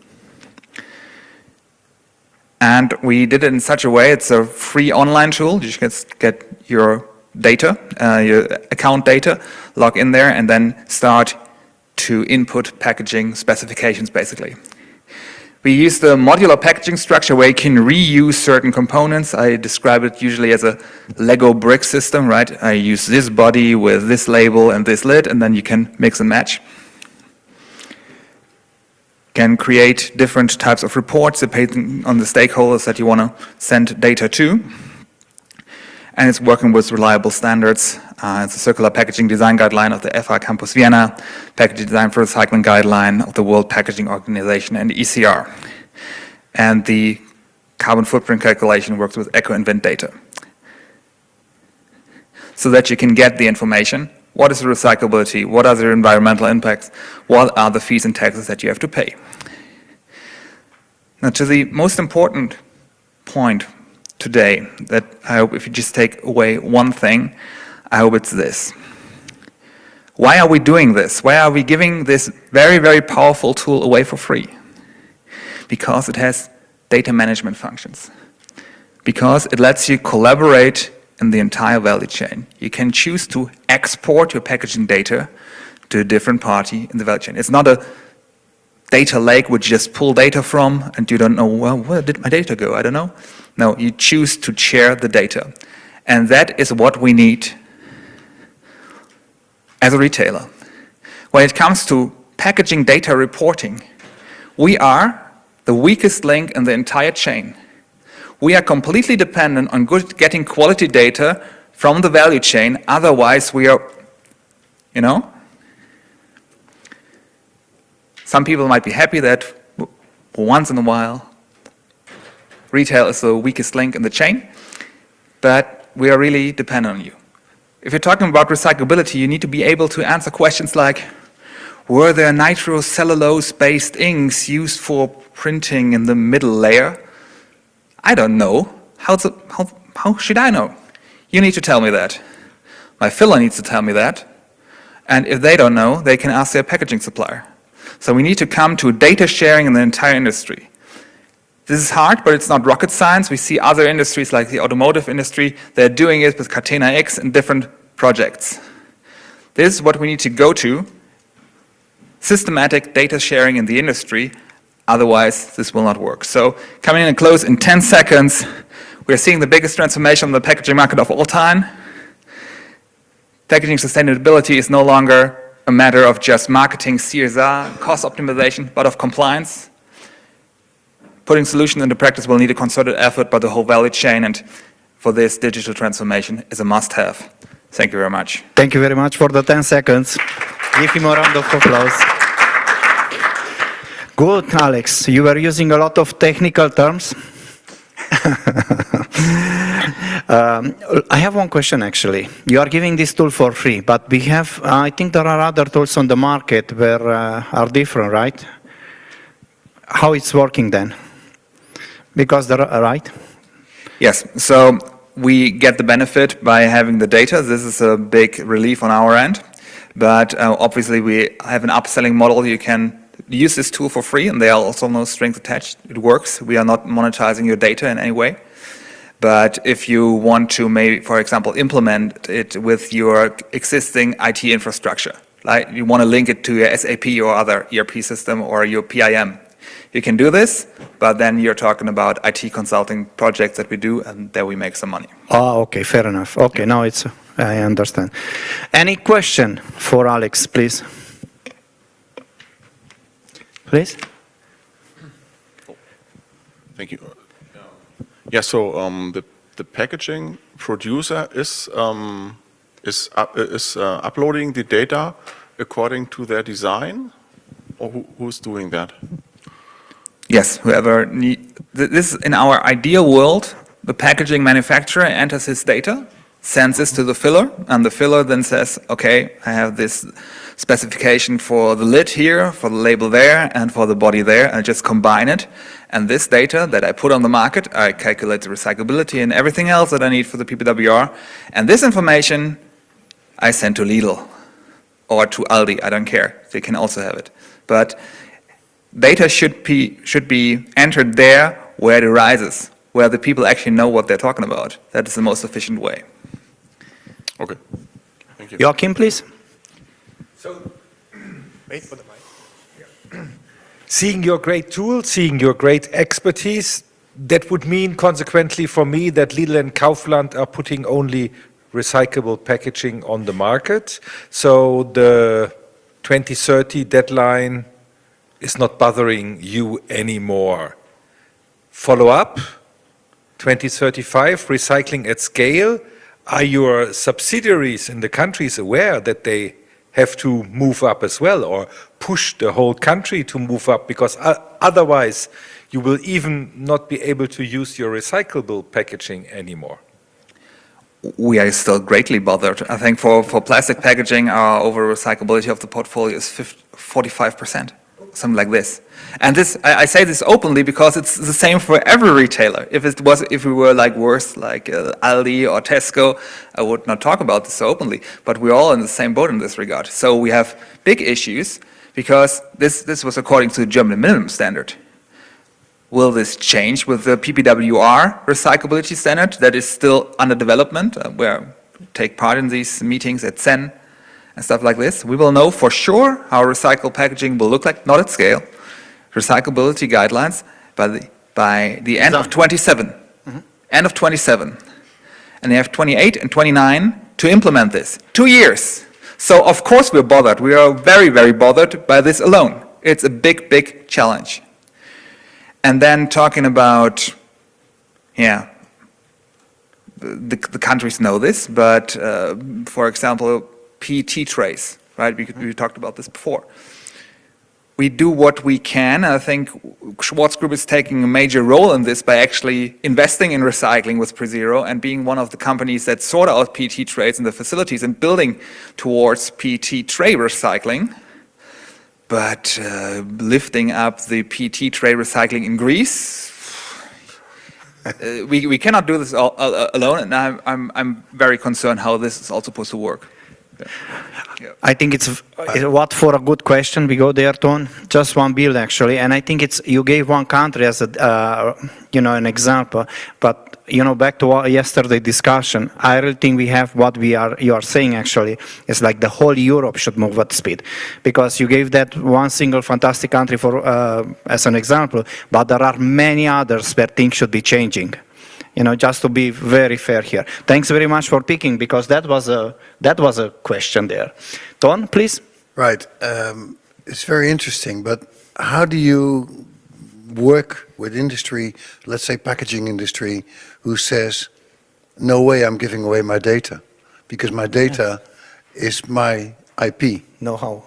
And we did it in such a way, it's a free online tool. You just get your data, your account data, log in there, and then start to input packaging specifications, basically. We use the modular packaging structure where you can reuse certain components. I describe it usually as a Lego brick system, right? I use this body with this label and this lid, and then you can mix and match. Can create different types of reports depending on the stakeholders that you want to send data to. And it's working with reliable standards. It's a circular packaging design guideline of the FH Campus Vienna, packaging design for recycling guideline of the World Packaging Organization and ECR. And the carbon footprint calculation works with Eco and Wind data. So that you can get the information. What is the recyclability? What are the environmental impacts? What are the fees and taxes that you have to pay? Now, to the most important point today, that I hope if you just take away one thing, I hope it's this. Why are we doing this? Why are we giving this very, very powerful tool away for free? Because it has data management functions. Because it lets you collaborate in the entire value chain. You can choose to export your packaging data to a different party in the value chain. It's not a data lake which you just pull data from and you don't know, well, where did my data go? I don't know. No, you choose to share the data. And that is what we need as a retailer. When it comes to packaging data reporting, we are the weakest link in the entire chain. We are completely dependent on getting quality data from the value chain, otherwise we are, some people might be happy that once in a while retail is the weakest link in the chain, but we are really dependent on you. If you're talking about recyclability, you need to be able to answer questions like, were there nitrocellulose-based inks used for printing in the middle layer? I don't know. How should I know? You need to tell me that. My filler needs to tell me that. And if they don't know, they can ask their packaging supplier. So we need to come to data sharing in the entire industry. This is hard, but it's not rocket science. We see other industries like the automotive industry, they're doing it with Catena X and different projects. This is what we need to go to. Systematic data sharing in the industry. Otherwise, this will not work. So coming in and close in 10 seconds, we're seeing the biggest transformation on the packaging market of all time. Packaging sustainability is no longer a matter of just marketing, CSR, cost optimization, but of compliance. Putting solutions into practice will need a concerted effort by the whole value chain, and for this, digital transformation is a must-have. Thank you very much. Thank you very much for the 10 seconds. Give him a round of applause. Good, Alex. You were using a lot of technical terms. I have one question, actually. You are giving this tool for free, but we have, I think there are other tools on the market where are different, right? How it's working then? Because they're, right? Yes, so we get the benefit by having the data. This is a big relief on our end. But obviously we have an upselling model. You can use this tool for free, and there are also no strings attached. It works. We are not monetizing your data in any way. But if you want to maybe, for example, implement it with your existing IT infrastructure, like you want to link it to your SAP or other ERP system or your PIM, you can do this, but then you're talking about IT consulting projects that we do, and there we make some money. Oh, okay, fair enough. Okay, now I understand. Any question for Alex, please? Please? Thank you. Yeah, so the packaging producer is uploading the data according to their design, or who's doing that? Yes, whoever this in our ideal world, the packaging manufacturer enters his data, sends this to the filler, and the filler then says, okay, I have this specification for the lid here, for the label there, and for the body there, and I just combine it. And this data that I put on the market, I calculate the recyclability and everything else that I need for the PPWR. And this information I send to Lidl or to Aldi, I don't care. They can also have it. But data should be entered there where it arises, where the people actually know what they're talking about. That is the most efficient way. Okay. Thank you. Joachim, please. So, wait for the mic. Seeing your great tool, seeing your great expertise, that would mean consequently for me that Lidl and Kaufland are putting only recyclable packaging on the market. So the 2030 deadline is not bothering you anymore. Follow up, 2035, recycling at scale. Are your subsidiaries in the countries aware that they have to move up as well, or push the whole country to move up, because otherwise you will even not be able to use your recyclable packaging anymore? We are still greatly bothered. I think for plastic packaging, our over recyclability of the portfolio is 45%, something like this. And this, I say this openly because it's the same for every retailer. If we were like worse, like Aldi or Tesco, I would not talk about this so openly. But we're all in the same boat in this regard. So we have big issues because this was according to the German minimum standard. Will this change with the PPWR recyclability standard that is still under development, where we take part in these meetings at CEN and stuff like this? We will know for sure how recycled packaging will look like, not at scale. Recyclability guidelines by the end of 27. End of 27. And they have 28 and 29 to implement this. 2 years. So of course we're bothered. We are very, very bothered by this alone. It's a big, big challenge. And then talking about, the countries know this, but for example, PET trays, right? We talked about this before. We do what we can. I think Schwarz Group is taking a major role in this by actually investing in recycling with PreZero and being one of the companies that sort out PET trays in the facilities and building towards PET tray recycling. But lifting up the PET tray recycling in Greece, we cannot do this alone, and I'm very concerned how this is also supposed to work. I think it's what for a good question. We go there, Ton. Just one bill actually, and I think you gave one country as a an example, but back to yesterday discussion. I really think we have you are saying actually is like the whole Europe should move at speed, because you gave that one single fantastic country for as an example, but there are many others where things should be changing. Just to be very fair here. Thanks very much for picking, because that was a question there. Ton, please. Right. It's very interesting, but how do you work with industry, let's say packaging industry, who says, no way I'm giving away my data, because my data is my IP. Know-how.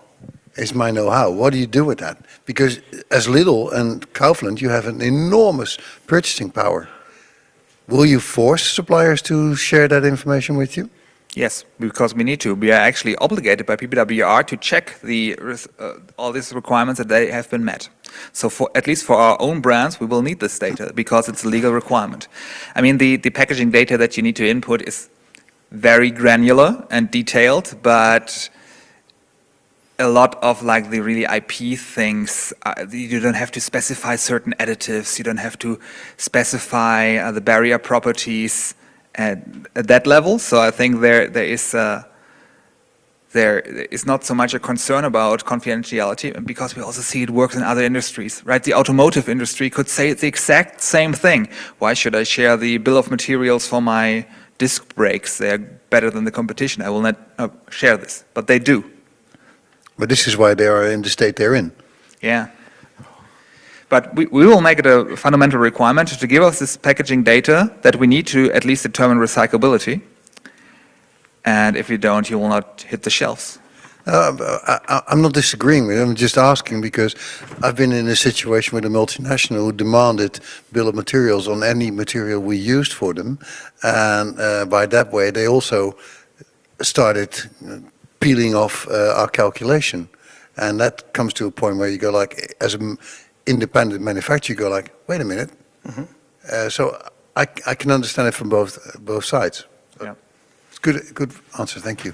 Is my know-how. What do you do with that? Because as Lidl and Kaufland, you have an enormous purchasing power. Will you force suppliers to share that information with you? Yes, because we need to. We are actually obligated by PPWR to check all these requirements that they have been met. So at least for our own brands, we will need this data because it's a legal requirement. I mean, the packaging data that you need to input is very granular and detailed, but a lot of like the really IP things, you don't have to specify certain additives, you don't have to specify the barrier properties at that level. So I think there is not so much a concern about confidentiality, because we also see it works in other industries, right? The automotive industry could say the exact same thing. Why should I share the bill of materials for my disc brakes? They're better than the competition. I will not share this, but they do. But this is why they are in the state they're in. Yeah. But we will make it a fundamental requirement to give us this packaging data that we need to at least determine recyclability. And if you don't, you will not hit the shelves. I'm not disagreeing with you. I'm just asking because I've been in a situation with a multinational who demanded bill of materials on any material we used for them. And by that way, they also started peeling off our calculation. And that comes to a point where you go like, as an independent manufacturer, you go like, wait a minute. So I can understand it from both sides. Yeah. It's good answer, thank you.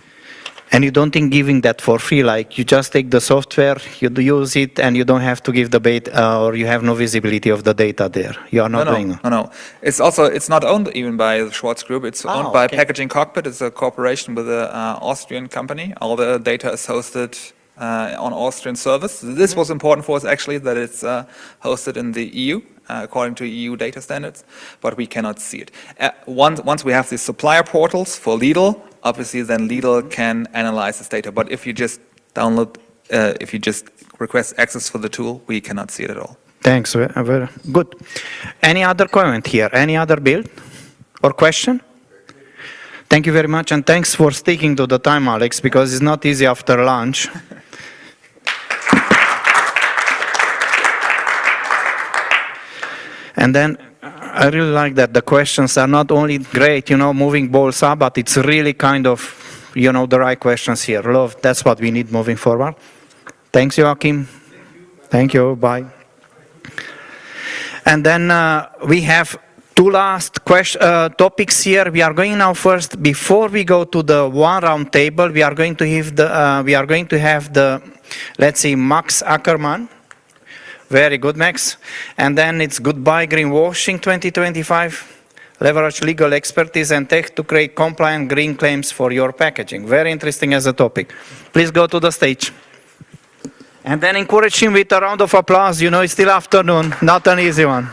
And you don't think giving that for free, like you just take the software, you use it, and you don't have to give the data, or you have no visibility of the data there. You are not doing it. No. It's not owned even by the Schwarz Group. It's owned by Packaging Cockpit. It's a cooperation with an Austrian company. All the data is hosted on Austrian servers. This was important for us actually, that it's hosted in the EU. According to EU data standards, but we cannot see it. Once we have the supplier portals for Lidl, obviously then Lidl can analyze this data. But if you just download, if you just request access for the tool, we cannot see it at all. Thanks, very good. Any other comment here? Any other build or question? Thank you very much, and thanks for sticking to the time, Alex, because it's not easy after lunch. And then I really like that the questions are not only great, moving balls up, but it's really kind of, the right questions here. Love, that's what we need moving forward. Thanks, Joachim. Thank you. Bye. And then we have two last topics here. We are going now first, before we go to the one round table, we are going to have the, let's see, Max Ackermann. Very good, Max. And then it's Goodbye Greenwashing 2025, leverage legal expertise and tech to create compliant green claims for your packaging. Very interesting as a topic. Please go to the stage. And then encourage him with a round of applause. It's still afternoon, not an easy one.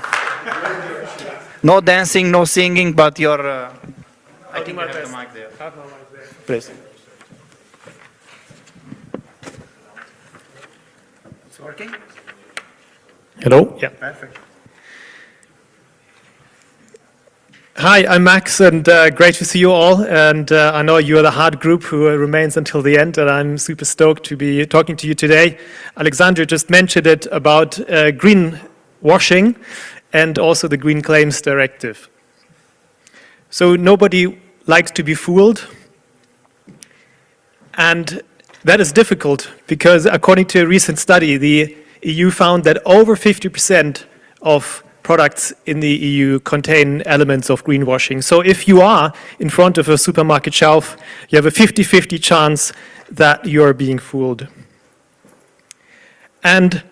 No dancing, no singing, but your... I think you have the mic there. Please. It's working? Hello? Yeah. Perfect. Hi, I'm Max, and great to see you all. And I know you're the hard group who remains until the end, and I'm super stoked to be talking to you today. Alexandra just mentioned it about greenwashing and also the Green Claims Directive. So nobody likes to be fooled, and that is difficult because according to a recent study, the EU found that over 50% of products in the EU contain elements of greenwashing. So if you are in front of a supermarket shelf, you have a 50-50 chance that you're being fooled. And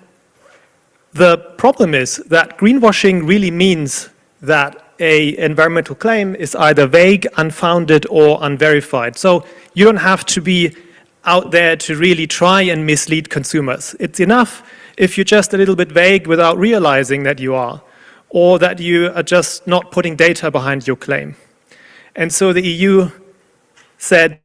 the problem is that greenwashing really means that an environmental claim is either vague, unfounded, or unverified. So you don't have to be out there to really try and mislead consumers. It's enough if you're just a little bit vague without realizing that you are, or that you are just not putting data behind your claim. And so the EU said,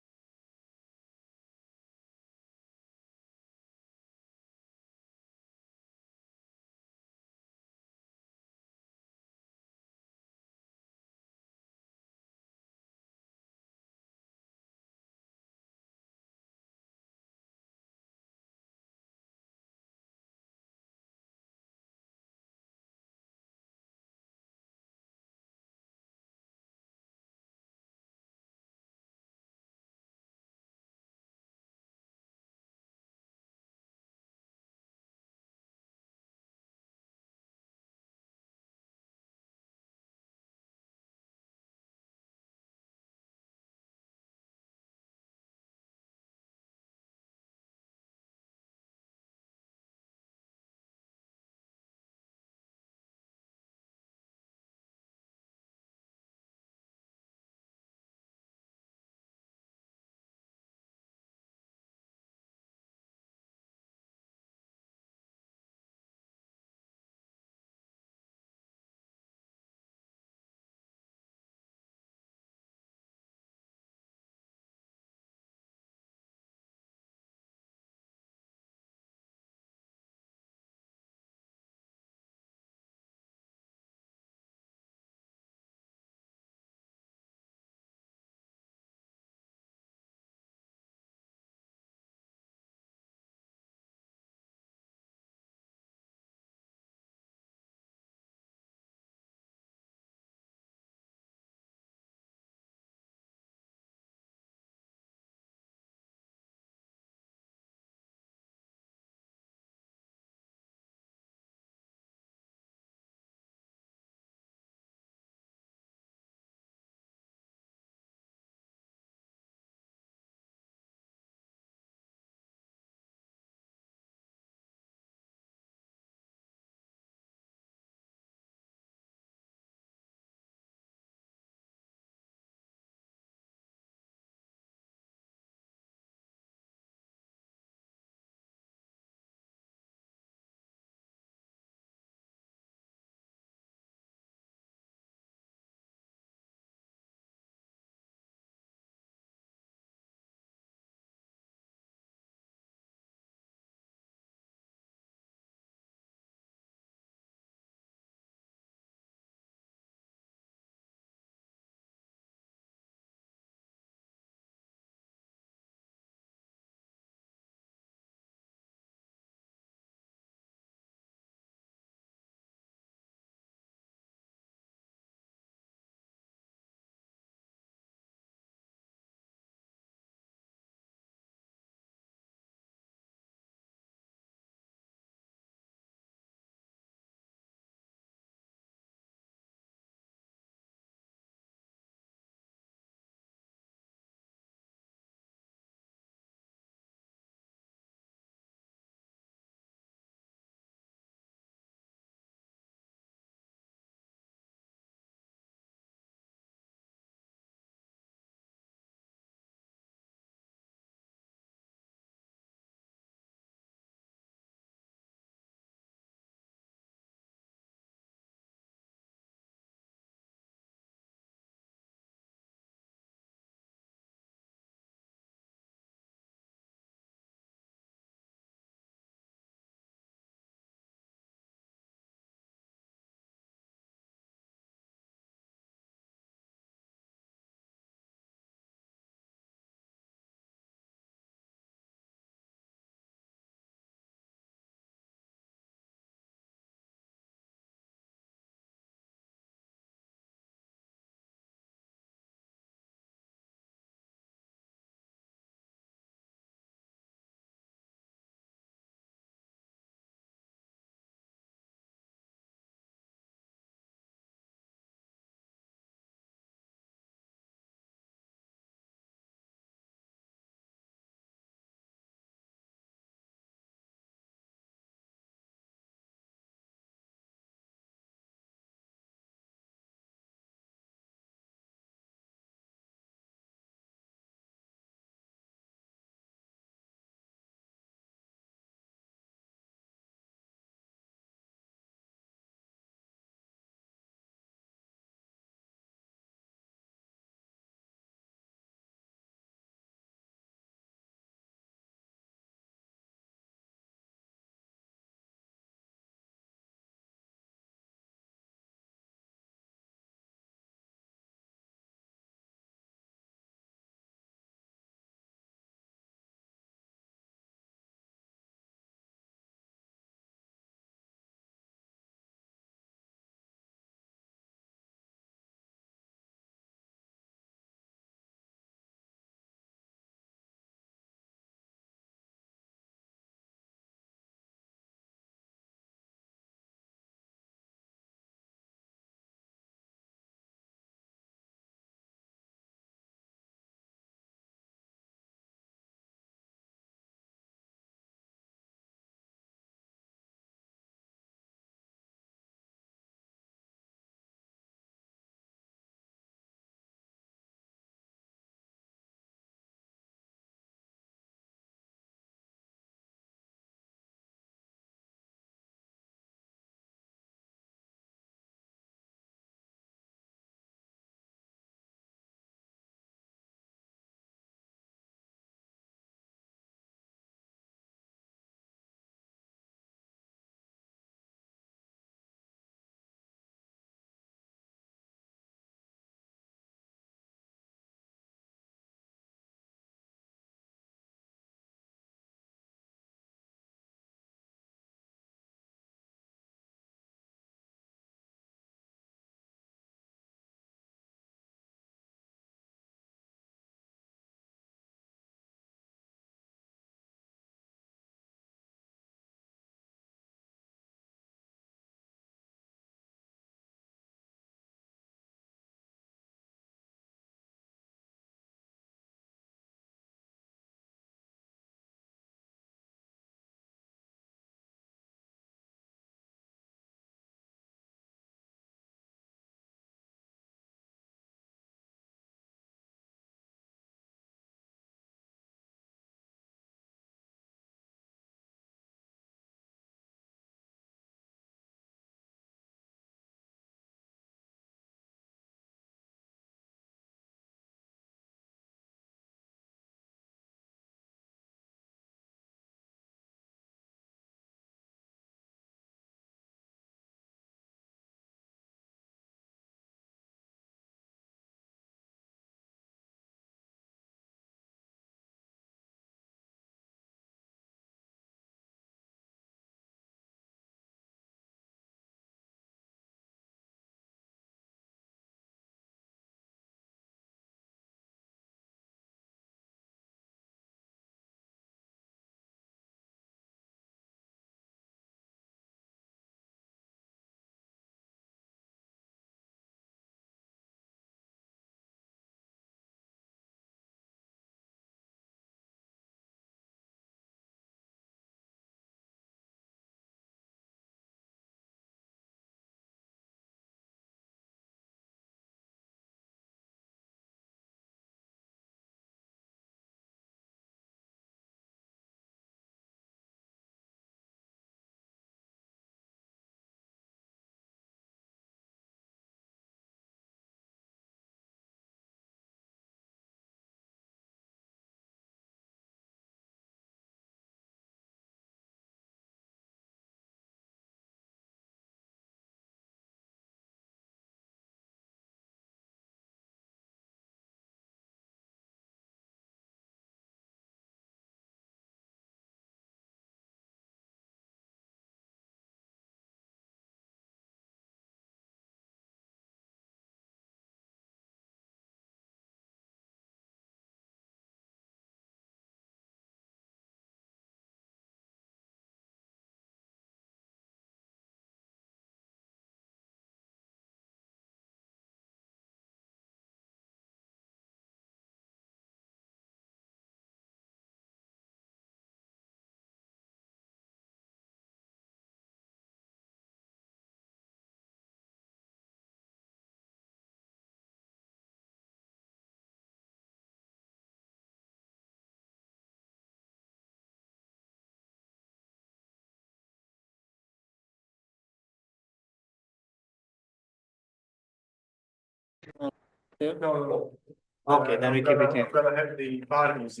Okay, then we keep it here. gonna have the Bibles.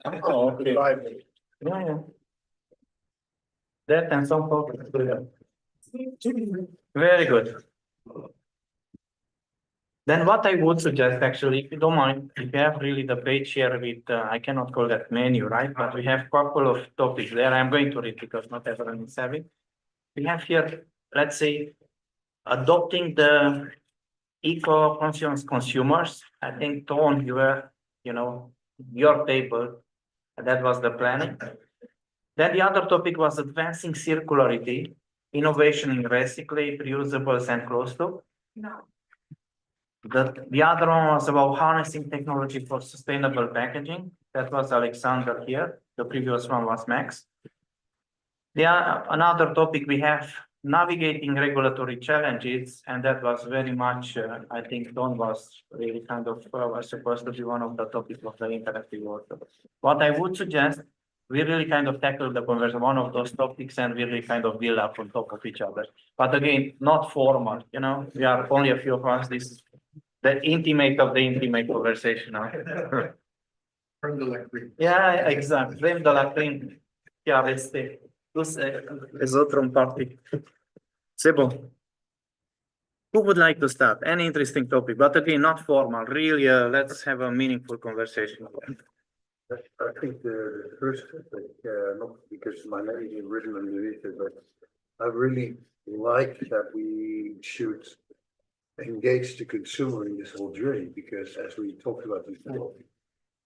Oh, okay. Yeah. That and some photos. Very good. Then what I would suggest, actually, if you don't mind, if you have really the page here with, I cannot call that menu, right? But we have couple of topics there. I'm going to read because not everyone is having. We have here, let's say, adopting the eco-conscious consumers. I think, Tom, you were, your table, that was the planning. Then the other topic was advancing circularity, innovation in recyclable, reusables, and closed loop. No. The other one was about harnessing technology for sustainable packaging. That was Alexander here. The previous one was Max. Another topic we have, navigating regulatory challenges, and that was very much, I think Don was really kind of was supposed to be one of the topics of the interactive workshop. What I would suggest, we really kind of tackle the conversion, one of those topics, and we really kind of build up on top of each other. But again, not formal, we are only a few of us. This is the intimate of the intimate conversation now. Yeah, exactly. Crème de la crème. Yeah, restez. Tous les autres ont parti. C'est bon. Who would like to start? Any interesting topic, but again, not formal. Really, let's have a meaningful conversation. I think the first topic, not because my name is written underneath it, but I really like that we should engage the consumer in this whole journey, because as we talked about before,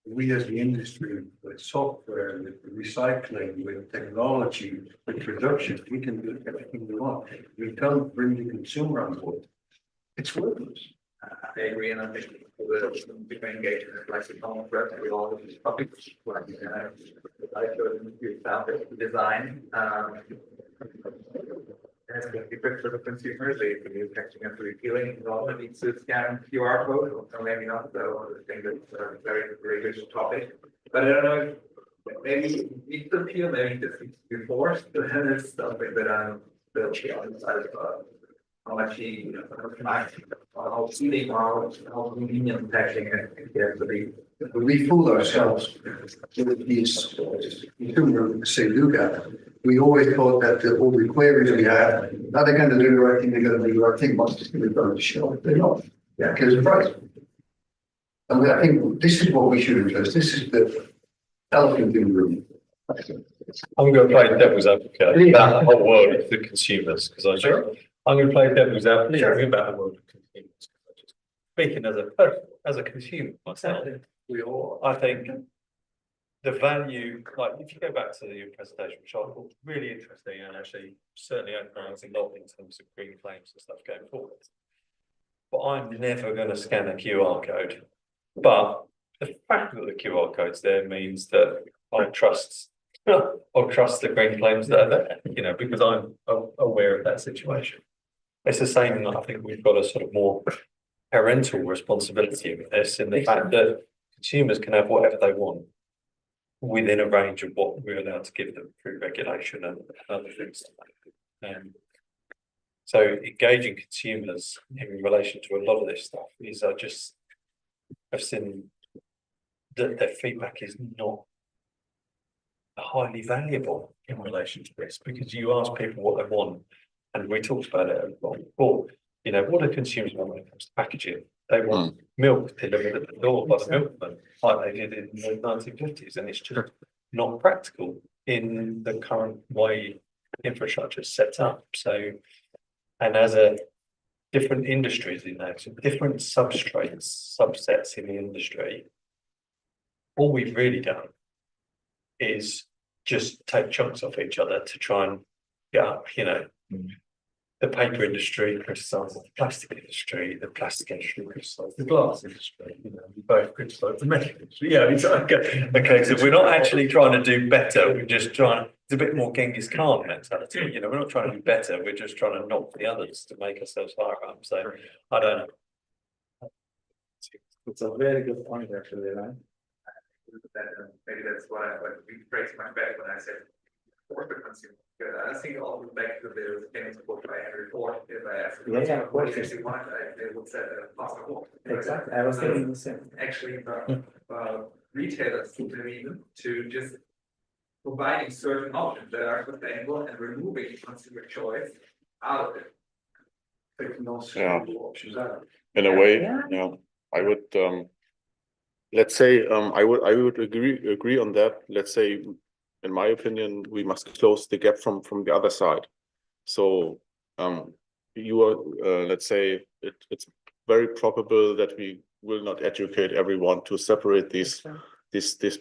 we as the industry, with software, with recycling, with technology, with production, we can do everything we want. We don't bring the consumer on board. It's worthless. I agree, and I think we've been engaged in it, like the common thread, we all have these topics, like, I showed you found it, design, has to be good for the consumer, they can be texting and repealing, it also needs to scan QR code, or maybe not, so I think that's a very good topic. But I don't know, maybe it could feel, maybe this needs to be forced, it's something that I'm still on the side of how much he, how feeling, how convenient packaging it gets to be. We fool ourselves with these consumer say, look at, we always thought that all the queries we have, now they're going to do the right thing, they're going to do the right thing, once it's going to show, they're not. Yeah, because of price. And I think this is what we should address. This is the elephant in the room. I'm going to play devil's advocate about the whole world of the consumers, because I'm going to play devil's advocate about the world of consumers. Speaking as a consumer myself, I think the value, like if you go back to your presentation, which I thought really interesting and actually certainly opened a lot in terms of green claims and stuff going forward. But I'm never going to scan a QR code. But the fact that the QR code's there means that I'll trust the green claims that are there, because I'm aware of that situation. It's the same, I think we've got a sort of more parental responsibility with this, in the fact that consumers can have whatever they want within a range of what we're allowed to give them through regulation and other things. So engaging consumers in relation to a lot of this stuff is I've seen that their feedback is not highly valuable in relation to this, because you ask people what they want, and we talked about it before. What do consumers want when it comes to packaging? They want milk delivered at the door by the milkman, like they did in the 1950s, and it's just not practical in the current way infrastructure is set up. So, and as different industries in that, so different subsets in the industry, all we've really done is just take chunks off each other to try and get up, the paper industry criticises the plastic industry criticises the glass industry, we both criticise the metal industry. Yeah, it's okay, so we're not actually trying to do better, we're just trying, it's a bit more Genghis Khan mentality, we're not trying to do better, we're just trying to knock the others to make ourselves higher up. So I don't know. It's a very good point, actually, right? Maybe that's what we phrased much better when I said for the consumer. I think I'll go back to the things put by Henry Ford. If I ask Yeah, of course. if you want, they would say possible. Exactly, I was thinking the same. Actually, retailers to even to just providing certain options that are sustainable and removing consumer choice out of it. Taking all Yeah. options out. In a way, yeah, I would, let's say, I would agree on that. Let's say, in my opinion, we must close the gap from the other side. So, you are, let's say, it's very probable that we will not educate everyone to separate this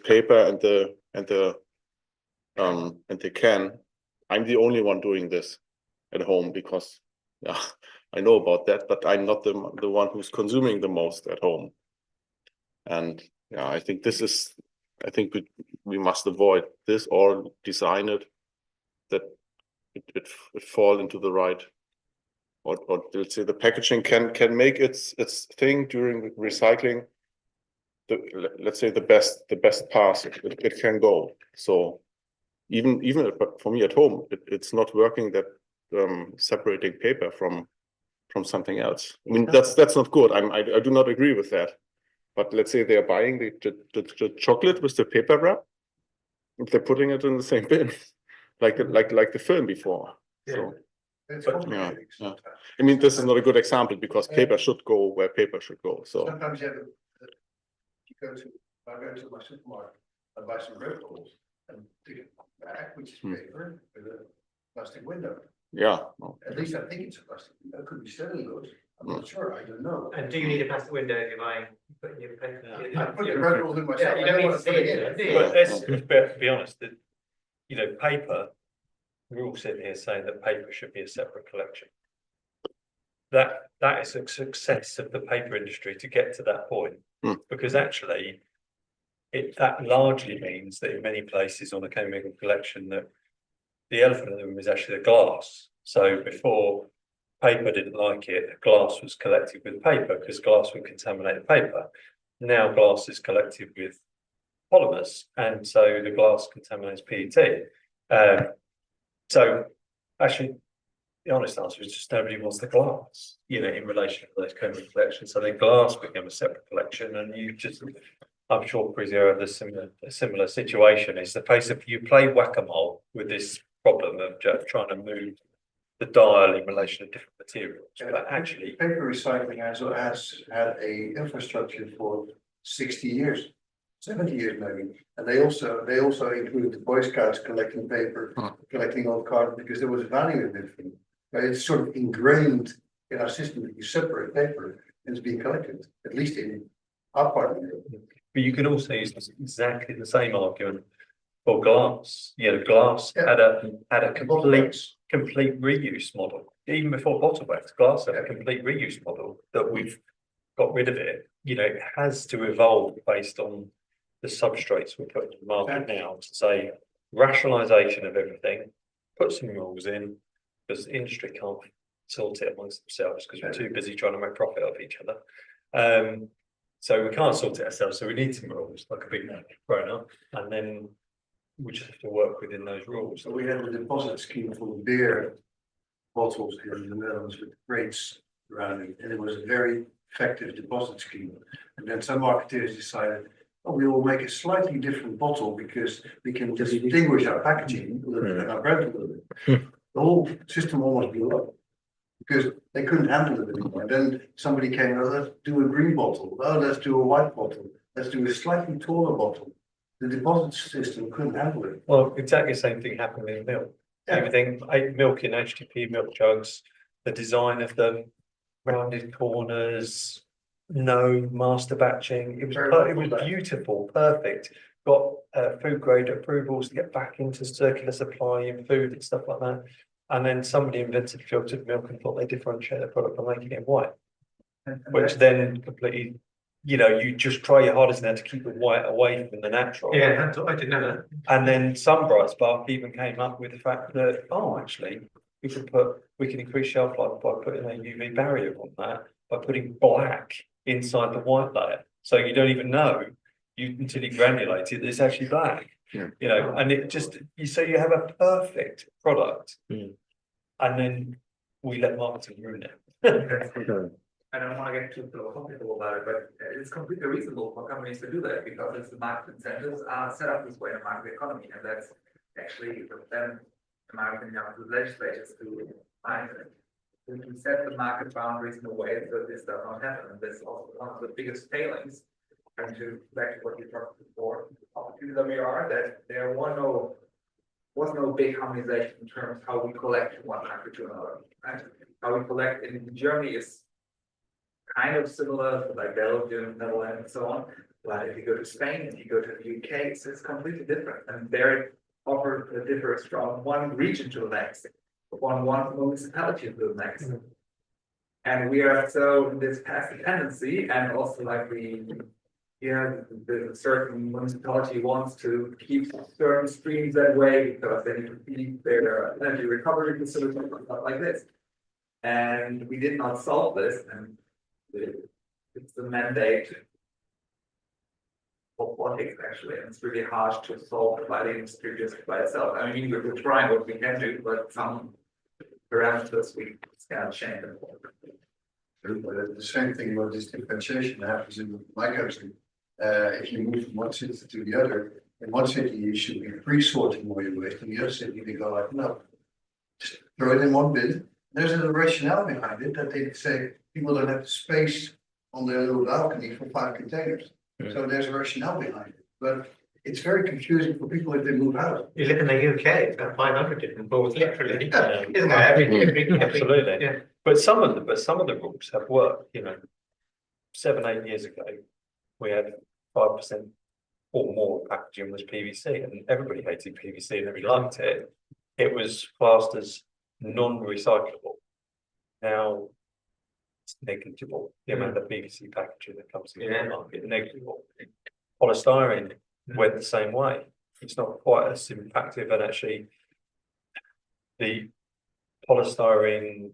paper and the can. I'm the only one doing this at home because, yeah, I know about that, but I'm not the one who's consuming the most at home. And yeah, I think we must avoid this or design it that it fall into the right, or let's say the packaging can make its thing during recycling. Let's say the best path it can go. So even for me at home, it's not working that separating paper from something else. I mean, that's not good. I do not agree with that. But let's say they're buying the chocolate with the paper wrap, if they're putting it in the same bin, like the film before. So, yeah. I mean, this is not a good example because paper should go where paper should go. So Sometimes you have, I go to my supermarket, I buy some Red Bulls and take a bag, which is paper with a plastic window. yeah, At least I think it's a plastic window, it could be cellulose, I'm not sure, I don't know. And do you need a plastic window if you're buying? I put the Red Bulls in myself. Yeah, you I don't need want to see put it, in. do you? But let's be honest, that, you know, paper, we're all sitting here saying that paper should be a separate collection. That is a success of the paper industry to get to that point, because actually that largely means that in many places on a chemical collection that the elephant in the room is actually the glass. So before paper didn't like it, glass was collected with paper because glass would contaminate the paper. Now glass is collected with polymers, and so the glass contaminates PET. So actually, the honest answer is just nobody wants the glass, you know, in relation to those chemical collections. So then glass became a separate collection, and you just, I'm sure Prizio had a similar situation. Is the case of you play whack-a-mole with this problem of just trying to move the dial in relation to different materials, but actually Paper recycling has had a infrastructure for 60 years, 70 years maybe. And they also included the Boy Scouts collecting paper, collecting old cards, because there was value in it. But it's sort of ingrained in our system that you separate paper and it's being collected, at least in our part of Europe. But you can also use exactly the same argument for glass. You know, glass had a complete reuse model. Even before bottle wax, glass had a complete reuse model that we've got rid of it. You know, it has to evolve based on the substrates we're putting in the market now to say rationalization of everything, put some rules in, because the industry can't sort it amongst themselves because we're too busy trying to make profit off each other. So we can't sort it ourselves, so we need some rules, like a big grown up, and then we just have to work within those rules. So we had a deposit scheme for beer bottles here in the Netherlands with crates around it, and it was a very effective deposit scheme. And then some marketeers decided, oh, we will make a slightly different bottle because we can distinguish our packaging a little bit and our brand a little bit. The whole system almost blew up because they couldn't handle it anymore. And then somebody came, oh, let's do a green bottle. Oh, let's do a white bottle. Let's do a slightly taller bottle. The deposit system couldn't handle it. Well, exactly the same thing happened with milk. Everything, milk in HTP milk jugs, the design of them, rounded corners, no master batching. It was beautiful, perfect. Got food grade approvals to get back into circular supply in food and stuff like that. And then somebody invented filtered milk and thought they differentiate their product by making it white, which then completely, you know, you just try your hardest now to keep the white away from the natural. Yeah, I didn't know that. And then some bright spark even came up with the fact that, oh, actually, we can increase shelf life by putting a UV barrier on that, by putting black inside the white layer. So you don't even know until you granulate it, it's actually black. You know, and it just, so you have a perfect product. And then we let marketing ruin it. I don't want to get too philosophical about it, but it's completely reasonable for companies to do that because it's the market incentives are set up this way in a market economy, and that's actually then American legislators to find it. We can set the market boundaries in a way that this does not happen, and that's also one of the biggest failings. And to back to what you talked before, of QWR, that there was no big harmonization in terms of how we collect from one country to another. Right? How we collect in Germany is kind of similar to like Belgium, Netherlands, and so on. But if you go to Spain, if you go to the UK, it's completely different. And there it differs from one region to the next, from one municipality to the next. And we are so in this past dependency, and also like the certain municipality wants to keep certain streams that way because they need to feed their energy recovery facilities and stuff like this. And we did not solve this, and it's the mandate of politics actually, and it's really hard to solve by the industry just by itself. I mean, we're trying what we can do, but some parameters we can't change. The same thing about this differentiation happens in my country. If you move from one city to the other, in one city you should be pre-sorting all your waste, in the other city they go like, no, just throw it in one bin. There's a rationale behind it that they say people don't have the space on their little balcony for 5 containers. So there's a rationale behind it, but it's very confusing for people if they move out. You live in the UK, it's got 500 different rules, literally. Isn't it? Absolutely. Yeah. But some of the rules have worked, you know. 7-8 years ago, we had 5% or more packaging was PVC, and everybody hated PVC and everybody liked it. It was classed as non-recyclable. Now it's negligible. The amount of PVC packaging that comes into the market, negligible. Polystyrene went the same way. It's not quite as impactful, and actually the polystyrene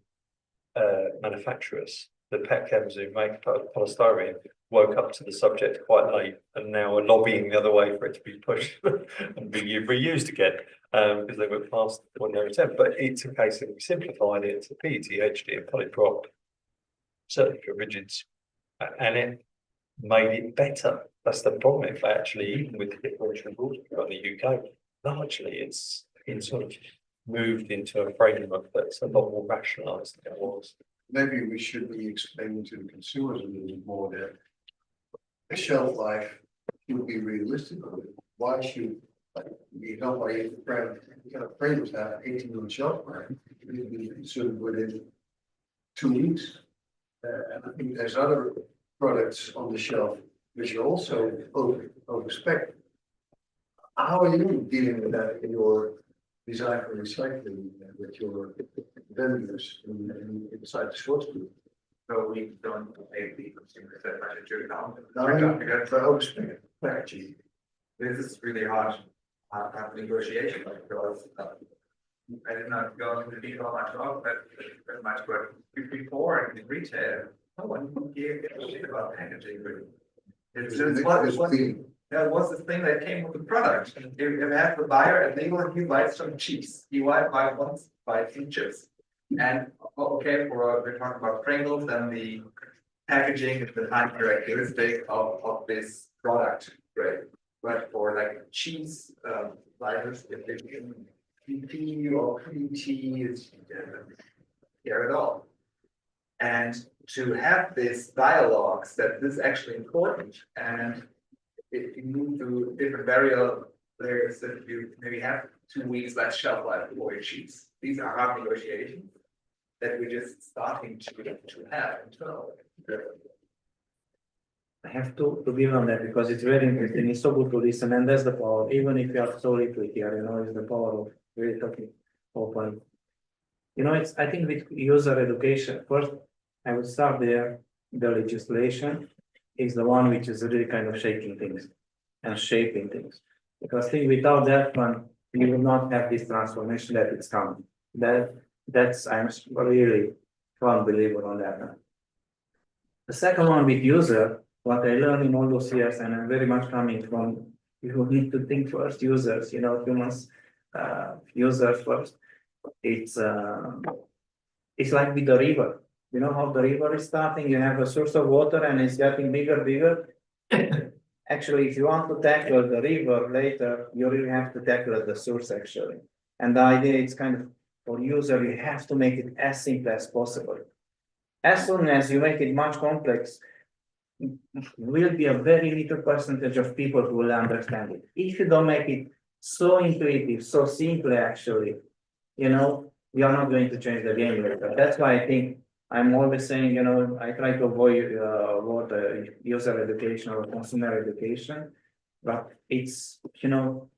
manufacturers, the petchems who make polystyrene, woke up to the subject quite late and now are lobbying the other way for it to be pushed and be reused again because they went past when they were attempt. But it's a case of we simplified it to PET, HD, and polyprop, certainly for rigids, and it made it better. That's the problem. If actually, even with the differential rules we've got in the UK, largely it's sort of moved into a framework that's a lot more rationalised than it was. Maybe we should be explaining to the consumers a little bit more that the shelf life should be realistic. Why should we don't buy it brand fragrance have 18-month shelf life? It can be consumed within 2 weeks. And I think there's other products on the shelf which are also over spec. How are you dealing with that in your design for recycling with your vendors inside the sports group? So we don't take the consumer that much into account. For overspec packaging. This is really hard negotiation because I did not go into the detail much about that very much, but before in retail, no one gave a shit about packaging. That was the thing that came with the product. If you have the buyer and he buys some cheese, he might buy some chips. And okay, we're talking about Pringles, and the packaging is the time characteristic of this product, right? But for like cheese lighters, if it's PP or PT is here at all. And to have this dialogues that this is actually important, and if you move to different variables, that you maybe have 2 weeks less shelf life for your cheese. These are hard negotiations that we're just starting to have internally. I have to build on that because it's very interesting. It's so good to listen, and that's the power. Even if you are so little here, it's the power of really talking open. I think with user education, first I would start there. The legislation is the one which is really kind of shaking things and shaping things. Because I think without that one, you will not have this transformation that it's coming. That's I'm really firm believer on that. The second one with user, what I learned in all those years, and I'm very much coming from you need to think first users, humans, users first. It's like with the river. You know how the river is starting, you have a source of water and it's getting bigger. Actually, if you want to tackle the river later, you really have to tackle the source actually. And the idea is kind of, for user, you have to make it as simple as possible. As soon as you make it much complex, will be a very little percentage of people who will understand it. If you don't make it so intuitive, so simple actually, we are not going to change the game later. That's why I think I'm always saying, I try to avoid user education or consumer education, but it's,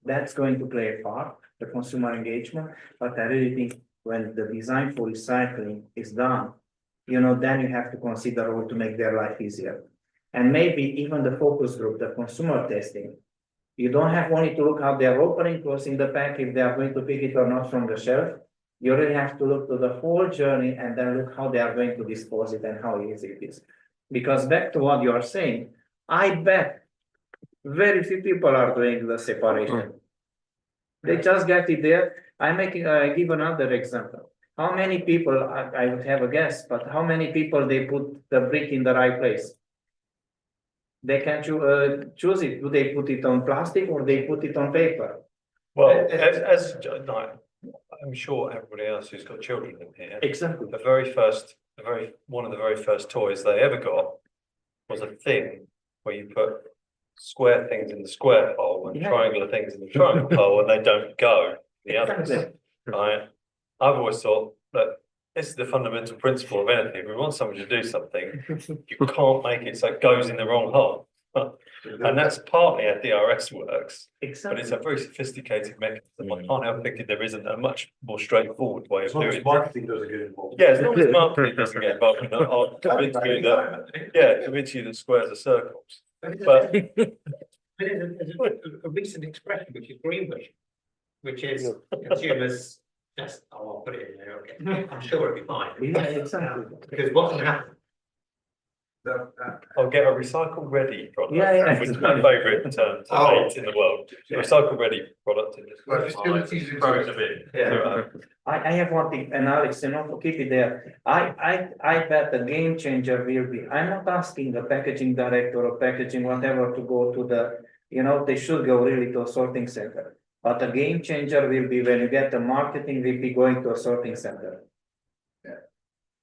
that's going to play a part, the consumer engagement. But I really think when the design for recycling is done, then you have to consider how to make their life easier. And maybe even the focus group, the consumer testing, you don't have only to look how they're opening, closing the pack, if they are going to pick it or not from the shelf. You really have to look to the whole journey and then look how they are going to dispose it and how easy it is. Because back to what you are saying, I bet very few people are doing the separation. They just get it there. I give another example. How many people, I would have a guess, but how many people they put the brick in the right place? They can choose it. Do they put it on plastic or they put it on paper? Well, I'm sure everybody else who's got children in here. Exactly. One of the very first toys they ever got was a thing where you put square things in the square hole and triangular things in the triangle hole, and they don't go the others. Right? I've always thought that this is the fundamental principle of anything. If we want somebody to do something, you can't make it so it goes in the wrong hole. And that's partly how DRS works, but it's a very sophisticated mechanism. I can't help thinking there isn't a much more straightforward way of doing it. Marketing doesn't get involved. Yeah, as long as marketing doesn't get involved, I'll convince you that squares are circles. But There's a recent expression, which is greenwashing, which is consumers just, I'll put it in there, okay. I'm sure it'll be fine. Yeah, exactly. Because what's going to happen? I'll get a recycle ready product. Yeah. Which is my favourite term to hate in the world. A recycle ready product. I have one thing, and Alex, to keep it there. I bet the game changer will be, I'm not asking the packaging director or packaging whatever to go to the, they should go really to a sorting center. But the game changer will be when you get the marketing will be going to a sorting center.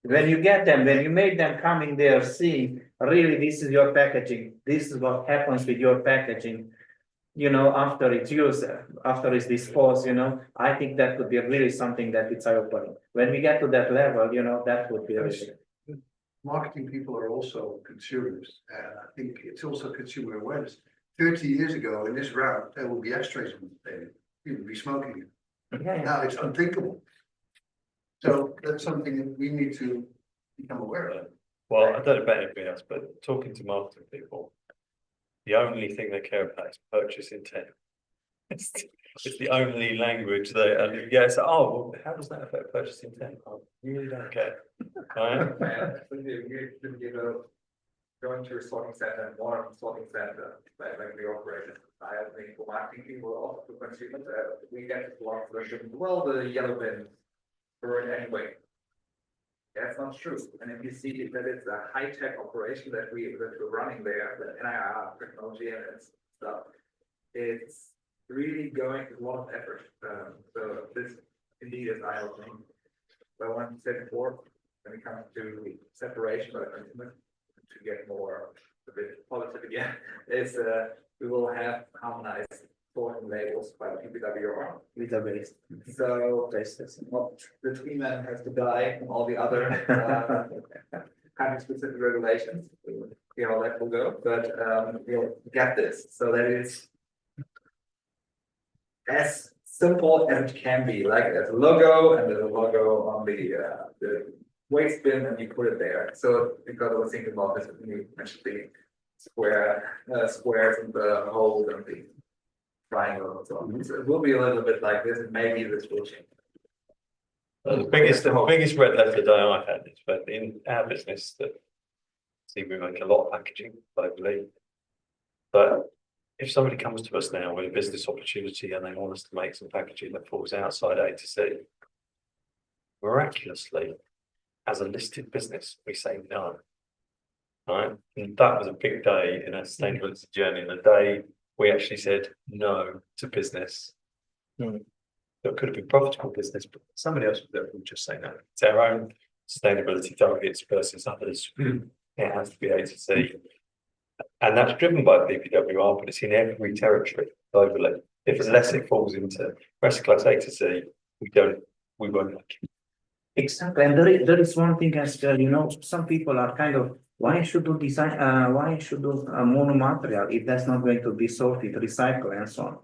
When you get them, when you make them coming there, seeing really this is your packaging, this is what happens with your packaging, after it's used, after it's disposed, I think that could be really something that it's eye-opening. When we get to that level, that would be really. Marketing people are also consumers, and I think it's also consumer awareness. 30 years ago, in this round, there would be ashtrays on the table. People would be smoking it. Now it's unthinkable. So that's something that we need to become aware of. Well, I don't know about anybody else, but talking to marketing people, the only thing they care about is purchase intent. It's the only language they, so, how does that affect purchase intent? I really don't care. Right? Going to a sorting center and more sorting center, like the operation. I think for marketing people, also to consumers, we get to walk the yellow bin burn anyway. That's not true. And if you see that it's a high-tech operation that we're running there, the NIR technology and stuff, it's really going to a lot of effort. So this indeed is eye-opening. So I want to say before, when it comes to separation by the consumer, to get more a bit positive again, is we will have harmonized sorting labels by the PPWR. Database. So the tree man has to die from all the other country-specific regulations. That will go, but we'll get this. So that is as simple as it can be. Like there's a logo and there's a logo on the waste bin, and you put it there. So because I was thinking about this when you mentioned the squares and the holes and the triangle and so on. So it will be a little bit like this, and maybe this will change. The biggest red letter day I had is that in our business that we make a lot of packaging globally, but if somebody comes to us now with a business opportunity and they want us to make some packaging that falls outside A to C, miraculously, as a listed business, we say no. Right? And that was a big day in our sustainability journey, the day we actually said no to business. That could have been profitable business, but somebody else would just say no. It's our own sustainability targets versus others. It has to be A to C. And that's driven by PPWR, but it's in every territory globally. If unless it falls into rest class A to C, we won't like it. Exactly, and there is one thing as well, you know, some people are kind of, why should do design, why should do monomaterial if that's not going to be sorted, recycled and so on.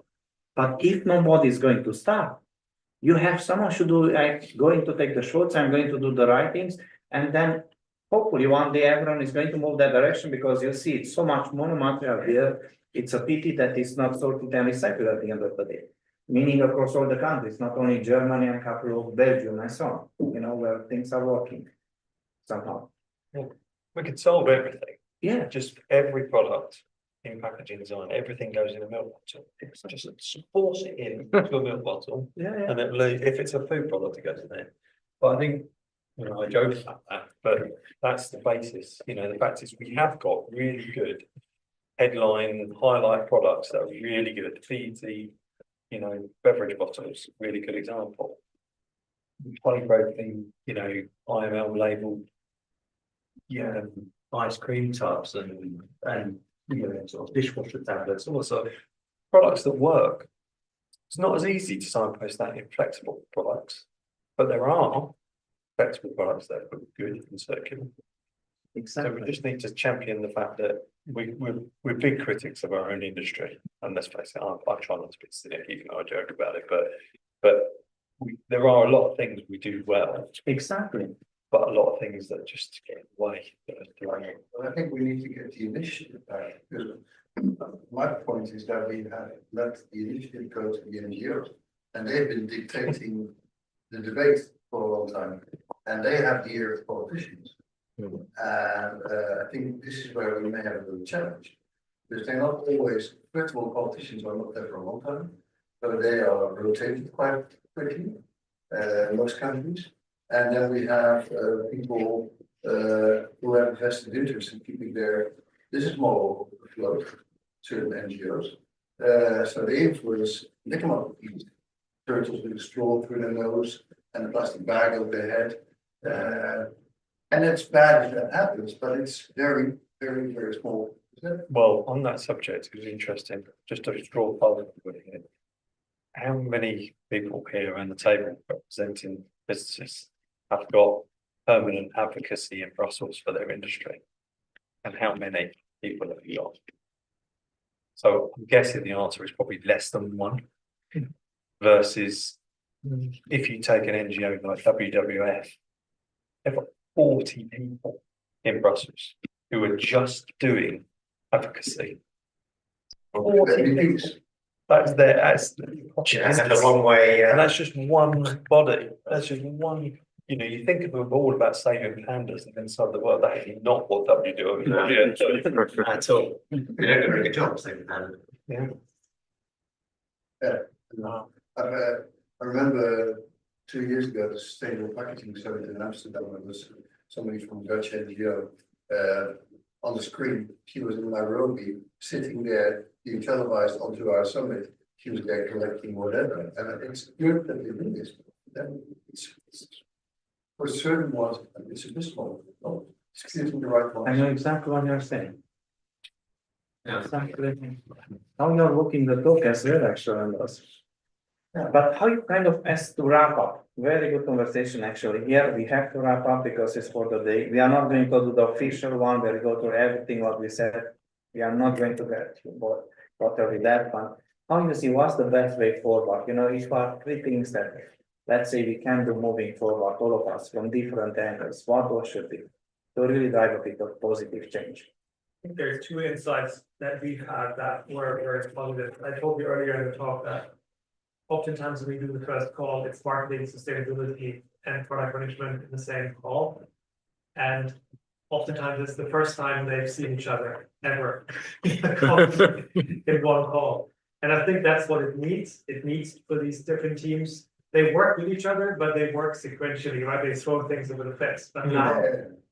But if nobody is going to start, you have someone should do, like, going to take the shots, I'm going to do the right things, and then hopefully one day everyone is going to move that direction because you see it's so much monomaterial here. It's a pity that it's not sorted and recycled at the end of the day. Meaning across all the countries, not only Germany and a couple of Belgium and so on, you know, where things are working somehow. We could solve everything. Yeah. Just every product in packaging design, everything goes in a milk bottle. Just force it in to a milk bottle. Yeah. And then if it's a food product, it goes in there. But I think, you know, I joke about that, but that's the basis. You know, the fact is we have got really good headline highlight products that are really good. PET, you know, beverage bottles, really good example. Polypropylene, you know, IML labeled, yeah, ice cream tubs and you know, sort of dishwasher tablets, all sorts of products that work. It's not as easy to signpost that in flexible products, but there are flexible products that are good and circular. Exactly. So we just need to champion the fact that we're big critics of our own industry, and let's face it, I try not to be cynic, even though I joke about it, but there are a lot of things we do well. Exactly. But a lot of things that just get in the way. I think we need to get the initiative back, because my point is that we have let the initiative go to the NGOs, and they've been dictating the debate for a long time, and they have the ear of politicians. And I think this is where we may have a little challenge, because they're not always, first of all, politicians are not there for a long time, so they are rotated quite quickly, in most countries. And then we have people who have vested interest in keeping their business model afloat, certain NGOs. So they influence, they come up with these turtles with a straw through their nose and a plastic bag over their head. And it's bad if that happens, but it's very, very, very small. Well, on that subject, it was interesting, just a straw poll here. How many people here around the table representing businesses have got permanent advocacy in Brussels for their industry? And how many people have you got? So I'm guessing the answer is probably less than one. Versus if you take an NGO like WWF, they've got 40 people in Brussels who are just doing advocacy. 40 people. That's the wrong way. And that's just one body. That's just one. You know, you think of them all about saving pandas and inside the world. That is not what WWF is at all. They don't do a good job saving pandas. Yeah. I remember 2 years ago, the Sustainable Packaging Summit in Amsterdam, there was somebody from Dutch NGO on the screen. She was in Nairobi, sitting there, being televised onto our summit. She was there collecting whatever, and it's good that they do this. Then it's for certain ones, it's a small. No, it's clearly the right one. I know exactly what you're saying. Exactly. How you're walking the talk as well, actually, on those. But how you kind of as to wrap up? Very good conversation, actually. Here we have to wrap up because it's for the day. We are not going to do the official one where we go through everything what we said. We are not going to get water with that one. How you see what's the best way forward? You know, if are three things that let's say we can do moving forward, all of us from different angles, what those should be to really drive a bit of positive change. I think there's two insights that we've had that were very positive. I told you earlier in the talk that oftentimes when we do the first call, it's marketing, sustainability, and product management in the same call. And oftentimes it's the first time they've seen each other ever in a conference, in one call. And I think that's what it needs. It needs for these different teams. They work with each other, but they work sequentially, right? They throw things over the fence. But now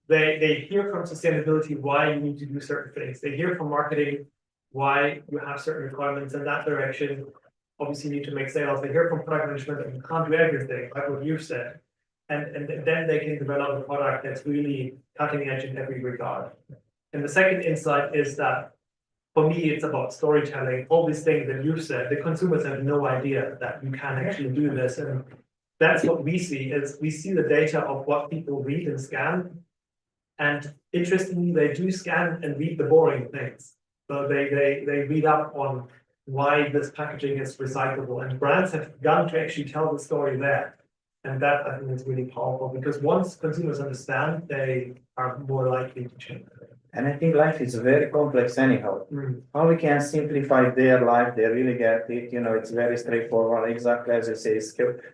they hear from sustainability why you need to do certain things. They hear from marketing why you have certain requirements in that direction. Obviously, you need to make sales. They hear from product management that you can't do everything, like what you've said. And then they can develop a product that's really cutting edge in every regard. And the second insight is that for me, it's about storytelling. All these things that you've said, the consumers have no idea that you can actually do this. And that's what we see is we see the data of what people read and scan. And interestingly, they do scan and read the boring things. So they read up on why this packaging is recyclable. And brands have begun to actually tell the story there. And that I think is really powerful because once consumers understand, they are more likely to change. And I think life is very complex anyhow. How we can simplify their life, they really get it, you know, it's very straightforward, exactly as you say,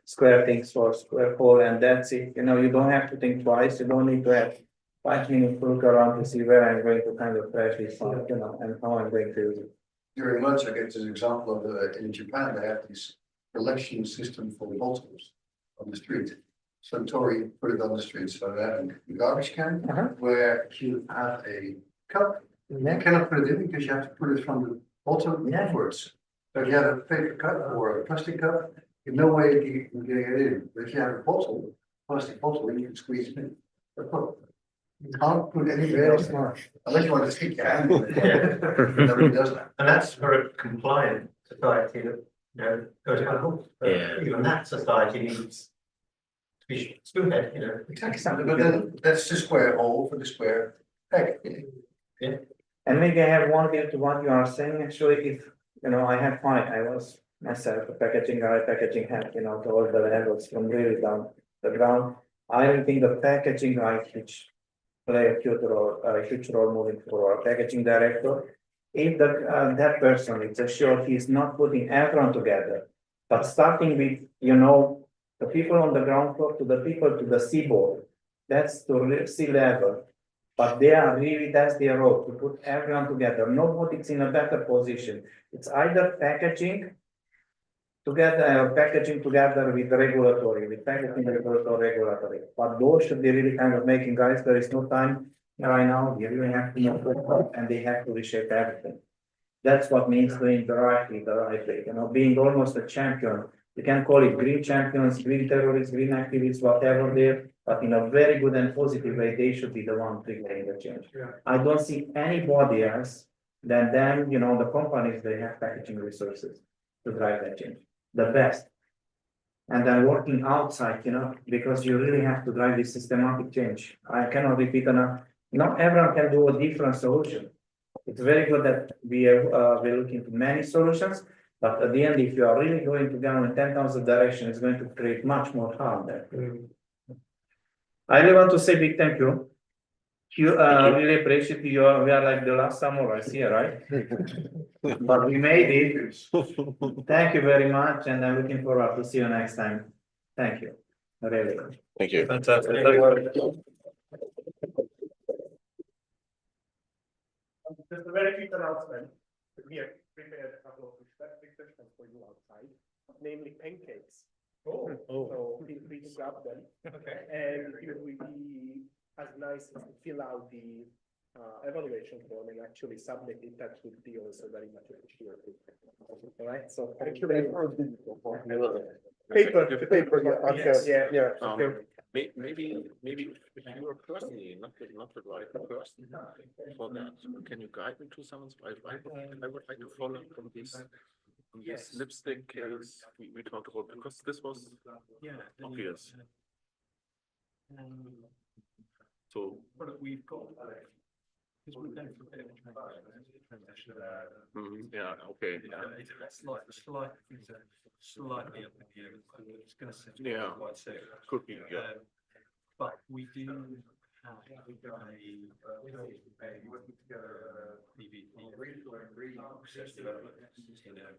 square things for square hole, and that's it. You know, you don't have to think twice, you don't need to have 5 minutes to look around to see where I'm going to kind of trash this out, you know, and how I'm going to use it. During lunch, I get this example of in Japan, they have this collection system for bottles on the street. Suntory put it on the street, so they have a garbage can where you have a cup. You cannot put it in because you have to put it from the bottom upwards. So if you have a paper cup or a plastic cup, in no way you can get it in. But if you have a bottle, plastic bottle, you can squeeze it in. You can't put anything else in unless you want to stick your hand in it. Nobody does that. And that's for a compliant society that, you know, goes to health. Even that society needs to be spoonhead, you know. Exactly, but then that's the square hole for the square peg. Yeah. And maybe I have one bit to what you are saying, actually, if, you know, I have fine, I was myself a packaging guy, packaging head, you know, to all the levels from really down the ground. I don't think the packaging guy which play a huge role moving forward, packaging director. If that person is assured he's not putting everyone together, but starting with, you know, the people on the ground floor to the people to the seaboard, that's to sea level. But they are really, that's their role, to put everyone together. Nobody's in a better position. It's either packaging together with regulatory, with packaging regulatory. But those should be really kind of making, guys, there is no time right now, you really have to know, and they have to reshape everything. That's what means doing the right way, you know, being almost a champion. You can call it green champions, green terrorists, green activists, whatever they're, but in a very good and positive way, they should be the one triggering the change. I don't see anybody else than them, you know, the companies, they have packaging resources to drive that change. The best. And then working outside, you know, because you really have to drive this systematic change. I cannot repeat enough. Not everyone can do a different solution. It's very good that we're looking into many solutions, but at the end, if you are really going to go in 10,000 directions, it's going to create much more harm there. I really want to say big thank you. Really appreciate you. We are like the last samurais here, right? But we made it. Thank you very much, and I'm looking forward to see you next time. Thank you. Really. Thank you. Fantastic. Just a very quick announcement. We have prepared a couple of refreshments for you outside, namely pancakes. So feel free to grab them. Okay. And it will be as nice as to fill out the evaluation form and actually submit it. That would be also very much appreciated. All right. So thank you very much. Paper, yeah. Okay. Yeah. Okay. Maybe if you are personally not the right person for that, can you guide me to someone? I would like to follow from this lipstick case we talked about, because this was obvious. So we've got. yeah, okay. Slightly up in the air. It's going to sit quite safe. Could be, yeah. But we do have working together, process development, you know,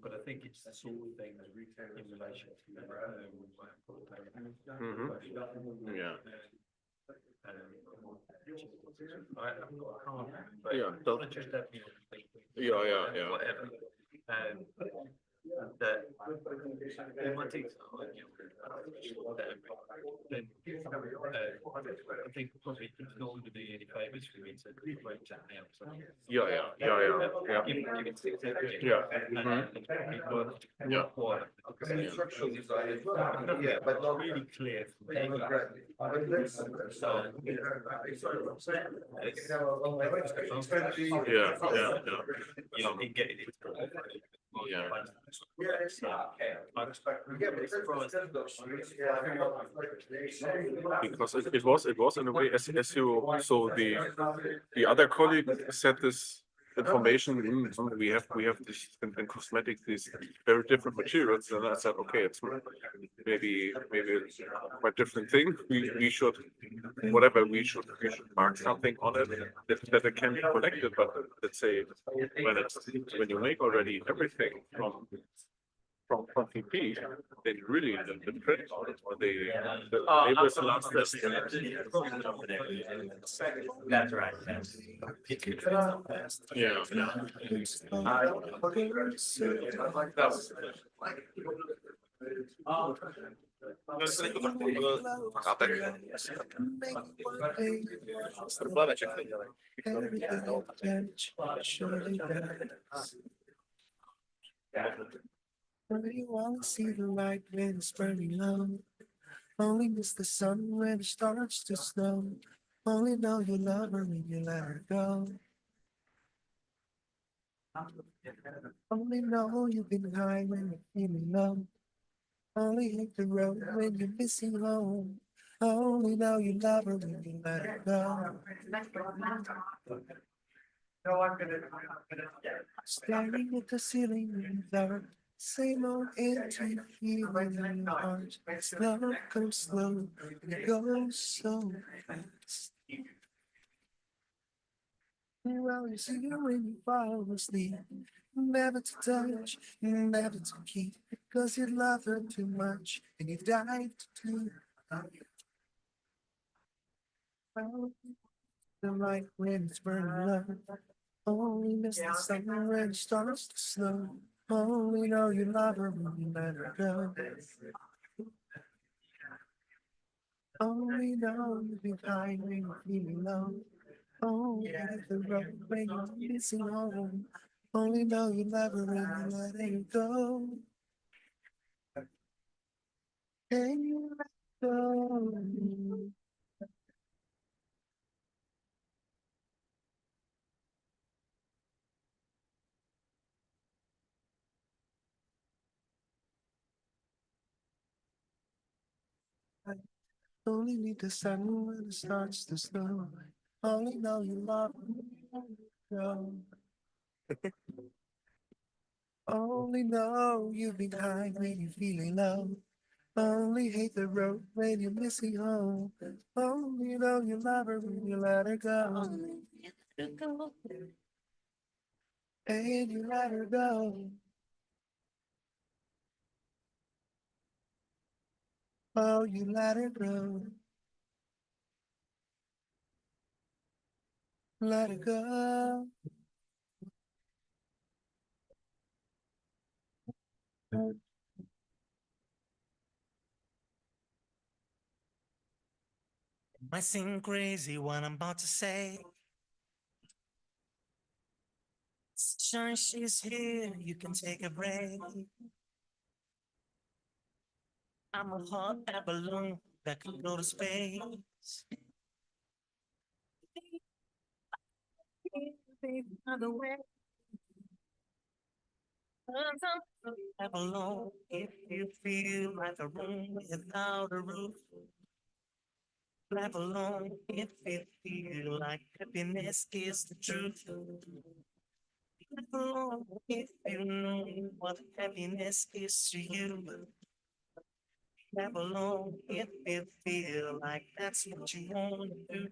But I think it's the sort of thing in relation to Yeah. I can't. Yeah, But just have me yeah. whatever. That one thing I think probably it's not going to do any favours for me to break that down. So Yeah. give it 6 hours. Yeah. Yeah, but not really clear. Because it was in a way as you so the other colleague said this information we have this in cosmetics these very different materials, and I said okay, it's maybe it's quite different thing. We should we should mark something on it that it can be collected, but let's say when you make already everything from PP, then really the print or the labels last this. That's right. Yeah. You only see the light when it's burning low. Only miss the sun when it starts to snow. Only know you love her when you let her go. Only know you've been high when you're feeling low. Only hit the road when you're missing home. Only know you love her when you let her go. Staring at the ceiling in the dark. Same old empty feeling in your heart. Love comes slow and it goes so fast. You always see you when you fall asleep. Never to touch, never to keep. Because you love her too much and you dive too deep. The light when it's burning low. Only miss the summer when it starts to snow. Only know you love her when you let her go. Only know you've been high when you're feeling low. Only hit the road when you're missing home. Only know you love her when you let her go. Can you let go? Only need the sun when it starts to snow. Only know you love her. Only know you've been high when you're feeling low. Only hate the road when you're missing home. Only know you love her when you let her go. And you let her go. Oh, you let her go. Let her go. Might seem crazy what I'm about to say. Sunshine, she's here, you can take a break. I'm a hot air balloon that can go to space. Other way. Air balloon, if you feel like a room without a roof. Clap along if you feel like happiness is the truth. Clap along if you know what happiness is to you. Clap along if you feel like that's what you want to do.